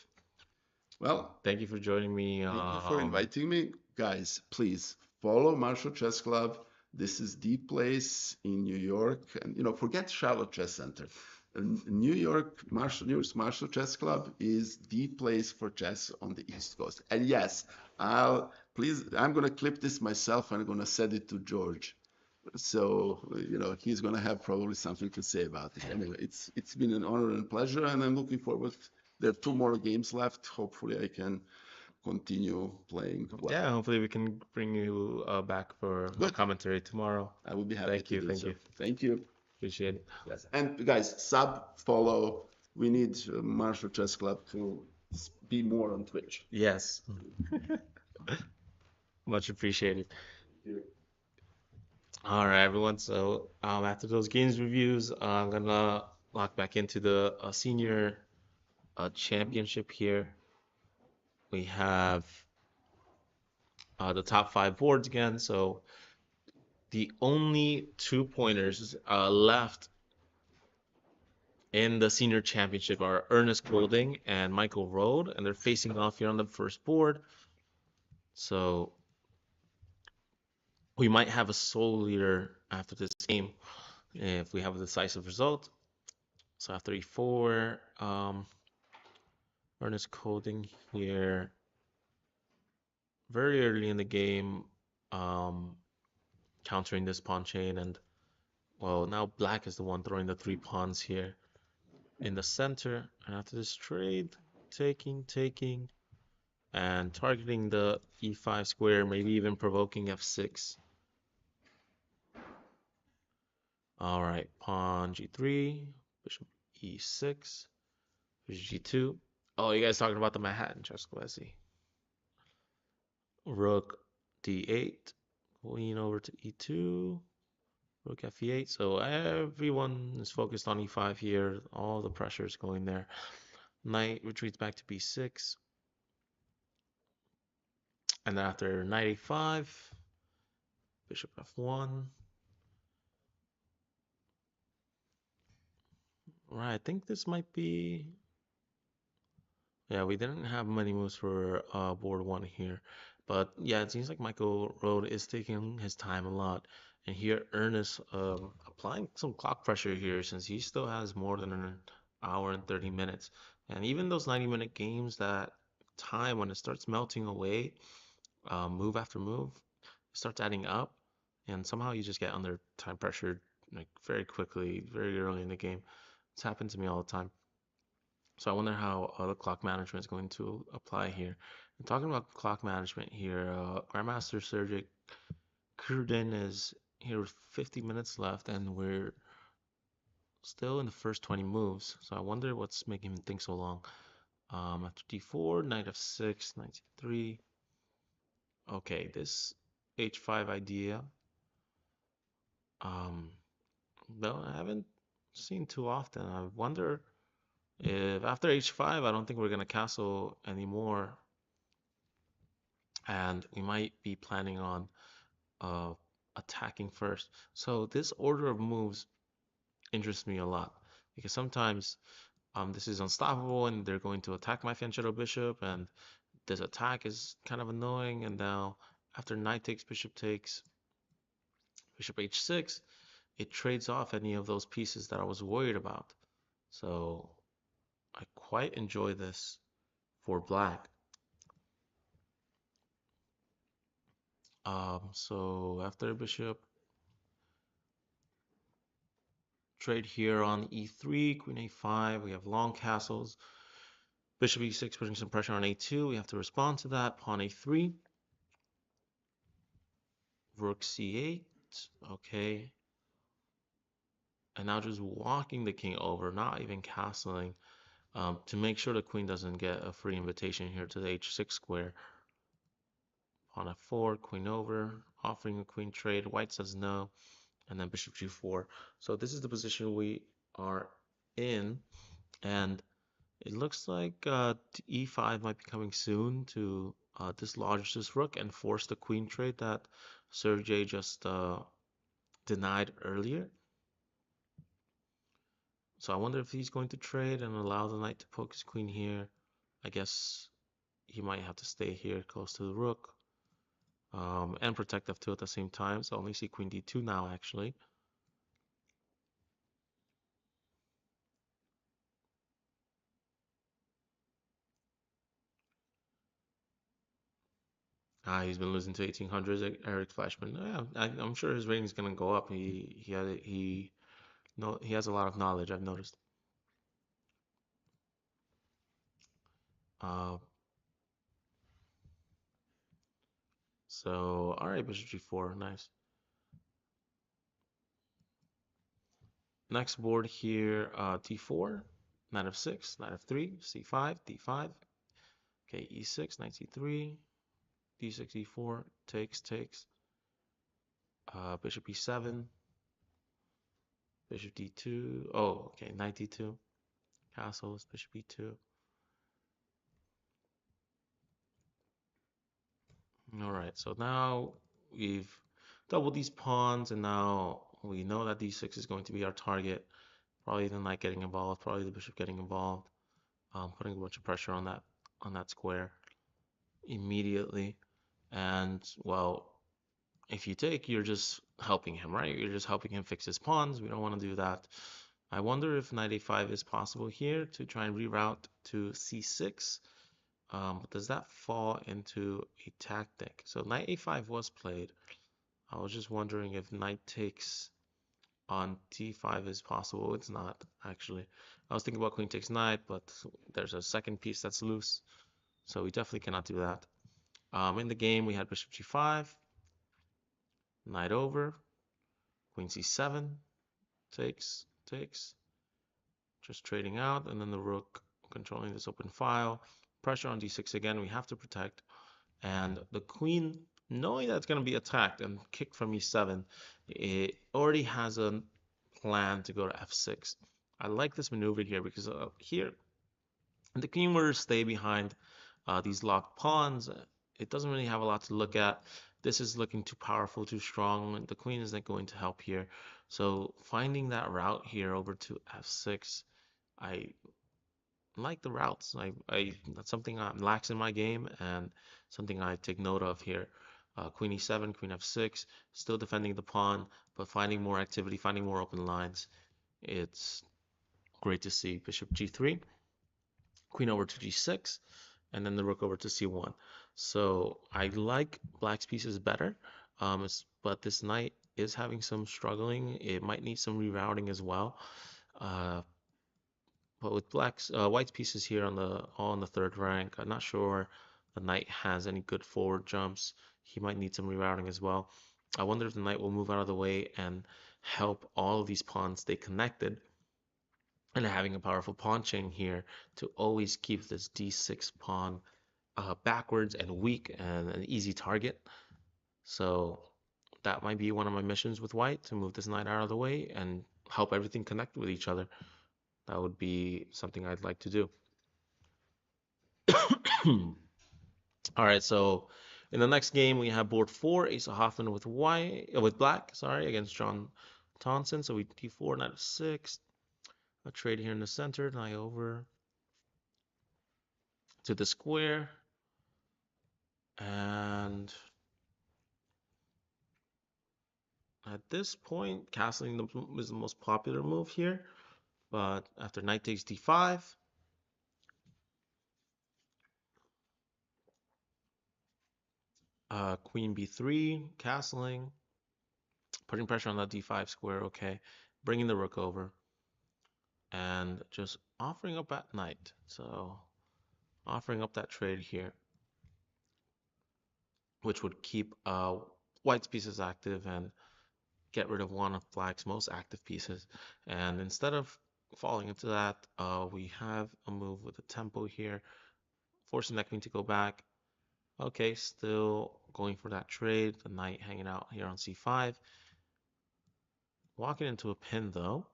Well, Thank you for joining me. thank you for inviting me. Guys, please follow Marshall Chess Club. This is the place in New York. And, forget Charlotte Chess Center. New York's Marshall Chess Club is the place for chess on the East Coast. And yes, I'm going to clip this myself and I'm going to send it to George. So, he's going to have probably something to say about it. Anyway, it's been an honor and pleasure, and I'm looking forward. There are 2 more games left. Hopefully, I can continue playing well. Yeah, hopefully we can bring you back for a Good. commentary tomorrow. I will be happy Thank to you, do thank so. you. Thank you. Appreciate it. Yes. And guys, follow. We need Marshall Chess Club to be more on Twitch. Yes. Much appreciated. All right, everyone. So after those games reviews, I'm gonna lock back into the senior championship here. We have the top 5 boards again. So the only 2 pointers left in the senior championship are Ernest Golding and Michael Rode, and they're facing off here on the first board. So we might have a sole leader after this game if we have a decisive result. So after e4, Ernest Golding here very early in the game, countering this pawn chain, and well, now black is the one throwing the 3 pawns here in the center. And after this trade, taking, and targeting the e5 square, maybe even provoking f6. All right, pawn g3, bishop e6, bishop g2. Oh, you guys talking about the Manhattan chess? Let's see. Rook d8, queen over to e2, rook f8. So everyone is focused on e5 here. All the pressure is going there. Knight retreats back to b6. And then after knight a5, bishop f1. Right, I think this might be. Yeah, we didn't have many moves for board one here. But yeah, it seems like Michael Road is taking his time a lot. And here, Ernest applying some clock pressure here since he still has more than an hour and 30 minutes. And even those 90-minute games, that time when it starts melting away, move after move, starts adding up. And somehow you just get under time pressure like very quickly, very early in the game. It's happened to me all the time. So I wonder how the clock management is going to apply here. And talking about clock management here, Grandmaster Sergey Kurdin is here with 50 minutes left, and we're still in the first 20 moves. So I wonder what's making him think so long. After d4, knight f6, knight c3. Okay, this h5 idea, um, well, I haven't seen too often. I wonder if after h5, I don't think we're gonna castle anymore, and we might be planning on uh, attacking first. So this order of moves interests me a lot because sometimes this is unstoppable and they're going to attack my fianchetto bishop, and this attack is kind of annoying. And now after knight takes, bishop takes, bishop h6, it trades off any of those pieces that I was worried about. So I quite enjoy this for black. So after bishop, trade here on e3, queen a5. We have long castles. Bishop e6 putting some pressure on a2. We have to respond to that. Pawn a3. Rook c8. Okay. And now just walking the king over, not even castling, to make sure the queen doesn't get a free invitation here to the h6 square. Pawn f4, queen over, offering a queen trade. White says no. And then bishop g4. So this is the position we are in. And it looks like e5 might be coming soon to dislodge this rook and force the queen trade that Sergey just denied earlier. So I wonder if he's going to trade and allow the knight to poke his queen here. I guess he might have to stay here close to the rook and protect f2 at the same time. So I only see queen d2 now, actually. He's been losing to 1800s, Eric Flashman. Yeah, I'm sure his rating is gonna go up. He has a lot of knowledge, I've noticed. Uh, so all right, bishop g4, nice. Next board here, d4, knight f6, knight f3, c5, d5. Okay, e6, knight c3, d6, e4, takes. Bishop e7, bishop d2. Oh, okay, knight d2, castles, bishop e2. All right, so now we've doubled these pawns, and now we know that d6 is going to be our target. Probably the knight getting involved, probably the bishop getting involved, putting a bunch of pressure on that square immediately. And well, if you take, you're just helping him, right? You're just helping him fix his pawns. We don't want to do that. I wonder if knight a5 is possible here to try and reroute to c6. But does that fall into a tactic? So knight a5 was played. I was just wondering if knight takes on t5 is possible. It's not, actually. I was thinking about queen takes knight, but there's a second piece that's loose. So we definitely cannot do that. In the game, we had bishop g5, knight over, queen c7, takes, just trading out, and then the rook controlling this open file. Pressure on d6 again, we have to protect. And the queen, knowing that it's going to be attacked and kicked from e7, it already has a plan to go to f6. I like this maneuver here because here, the queen were to stay behind these locked pawns. It doesn't really have a lot to look at. This is looking too powerful, too strong. The queen isn't going to help here. So finding that route here over to f6, I like the routes. That's something I'm lax in my game and something I take note of here. Queen e7, queen f6, still defending the pawn, but finding more activity, finding more open lines. It's great to see. Bishop g3, queen over to g6, and then the rook over to c1. So I like black's pieces better, but this knight is having some struggling. It might need some rerouting as well. But with white's pieces here on the all in the third rank, I'm not sure the knight has any good forward jumps. He might need some rerouting as well. I wonder if the knight will move out of the way and help all of these pawns stay connected. And having a powerful pawn chain here to always keep this d6 pawn backwards and weak and an easy target. So that might be one of my missions with white, to move this knight out of the way and help everything connect with each other. That would be something I'd like to do. All right, so in the next game we have board 4, Asa Hoffman with black, sorry, against John Thompson. So we d4, knight f6, a trade here in the center, knight over to the square, and at this point, castling is the most popular move here. But after knight takes d5, queen b3, castling, putting pressure on that d5 square, okay, bringing the rook over, and just offering up that knight. So offering up that trade here, which would keep white's pieces active and get rid of one of black's most active pieces. And instead of falling into that, we have a move with a tempo here, forcing that queen to go back. Okay, still going for that trade. The knight hanging out here on c5. Walking into a pin though.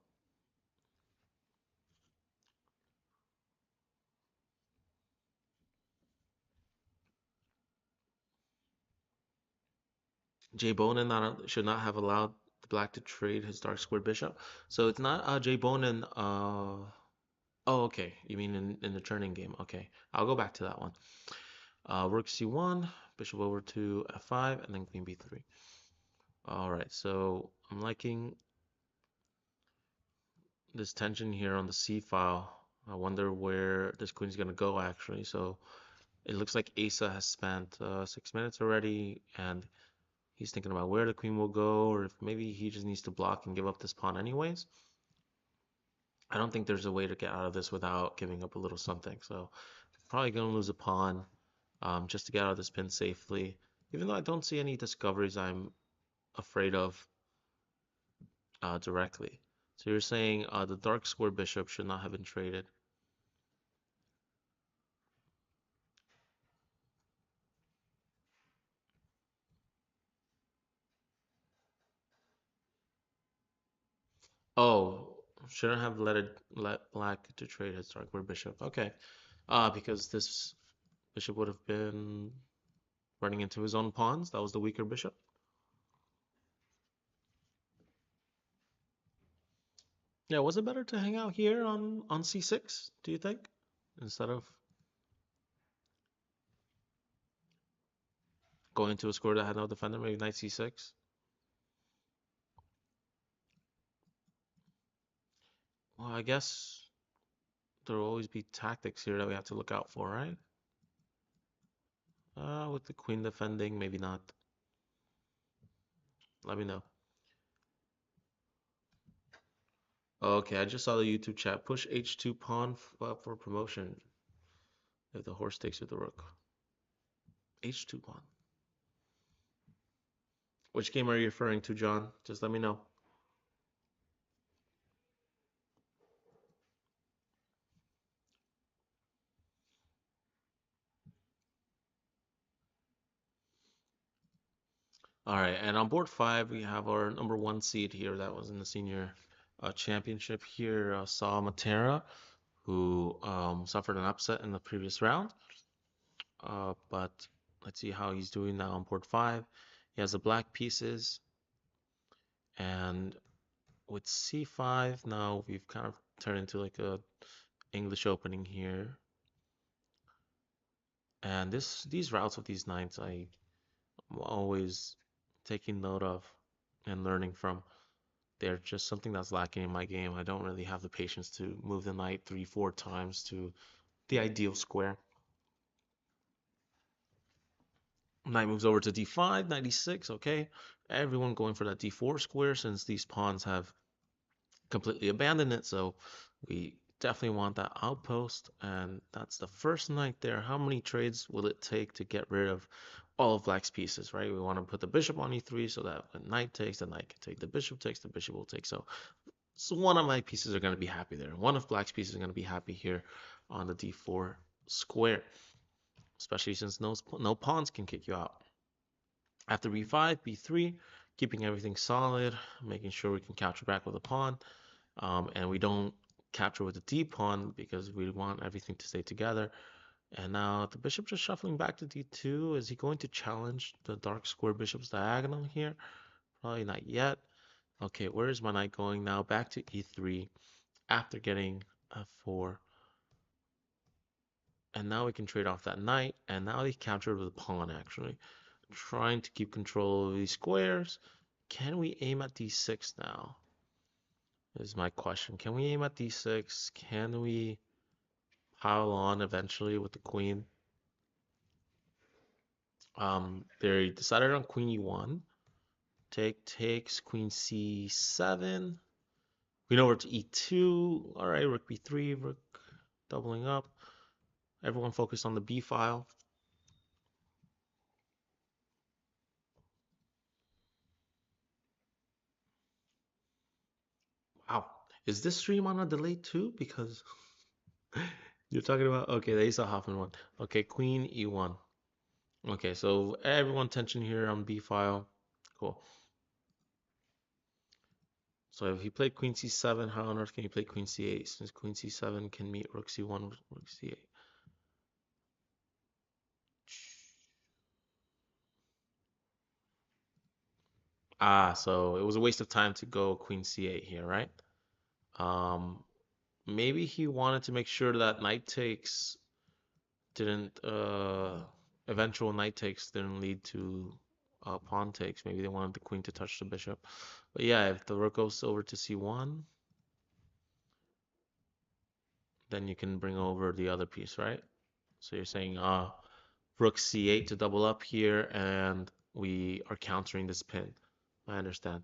Jay Bonin should not have allowed the black to trade his dark square bishop. So it's not Jay Bonin. Oh, okay. You mean in the turning game? Okay, I'll go back to that one. Rook c1, bishop over to f5, and then queen b3. All right, so I'm liking this tension here on the c file. I wonder where this queen's gonna go actually. So it looks like Asa has spent 6 minutes already, and he's thinking about where the queen will go, or if maybe he just needs to block and give up this pawn anyways. I don't think there's a way to get out of this without giving up a little something. So probably gonna lose a pawn just to get out of this pin safely. Even though I don't see any discoveries I'm afraid of directly. So you're saying the dark square bishop should not have been traded. Oh, shouldn't have let black to trade his dark square bishop. Okay, because this bishop would have been running into his own pawns. That was the weaker bishop. Yeah, was it better to hang out here on c6, do you think? Instead of going to a square that had no defender, maybe knight c6? Well, I guess there will always be tactics here that we have to look out for, right? With the queen defending, maybe not. Let me know. Okay, I just saw the YouTube chat. Push h2 pawn for promotion. if the horse takes with the rook. H2 pawn. Which game are you referring to, John? Just let me know. All right, and on board 5, we have our number 1 seed here that was in the senior championship here, Saw Matera, who suffered an upset in the previous round. But let's see how he's doing now on board 5. He has the black pieces, and with c5, now we've kind of turned into like a English opening here. And these routes of these knights, I'm always taking note of and learning from. They're just something that's lacking in my game. I don't really have the patience to move the knight 3-4 times to the ideal square. Knight moves over to d5, knight e6, okay. Everyone going for that d4 square since these pawns have completely abandoned it, so we definitely want that outpost, and that's the first knight there. How many trades will it take to get rid of all of black's pieces, right? We want to put the bishop on e3 so that when knight takes, the knight can take, the bishop takes, the bishop will take. So one of my pieces are going to be happy there. One of black's pieces is going to be happy here on the d4 square, especially since no pawns can kick you out. After b5, b3, keeping everything solid, making sure we can capture back with a pawn, and we don't capture with the d pawn because we want everything to stay together. And now the bishop just shuffling back to d2. Is he going to challenge the dark square bishop's diagonal here? Probably not yet. Okay, where is my knight going now? Back to e3 after getting f4. And now we can trade off that knight. And now he captured with a pawn, actually. Trying to keep control of these squares. Can we aim at d6 now? Is my question. Can we aim at d6? Can we pile on eventually with the queen? They decided on queen e1. Take takes, queen c7. Queen over to e2. All right, rook b3, rook doubling up. Everyone focused on the b file. Wow, is this stream on a delay too? Because you're talking about, okay, the Asa Hoffman one. Okay, queen e1. Okay, so everyone tension here on b file. Cool. So if he played queen c7, how on earth can he play queen c8? Since queen c7 can meet rook c1, rook c8. Ah, so it was a waste of time to go queen c8 here, right? Maybe he wanted to make sure that knight takes didn't eventual knight takes didn't lead to pawn takes. Maybe they wanted the queen to touch the bishop. But yeah, if the rook goes over to c1, then you can bring over the other piece, right? So you're saying rook c8 to double up here, and we are countering this pin. I understand.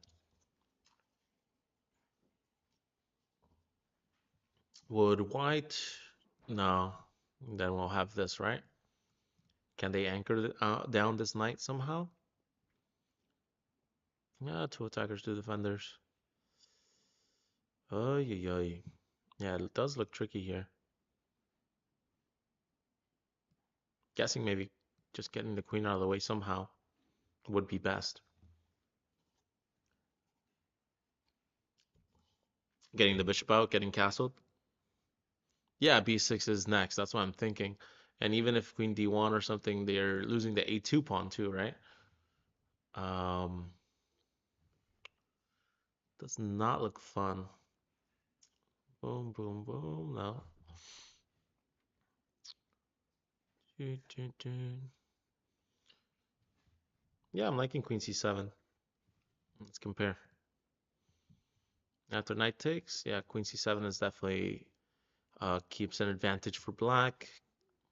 Would white? No. Then we'll have this, right? Can they anchor down this knight somehow? Yeah, two attackers, two defenders. Oh, yeah. Yeah, it does look tricky here. Guessing maybe just getting the queen out of the way somehow would be best. Getting the bishop out, getting castled. Yeah, b6 is next. That's what I'm thinking. And even if queen d1 or something, they're losing the a2 pawn too, right? Does not look fun. Boom, boom, boom. No. Yeah, I'm liking queen c7. Let's compare. After knight takes, yeah, queen c7 is definitely keeps an advantage for black.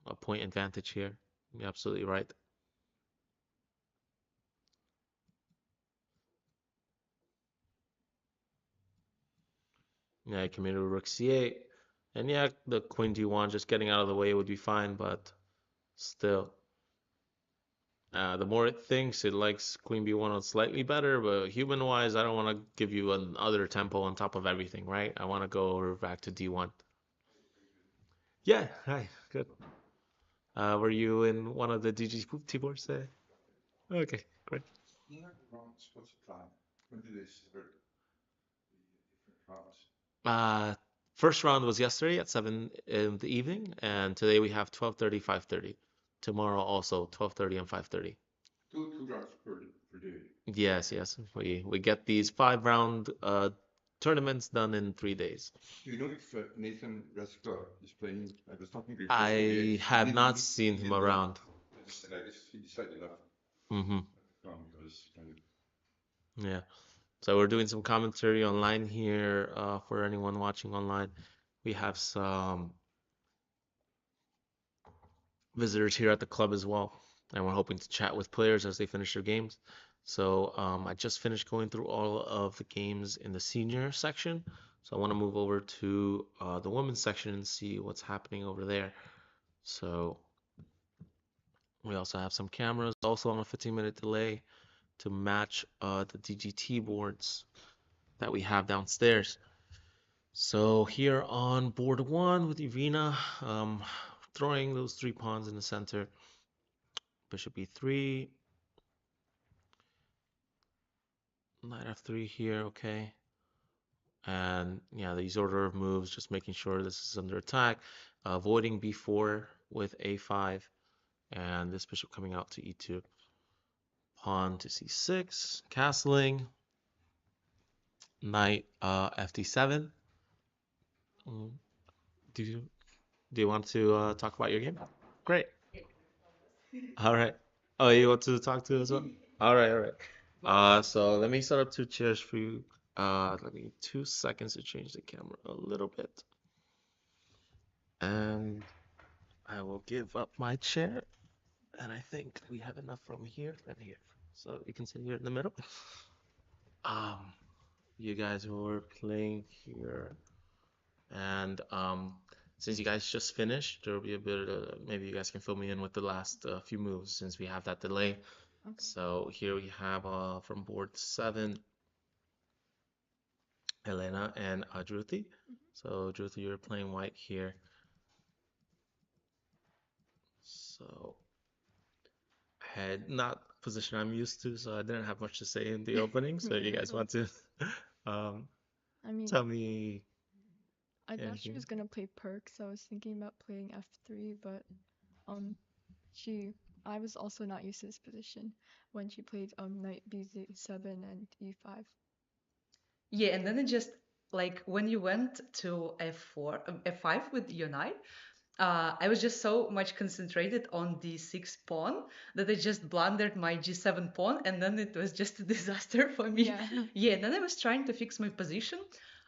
A point advantage here. You're absolutely right. Yeah, I committed rook c8. And yeah, the queen d1 just getting out of the way would be fine, but still. The more it thinks, it likes queen b1 slightly better, but human-wise, I don't want to give you another tempo on top of everything, right? I want to go over back to d1. Yeah, hi, good. Were you in one of the DGT boards today? Okay, great. Uh, First round was yesterday at 7 in the evening, and today we have 12:30, 5:30. Tomorrow also 12:30 and 5:30. Two rounds per day. Yes, yes. We get these 5 round tournaments done in 3 days. Do you know if Nathan Reska is playing? I was talking to him I have not seen him around. And I guess he decided not Mm-hmm. to come because kind of. Yeah. So we're doing some commentary online here for anyone watching online. We have some visitors here at the club as well, and we're hoping to chat with players as they finish their games. So I just finished going through all of the games in the senior section. So I want to move over to the women's section and see what's happening over there. So we also have some cameras, also on a 15-minute delay to match the DGT boards that we have downstairs. So here on board 1 with Irina, throwing those 3 pawns in the center. Bishop e3, knight f3 here, okay. And yeah, these order of moves, just making sure this is under attack. Avoiding b4 with a5, and this bishop coming out to e2. Pawn to c6, castling. Knight fd7. Do you want to talk about your game? Great. All right. Oh, you want to talk to as well? All right, all right. So let me set up 2 chairs for you. Let me 2 seconds to change the camera a little bit. And I will give up my chair. And I think we have enough from here and here. So you can sit here in the middle. Um, you guys who are playing here. And since you guys just finished, there will be a bit of, maybe you guys can fill me in with the last few moves since we have that delay. Okay. So here we have from board 7, Elena and Druthi. So Druthi, you're playing white here. So I had not a position I'm used to, so I didn't have much to say in the opening. So you guys want to I mean, tell me I thought she anything? was gonna play Perks. I was thinking about playing f3, but I was also not used to this position when she played knight b7 and e5. Yeah, and then it just like when you went to f4, f5 with your knight, I was just so much concentrated on the d6 pawn that I just blundered my g7 pawn, and then it was just a disaster for me. Yeah. Yeah, and then I was trying to fix my position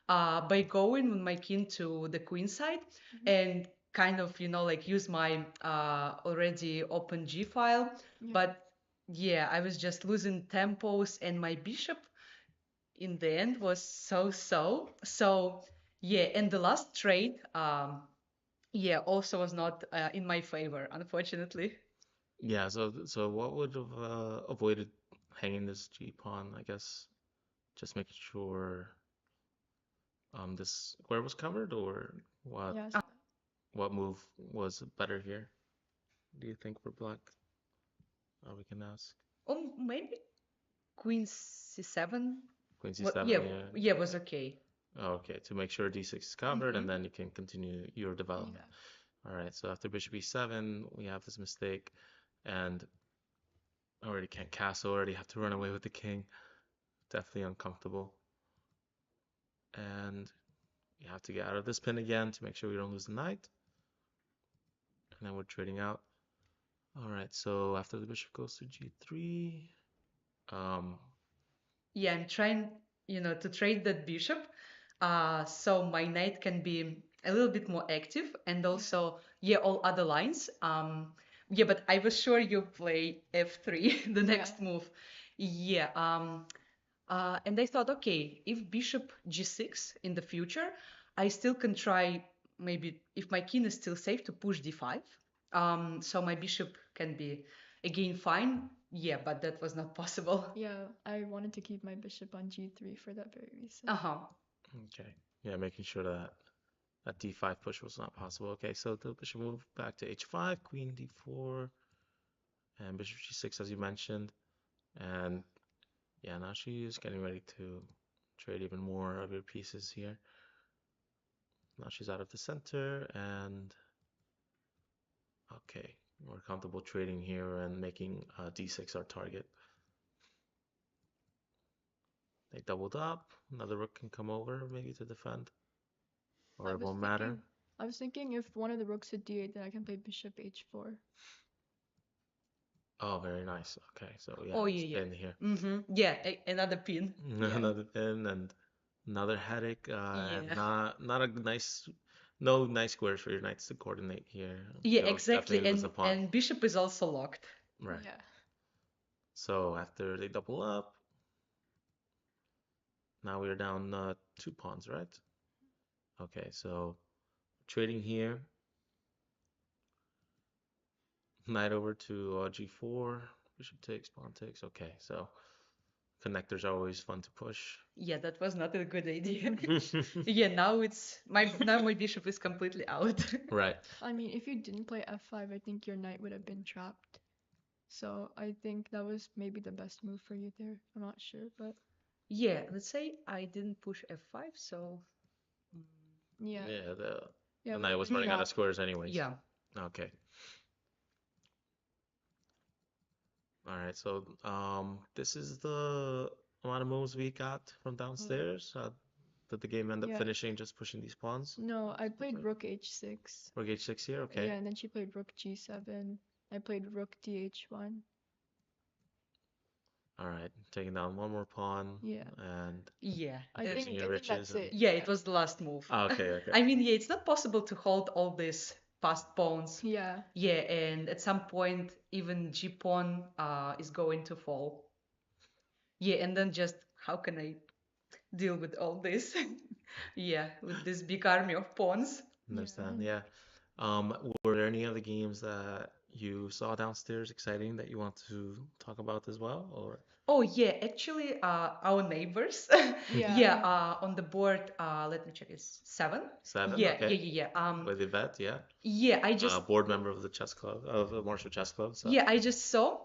by going with my king to the queen side and kind of, like use my already open g file. Yeah. But yeah, I was just losing tempos, and my bishop in the end was so. So yeah, and the last trade, yeah, also was not in my favor, unfortunately. Yeah, so what would have avoided hanging this G pawn, I guess? Just making sure this square was covered, or what Yes. what move was better here? Do you think for black? We can ask. Maybe queen c7. Queen Well, c7, yeah, yeah. yeah, was okay. Oh, okay, to make sure d6 is covered, and then you can continue your development. All right, so after bishop e7, we have this mistake, and I already can't castle, already have to run away with the king. Definitely uncomfortable. And you have to get out of this pin again to make sure we don't lose the knight. And then we're trading out. All right, so after the bishop goes to g3, Yeah, I'm trying, to trade that bishop, so my knight can be a little bit more active, and also, yeah, all other lines. Yeah, but I was sure you play f3, the next move. Yeah, and I thought, okay, if bishop g6 in the future, I still can try maybe if my king is still safe to push d5. So my bishop can be again fine. Yeah, but that was not possible. Yeah, I wanted to keep my bishop on g3 for that very reason. Uh-huh. Okay. Yeah, making sure that that d5 push was not possible. Okay, so the bishop moved back to h5, queen d4, and bishop g6, as you mentioned. And yeah, now she's getting ready to trade even more of your pieces here. Now she's out of the center, and okay, we're comfortable trading here and making d6 our target. They doubled up. Another rook can come over, maybe to defend, or it won't matter. I was thinking if one of the rooks hit d8, then I can play bishop h4. Oh, very nice. Okay, so yeah, Oh, it's yeah, pin here. Mm-hmm. Yeah, another pin. Another pin and another headache. And Yeah. not a nice, no nice squares for your knights to coordinate here. Yeah, They'll exactly. definitely lose the pawn. And bishop is also locked. Right. Yeah. So after they double up, now we're down 2 pawns, right? Okay, so trading here. Knight over to g4. Bishop takes, pawn takes. Okay, so connectors are always fun to push. Yeah, that was not a good idea. Yeah, now my bishop is completely out. Right. I mean, if you didn't play f5, I think your knight would have been trapped. So I think that was maybe the best move for you there. I'm not sure, but Yeah, let's say I didn't push f5, so yeah. Yeah, Yeah, the we knight was were running out of trapped. squares anyways. yeah. Okay. All right, so this is the amount of moves we got from downstairs. Did the game end up Yeah. finishing just pushing these pawns? No, I played rook h6. Rook h6 here, okay. Yeah, and then she played rook g7. I played rook dh1. All right, taking down one more pawn. Yeah. And Yeah. I Using think your riches that's and- it. Yeah, it was the last move. Oh, okay, okay. I mean, yeah, it's not possible to hold all these passed pawns. Yeah. Yeah, and at some point, even g pawn is going to fall. Yeah, and then just how can I deal with all this? Yeah, with this big army of pawns. Understand, yeah. Were there any other games that you saw downstairs exciting that you want to talk about as well, or? Oh yeah, actually, our neighbors. Yeah. Yeah, on the board, let me check, it's 7. 7, Yeah, okay. yeah. With Yvette, yeah. Yeah, I just Board member of the chess club, of the Martial Chess Club. So. yeah, I just saw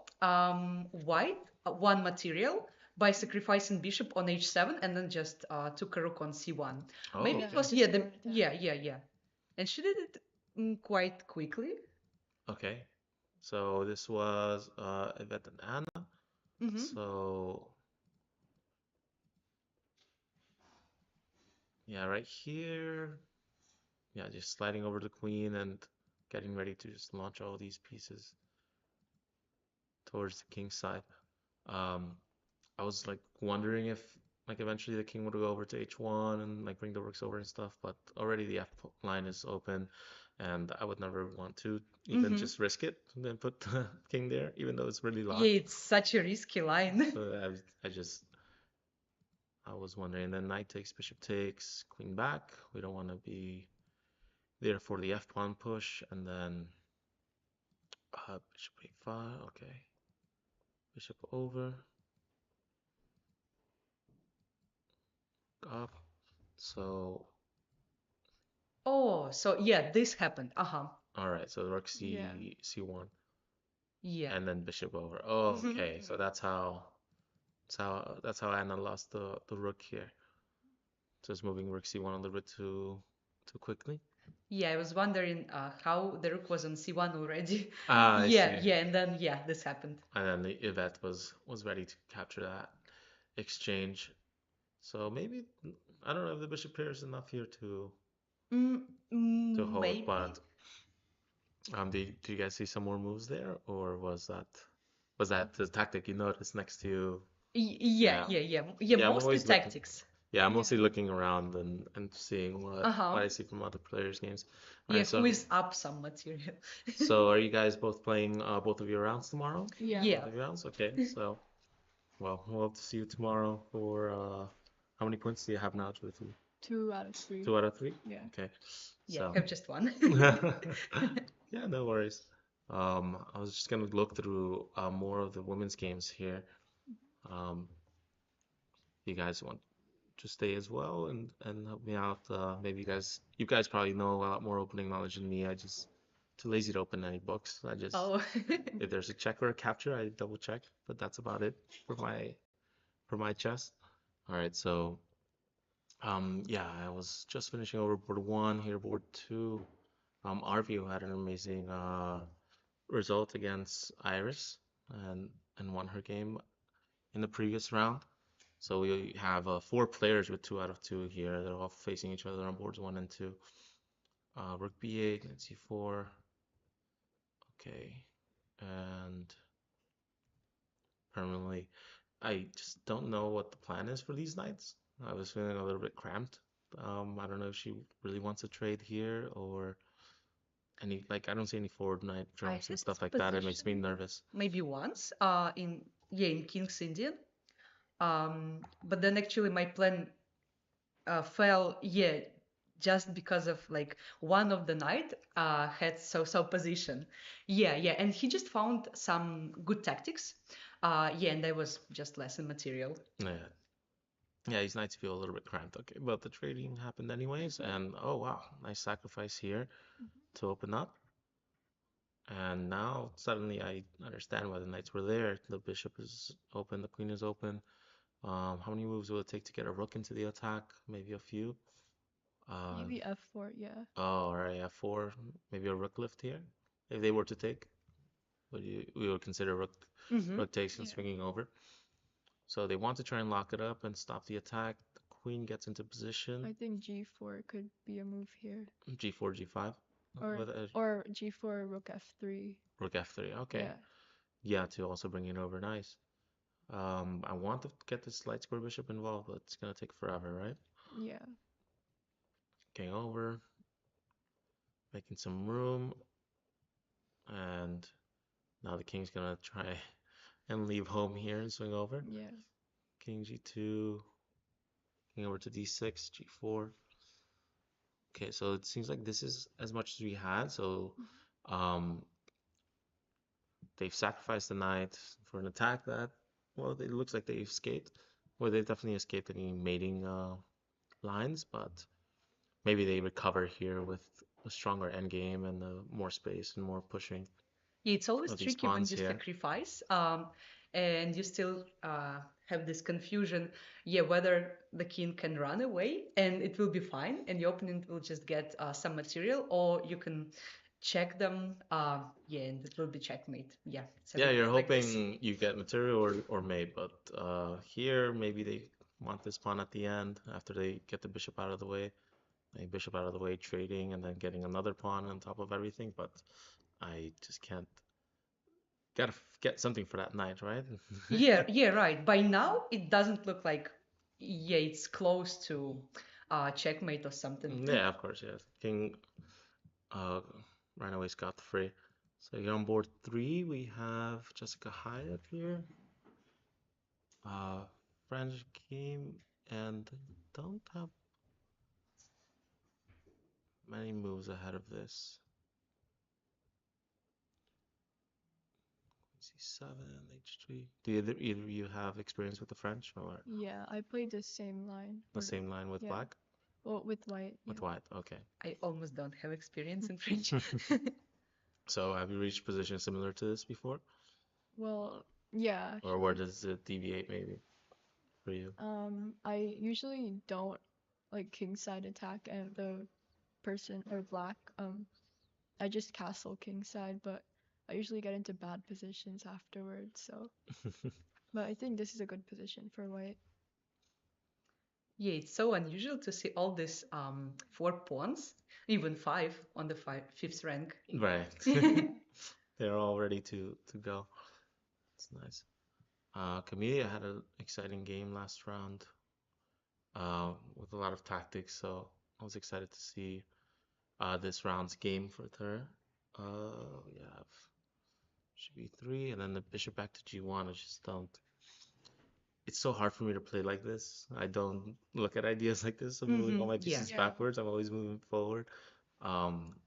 white one material by sacrificing bishop on h7 and then just took a rook on c1. Oh, Maybe Yeah, it okay. was just yeah, started that. yeah. And she did it quite quickly. Okay. So this was Yvette and Anna. Hmm. So yeah, right here. Yeah, just sliding over the queen and getting ready to just launch all these pieces towards the king's side. I was like wondering if like eventually the king would go over to h1 and like bring the rooks over and stuff, but already the f line is open, and I would never want to even just risk it and then put the king there, even though it's really locked. Yeah, it's such a risky line. So I was wondering. And then knight takes, bishop takes, queen back. We don't want to be there for the f pawn push, and then bishop a5. Okay, bishop over, up. So Oh, so yeah, this happened. Uh-huh. all right, so rook c Yeah. c1, Yeah. and then bishop over. Oh, Mhm. okay, so that's how Anna lost the rook here. Just moving rook c1 a little bit too quickly. Yeah, I was wondering how the rook was on c1 already. Ah, I Yeah, see. yeah, and then yeah, this happened. And then the Yvette was ready to capture that exchange. So maybe I don't know if the bishop pair is enough here to hold, Maybe. but do you guys see some more moves there, or was that the tactic you noticed next to? Yeah, Yeah. yeah. Yeah, I'm Mostly always looking. tactics. Yeah, I'm mostly Yeah. looking around and seeing what Uh-huh. I see from other players' games. Yeah, Right, so who is up some material. so are you guys both playing both of your rounds tomorrow? Yeah. Yeah. Both of your rounds? Okay, well, we'll have to see you tomorrow for how many points do you have now, Jyoti? 2 out of 3. 2 out of 3? Yeah. Okay. Yeah, So I have just one. yeah, no worries. I was just gonna look through more of the women's games here. Um, you guys want to stay as well and help me out? Maybe you guys probably know a lot more opening knowledge than me. I just too lazy to open any books. I just Oh. if there's a check or a capture, I double check, but that's about it for my chess. All right, so yeah, I was just finishing over board one, here board two. Arvio had an amazing result against Iris and won her game in the previous round. So we have four players with 2 out of 2 here. They're all facing each other on boards one and two. Rook b8, knight c4. Okay, and permanently. I just don't know what the plan is for these knights. I was feeling a little bit cramped. I don't know if she really wants to trade here or any like I don't see any forward knight I jumps and had stuff this like that. It makes me position nervous. maybe once in King's Indian. But then actually my plan fell, yeah, just because of like one of the knight had so position. Yeah, and he just found some good tactics. Yeah, and I was just less in material. Yeah. Yeah, these knights feel a little bit cramped. Okay, but the trading happened anyways, and oh wow, nice sacrifice here to open up. And now suddenly I understand why the knights were there. The bishop is open, the queen is open. How many moves will it take to get a rook into the attack? Maybe a few. Maybe F4, yeah. Oh, all right, F4, maybe a rook lift here. If they were to take, we would consider Hmm. rook takes and Yeah. swinging over. So they want to try and lock it up and stop the attack. The queen gets into position. I think G4 could be a move here. G4, G5. Or With a or G4, Rook F3. rook F3. Okay. Yeah. Yeah, to also bring it over. Nice. I want to get this light square bishop involved, but it's gonna take forever, right? Yeah. Getting over, making some room, and now the king's gonna try and leave home here and swing over. Yeah. King G2, king over to D6, G4. Okay, so it seems like this is as much as we had. So, um, they've sacrificed the knight for an attack that, well, it looks like they escaped. Well, they definitely escaped any mating lines, but maybe they recover here with a stronger endgame and more space and more pushing Yeah, it's always of these tricky when pawns you here. sacrifice, and you still have this confusion, yeah, whether the king can run away and it will be fine, and your opponent will just get some material, or you can check them, yeah, and it will be checkmate. Yeah, it's a Yeah, bit you're like this. hoping you get material or mate, but here maybe they want this pawn at the end after they get the bishop out of the way. A bishop out of the way, trading, and then getting another pawn on top of everything. But I just can't. Gotta get something for that knight, right? Yeah, right. By now, it doesn't look like, yeah, it's close to checkmate or something. Yeah, of course, yes. King uh, ran away scot-free. So here on board three, we have Jessica Hyatt here. Uh, French game, and don't have many moves ahead of this. C7, H3. Do either of you have experience with the French or Yeah, I played the same line. the same line with Yeah. black? Well, with white. With Yeah. white, okay. I almost don't have experience in French. So have you reached positions similar to this before? Well, yeah, Or where actually. does it deviate maybe for you? I usually don't like king side attack and the person or black. I just castle king side, but I usually get into bad positions afterwards. So, but I think this is a good position for white. Yeah, it's so unusual to see all these 4 pawns, even 5 on the fifth rank. Right. They're all ready to go. It's nice. Camellia had an exciting game last round with a lot of tactics, so I was excited to see this round's game for her. We have should be three, and then the bishop back to g1. I just don't. it's so hard for me to play like this. I don't look at ideas like this of moving all my Yeah. pieces Yeah. backwards. I'm always moving forward. Um,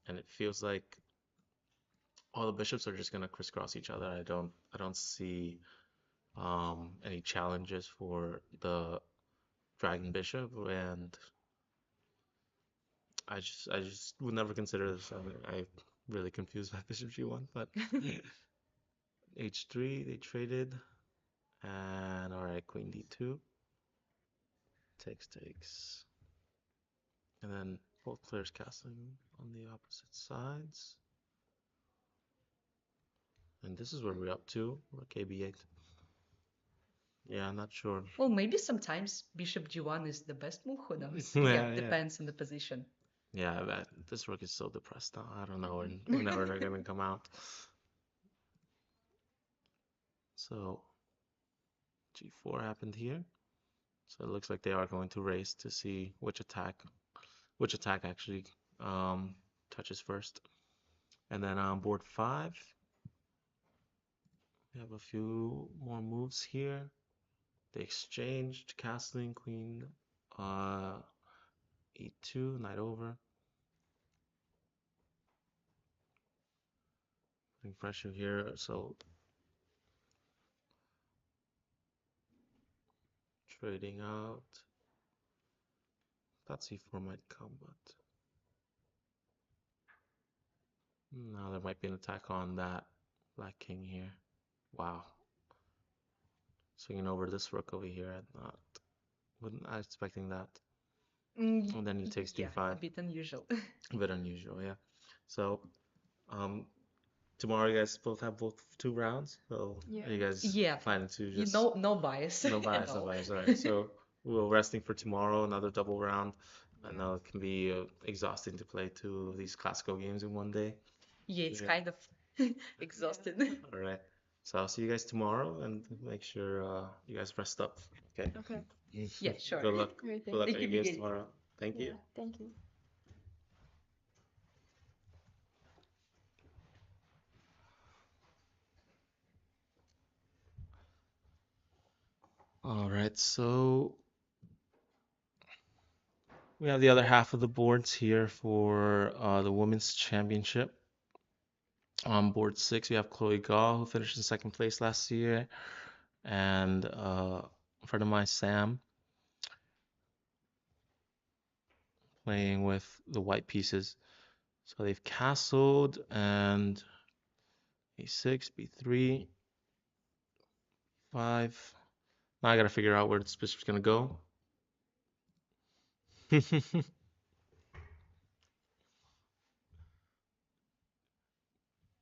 and it feels like all the bishops are just gonna crisscross each other. I don't see any challenges for the dragon bishop, and I just would never consider this. I really confused by bishop g1, but h3 they traded, and all right, queen d2 takes, and then both players castling on the opposite sides, and this is where we're up to. Rook ab8. Yeah, I'm not sure. Well, maybe sometimes bishop g1 is the best move. Who knows? Yeah, Again, yeah. depends on the position. Yeah, this rook is so depressed now. I don't know when never they're gonna come out. So g4 happened here. So it looks like they are going to race to see which attack actually touches first. And then on board 5, we have a few more moves here. They exchanged castling, queen e2, knight over. Putting pressure here, so trading out. Thought c4 might come, but now there might be an attack on that black king here. Wow. Swinging over this rook over here, wasn't I expecting that. And then he takes Yeah, d5. a bit unusual. A bit unusual, yeah. So, tomorrow you guys both have both 2 rounds. So, Yeah. are you guys Yeah, planning to you just know, no bias no at bias, no all. bias, all right. So, we're resting for tomorrow, another double round. I know it can be exhausting to play 2 of these classical games in one day. Yeah, it's Yeah. kind of exhausted. All right. So I'll see you guys tomorrow, and make sure you guys rest up. Okay. Okay. Yeah, sure. Good luck. Great. Good luck Thank at you, your games Miguel. tomorrow. Thank you. Yeah. Thank you. All right, so we have the other half of the boards here for the women's championship. On board 6, we have Chloe Gaw, who finished in second place last year, and a friend of mine, Sam, playing with the white pieces. So they've castled, and a6, b3, 5. Now I gotta figure out where this bishop's gonna go.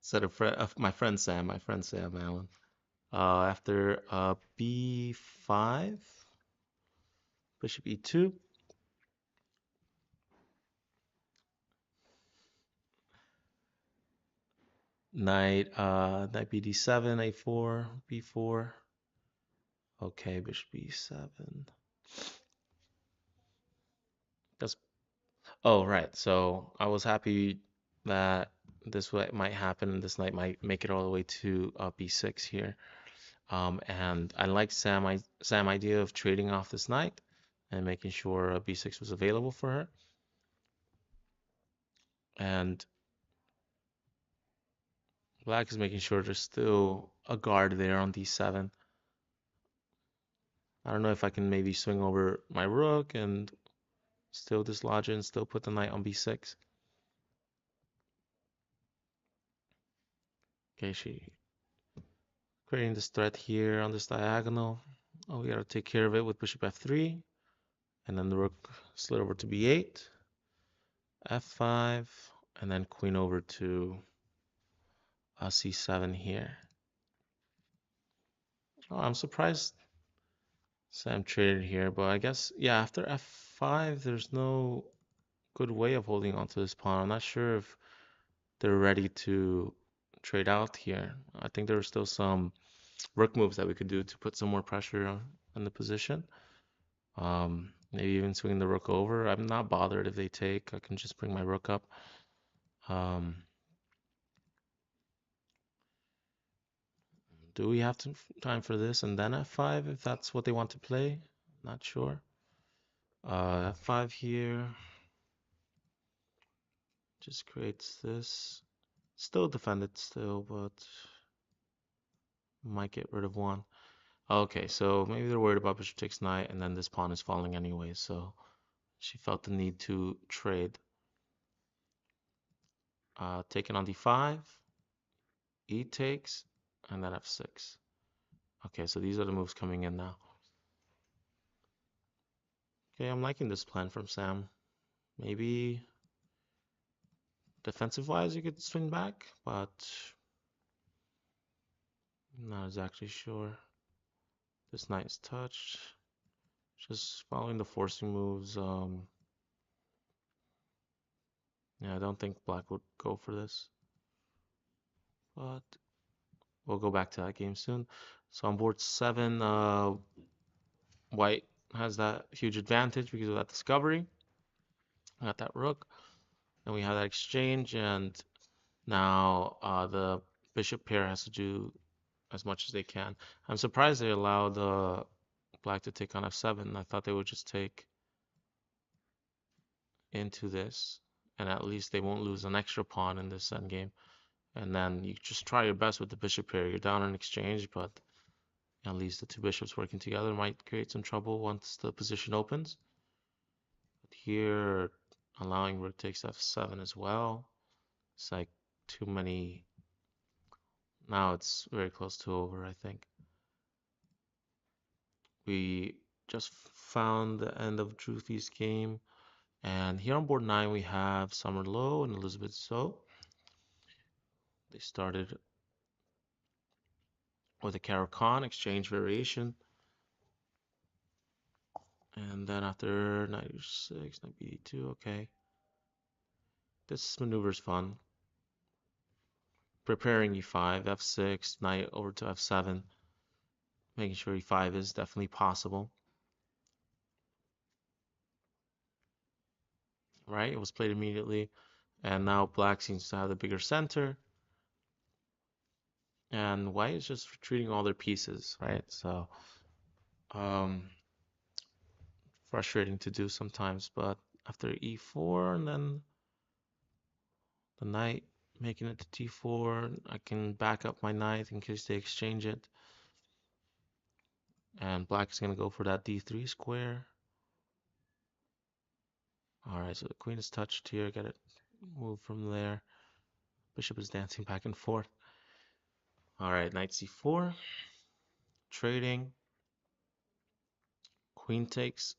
Said my friend Sam, Allen. After b5, bishop e2, knight bd7, a4, b4. Okay, bishop b7. That's Oh, right. So I was happy that might happen. This knight might make it all the way to b6 here. And I like Sam idea of trading off this knight and making sure b6 was available for her. And black is making sure there's still a guard there on d7. I don't know if I can maybe swing over my rook and still dislodge it and still put the knight on b6. Okay, she creating this threat here on this diagonal. Oh, we gotta take care of it with bishop f3. And then the rook slid over to b8, f5, and then queen over to c7 here. Oh, I'm surprised Sam traded here, but I guess, yeah, after f5, there's no good way of holding onto this pawn. I'm not sure if they're ready to trade out here. I think there are still some rook moves that we could do to put some more pressure on the position. Maybe even swinging the rook over. I'm not bothered if they take. I can just bring my rook up. Do we have time for this and then f5 if that's what they want to play? Not sure. F5 here just creates this. Still defended still, but might get rid of one. Okay, so maybe they're worried about bishop takes knight, and then this pawn is falling anyway, so she felt the need to trade. Taking on d5, e takes, and then f6. Okay, so these are the moves coming in now. Okay, I'm liking this plan from Sam. Maybe defensive-wise you could swing back, but I'm not exactly sure. This knight is touched. Just following the forcing moves. Yeah, I don't think black would go for this, but we'll go back to that game soon. So on board 7, white has that huge advantage because of that discovery. Got that rook. Then we have that exchange, and now the bishop pair has to do as much as they can. I'm surprised they allowed black to take on f7. I thought they would just take into this, and at least they won't lose an extra pawn in this endgame. And then you just try your best with the bishop pair. You're down in exchange, but at least the two bishops working together might create some trouble once the position opens. But here, allowing rook takes f7 as well. It's like too many. Now it's very close to over, I think. We just found the end of Druthy's game. And here on board 9, we have Summer Lowe and Elizabeth So. They started with a Caro-Kann exchange variation. And then after knight e6, knight b2, okay. This maneuver is fun. Preparing e5, f6, knight over to f7. Making sure e5 is definitely possible. Right, it was played immediately. And now black seems to have the bigger center. And white is just retreating all their pieces, right? So, frustrating to do sometimes, but after e4 and then the knight making it to d4, I can back up my knight in case they exchange it. And black is going to go for that d3 square. Alright, so the queen is touched here. Get it move from there. Bishop is dancing back and forth. Alright, knight c4. Trading. Queen takes.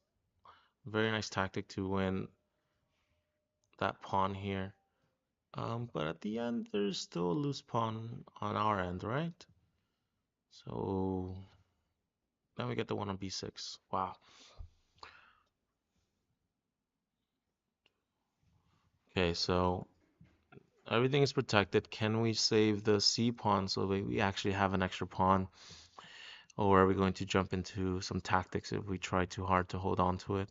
Very nice tactic to win that pawn here. But at the end, there's still a loose pawn on our end, right? So then we get the one on b6. Wow. Okay, so everything is protected. Can we save the c pawn so we actually have an extra pawn? Or are we going to jump into some tactics if we try too hard to hold on to it?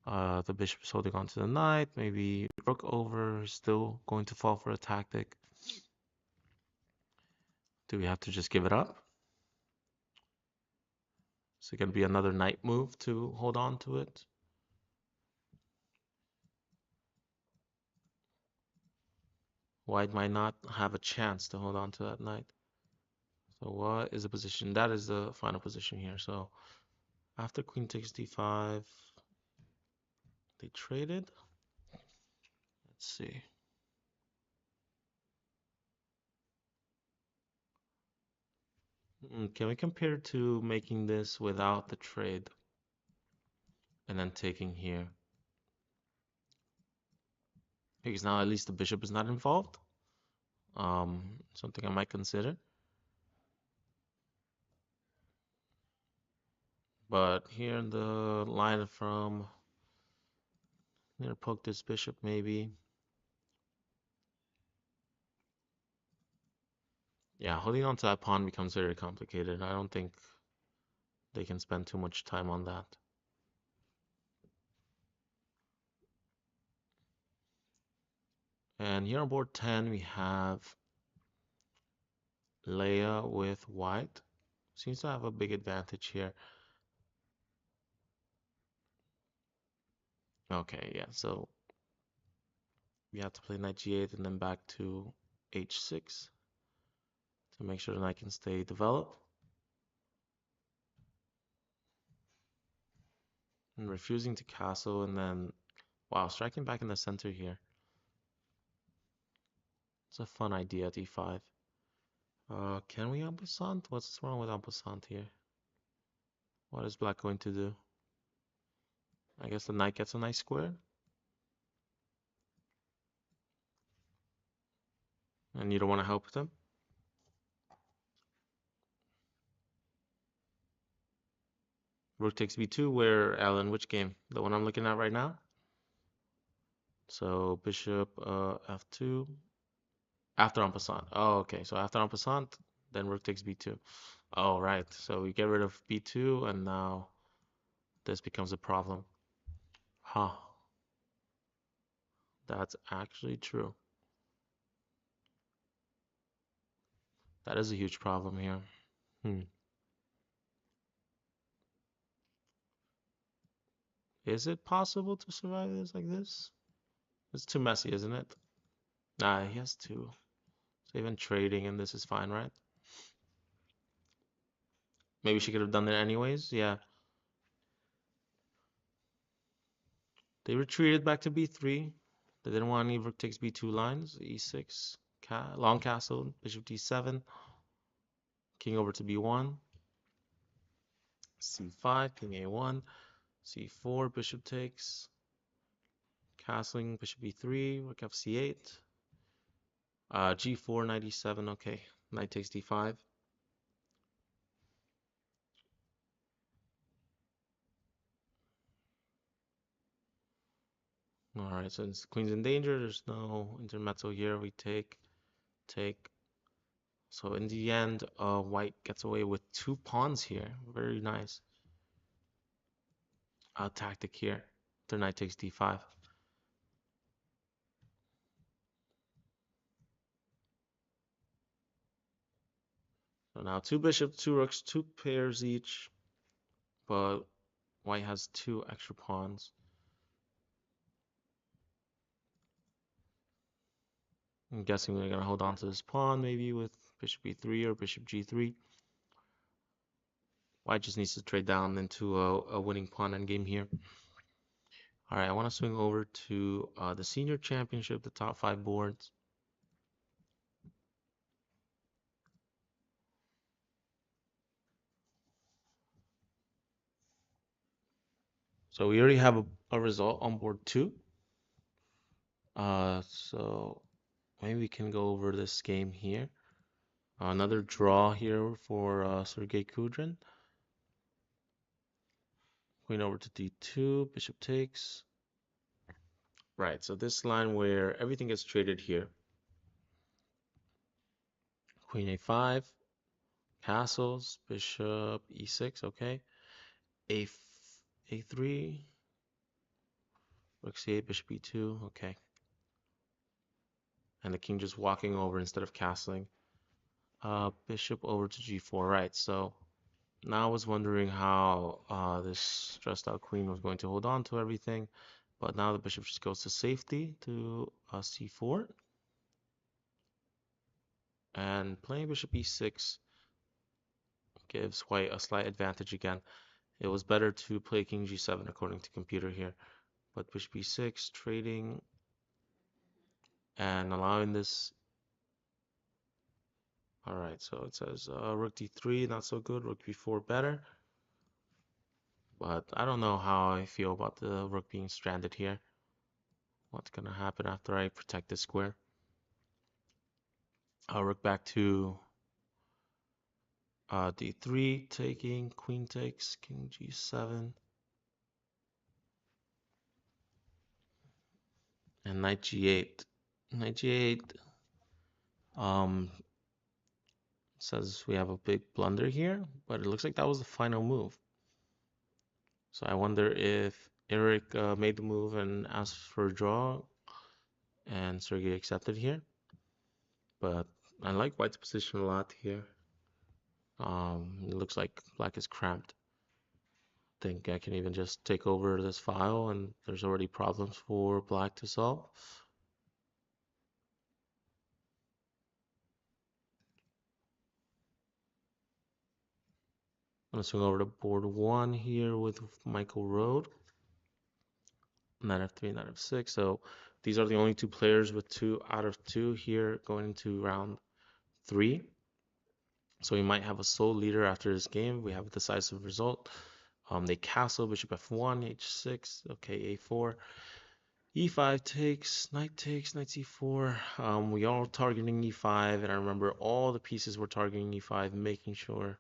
The bishop is holding on to the knight. Maybe rook over is still going to fall for a tactic. Do we have to just give it up? Is it going to be another knight move to hold on to it? White might not have a chance to hold on to that knight. So what is the position? That is the final position here. So after queen takes d5, they traded. Let's see. Can we compare to making this without the trade and then taking here? Because now at least the bishop is not involved. Something I might consider. But here in the line from near poke this bishop maybe. Yeah, holding on to that pawn becomes very complicated. I don't think they can spend too much time on that. And here on board 10 we have Leia with white. Seems to have a big advantage here. Okay, yeah, so we have to play knight g8 and then back to h6 to make sure the knight can stay developed. And refusing to castle, and then, wow, striking back in the center here. It's a fun idea, d5. Can we en passant? What's wrong with en passant here? What is black going to do? I guess the knight gets a nice square. And you don't want to help them? Rook takes b2, where, Alan, which game? The one I'm looking at right now? So bishop f2. After en passant. Oh, okay. So after en passant, then rook takes b2. Oh, right. So we get rid of b2, and now this becomes a problem. Huh. That's actually true. That is a huge problem here. Is it possible to survive this like this? It's too messy, isn't it? Nah, he has two. So even trading and this is fine, right? Maybe she could have done it anyways. Yeah. They retreated back to b3. They didn't want any rook takes b2 lines. e6, long castle, bishop d7, king over to b1, c5, king a1, c4, bishop takes, castling, bishop b3, rook fc8, g4, knight e7, okay, knight takes d5. All right, since the queen's in danger, there's no intermezzo here. We take. So in the end, white gets away with 2 pawns here. Very nice. Tactic here. The knight takes d5. So now 2 bishops, 2 rooks, 2 pairs each, but white has 2 extra pawns. I'm guessing we're gonna hold on to this pawn maybe with bishop e3 or bishop g3. White just needs to trade down into a winning pawn endgame here. All right, I want to swing over to the senior championship, the top 5 boards. So we already have a result on board 2. So maybe we can go over this game here. Another draw here for Sergey Kudrin. Queen over to d2, bishop takes. Right, so this line where everything gets traded here. Queen a5, castles, bishop e6, okay. a3, rook c8, bishop e2, okay. And the king just walking over instead of castling. Bishop over to g4, right, so now I was wondering how this stressed out queen was going to hold on to everything, but now the bishop just goes to safety to c4. And playing bishop e6 gives white a slight advantage again. It was better to play king g7 according to computer here, but bishop e6 trading and allowing this. All right, so it says rook d3 not so good, rook b4 better. But I don't know how I feel about the rook being stranded here. What's gonna happen after I protect this square? I'll rook back to d3, taking, queen takes, king g7, and knight g8. Knight g8 says we have a big blunder here, but it looks like that was the final move. So I wonder if Eric made the move and asked for a draw, and Sergey accepted here. But I like white's position a lot here. It looks like black is cramped. Think I can even just take over this file and there's already problems for black to solve. I'm gonna swing over to board 1 here with Michael Road. Knight f3, knight f6. So these are the only two players with 2 out of 2 here going into round 3. So we might have a sole leader after this game. We have a decisive result. They castle, bishop f1, h6, okay, a4, e5 takes, knight c4. We are targeting e5, and I remember all the pieces were targeting e5, making sure.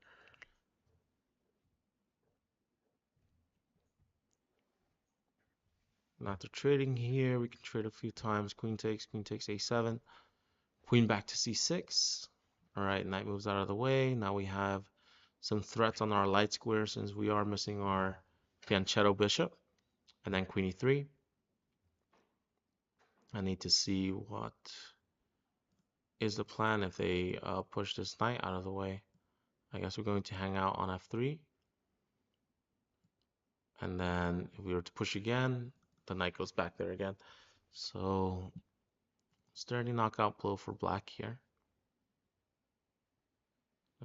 After trading here, we can trade a few times. Queen takes a7, queen back to c6. All right, knight moves out of the way. Now we have some threats on our light square since we are missing our fianchetto bishop. And then queen e3. I need to see what is the plan if they push this knight out of the way. I guess we're going to hang out on f3. And then if we were to push again, the knight goes back there again. So sturdy knockout blow for black here.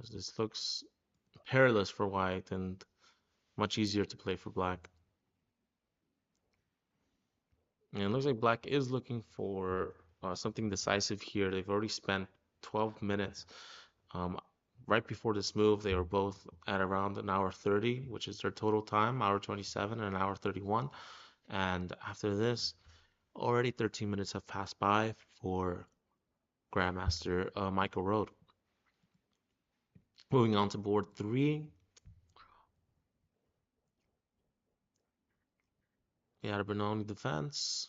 As this looks perilous for white and much easier to play for black. And it looks like black is looking for something decisive here. They've already spent 12 minutes. Right before this move, they were both at around an hour 30, which is their total time, hour 27 and an hour 31. And after this, already 13 minutes have passed by for Grandmaster Michael Road. Moving on to board 3. We had a Benoni defense.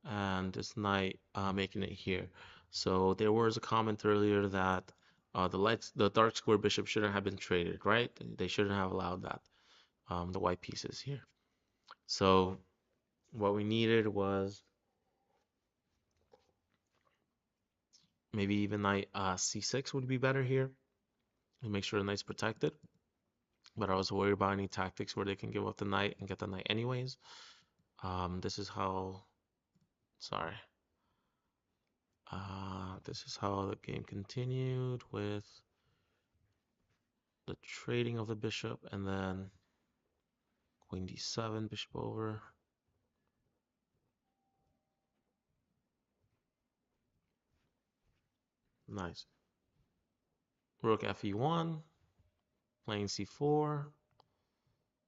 And this knight making it here. So there was a comment earlier that the dark square bishop shouldn't have been traded, right? They shouldn't have allowed that, the white pieces here. So what we needed was maybe even knight c6 would be better here and make sure the knight's protected. But I was worried about any tactics where they can give up the knight and get the knight anyways. This is how, sorry. This is how the game continued with the trading of the bishop and then queen d7, bishop over. Nice. Rook fe1, playing c4.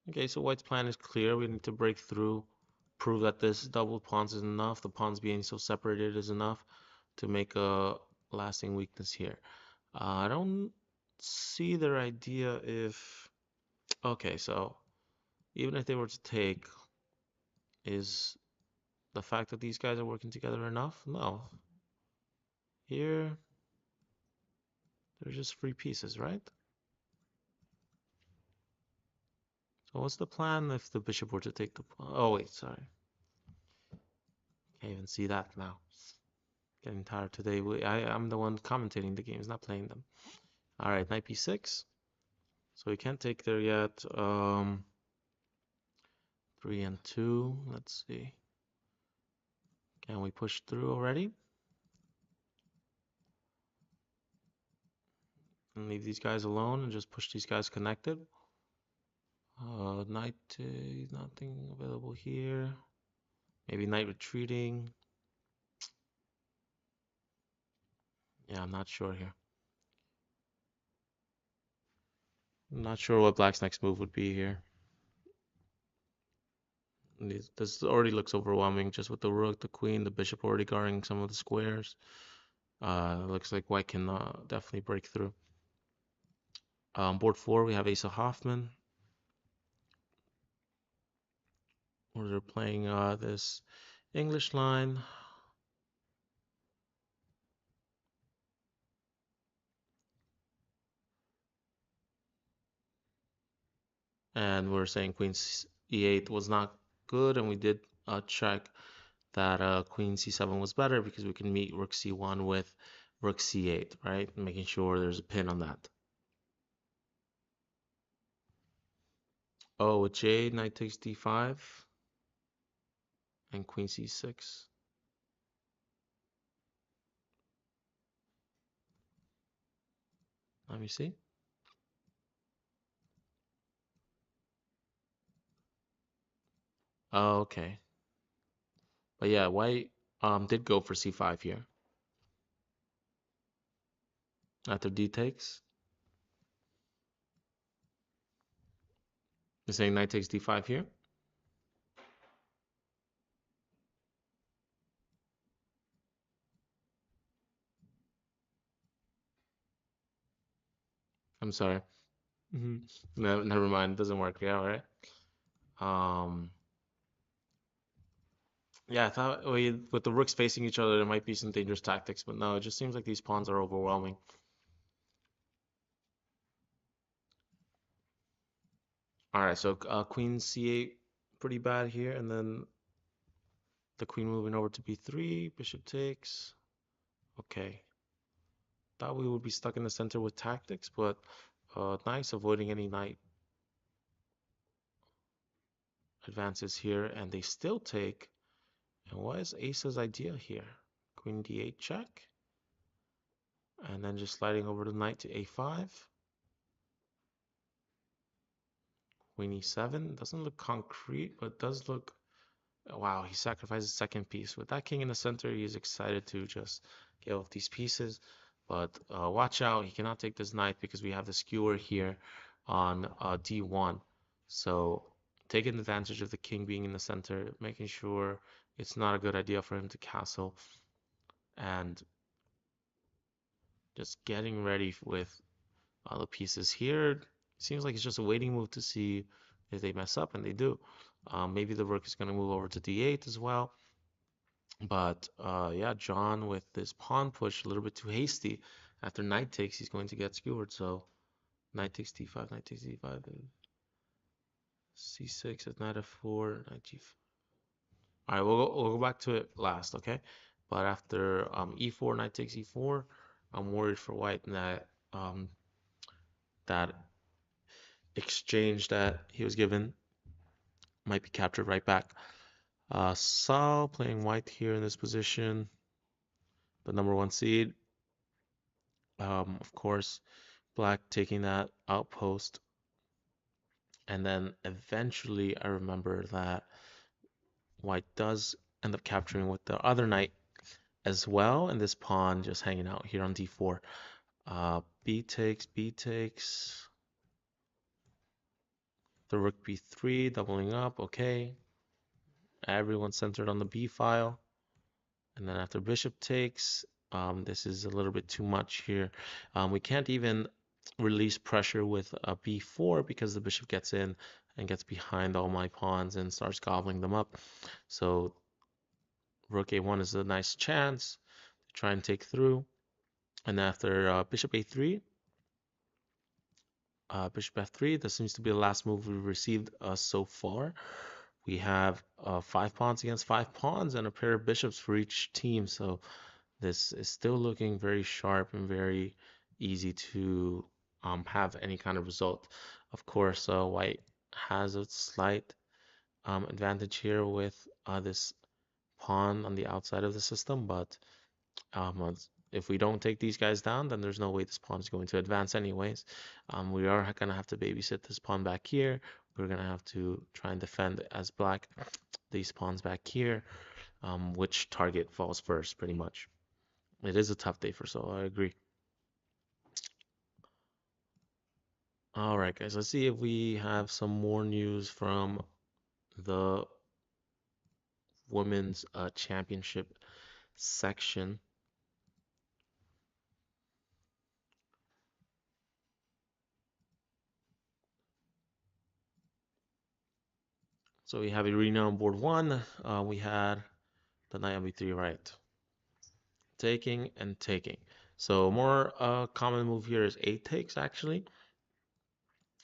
Okay, so white's plan is clear. We need to break through, prove that this double pawns is enough. The pawns being so separated is enough to make a lasting weakness here. I don't see their idea if... Okay, so even if they were to take, is the fact that these guys are working together enough? No. Here, they're just free pieces, right? So what's the plan if the bishop were to take the... Oh, wait, sorry. Can't even see that now. Getting tired today. I'm the one commentating the games, not playing them. All right, knight b6. So we can't take there yet. 3 and 2. Let's see. Can we push through already? And leave these guys alone and just push these guys connected. Knight, nothing available here. Maybe knight retreating. Yeah, I'm not sure here. I'm not sure what black's next move would be here. This already looks overwhelming just with the rook, the queen, the bishop already guarding some of the squares. Looks like white can definitely break through. Board 4, we have Asa Hoffman. Where they're playing this English line. And we're saying queen e8 was not good, and we did check that queen c7 was better because we can meet rook c1 with rook c8, right? Making sure there's a pin on that. Oh, with J, knight takes d5 and queen c6. Let me see. Oh, okay. But yeah, white did go for c5 here. After d takes. You're saying knight takes d5 here? I'm sorry. No, never mind. It doesn't work. Yeah, all right. Yeah, I thought with the rooks facing each other, there might be some dangerous tactics, but no, it just seems like these pawns are overwhelming. All right, so queen c8, pretty bad here, and then the queen moving over to b3, bishop takes. Okay. Thought we would be stuck in the center with tactics, but nice, avoiding any knight advances here, and they still take. And what is Ace's idea here? Queen d8 check, and then just sliding over the knight to a5. Queen e7 doesn't look concrete, but does look. Wow, he sacrificed the second piece. With that king in the center, he's excited to just get off these pieces. But watch out, he cannot take this knight because we have the skewer here on d1. So taking advantage of the king being in the center, making sure it's not a good idea for him to castle, and just getting ready with the pieces here. Seems like it's just a waiting move to see if they mess up, and they do. Maybe the rook is going to move over to d8 as well. But yeah, John with this pawn push a little bit too hasty. After knight takes, he's going to get skewered. So knight takes d5, knight takes d5, c6 at knight f4, knight g5. All right, we'll go back to it last, okay? But after e4, knight takes e4, I'm worried for white that that exchange that he was given might be captured right back. Sal playing white here in this position, the number one seed. Of course, black taking that outpost, and then eventually I remember that white does end up capturing with the other knight as well, and this pawn just hanging out here on d4. B takes, the rook b3, doubling up, okay. Everyone's centered on the b file. And then after bishop takes, this is a little bit too much here. We can't even release pressure with a b4 because the bishop gets in and gets behind all my pawns and starts gobbling them up. So rook a1 is a nice chance to try and take through. And after bishop a3, bishop f3, this seems to be the last move we've received so far. We have 5 pawns against 5 pawns and a pair of bishops for each team. So this is still looking very sharp and very easy to have any kind of result. Of course, white has a slight advantage here with this pawn on the outside of the system, but if we don't take these guys down, then there's no way this pawn is going to advance anyways. We are going to have to babysit this pawn back here. We're going to have to try and defend as black these pawns back here, which target falls first pretty much. It is a tough day for Solo, I agree. All right, guys, let's see if we have some more news from the women's championship section. So we have Irina on board 1. We had the knight on b3, right? Taking and taking. So more common move here is 8 takes actually.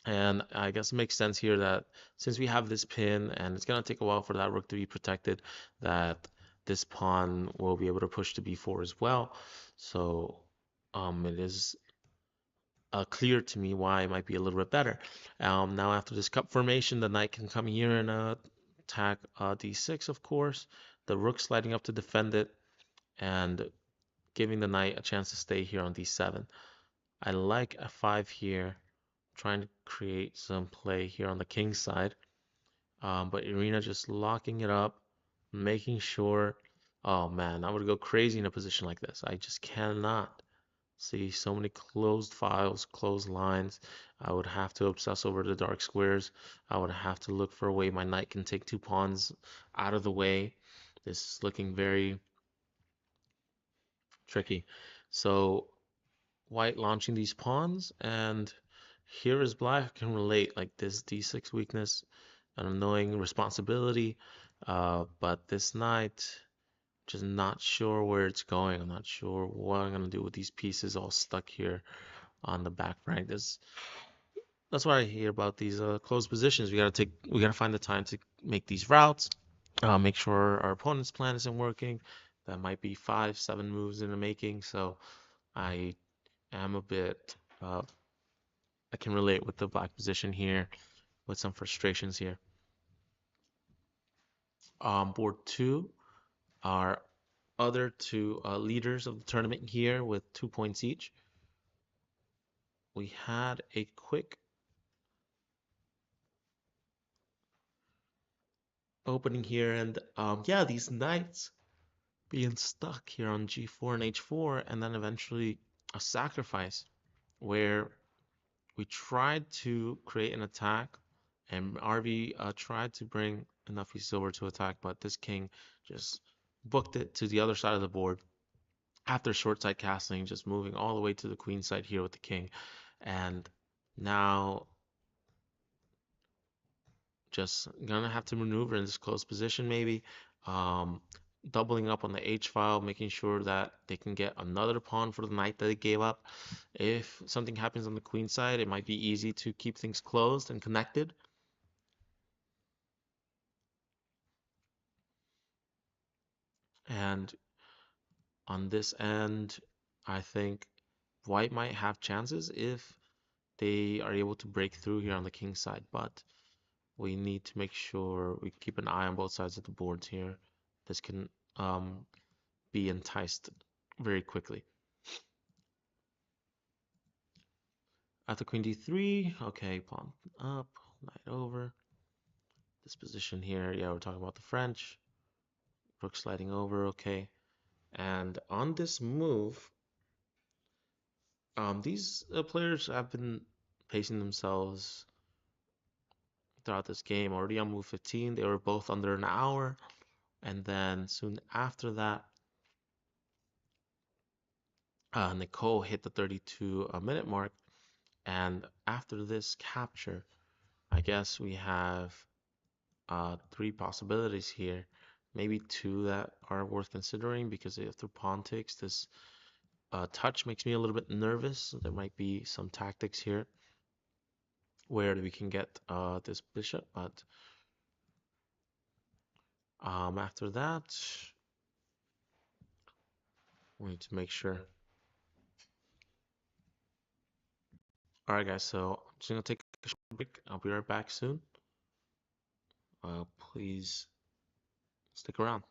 And I guess it makes sense here that since we have this pin and it's going to take a while for that rook to be protected, that this pawn will be able to push to b4 as well. So it is clear to me why it might be a little bit better. Now after this cup formation, the knight can come here and attack d6, of course. The rook sliding up to defend it and giving the knight a chance to stay here on d7. I like f5 here, trying to create some play here on the king side. But Irina just locking it up, making sure. Oh man, I would go crazy in a position like this. I just cannot see so many closed files, closed lines. I would have to obsess over the dark squares. I would have to look for a way my knight can take two pawns out of the way. This is looking very tricky. So white launching these pawns, and here is black can relate, like this d6 weakness, an annoying responsibility, but this knight, just not sure where it's going. I'm not sure what I'm gonna do with these pieces all stuck here on the back rank. That's what I hear about these closed positions. We gotta find the time to make these routes, make sure our opponent's plan isn't working. That might be 5, 7 moves in the making. So I am a bit, I can relate with the black position here, with some frustrations here. Board 2, our other two leaders of the tournament here with 2 points each. We had a quick opening here, and yeah, these knights being stuck here on g4 and h4, and then eventually a sacrifice where we tried to create an attack, and RV tried to bring enough pieces over to attack, but this king just booked it to the other side of the board after short side castling, just moving all the way to the queen side here with the king. And now just gonna have to maneuver in this close position maybe. Um, Doubling up on the H file, making sure that they can get another pawn for the knight that they gave up. If something happens on the queen side, it might be easy to keep things closed and connected. And on this end, I think white might have chances if they are able to break through here on the king side, but we need to make sure we keep an eye on both sides of the boards here. This can be enticed very quickly. After queen d3, okay, pawn up, knight over. This position here, yeah, we're talking about the French. Rook sliding over, okay. And on this move, these players have been pacing themselves throughout this game. Already on move 15, they were both under an hour. And then soon after that, Nicole hit the 32-minute mark. And after this capture, I guess we have 3 possibilities here. Maybe 2 that are worth considering, because if the pawn takes, this touch makes me a little bit nervous. There might be some tactics here where we can get this bishop, but after that, we need to make sure. All right, guys, so I'm just gonna take a short break. I'll be right back soon. Please stick around.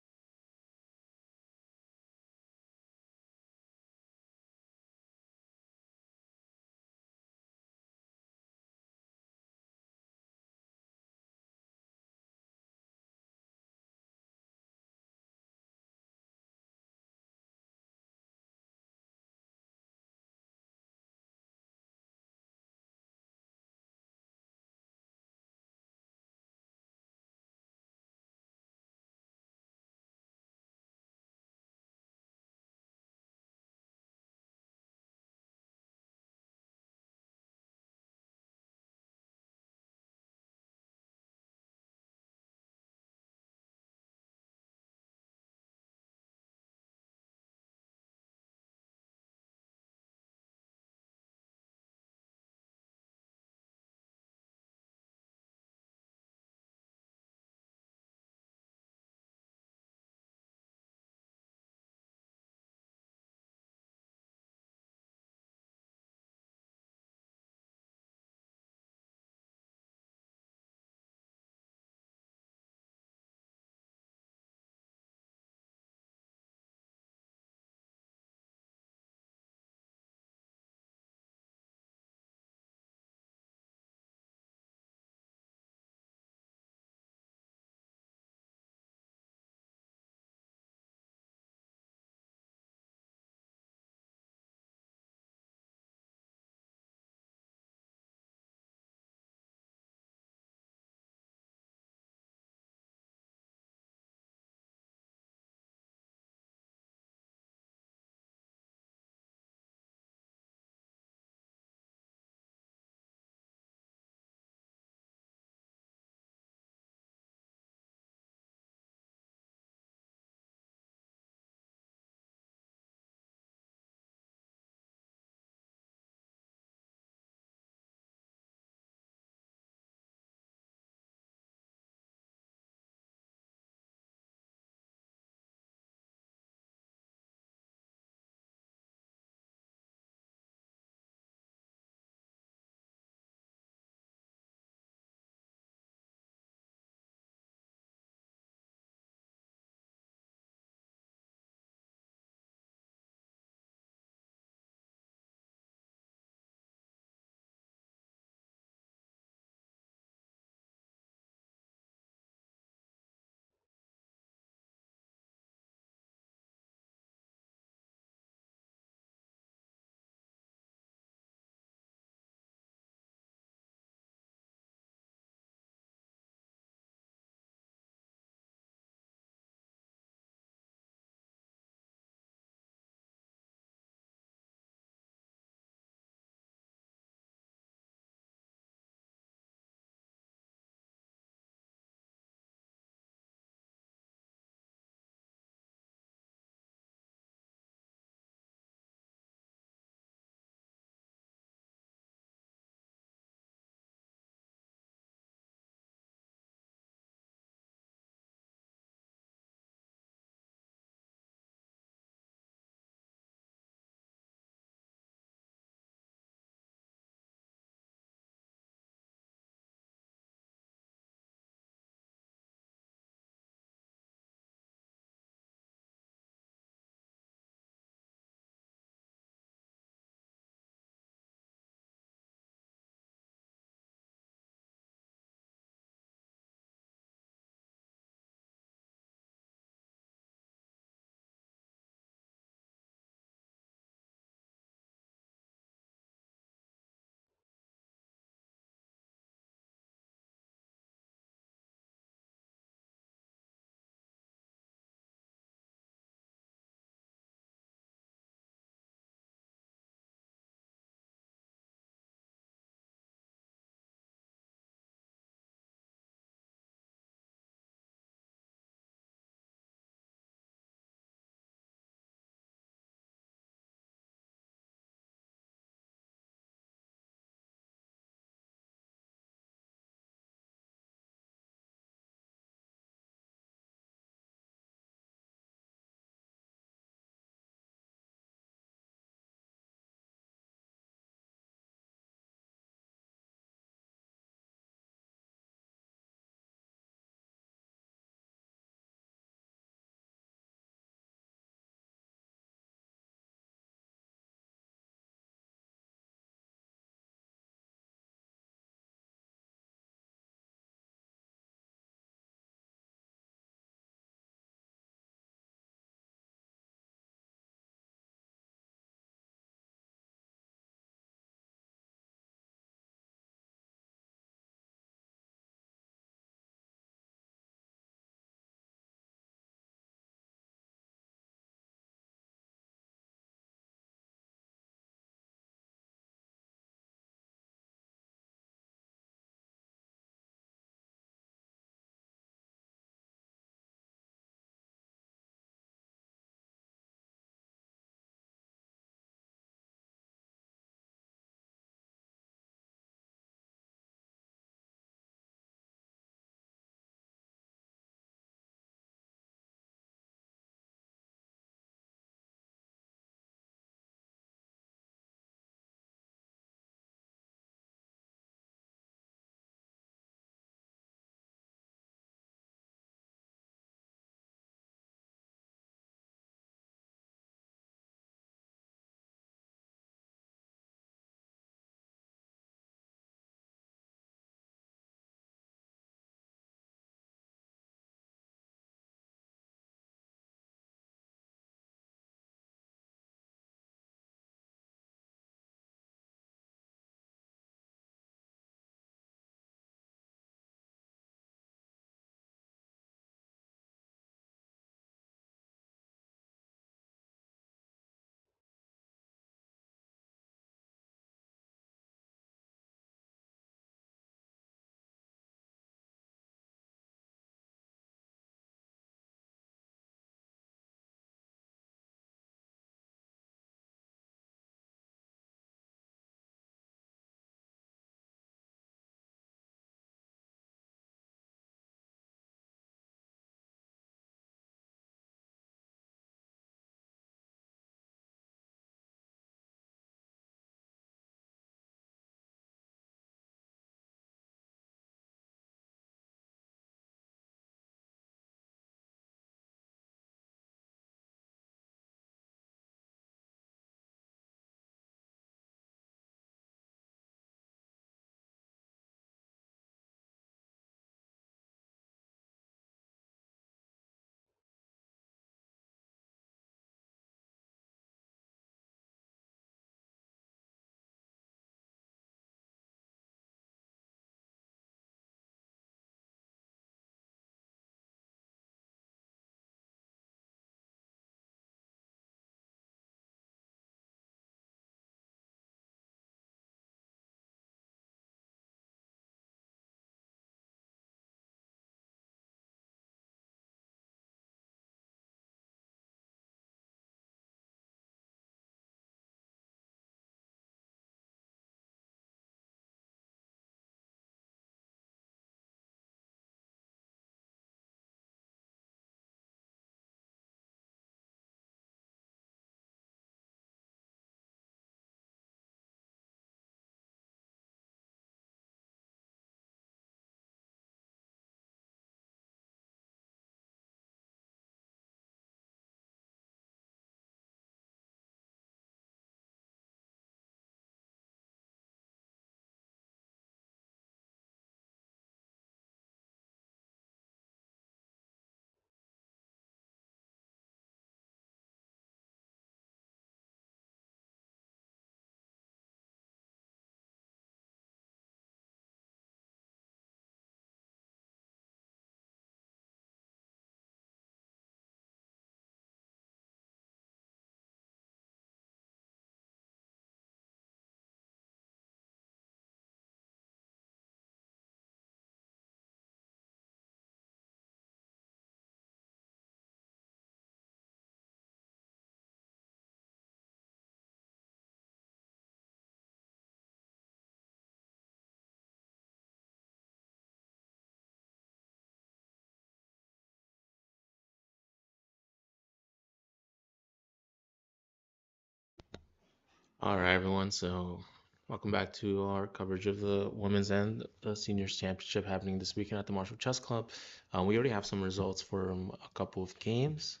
All right, everyone. So, welcome back to our coverage of the women's and the seniors championship happening this weekend at the Marshall Chess Club. We already have some results from a couple of games,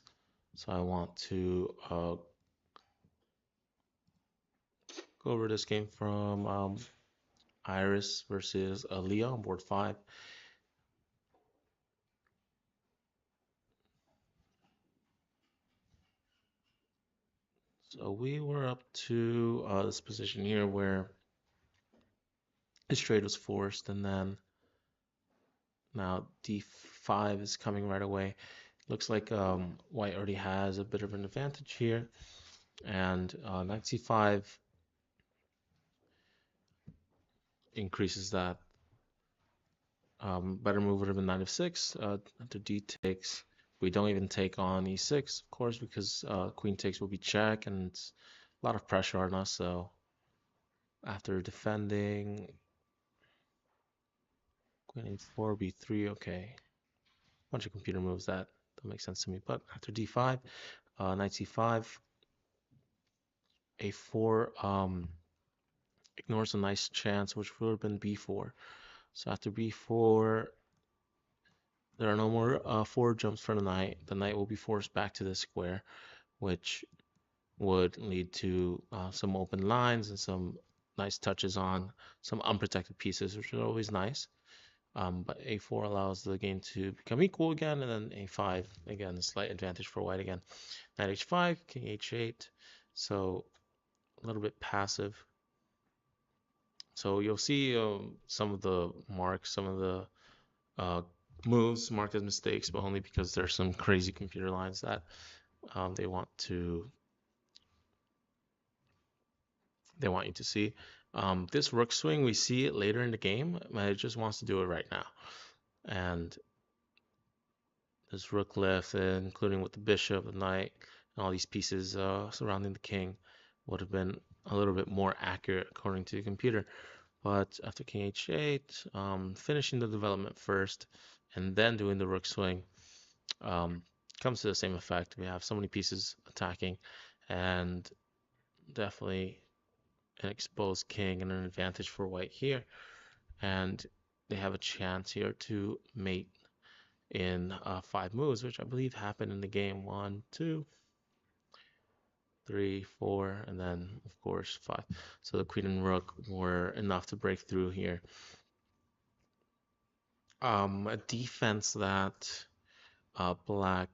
so I want to go over this game from Iris versus Leah on board 5. So we were up to this position here where this trade was forced, and then now d5 is coming right away. Looks like white already has a bit of an advantage here, and knight c5 increases that. Better move would have been knight f6. After d takes, we don't even take on e6, of course, because queen takes will be check, and it's a lot of pressure on us. So after defending, queen a4, b3, okay. Bunch of computer moves that don't make sense to me. But after d5, knight c5, a4 ignores a nice chance, which would have been b4. So after b4, there are no more forward jumps for the knight. The knight will be forced back to the square, which would lead to some open lines and some nice touches on some unprotected pieces, which are always nice. But a4 allows the game to become equal again, and then a5, again, a slight advantage for white again. Knight h5, king h8, so a little bit passive. So you'll see some of the marks, some of the moves marked as mistakes, but only because there's some crazy computer lines that they want you to see. This rook swing, we see it later in the game, but it just wants to do it right now. And this rook lift, including with the bishop, the knight, and all these pieces surrounding the king, would have been a little bit more accurate according to the computer. But after king h8, finishing the development first, and then doing the rook swing, comes to the same effect. We have so many pieces attacking, and definitely an exposed king and an advantage for white here. And they have a chance here to mate in 5 moves, which I believe happened in the game. 1, 2, 3, 4, and then of course 5. So the queen and rook were enough to break through here. A defense that black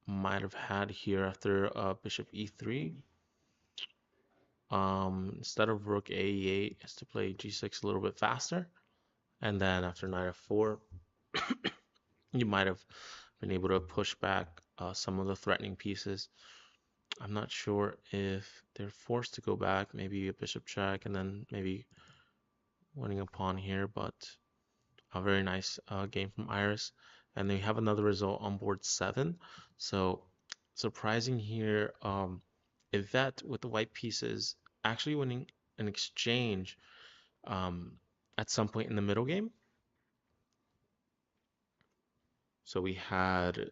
might have had here after bishop e3. Instead of rook a8 is to play g6 a little bit faster, and then after knight f4 you might have been able to push back some of the threatening pieces. I'm not sure if they're forced to go back, maybe a bishop check and then maybe winning a pawn here, but a very nice game from Iris. And they have another result on board 7. So surprising here, Yvette with the white pieces actually winning an exchange at some point in the middle game. So we had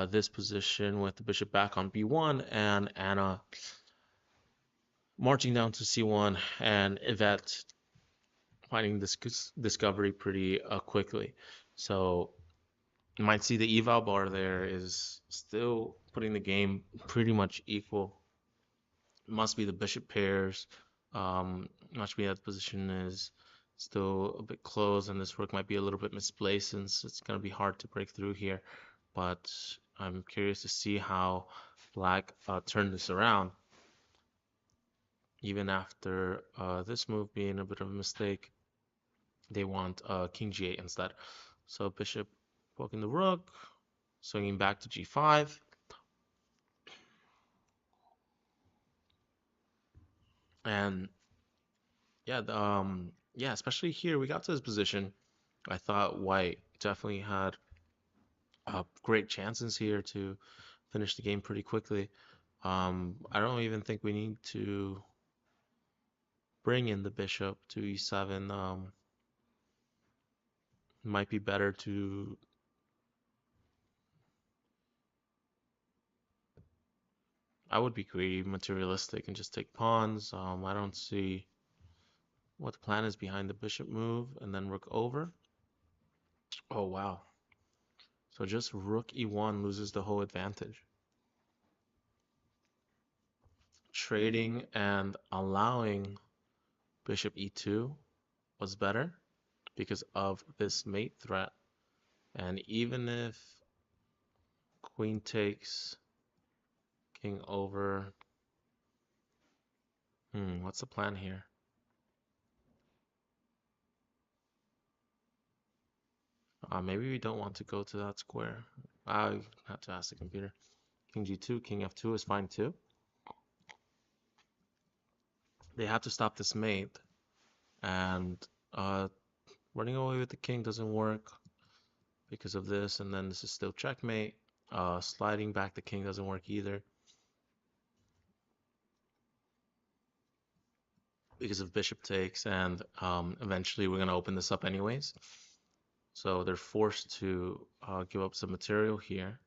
this position with the bishop back on b1 and Anna marching down to c1 and Yvette finding this discovery pretty quickly. So you might see the eval bar there is still putting the game pretty much equal. It must be the bishop pairs. Must be that position is still a bit closed, and this rook might be a little bit misplaced since it's going to be hard to break through here. But I'm curious to see how black turn this around. Even after this move being a bit of a mistake, they want king g8 instead. So bishop poking the rook, swinging back to g5. And yeah, especially here, we got to this position. I thought white definitely had great chances here to finish the game pretty quickly. I don't even think we need to bring in the bishop to e7. Might be better to I would be greedy, materialistic, and just take pawns. I don't see what the plan is behind the bishop move and then rook over. Oh, wow. So just rook e1 loses the whole advantage. Trading and allowing bishop e2 was better because of this mate threat. And even if queen takes, king over, what's the plan here? Maybe we don't want to go to that square. I have to ask the computer. King g2, king f2 is fine too. They have to stop this mate, and running away with the king doesn't work because of this, and then this is still checkmate. Sliding back the king doesn't work either because of bishop takes, and eventually we're going to open this up anyways. So they're forced to give up some material here.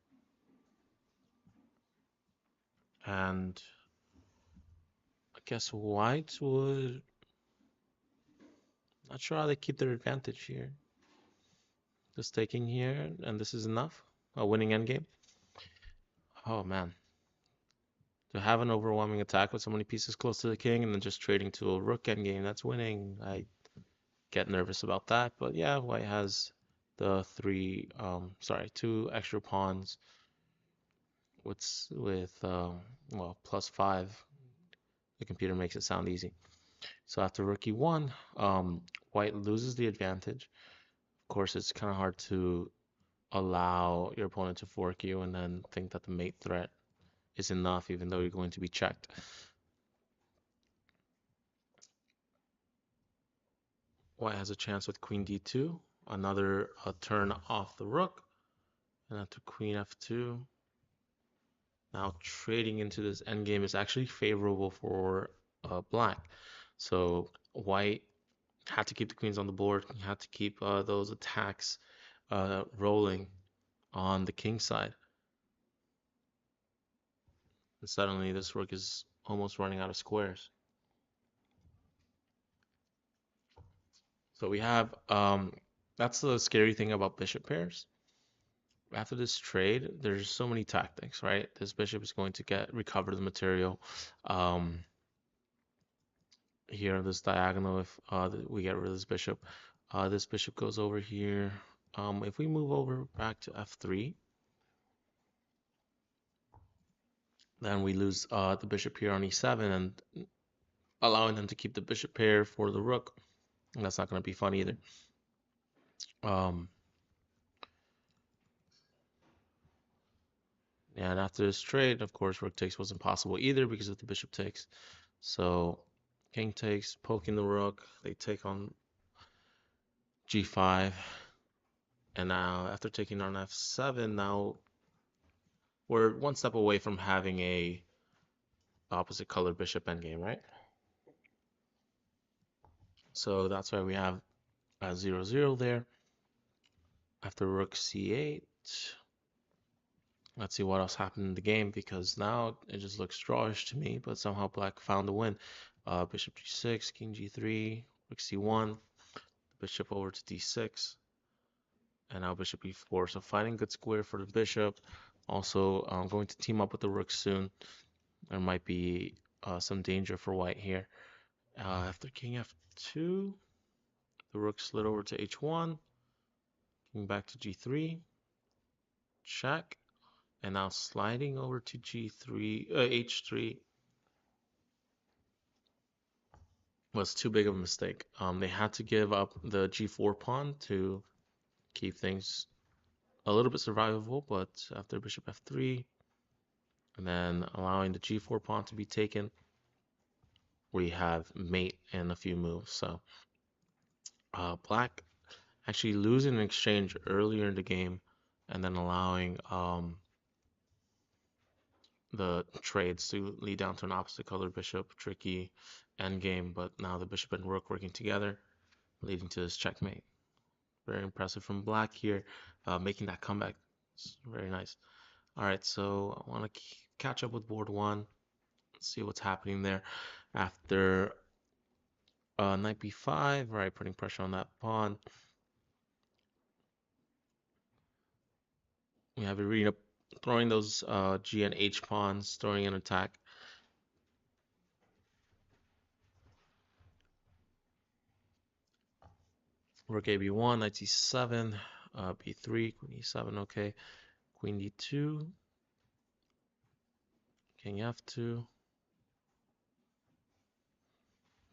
And I guess white would... Not sure how they keep their advantage here. Just taking here, and this is enough. A winning endgame. Oh man. To have an overwhelming attack with so many pieces close to the king and then just trading to a rook endgame, that's winning. I get nervous about that, but yeah, white has the two extra pawns with well, +5. The computer makes it sound easy. So after rook e1, white loses the advantage. Of course, it's kind of hard to allow your opponent to fork you and then think that the mate threat is enough, even though you're going to be checked. White has a chance with queen d2, another turn off the rook, and after queen f2. Now trading into this endgame is actually favorable for black. So white had to keep the queens on the board, had to keep those attacks rolling on the king side. And suddenly this rook is almost running out of squares. So we have, that's the scary thing about bishop pairs. After this trade, there's so many tactics, right? This bishop is going to recover the material. Here on this diagonal, if we get rid of this bishop goes over here. If we move over back to f3, then we lose the bishop here on e7 and allowing them to keep the bishop pair for the rook. And that's not going to be fun either. And after this trade, of course, rook takes wasn't possible either because of the bishop takes. So king takes, poking the rook. They take on g5. And now after taking on f7, now we're one step away from having a opposite color bishop endgame, right? So that's why we have a 0-0 there. After rook c8, let's see what else happened in the game, because now it just looks drawish to me, but somehow black found the win. Bishop g6, king g3, rook c1, bishop over to d6, and now bishop e4. So finding good square for the bishop. Also, I'm going to team up with the rook soon. There might be some danger for white here. After king f2, the rook slid over to h1, king back to g3, check, and now sliding over to g3, h3 was too big of a mistake. They had to give up the g4 pawn to keep things a little bit survivable, but after bishop f3, and then allowing the g4 pawn to be taken, we have mate in a few moves. So black actually losing an exchange earlier in the game, and then allowing the trades to lead down to an opposite color bishop. Tricky endgame, but now the bishop and rook working together, leading to this checkmate. Very impressive from black here, making that comeback. It's very nice. All right, so I want to catch up with board one. Let's see what's happening there after knight b5, right, putting pressure on that pawn. We have Irina throwing those G and H pawns, throwing an attack. Rook a b1, knight c7, b3, queen e7, okay. Queen d2, king f2.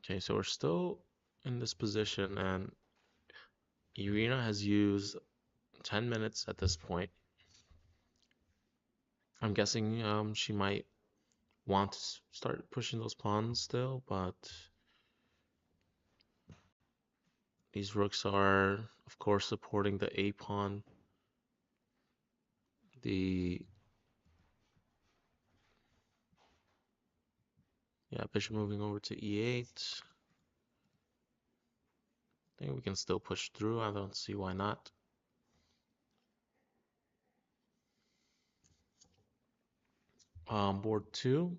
Okay, so we're still in this position, and Irina has used 10 minutes at this point. I'm guessing she might want to start pushing those pawns still, but these rooks are, of course, supporting the a pawn. The bishop moving over to e8. I think we can still push through. I don't see why not. Board 2.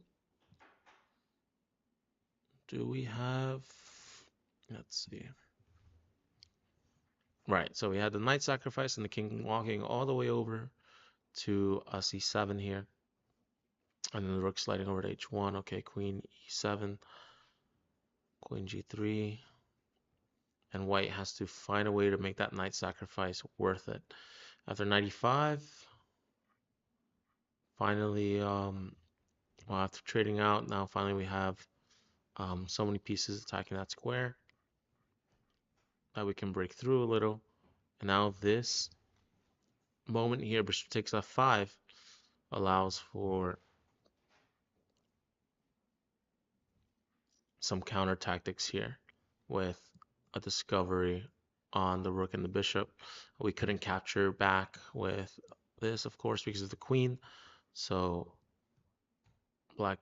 Do we have... Let's see. Right, so we had the knight sacrifice and the king walking all the way over to c7 here. And then the rook sliding over to h1. Okay, queen e7, queen g3. And white has to find a way to make that knight sacrifice worth it. After 95, finally, well, after trading out, now finally we have so many pieces attacking that square that we can break through a little. And now this moment here, bishop takes f5, allows for some counter tactics here with a discovery on the rook and the bishop. We couldn't capture back with this, of course, because of the queen. So black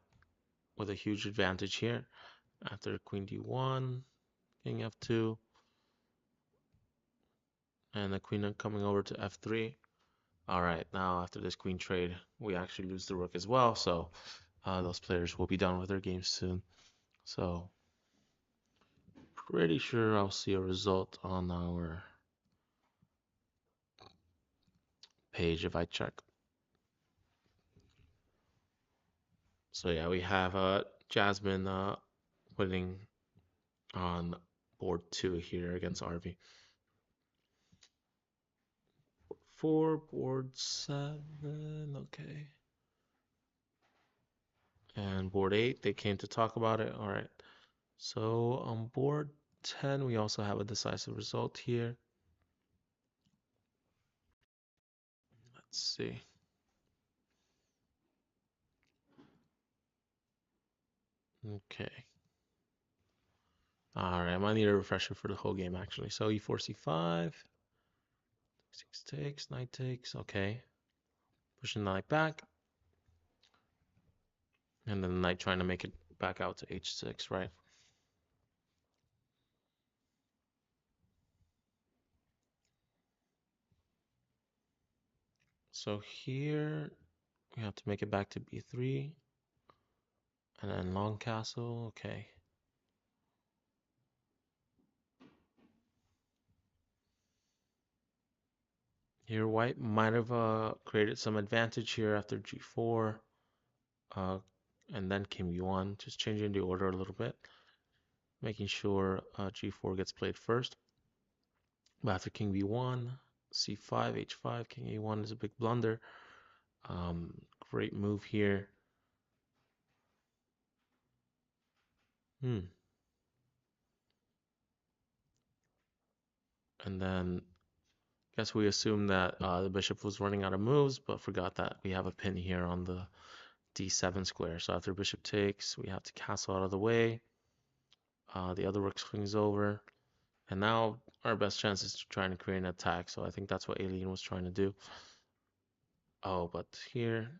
with a huge advantage here. After queen d1, king f2, and the queen coming over to f3. All right, now after this queen trade, we actually lose the rook as well. So those players will be done with their games soon. So pretty sure I'll see a result on our page if I check. So yeah, we have Jasmine winning on board 2 here against RV. 4, board 7, okay. And board 8, they came to talk about it. All right. So on board 10, we also have a decisive result here. Let's see. Okay. All right, I might need a refresher for the whole game actually. So e4, c5, 6 takes, knight takes. Okay. Pushing the knight back. And then the knight trying to make it back out to h6, right? So here we have to make it back to b3. And then long castle, okay. Here white might have created some advantage here after g4. And then king b1, just changing the order a little bit. Making sure g4 gets played first. But after king b1, c5, h5, king a1 is a big blunder. Great move here. And then guess we assumed that the bishop was running out of moves, but forgot that we have a pin here on the d7 square. So after bishop takes, we have to castle out of the way. The other rook swings over. And now our best chance is to try and create an attack. So I think that's what Alien was trying to do. Oh, but here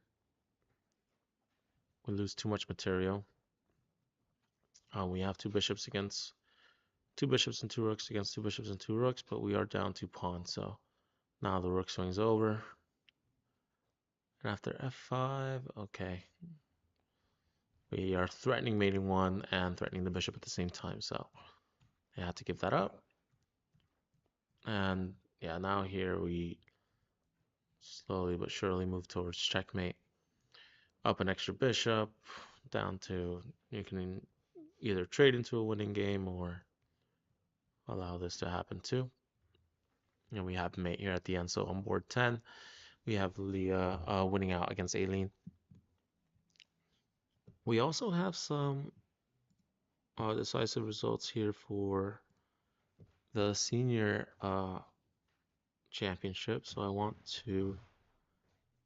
we lose too much material. We have two bishops and two rooks against two bishops and two rooks, but we are down two pawns. So now the rook swings over. And after f5, okay. We are threatening mating one and threatening the bishop at the same time, so I had to give that up. And yeah, now here we slowly but surely move towards checkmate. Up an extra bishop, down to you can either trade into a winning game or allow this to happen too. And we have mate here at the end. So on board 10, we have Leah winning out against Aileen. We also have some decisive results here for the senior championship. So I want to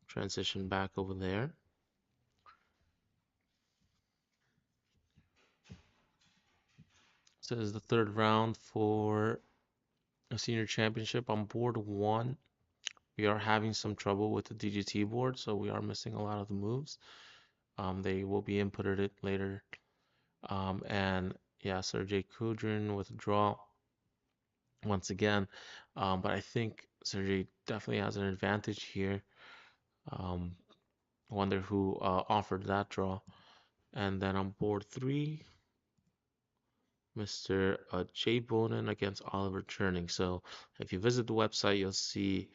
transition back over there. So this is the third round for a senior championship on board 1. We are having some trouble with the DGT board, so we are missing a lot of the moves. They will be inputted it later. And yeah, Sergey Kudrin with a draw once again. But I think Sergey definitely has an advantage here. Wonder who offered that draw. And then on board 3, Mr. Jay Bonin against Oliver Churning. So if you visit the website, you'll see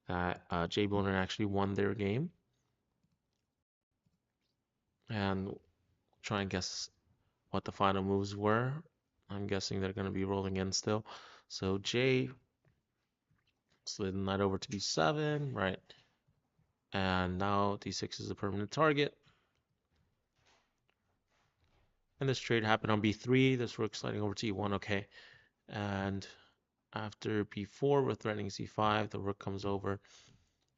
that Jay Bonin actually won their game. And try and guess what the final moves were. I'm guessing they're going to be rolling in still. So Jay slid the knight over to b7, right? And now d6 is the permanent target. And this trade happened on b3. This rook sliding over to e1, okay. And after b4, we're threatening c5. The rook comes over.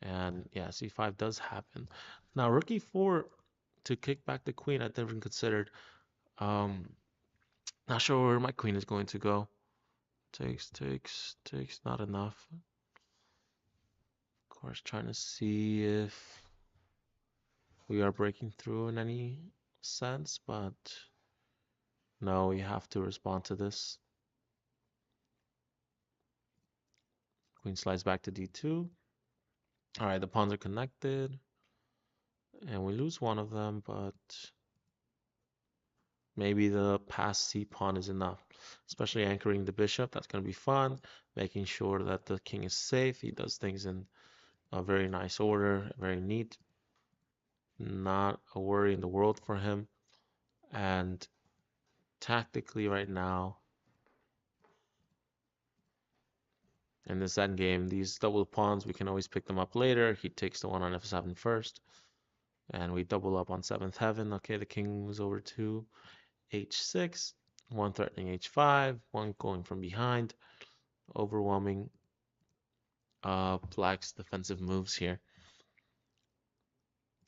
And yeah, c5 does happen. Now, rook e4 to kick back the queen, I'd never considered. Not sure where my queen is going to go. Takes, not enough. Of course, trying to see if we are breaking through in any sense, but no, we have to respond to this. Queen slides back to d2. All right, the pawns are connected, and we lose one of them, but maybe the pass c pawn is enough, especially anchoring the bishop. That's going to be fun, making sure that the king is safe. He does things in a very nice order, very neat. Not a worry in the world for him. And tactically right now, in this endgame, these double pawns, we can always pick them up later. He takes the one on f7 first, and we double up on 7th heaven. Okay, the king moves over to h6, one threatening h5, one going from behind, overwhelming Black's defensive moves here.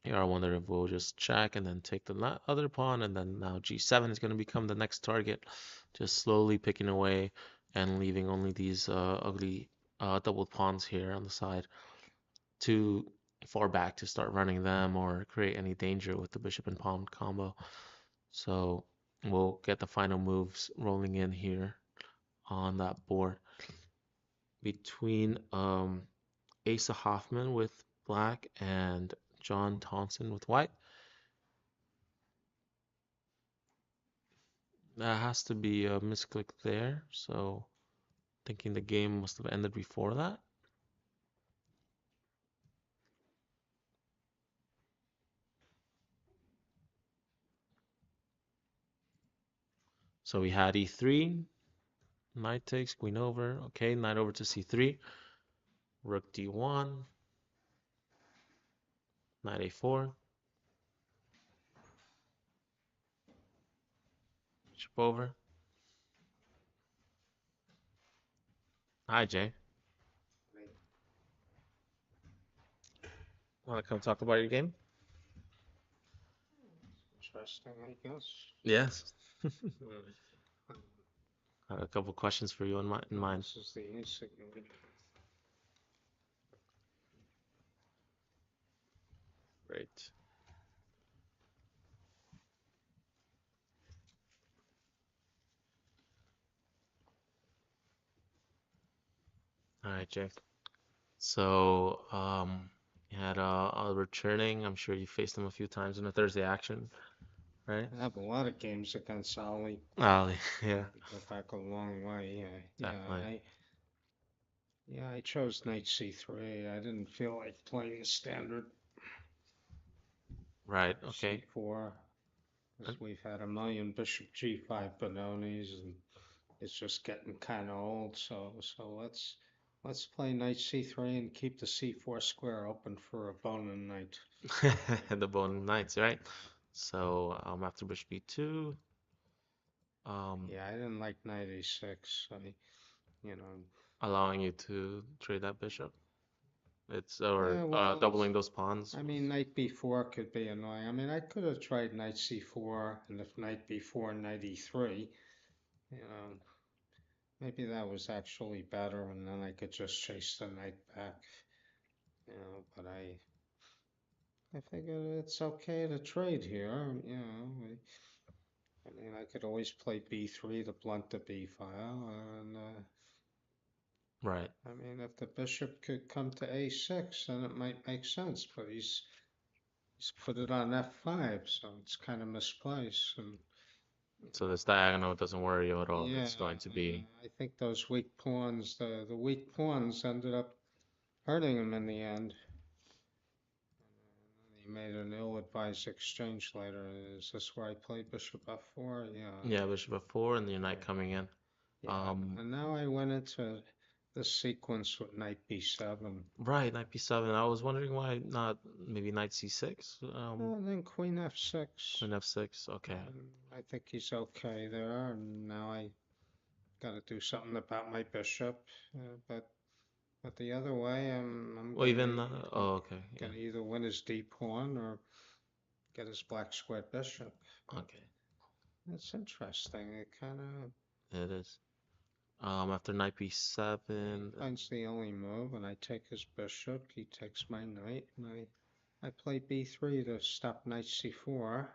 Here I wonder if we'll just check and then take the other pawn, and then now g7 is going to become the next target, just slowly picking away and leaving only these ugly double pawns here on the side too far back to start running them or create any danger with the bishop and pawn combo. So we'll get the final moves rolling in here on that board between Asa Hoffman with black and John Thompson with white. That has to be a misclick there, so thinking the game must have ended before that. So we had e3, knight takes, queen over, okay, knight over to c3, rook d1, knight a4, bishop over. Hi, Jay. Want to come talk about your game? Interesting, I guess. Yes. I have a couple questions for you in mind. This is the insignificant. Great. All right, Jay. So, you had Oliver Churning. I'm sure you faced him a few times in the Thursday action, right? I have a lot of games against Ali. Ali, yeah, We go back a long way. definitely. I chose knight c3. I didn't feel like playing a standard Right, okay. c4 because we've had a million bishop g5 Bononis and it's just getting kind of old. So let's play knight c3 and keep the c4 square open for a Bonin knight. The bone knights, right? So after bishop e2, Yeah, I didn't like knight a6. You know, allowing you to trade that bishop. It's or yeah, well, doubling those pawns. I mean, knight b4 could be annoying. I mean, I could have tried knight c4, and if knight b4, knight e3, you know, maybe that was actually better, and then I could just chase the knight back, but I figured it's okay to trade here, I mean, I could always play b3 to blunt the b file, and Right. I mean, if the bishop could come to a6, then it might make sense, but he's put it on f5, so it's kind of misplaced. And So this diagonal doesn't worry you at all. yeah, It's going to be I think those weak pawns, the weak pawns ended up hurting him in the end. He made an ill-advised exchange later. Is this where I played bishop f4? yeah, bishop f4 and the knight coming in. Yeah, and now I went into the sequence with knight b7. Right, knight b7. I was wondering why not maybe knight c6. And then queen f6. Queen f6. Okay. I think he's okay there, and now I got to do something about my bishop. But the other way, I'm Well, even gonna, okay, yeah. gonna either win his d pawn or get his black squared bishop. Okay. That's interesting. It kind of. It is. After knight b7. Finds the only move, and I take his bishop. He takes my knight, and I play b3 to stop knight c4.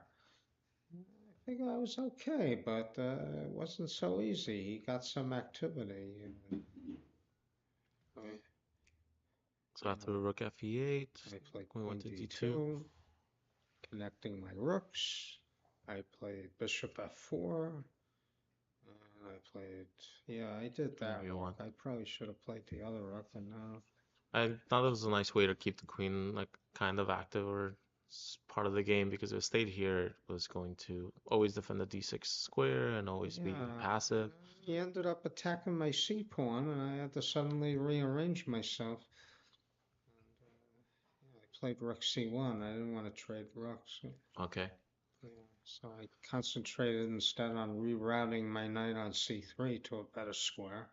I think I was okay, but it wasn't so easy. He got some activity. So after rook f8, I play queen queen went to d2. d2, connecting my rooks. I played bishop f4. I played, yeah, I did that rook. I probably should have played the other rook, and now. I thought it was a nice way to keep the queen like kind of active or part of the game because if it stayed here, it was going to always defend the d6 square and always be passive. He ended up attacking my c pawn, and I had to suddenly rearrange myself. I played rook c1. I didn't want to trade rooks. Okay. So I concentrated instead on rerouting my knight on c3 to a better square.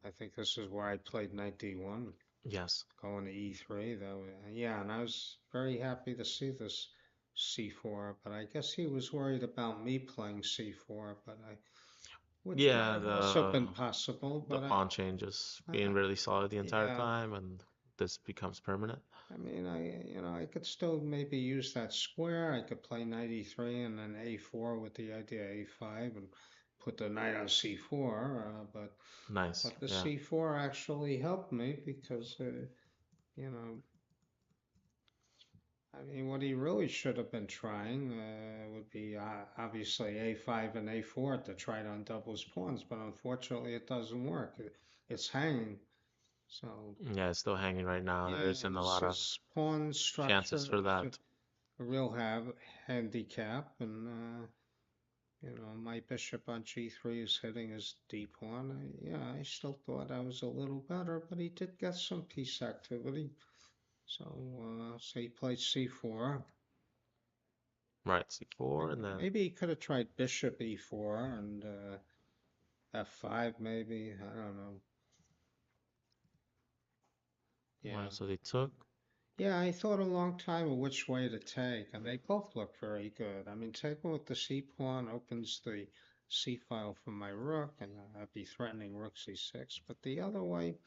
I think this is where I played knight d1. Yes. Going to e3, though. Yeah, and I was very happy to see this c4, but I guess he was worried about me playing c4, but which would have also been possible. The But pawn changes being really solid the entire time, and this becomes permanent. I mean, I could still maybe use that square. I could play knight e3 and then a4 with the idea a5 and put the knight on c4. But nice. But the c4 actually helped me because, I mean, what he really should have been trying would be obviously a5 and a4 to try to undouble his pawns. But unfortunately, it doesn't work. It's hanging. So yeah, it's still hanging right now. There isn't a lot of pawn structure chances for that. A real handicap, and my bishop on g3 is hitting his d pawn. I still thought I was a little better, but he did get some piece activity. So he played c4. Right, c4, and then maybe he could have tried bishop e4 and f5, maybe. I don't know. Yeah. Right, so they took. Yeah, I thought a long time of which way to take, and they both look very good. I mean, taking with the c pawn opens the c file for my rook, and I'd be threatening rook c6. But the other way,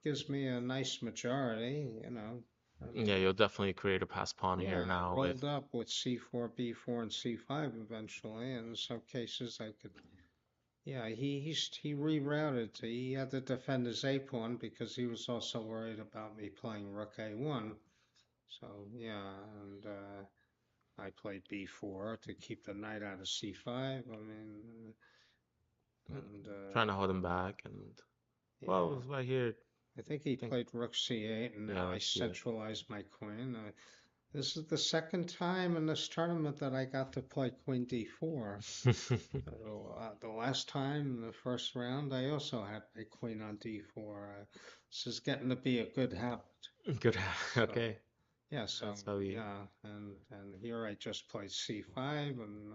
gives me a nice majority, Yeah, you'll definitely create a pass pawn here now. Rolled up with c4, b4, and c5 eventually, and in some cases I could. Yeah, he rerouted. He had to defend his a pawn because he was also worried about me playing rook a1. So yeah, and I played b4 to keep the knight out of c5. I mean, and Trying to hold him back, and well, yeah, right here, I think he think played rook c8, and yeah, now I let's see it. centralized my queen. This is the second time in this tournament that I got to play queen d4. The last time, the first round, I also had my queen on d4. This is getting to be a good habit. Good. So, Okay. yeah, so That's how we. yeah, and here I just played c5, and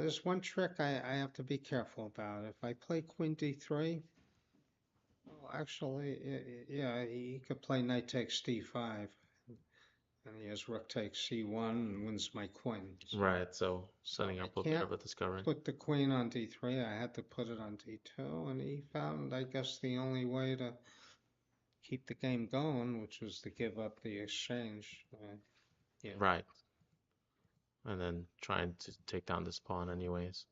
there's one trick I have to be careful about. If I play queen d3, well, actually, yeah, he could play knight takes d5, and he has rook takes c1 and wins my queen. Right. So So setting I up a bit can't of a discovery. put the queen on d3. I had to put it on d2, and he found, I guess, the only way to keep the game going, which was to give up the exchange. Yeah. Right. And then trying to take down this pawn anyways.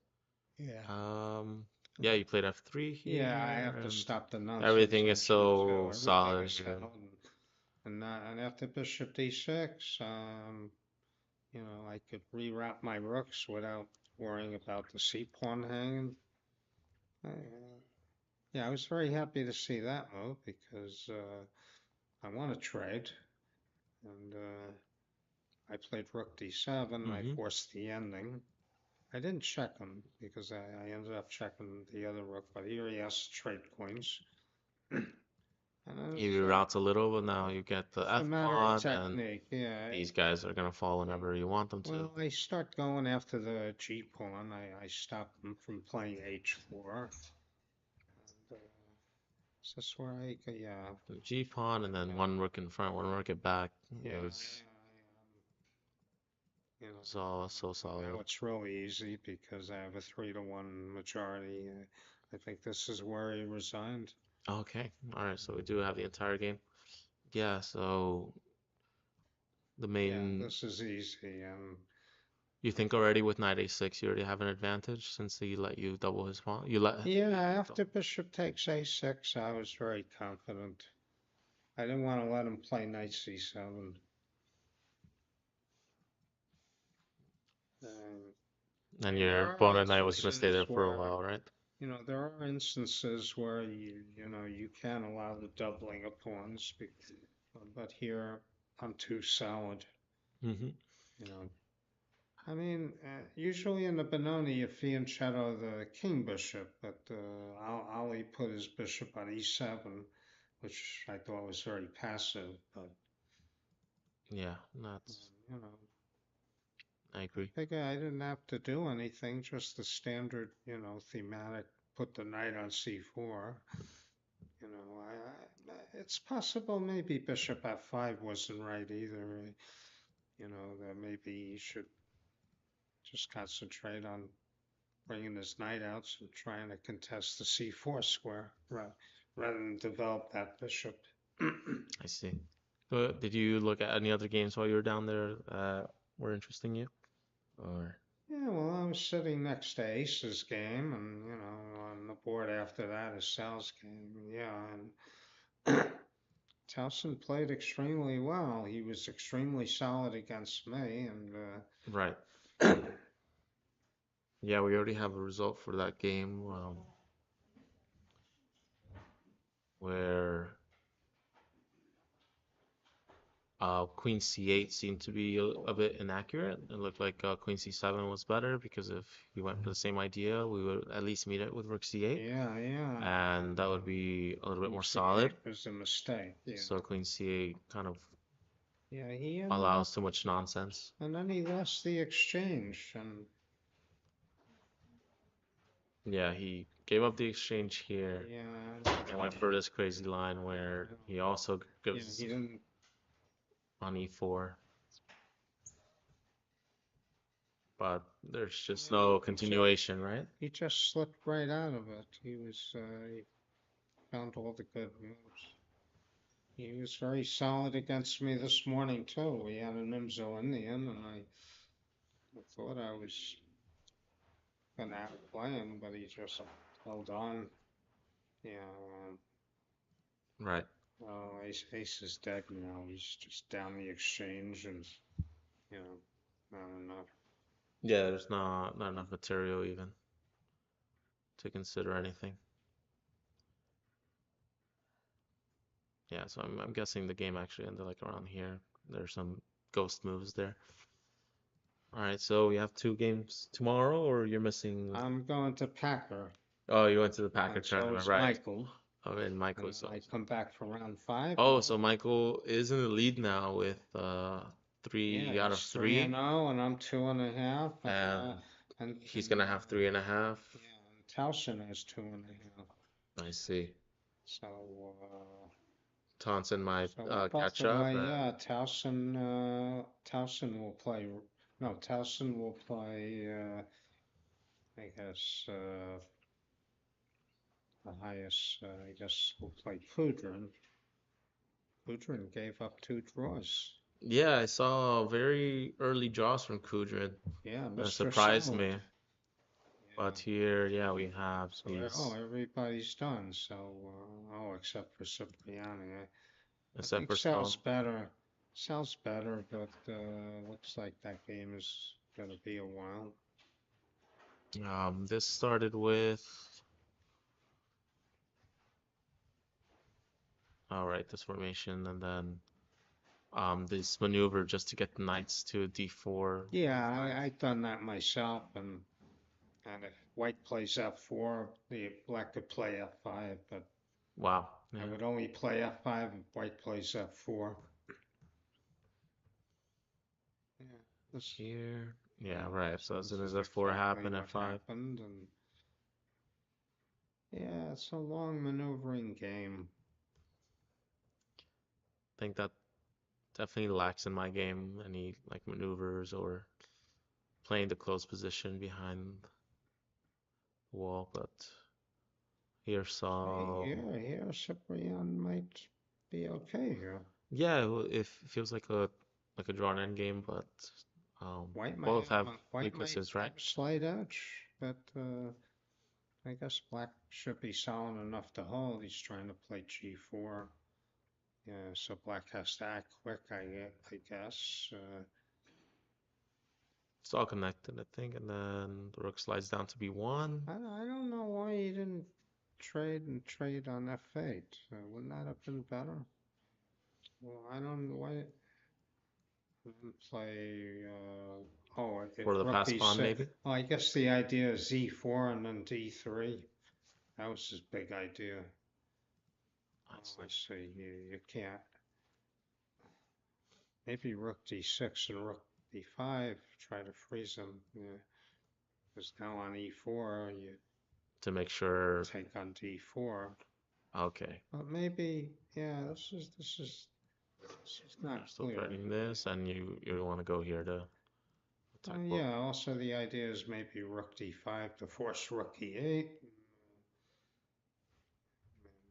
Yeah. Yeah, you played f3 here, Yeah, I have to and stop the nonsense everything on is g2. so Everything solid is here. held, and after bishop d6, I could reroute my rooks without worrying about the c pawn hanging. Uh, yeah, I was very happy to see that move because I want to trade, and I played rook d7. I Mm-hmm. forced the ending. I didn't check him because I ended up checking the other rook, but here he has to trade queens. And He it's, reroutes a little, but now you get the it's a f matter of pawn, and technique, yeah. these guys are gonna fall whenever you want them to. Well, I start going after the g pawn. I stop him from playing h4. And, so that's where yeah. The g pawn, and then Yeah. one rook in front, one rook at back. Yeah, It was all so solid. now it's really easy because I have a 3-1 majority. I think this is where he resigned. Okay, all right. So we do have the entire game. Yeah. So the Yeah, main. this is easy. You think already with knight a6 you already have an advantage since he let you double his pawn? You let. Yeah, after bishop takes a6, I was very confident. I didn't want to let him play knight c7. And There your are opponent knight was gonna stay there instances for a where, while, right? there are instances where you can allow the doubling of pawns, but here I'm too solid. Mm-hmm. I mean, usually in the Benoni you fianchetto the king bishop, but Ali put his bishop on e7, which I thought was very passive, but Yeah, that's. I I agree. think I didn't have to do anything, just the standard, thematic, put the knight on c4. It's possible maybe bishop f5 wasn't right either. That maybe he should just concentrate on bringing his knight out and trying to contest the c4 square rather than develop that bishop. I see. Did you look at any other games while you were down there that were interesting you? Or Yeah, well, I was sitting next to Ace's game, and on the board after that is Sal's game. Yeah, and Towson played extremely well. He was extremely solid against me, and right. Yeah, we already have a result for that game where Queen c8 seemed to be a bit inaccurate. It looked like Queen c7 was better because if we went for the same idea, we would at least meet it with Rook c8. yeah, And that would be a little bit more C8 solid. was a mistake. Yeah. So Queen c8 kind of He allows too much nonsense. And then he lost the exchange, and yeah, he gave up the exchange here. Yeah. And went for this crazy line where he also goes he didn't. on e4. But there's just no continuation, right? He just slipped right out of it. He found all the good moves. He was very solid against me this morning too. We had an IMSO in the end, and I thought I was gonna outplay him, but he just held on. Right. Ace is dead now. He's just down the exchange, and you know, not enough. Yeah, there's not enough material even to consider anything. Yeah, so I'm guessing the game actually ended like around here. There's some ghost moves there. All right, so we have two games tomorrow, or you're missing? I'm going to Packer, Oh, you went to the Packer and so tournament, is right? Michael. Oh, and And Michael's I also. come back for round 5. Oh, so Michael is in the lead now with Yeah, 3 out of he's 3 and 3, 0, and I'm 2.5. and he's And gonna have 3.5. yeah, and Towson has 2.5. I see. So Townsend might so we both catch will up, play. and Yeah, Towson will play. No, Towson will play. I guess the highest. I guess will play Kudrin. Kudrin gave up 2 draws. yeah, I saw very early draws from Kudrin. Yeah, That Mr. surprised Solid. me. But here, yeah, we have So these, everybody's done. So except for Cipriani. I except think for Sal's Stone. better. Sal's better, but looks like that game is gonna be a while. This started with, all right, this formation, and then this maneuver just to get the knights to d4. Yeah, I've done that myself, and if White plays F4, the Black could play F5, but Wow. I Yeah. would only play F5 if White plays F4. Yeah, this Here. Yeah, yeah, right. so So as this soon as is f4 exactly happened, what f5. happened, and yeah, it's a long maneuvering game. I think that definitely lacks in my game any like maneuvers or playing the close position behind the wall, but here Hey, saw, here, Cyprian might be okay here. yeah, it feels like a drawn end game, but both have White might weaknesses, right? have a slight edge, but I guess Black should be solid enough to hold. He's trying to play G4. Yeah, so Black has to act quick, I guess. It's all connected, I think, and then the rook slides down to b1. I don't know why he didn't trade on F8. Wouldn't that have been better? Well, I don't know why. Play, For the rook pass pawn, d6. maybe? Oh, I guess the idea is z4 and then d3. That was his big idea. I I see. You can't. Maybe rook d6 and rook d5. Try to freeze him. Yeah. Because now on e4, you To make sure. take on d4. Okay. But maybe, yeah, this is not Still clear. threatening this, and you want to go here to attack both. Yeah, also the idea is maybe rook d5 to force rook e8.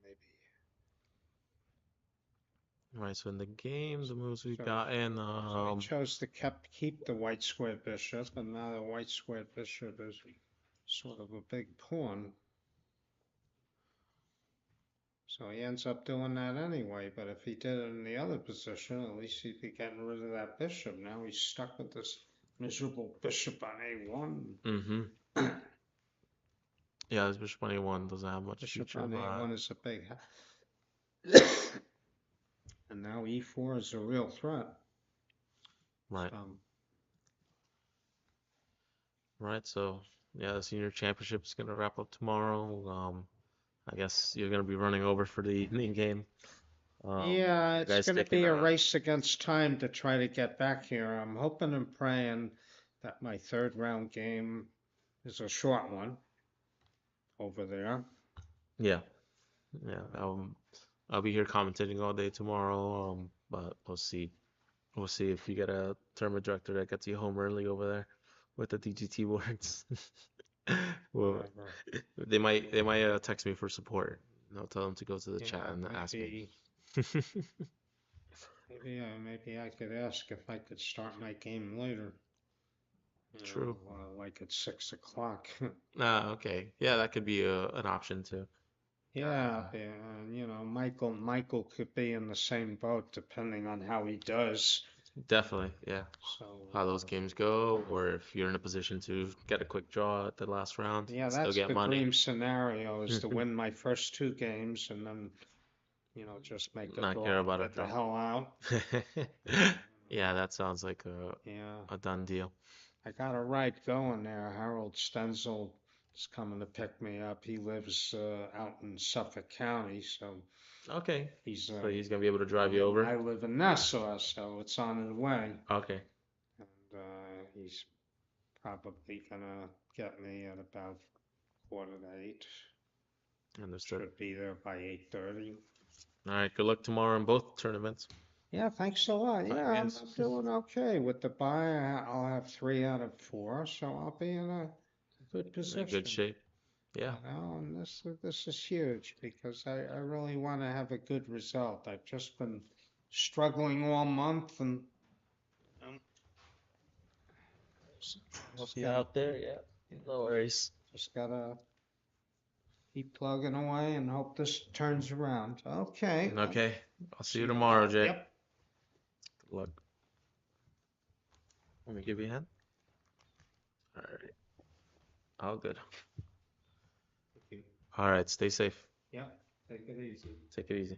Maybe. Right, so in the game, the moves we've So, gotten, so I chose to keep the white squared bishop, and now the white squared bishop is sort of a big pawn. So he ends up doing that anyway, but if he did it in the other position, at least he'd be getting rid of that bishop. Now he's stuck with this miserable bishop on a1. Yeah, this bishop on a1 doesn't have much Bishop future, on but a1 is a big. And now e4 is a real threat. right. So, Right, so yeah, the senior championship is gonna wrap up tomorrow. I guess you're gonna be running over for the evening game. yeah, You it's guys going to sticking be a around? race against time to try to get back here. I'm hoping and praying that my third round game is a short one over there. Yeah, yeah. I'll be here commentating all day tomorrow. But we'll see. We'll see if you get a tournament director that gets you home early over there with the DGT boards. Well, Whatever. they might text me for support. I'll tell them to go to the chat Yeah, and ask me. maybe I could ask if I could start my game later. True. Like at 6 o'clock. Ah, okay. Yeah, that could be an option too. Yeah, Michael could be in the same boat depending on how he does. Definitely, yeah. So, How those games go, or if you're in a position to get a quick draw at the last round, yeah, still that's get the money. dream scenario is to win my first two games and then, just make a Not draw care and about a get the draw. hell out. Yeah, that sounds like a Yeah, a done deal. I got a ride going there. Harold Stenzel is coming to pick me up. He lives out in Suffolk County, so Okay, he's so he's gonna be able to drive you over. I live in Nassau, so it's on the way. Okay, And he's probably gonna get me at about 7:45. understood. Should be there by 8:30. All right, good luck tomorrow in both tournaments. Yeah, thanks a lot. Yeah, I'm Champions. doing okay with the buy. I'll have 3 out of 4, so I'll be in a good In position. good shape. Yeah. And this is huge because I really want to have a good result. I've just been struggling all month and um, Help just you gotta out there, yeah. No worries. just gotta keep plugging away and hope this turns around. Okay. Okay, I'll see you See you tomorrow, Jay. Yep. Good luck. Let me give you a hand. All right. All good. Okay. All right, stay safe. Yep. Take it easy. Take it easy.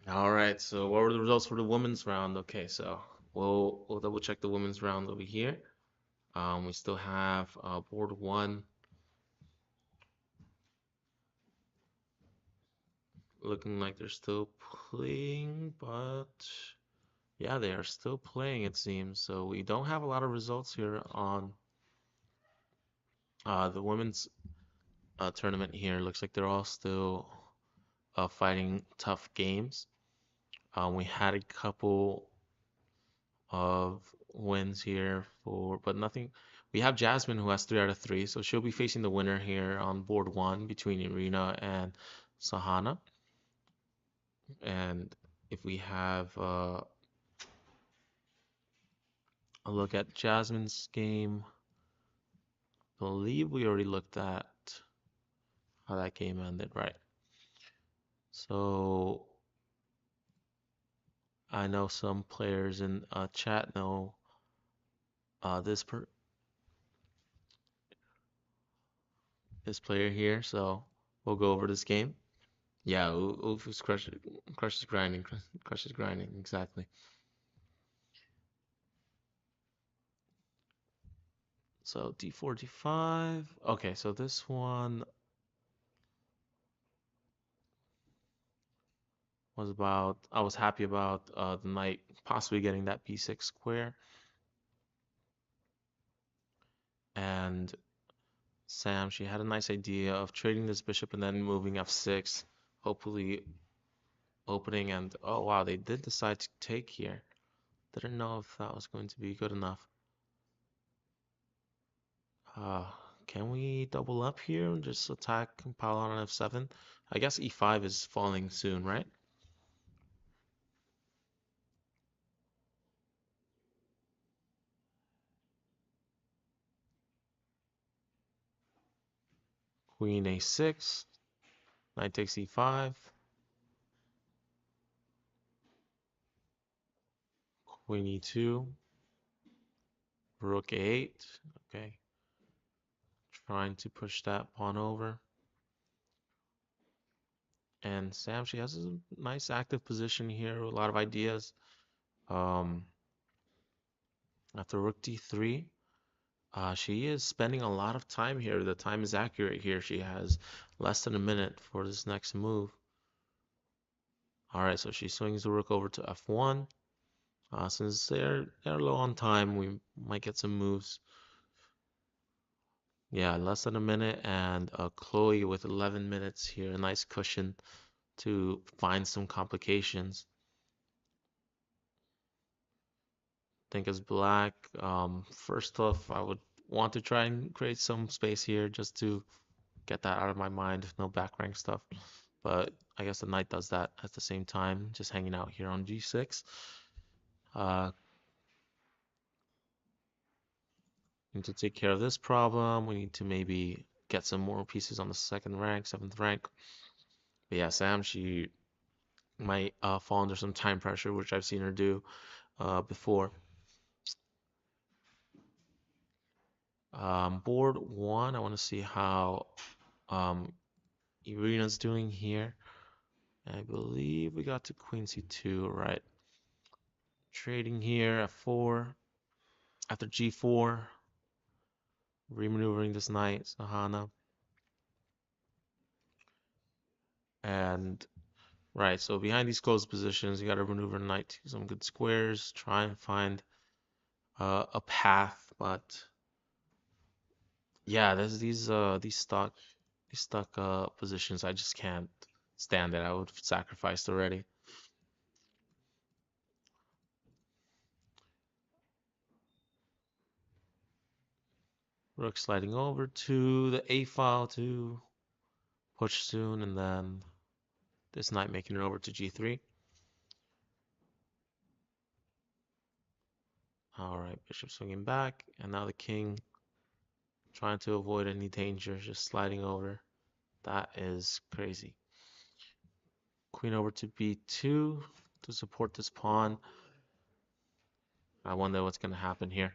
All right, so what were the results for the women's round? Okay, so we'll double check the women's round over here. We still have board one looking like they're still playing, but yeah, they are still playing, it seems. So we don't have a lot of results here on the women's tournament here. Looks like they're all still fighting tough games. We had a couple of wins here but nothing. We have Jasmine who has 3 out of 3, so she'll be facing the winner here on board one between Irina and Sahana. And if we have a look at Jasmine's game, I believe we already looked at how that game ended, right? So I know some players in chat know this player here, so we'll go over this game. Yeah, Ufus crushes grinding, crushes grinding, exactly. So d4, d5. Okay, so this one was about, I was happy about the knight possibly getting that b6 square. And Sam, she had a nice idea of trading this bishop and then moving f6, hopefully opening, and oh wow, they did decide to take here. Didn't know if that was going to be good enough. Uh, can we double up here and just attack and pile on f7? I guess e5 is falling soon, right? Queen a6, knight takes e5, queen e2, rook a8. Okay, trying to push that pawn over. And Sam, she has a nice active position here, a lot of ideas. After rook d3, she is spending a lot of time here. The time is accurate here. She has less than a minute for this next move. All right, so she swings the rook over to f1. Since they're low on time, we might get some moves. Yeah, less than a minute, and Chloe with 11 minutes here. A nice cushion to find some complications. Think as black. First off, I would want to try and create some space here just to get that out of my mind. No back rank stuff. But I guess the knight does that at the same time, just hanging out here on g6. Need to take care of this problem. We need to maybe get some more pieces on the second rank, seventh rank. But yeah, Sam, she might fall under some time pressure, which I've seen her do before. Board one, I want to see how um, Irina's doing here. I believe we got to Queen C2, right? Trading here at 4. After G4, remaneuvering this knight, Sahana. And right, so behind these closed positions, you got to maneuver knight to some good squares, try and find a path. But yeah, there's these stuck positions. I just can't stand it. I would have sacrificed already. Rook sliding over to the A file to push soon, and then this knight making it over to G3. All right, bishop swinging back, and now the king trying to avoid any danger, just sliding over. That is crazy. Queen over to B2 to support this pawn. I wonder what's going to happen here.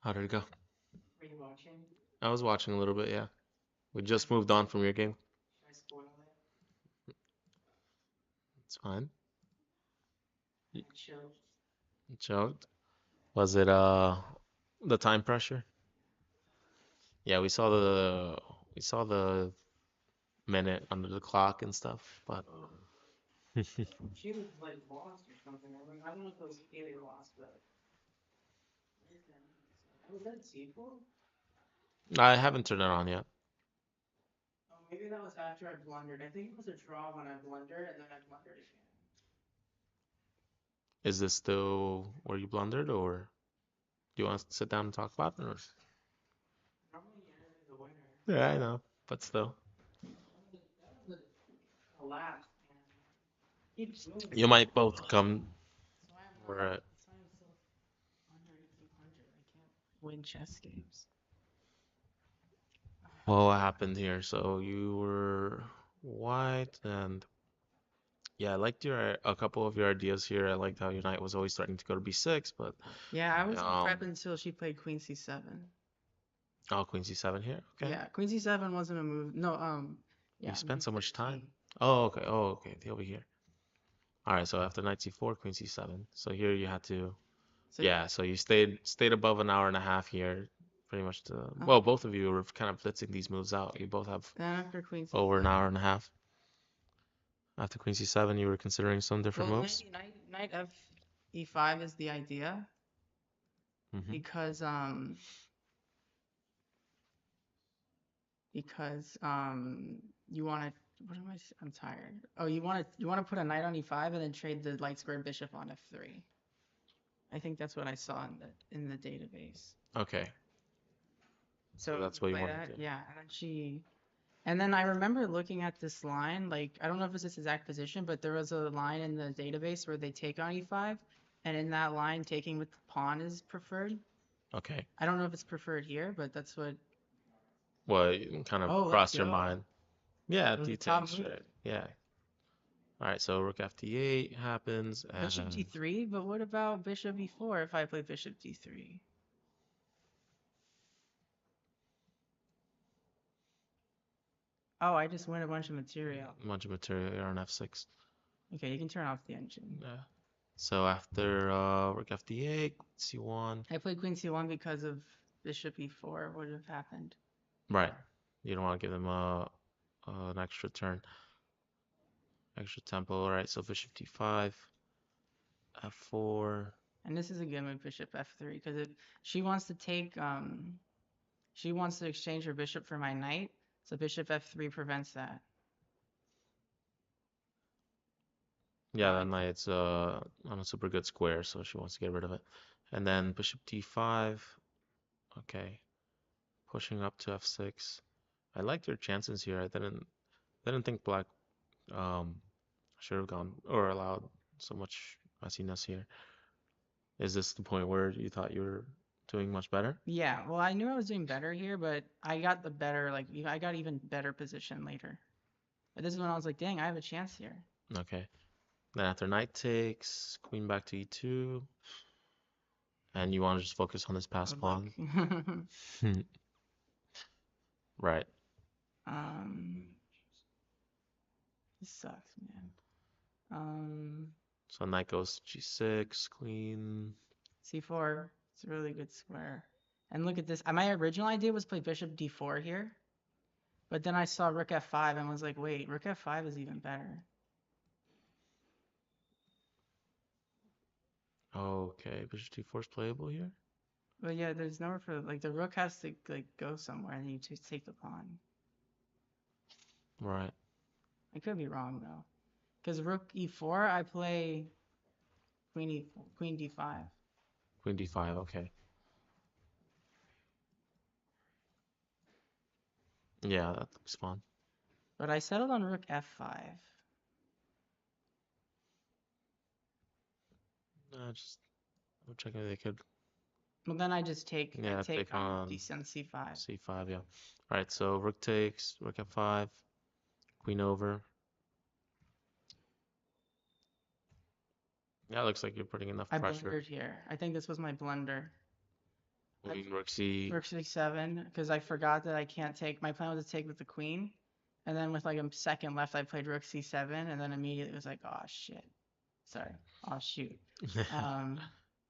How did it go? Were you watching? I was watching a little bit, yeah. We just moved on from your game. Should I spoil it? It's fine. Chill. You choked. Was it the time pressure? Yeah, we saw the minute under the clock and stuff, but She was like lost or something. I don't know if it was Haley lost, but was that C4? I haven't turned it on yet. Oh, maybe that was after I blundered. I think it was a draw when I blundered, and then I blundered again. Is this still where you blundered, or do you want to sit down and talk about it? Or? Normally, Yannis is the winner. Yeah, I know, but still. That was a last, man. Keeps moving. You might both come. That's Where why I'm so under 1800. I can't win chess games. well, what happened here? So you were white, and yeah, I liked a couple of your ideas here. I liked how your knight was always starting to go to B6, but Yeah, I was um, prepping until she played Queen C7. oh, Queen C7 here. Okay. Yeah, Queen C7 wasn't a move. No, yeah, You spent so much time. 13. Oh, okay. Oh, okay. Over here. All right. So after knight C4, Queen C7. So here you had to. So Yeah. So you stayed above an hour and a half here, pretty much. Well, both of you were kind of blitzing these moves out. You both have then after Queen C7. over an hour and a half. After Queen C7, you were considering some different Well, moves. knight F E5 is the idea Hmm. because you want to. What am I? I'm tired. Oh, you want to put a knight on E5 and then trade the light square bishop on F3. I think that's what I saw in the database. Okay. So that's what you play wanted that, to. yeah. And then I remember looking at this line, like I don't know if it's this exact position, but there was a line in the database where they take on E5, and in that line, taking with the pawn is preferred. Okay. I don't know if it's preferred here, but that's what. Well, it kind of Oh, let's crossed your go. mind. Yeah, It was a top details, move. right? Yeah. All right, so rook f8 happens, Bishop and D3, but what about bishop E4 if I play bishop D3? Oh, I just win a bunch of material. a bunch of material here on f6. Okay, you can turn off the engine. Yeah. So after rook f8, c1. I played queen C1 because of bishop E4 would have happened. Right. You don't want to give them an extra turn, extra tempo. All right, so bishop d5, f4. And this is a good move, bishop F3, because if she wants to take, she wants to exchange her bishop for my knight, so bishop F3 prevents that. Yeah, that knight's on a super good square, so she wants to get rid of it. And then bishop d5. Okay. Pushing up to f6. I liked your chances here. I didn't think black should have gone or allowed so much messiness here. Is this the point where you thought you were doing much better? Yeah, well, I knew I was doing better here, but I got the better, like, I got even better position later. But this is when I was like, dang, I have a chance here. Okay. Then after knight takes, queen back to e2, and you want to just focus on this pass pawn. Right. This sucks, man. So knight goes g6, queen. C4. It's a really good square. And look at this. My original idea was play bishop d4 here. But then I saw rook f5 and was like, wait, rook f5 is even better. Okay, bishop d4 is playable here. But yeah, there's nowhere for, like, the rook has to, like, go somewhere and you just take the pawn. Right. I could be wrong, though. Because rook e4, I play queen d5. Queen d5, okay. Yeah, that looks fun. But I settled on rook f5. Just I'm checking if they could. Well, then I just take, Yeah, I take take on decent c5. c5, yeah. All right, so rook takes, rook f5, queen over. Yeah, it looks like you're putting enough I pressure. blundered here. I think this was my blunder. Queen, rook c. Rook c7, because I forgot that I can't take. My plan was to take with the queen. And then with like a second left, I played rook c7, and then immediately was like, oh shit. Sorry. Oh shoot. All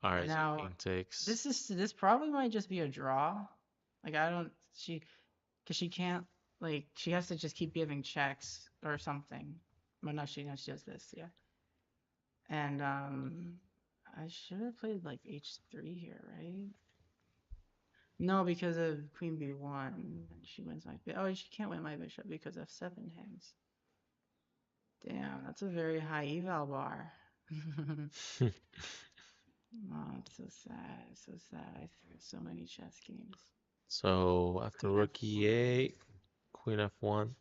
right, Now, so king takes. this probably might just be a draw. Like because she can't, like, she has to just keep giving checks or something. Well, no, she does this, yeah. And I should have played like h3 here, right? No, because of queen b1, she wins my. Oh, she can't win my bishop because f7 hangs. Damn, that's a very high eval bar. Oh, it's so sad. It's so sad. I threw so many chess games. So after Queen rook f1. e8, queen f1.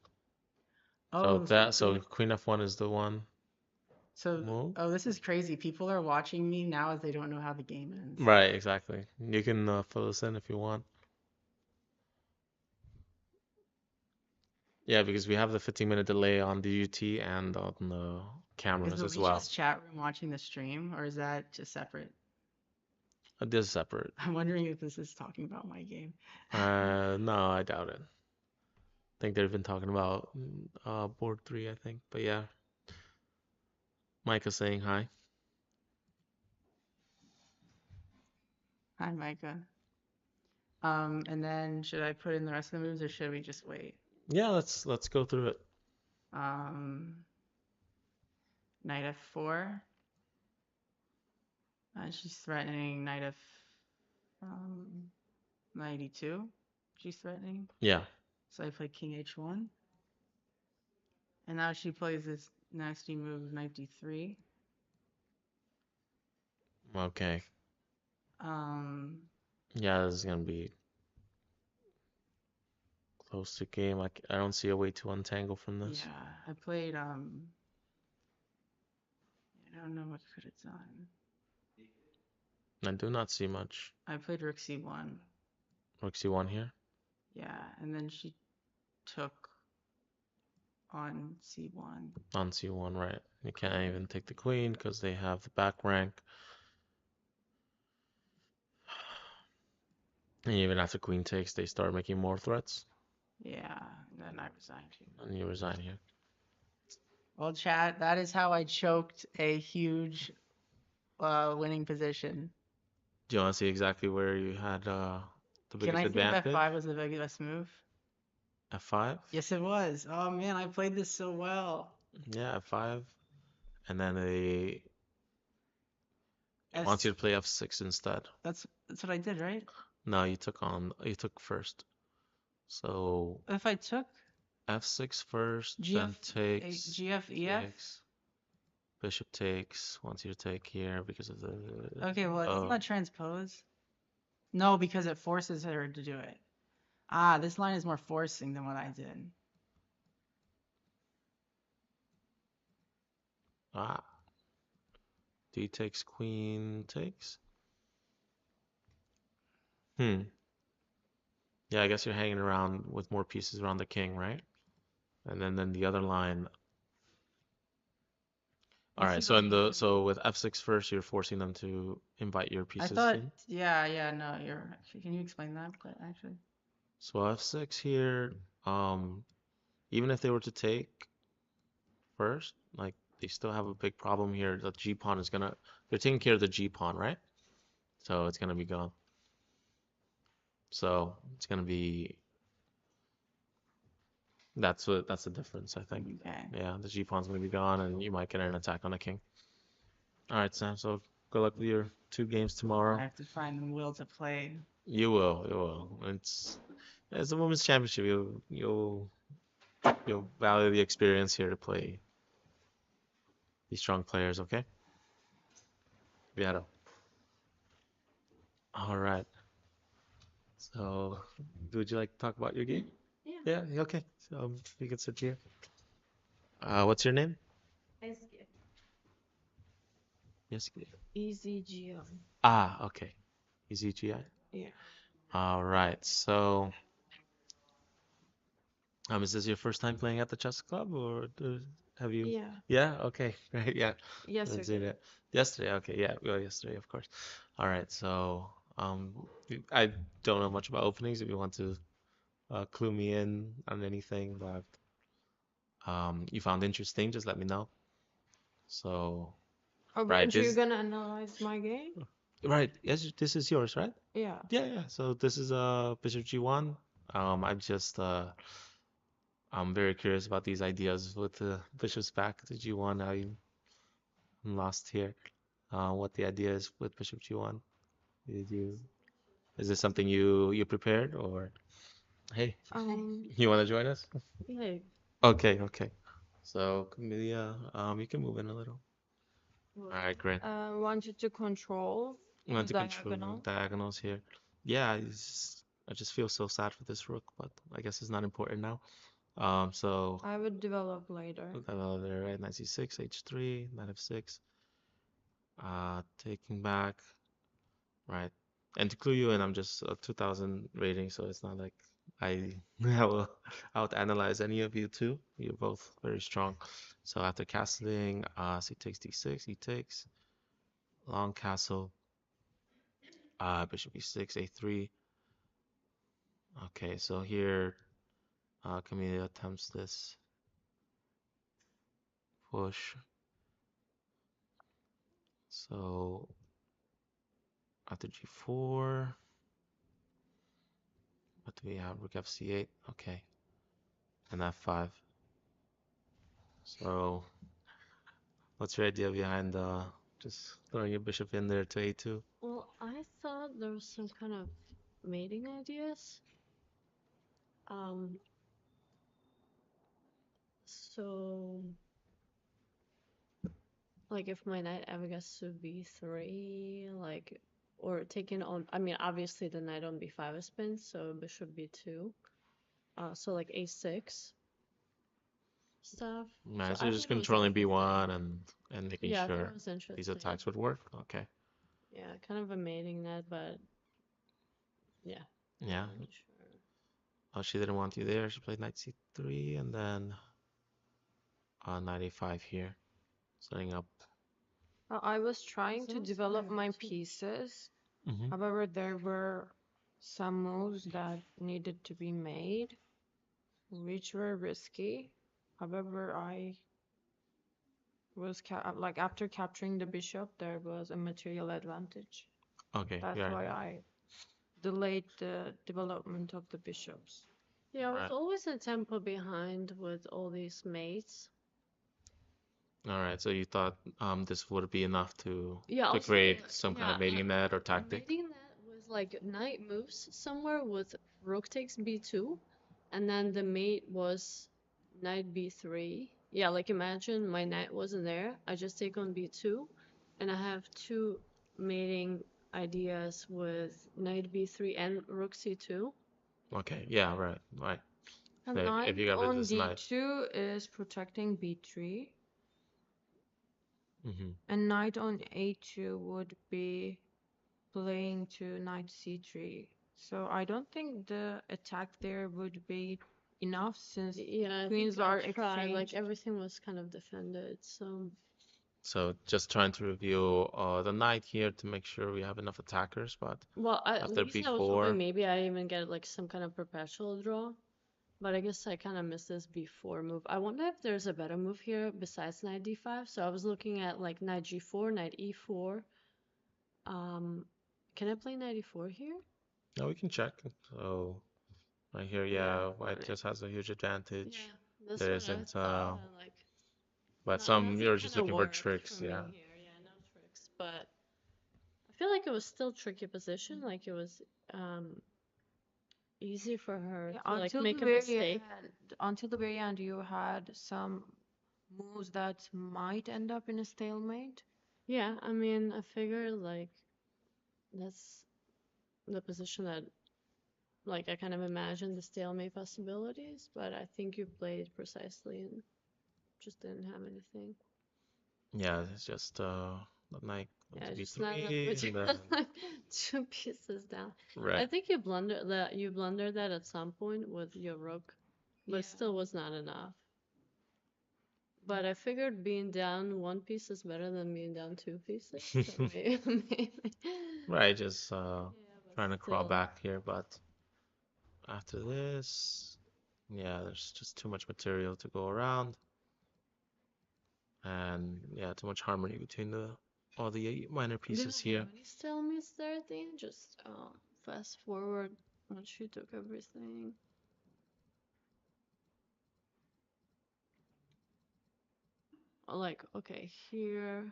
Oh, So queen f1 is the one. So, oh, this is crazy. People are watching me now as they don't know how the game ends. Right, exactly. You can fill this in if you want. Yeah, because we have the 15-minute delay on the UT and on the cameras Is as well. Alicia's chat room watching the stream, or is that just separate? This is separate. I'm wondering if this is talking about my game. No, I doubt it. I think they've been talking about board 3, I think. But yeah. Micah saying hi. Hi, Micah. And then should I put in the rest of the moves, or should we just wait? Yeah, let's go through it. Knight f4. She's threatening knight f knight e2. She's threatening. Yeah. So I play king h1. And now she plays this nasty move, knight d3. Okay. Yeah, this is gonna be close to game. I don't see a way to untangle from this. Yeah, I played I don't know what could have done. I do not see much. I played rook c1. Rook c1 here? Yeah, and then she took on c1. On c1, right. You can't even take the queen because they have the back rank. And even after queen takes, they start making more threats. Yeah, and then I resigned here. And you resign here. Well, chat, that is how I choked a huge winning position. Do you want to see exactly where you had the biggest advantage? Can I think f5 was the biggest move? F5? Yes, it was. Oh man, I played this so well. Yeah, F5. And then they wants you to play F6 instead. That's what I did, right? No, you took first. So if I took F6 first, then takes GF EF. Bishop takes, wants you to take here because of the. Okay, well, it's not transpose. No, because it forces her to do it. Ah, this line is more forcing than what I did. Ah. D takes, queen takes. Hmm. Yeah, I guess you're hanging around with more pieces around the king, right? And then the other line. All If right. you So don't in get the the so with F6 first, you're forcing them to invite your I pieces thought, in. yeah, no, you're actually, can you explain that? But actually, So F6 here, even if they were to take first, like they still have a big problem here. The G pawn is gonna, they're taking care of the G pawn, right? So it's gonna be gone. So it's gonna be, that's the difference, I think. okay. Yeah, the G pawn's gonna be gone, and you might get an attack on the king. All right, Sam. So good luck with your 2 games I tomorrow. have to find the will to play. You will, you will. It's a women's championship. You'll value the experience here to play these strong players. Okay, Beato. All right. So, would you like to talk about your game? Yeah. Yeah. Okay. So you can sit here. What's your name? SG. Yes. EZGO. Ah. Okay. EZGI. Yeah. All right. So, is this your first time playing at the chess club, or have you? Yeah. Yeah. Okay. Great. Yeah. I've seen Yesterday. it yesterday. Okay. Yeah. Well, yesterday, of course. All right. So, I don't know much about openings. If you want to clue me in on anything that you found interesting, just let me know. So, Oh, right, weren't you this gonna analyze my game? right, yes, this is yours, right? Yeah. Yeah, yeah. So this is Bishop G1. I'm very curious about these ideas with the bishops back to G1. I'm lost here. What the idea is with Bishop G1? Did you is this something you prepared, or hey, you want to join us? Yeah. Okay, okay. So Camelia, you can move in a little. All right, great. Wanted to control I the want to control diagonal. diagonals here. Yeah, I just feel so sad for this rook, but I guess it's not important now. So I would develop later. there, right? Knight c6, h3, knight f6. Taking back, right? And to clue you in, I'm just a 2000 rating, so it's not like I I will out analyze any of you two. You're both very strong. So after castling, c takes d6, he takes long castle, bishop e6, a3. Okay, so here Camille attempts this push. So after g4, what do we have? Rook f8. Okay, and f5. So what's your idea behind just throwing your bishop in there to a2? Well, I thought there was some kind of mating ideas. Um, so like if my knight ever gets to b3, like, or taking on, I mean, obviously the knight on b5 is pinned, so bishop b2. So like a6 stuff. So Right, so I you're just thought it was controlling interesting. b1 and making Yeah, I thought it sure was these interesting. attacks would work. Okay. Yeah, kind of a mating net, but yeah, Yeah. not sure. Oh, she didn't want you there. She played knight c3 and then knight a5 here, setting up. I was trying to Sounds Mm. develop fine my too. pieces. Hmm. However, there were some moves that needed to be made, which were risky. However, I was like after capturing the bishop, there was a material advantage. Okay, That's yeah, why I delayed the development of the bishops. Yeah, I was right. always a tempo behind with all these mates. All right, so you thought this would be enough Yeah, to also, create some kind yeah, of mating net or tactic? mating that was like knight moves somewhere with rook takes b2, and then the mate was knight b3. Yeah, like imagine my knight wasn't there. I just take on b2, and I have two mating ideas with knight b3 and rook c2. Okay, yeah, right, right. And If knight you got rid of on this knight. d2 is protecting b3, Hmm. and knight on a2 would be playing to knight c3. So I don't think the attack there would be enough since Yeah, I queens think are I tried. Like exchanged. everything was kind of defended, so So just trying to review the knight here to make sure we have enough attackers, but well, the after reason I was hoping b4, maybe I even get like some kind of perpetual draw, but I guess I kind of missed this b4 move. I wonder if there's a better move here besides knight d5. So I was looking at like knight g4, knight e4. Can I play knight e4 here? now we can check. So right here, Yeah, yeah, I white mean, just has a huge advantage. yeah, that's There what I isn't, thought. And like, but some nothing you're just kind of looking for worked tricks, for me yeah. here. Yeah, no tricks, but I feel like it was still tricky position. Like it was easy for her Yeah, to like until the make a very mistake. until the very end, you had some moves that might end up in a stalemate. Yeah, I mean, I figured like that's the position that like I kind of imagined the stalemate possibilities, but I think you played precisely and just didn't have anything. Yeah, it's just the knight Yeah, to just not enough b3 and then like two pieces down. I right. think you blundered that at some point with your rook, but it still was not enough. But I figured being down one piece is better than being down two pieces. So maybe. Right, just Yeah, but trying to crawl still. back here, but after this, yeah, there's just too much material to go around, and yeah, too much harmony between the all the minor Did pieces I here. have any stalemates there at the end? Just fast forward once she took everything. Like, okay, here.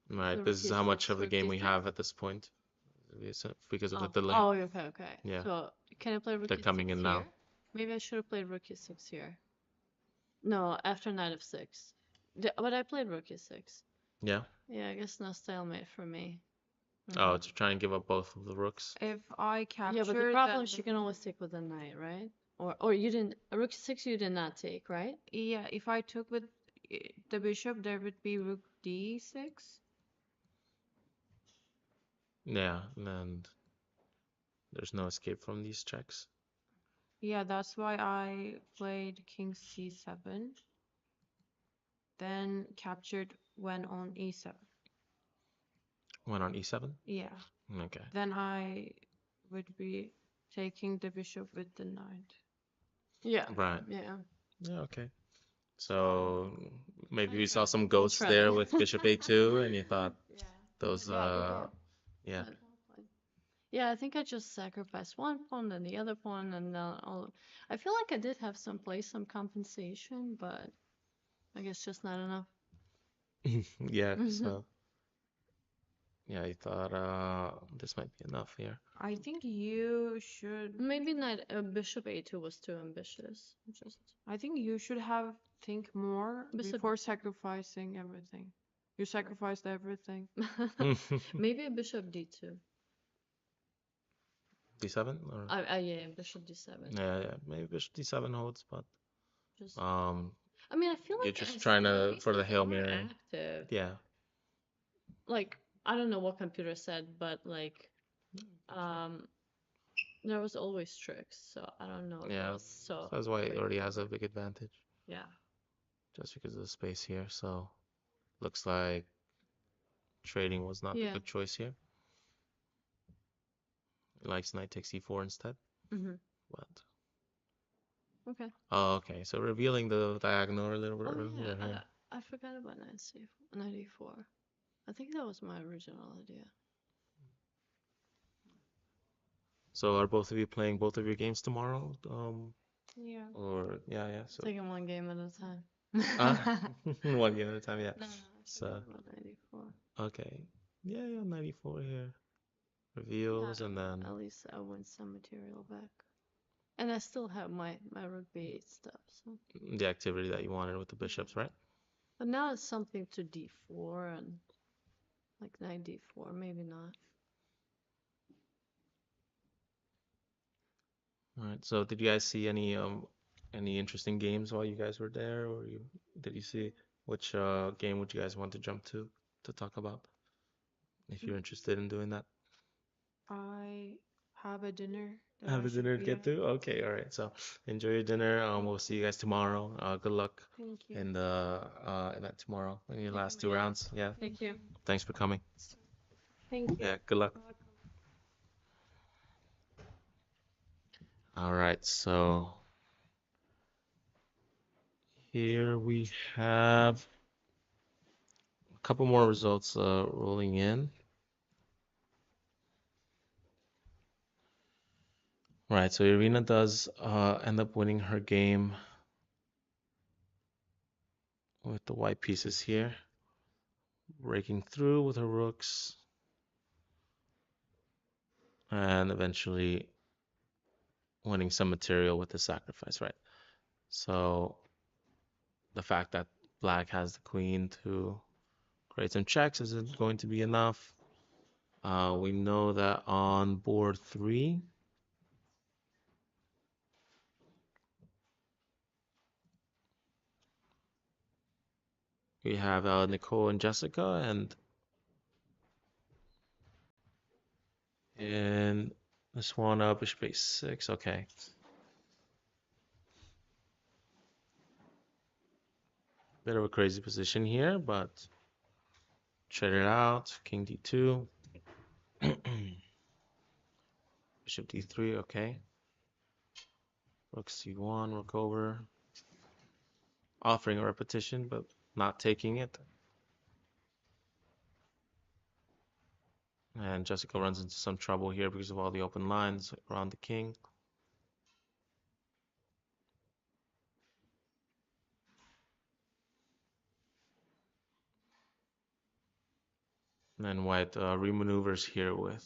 Right, The this rook is how much e6, of the rook game we e6. have at this point because of the Oh, delay. oh, okay, okay. Yeah, So, can I play rook they're coming e6 in here? now. Maybe I should have played rook e6 here. No, after knight f6. But I played rook e6. Yeah. Yeah, I guess no stalemate for me. Oh, to try and give up both of the rooks. If I Yeah, but the capture problem that, is she can always take with the knight, right? Or you didn't, rook e6 you did not take, right? yeah, if I took with the bishop, there would be rook d6. Yeah, and there's no escape from these checks. Yeah, that's why I played king c7, then captured when on e7. Went on e7. Yeah, Okay. then I would be taking the bishop with the knight. Yeah. Right. Yeah. Yeah. Okay. So maybe I we saw tried. some I ghosts tried. there with bishop a2, and you thought Yeah. those Yeah, you did. yeah. But well played. Yeah, I think I just sacrificed one pawn, then the other pawn, and then all. I feel like I did have some some compensation, but I guess just not enough. Yeah. So yeah, I thought this might be enough here. I think you should. Maybe knight bishop a2 was too ambitious. Just I think you should have think more Bishop. before sacrificing everything. You sacrificed everything. maybe bishop d2. d7 or Yeah, bishop d7. yeah, maybe bishop d7 holds, but Just. um I mean, I feel you're like just as trying to queen for the was Hail more Mary. active. Yeah. Like I don't know what computer said, but like there was always tricks, so I don't know if it Yeah. was so. That's why it already has a straightforward. big advantage. Yeah. Just because of the space here. So looks like trading was not the Yeah. good choice here. He likes knight takes e4 instead. Mhm. But Okay. oh, okay. So revealing the diagonal a little bit Oh earlier yeah, here. I forgot about knight e4. I think that was my original idea. So are both of you playing both of your games tomorrow? Yeah. Or yeah. So Taking one game at a time. one game at a time. Yeah. No, I So forgot about knight e4. okay. Yeah. 94 here. Yeah, Reveals and then at least I win some material back. And I still have my rook b8 stuff, so. the activity that you wanted with the bishops, right? But now it's something to d4 and like knight d4, maybe not. All right. So did you guys see any interesting games while you guys were there, or did you see which game would you guys want to jump to talk about if you're interested in doing that? I have a dinner that Have I a should dinner to be get at. to? Okay, all right. So enjoy your dinner. We'll see you guys tomorrow. Good luck Thank you. in the event tomorrow in your last two Yeah. rounds. Yeah. Thank you. Thanks for coming. Thank you. Yeah, good luck. All right, so here we have a couple more results rolling in. Right, so Irina does end up winning her game with the white pieces here, breaking through with her rooks, and eventually winning some material with the sacrifice, right? So the fact that black has the queen to create some checks isn't going to be enough. We know that on board three, we have Nicole and Jessica, and in this one, bishop a6. Okay, bit of a crazy position here, but trade it out. King d2, bishop d3. Okay, rook c1, rook over, offering a repetition, but not taking it. And Jessica runs into some trouble here because of all the open lines around the king. And then white remaneuvers here with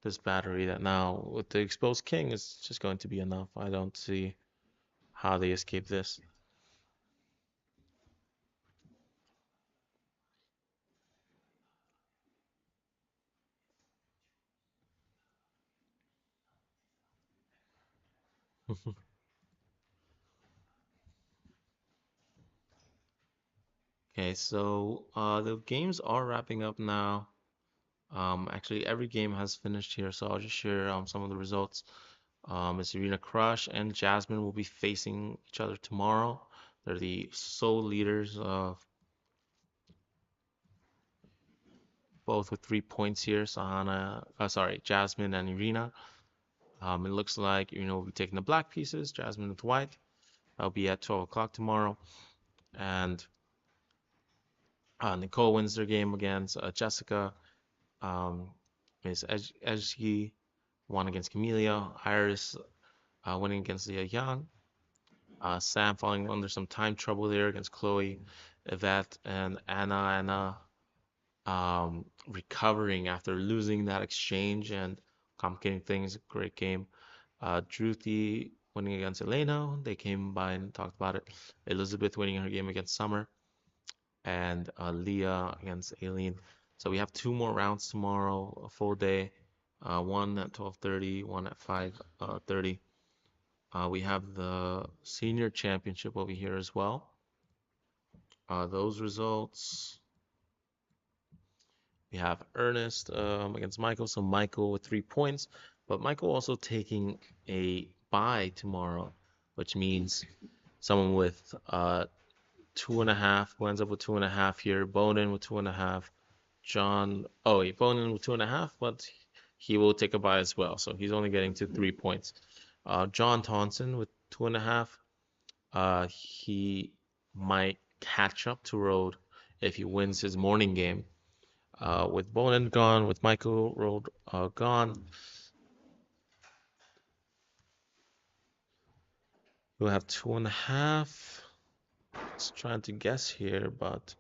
this battery that now, with the exposed king, is just going to be enough. I don't see how they escape this. Okay, so the games are wrapping up now. Actually, every game has finished here, so I'll just share some of the results. Serena Crush and Jasmine will be facing each other tomorrow. They're the sole leaders of both with 3 points here. Jasmine and Irina. It looks like Irina will be taking the black pieces, Jasmine with white. That'll be at 12 o'clock tomorrow. And Nicole wins their game against Jessica. Miss Ejgi won against Camelia. Iris winning against Leah Young. Sam falling under some time trouble there against Chloe, Yvette, and Anna. Anna recovering after losing that exchange and complicating things. Great game. Druthi winning against Elena. They came by and talked about it. Elizabeth winning her game against Summer. And Leah against Aileen. So we have two more rounds tomorrow, a full day. One at 12:30, one at 5:30. We have the senior championship over here as well. Those results. We have Ernest against Michael. So Michael with 3 points, but Michael also taking a bye tomorrow, which means someone with 2.5 who ends up with 2.5 here. Bonin with 2.5. Bonin with 2.5, but he will take a bye as well. So he's only getting to 3 points. John Thompson with 2.5. He might catch up to Road if he wins his morning game. With Bonin gone, with Michael Road gone, we'll have 2.5. Just trying to guess here, but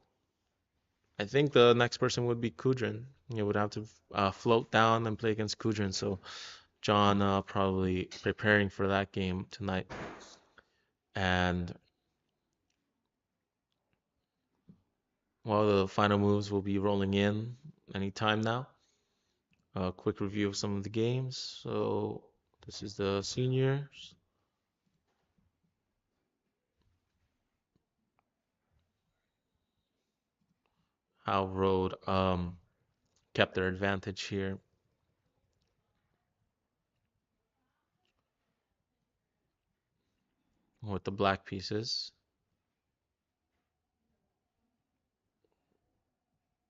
I think the next person would be Kudrin. You would have to float down and play against Kudrin. So John probably preparing for that game tonight. And well, the final moves will be rolling in anytime now. A quick review of some of the games. So this is the seniors. How Road kept their advantage here. with the black pieces.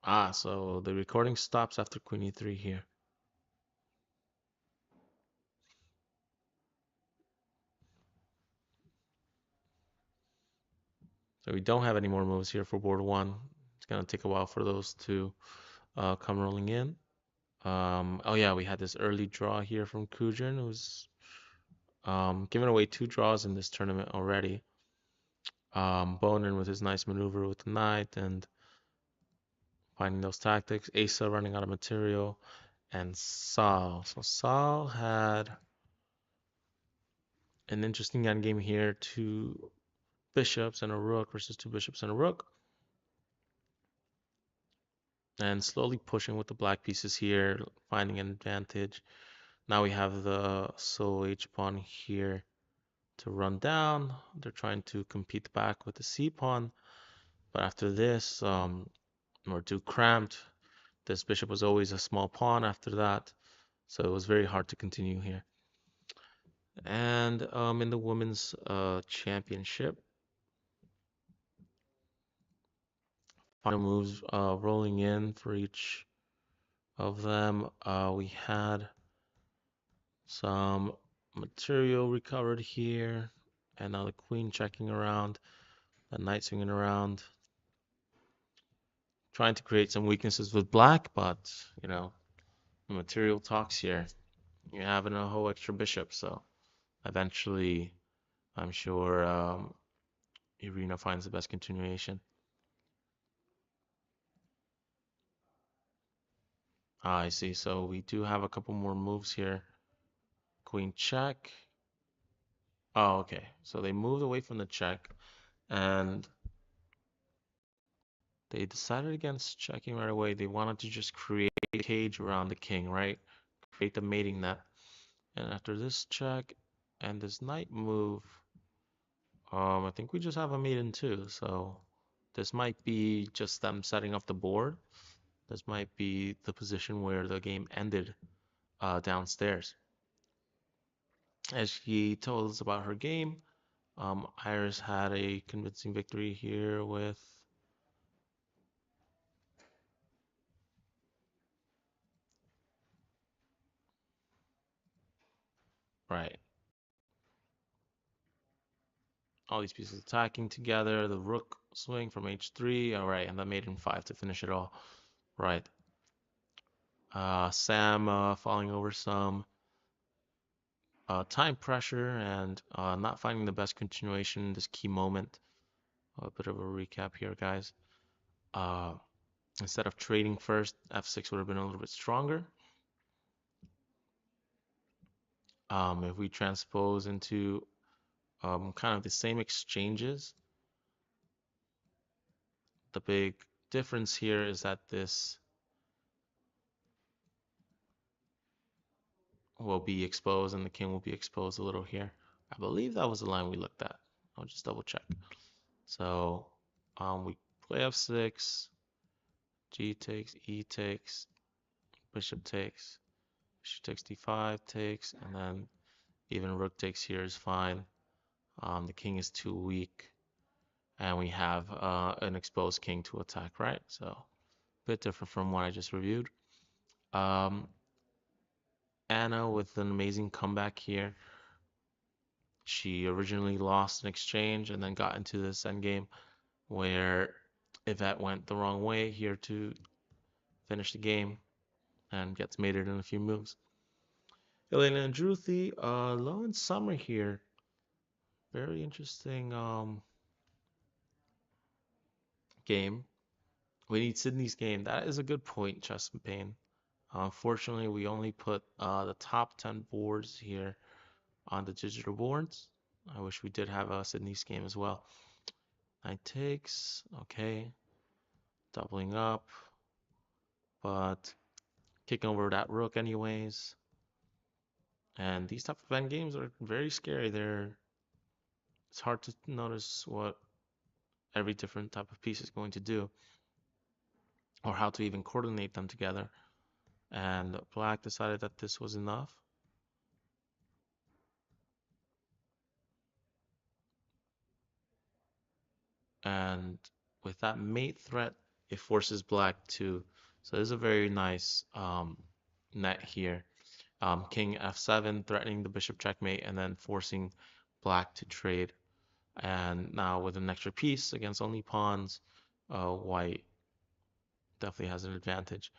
Ah, so the recording stops after queen e3 here. So we don't have any more moves here for board one. It's gonna take a while for those to come rolling in. Oh yeah, we had this early draw here from Kujin, who's given away 2 draws in this tournament already. Bonin with his nice maneuver with the knight and finding those tactics. Asa running out of material, and Sal. So Sal had an interesting endgame here: 2 bishops and a rook versus 2 bishops and a rook. And slowly pushing with the black pieces here, finding an advantage. Now we have the solo H pawn here to run down. They're trying to compete back with the C pawn, but after this, we're too cramped. This bishop was always a small pawn after that, so it was very hard to continue here. And in the women's championship, final moves rolling in for each of them. We had some material recovered here, and now the queen checking around, the knight swinging around, trying to create some weaknesses with black, but you know, the material talks here. You're having a whole extra bishop, so eventually, I'm sure Irina finds the best continuation. Ah, I see. So we do have a couple more moves here. Queen check. Oh, okay. So they moved away from the check, and they decided against checking right away. They wanted to just create a cage around the king, right? Create the mating net. And after this check and this knight move, I think we just have a mate in two. So this might be just them setting up the board. This might be the position where the game ended downstairs. As she told us about her game, Iris had a convincing victory here with right. All these pieces attacking together. The rook swing from h3. All right, and the mate in 5 to finish it all. Right. Sam falling over some time pressure and not finding the best continuation in this key moment. A bit of a recap here, guys. Uh, Instead of trading first, f6 would have been a little bit stronger. If we transpose into kind of the same exchanges, the big difference here is that this will be exposed and the king will be exposed a little here. I believe that was the line we looked at. I'll just double check. So we play f6, g takes, e takes, bishop takes, d5 takes, and then even rook takes here is fine. The king is too weak, and we have an exposed king to attack, right? So a bit different from what I just reviewed. Anna with an amazing comeback here. She originally lost an exchange and then got into this endgame where Yvette went the wrong way here to finish the game and gets mated in a few moves. Elena and Druthi, low in summer here. Very interesting game. We need Sydney's game. That is a good point, Chess and Payne. Unfortunately, we only put the top 10 boards here on the digital boards. I wish we did have a Sydney's game as well. Knight takes, okay. Doubling up, but kicking over that rook anyways. And these type of end games are very scary. It's hard to notice what every different type of piece is going to do or how to even coordinate them together. And black decided that this was enough. And with that mate threat, it forces black to. So this is a very nice net here. King f7 threatening the bishop checkmate and then forcing black to trade. And now with an extra piece against only pawns, white definitely has an advantage.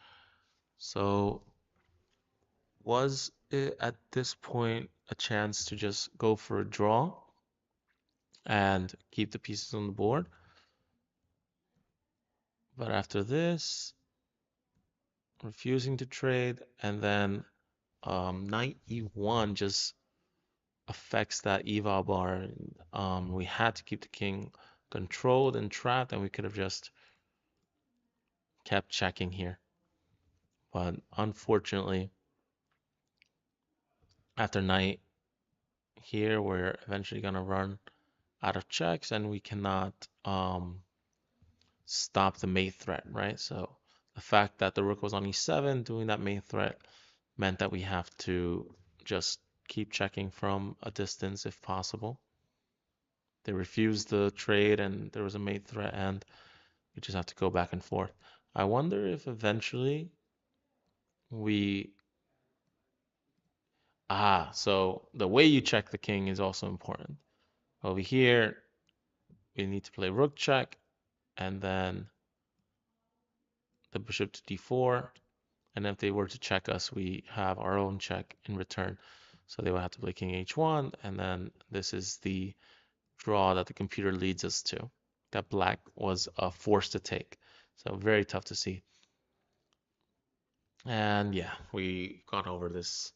So was it at this point a chance to just go for a draw and keep the pieces on the board? But after this, refusing to trade, and then knight e1 just affects that eval bar. We had to keep the king controlled and trapped, and we could have just kept checking here. But unfortunately, after knight here, we're eventually going to run out of checks, and we cannot stop the mate threat, right? So the fact that the rook was on e7 doing that mate threat meant that we have to just keep checking from a distance if possible. They refused the trade and there was a mate threat and we just have to go back and forth. I wonder if eventually we so the way you check the king is also important. Over here, we need to play rook check and then the bishop to d4. And if they were to check us, we have our own check in return. So they would have to play king h1, and then this is the draw that the computer leads us to, that black was forced to take. So very tough to see. And yeah, we got over this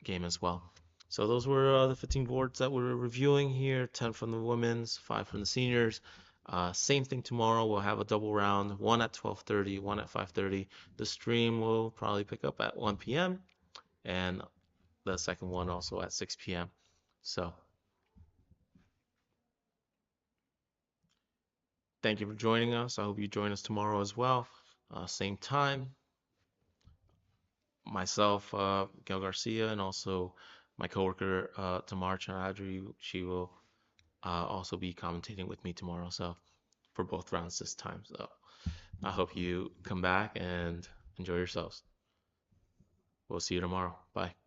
game as well. So those were the 15 boards that we were reviewing here, 10 from the women's, 5 from the seniors. Same thing tomorrow. We'll have a double round, one at 12:30, one at 5:30. The stream will probably pick up at 1 p.m. and the second one also at 6 p.m. So thank you for joining us. I hope you join us tomorrow as well. Same time. Myself, Gail Garcia, and also my coworker, Tamar Chaudhry. She will also be commentating with me tomorrow. So for both rounds this time. So I hope you come back and enjoy yourselves. We'll see you tomorrow. Bye.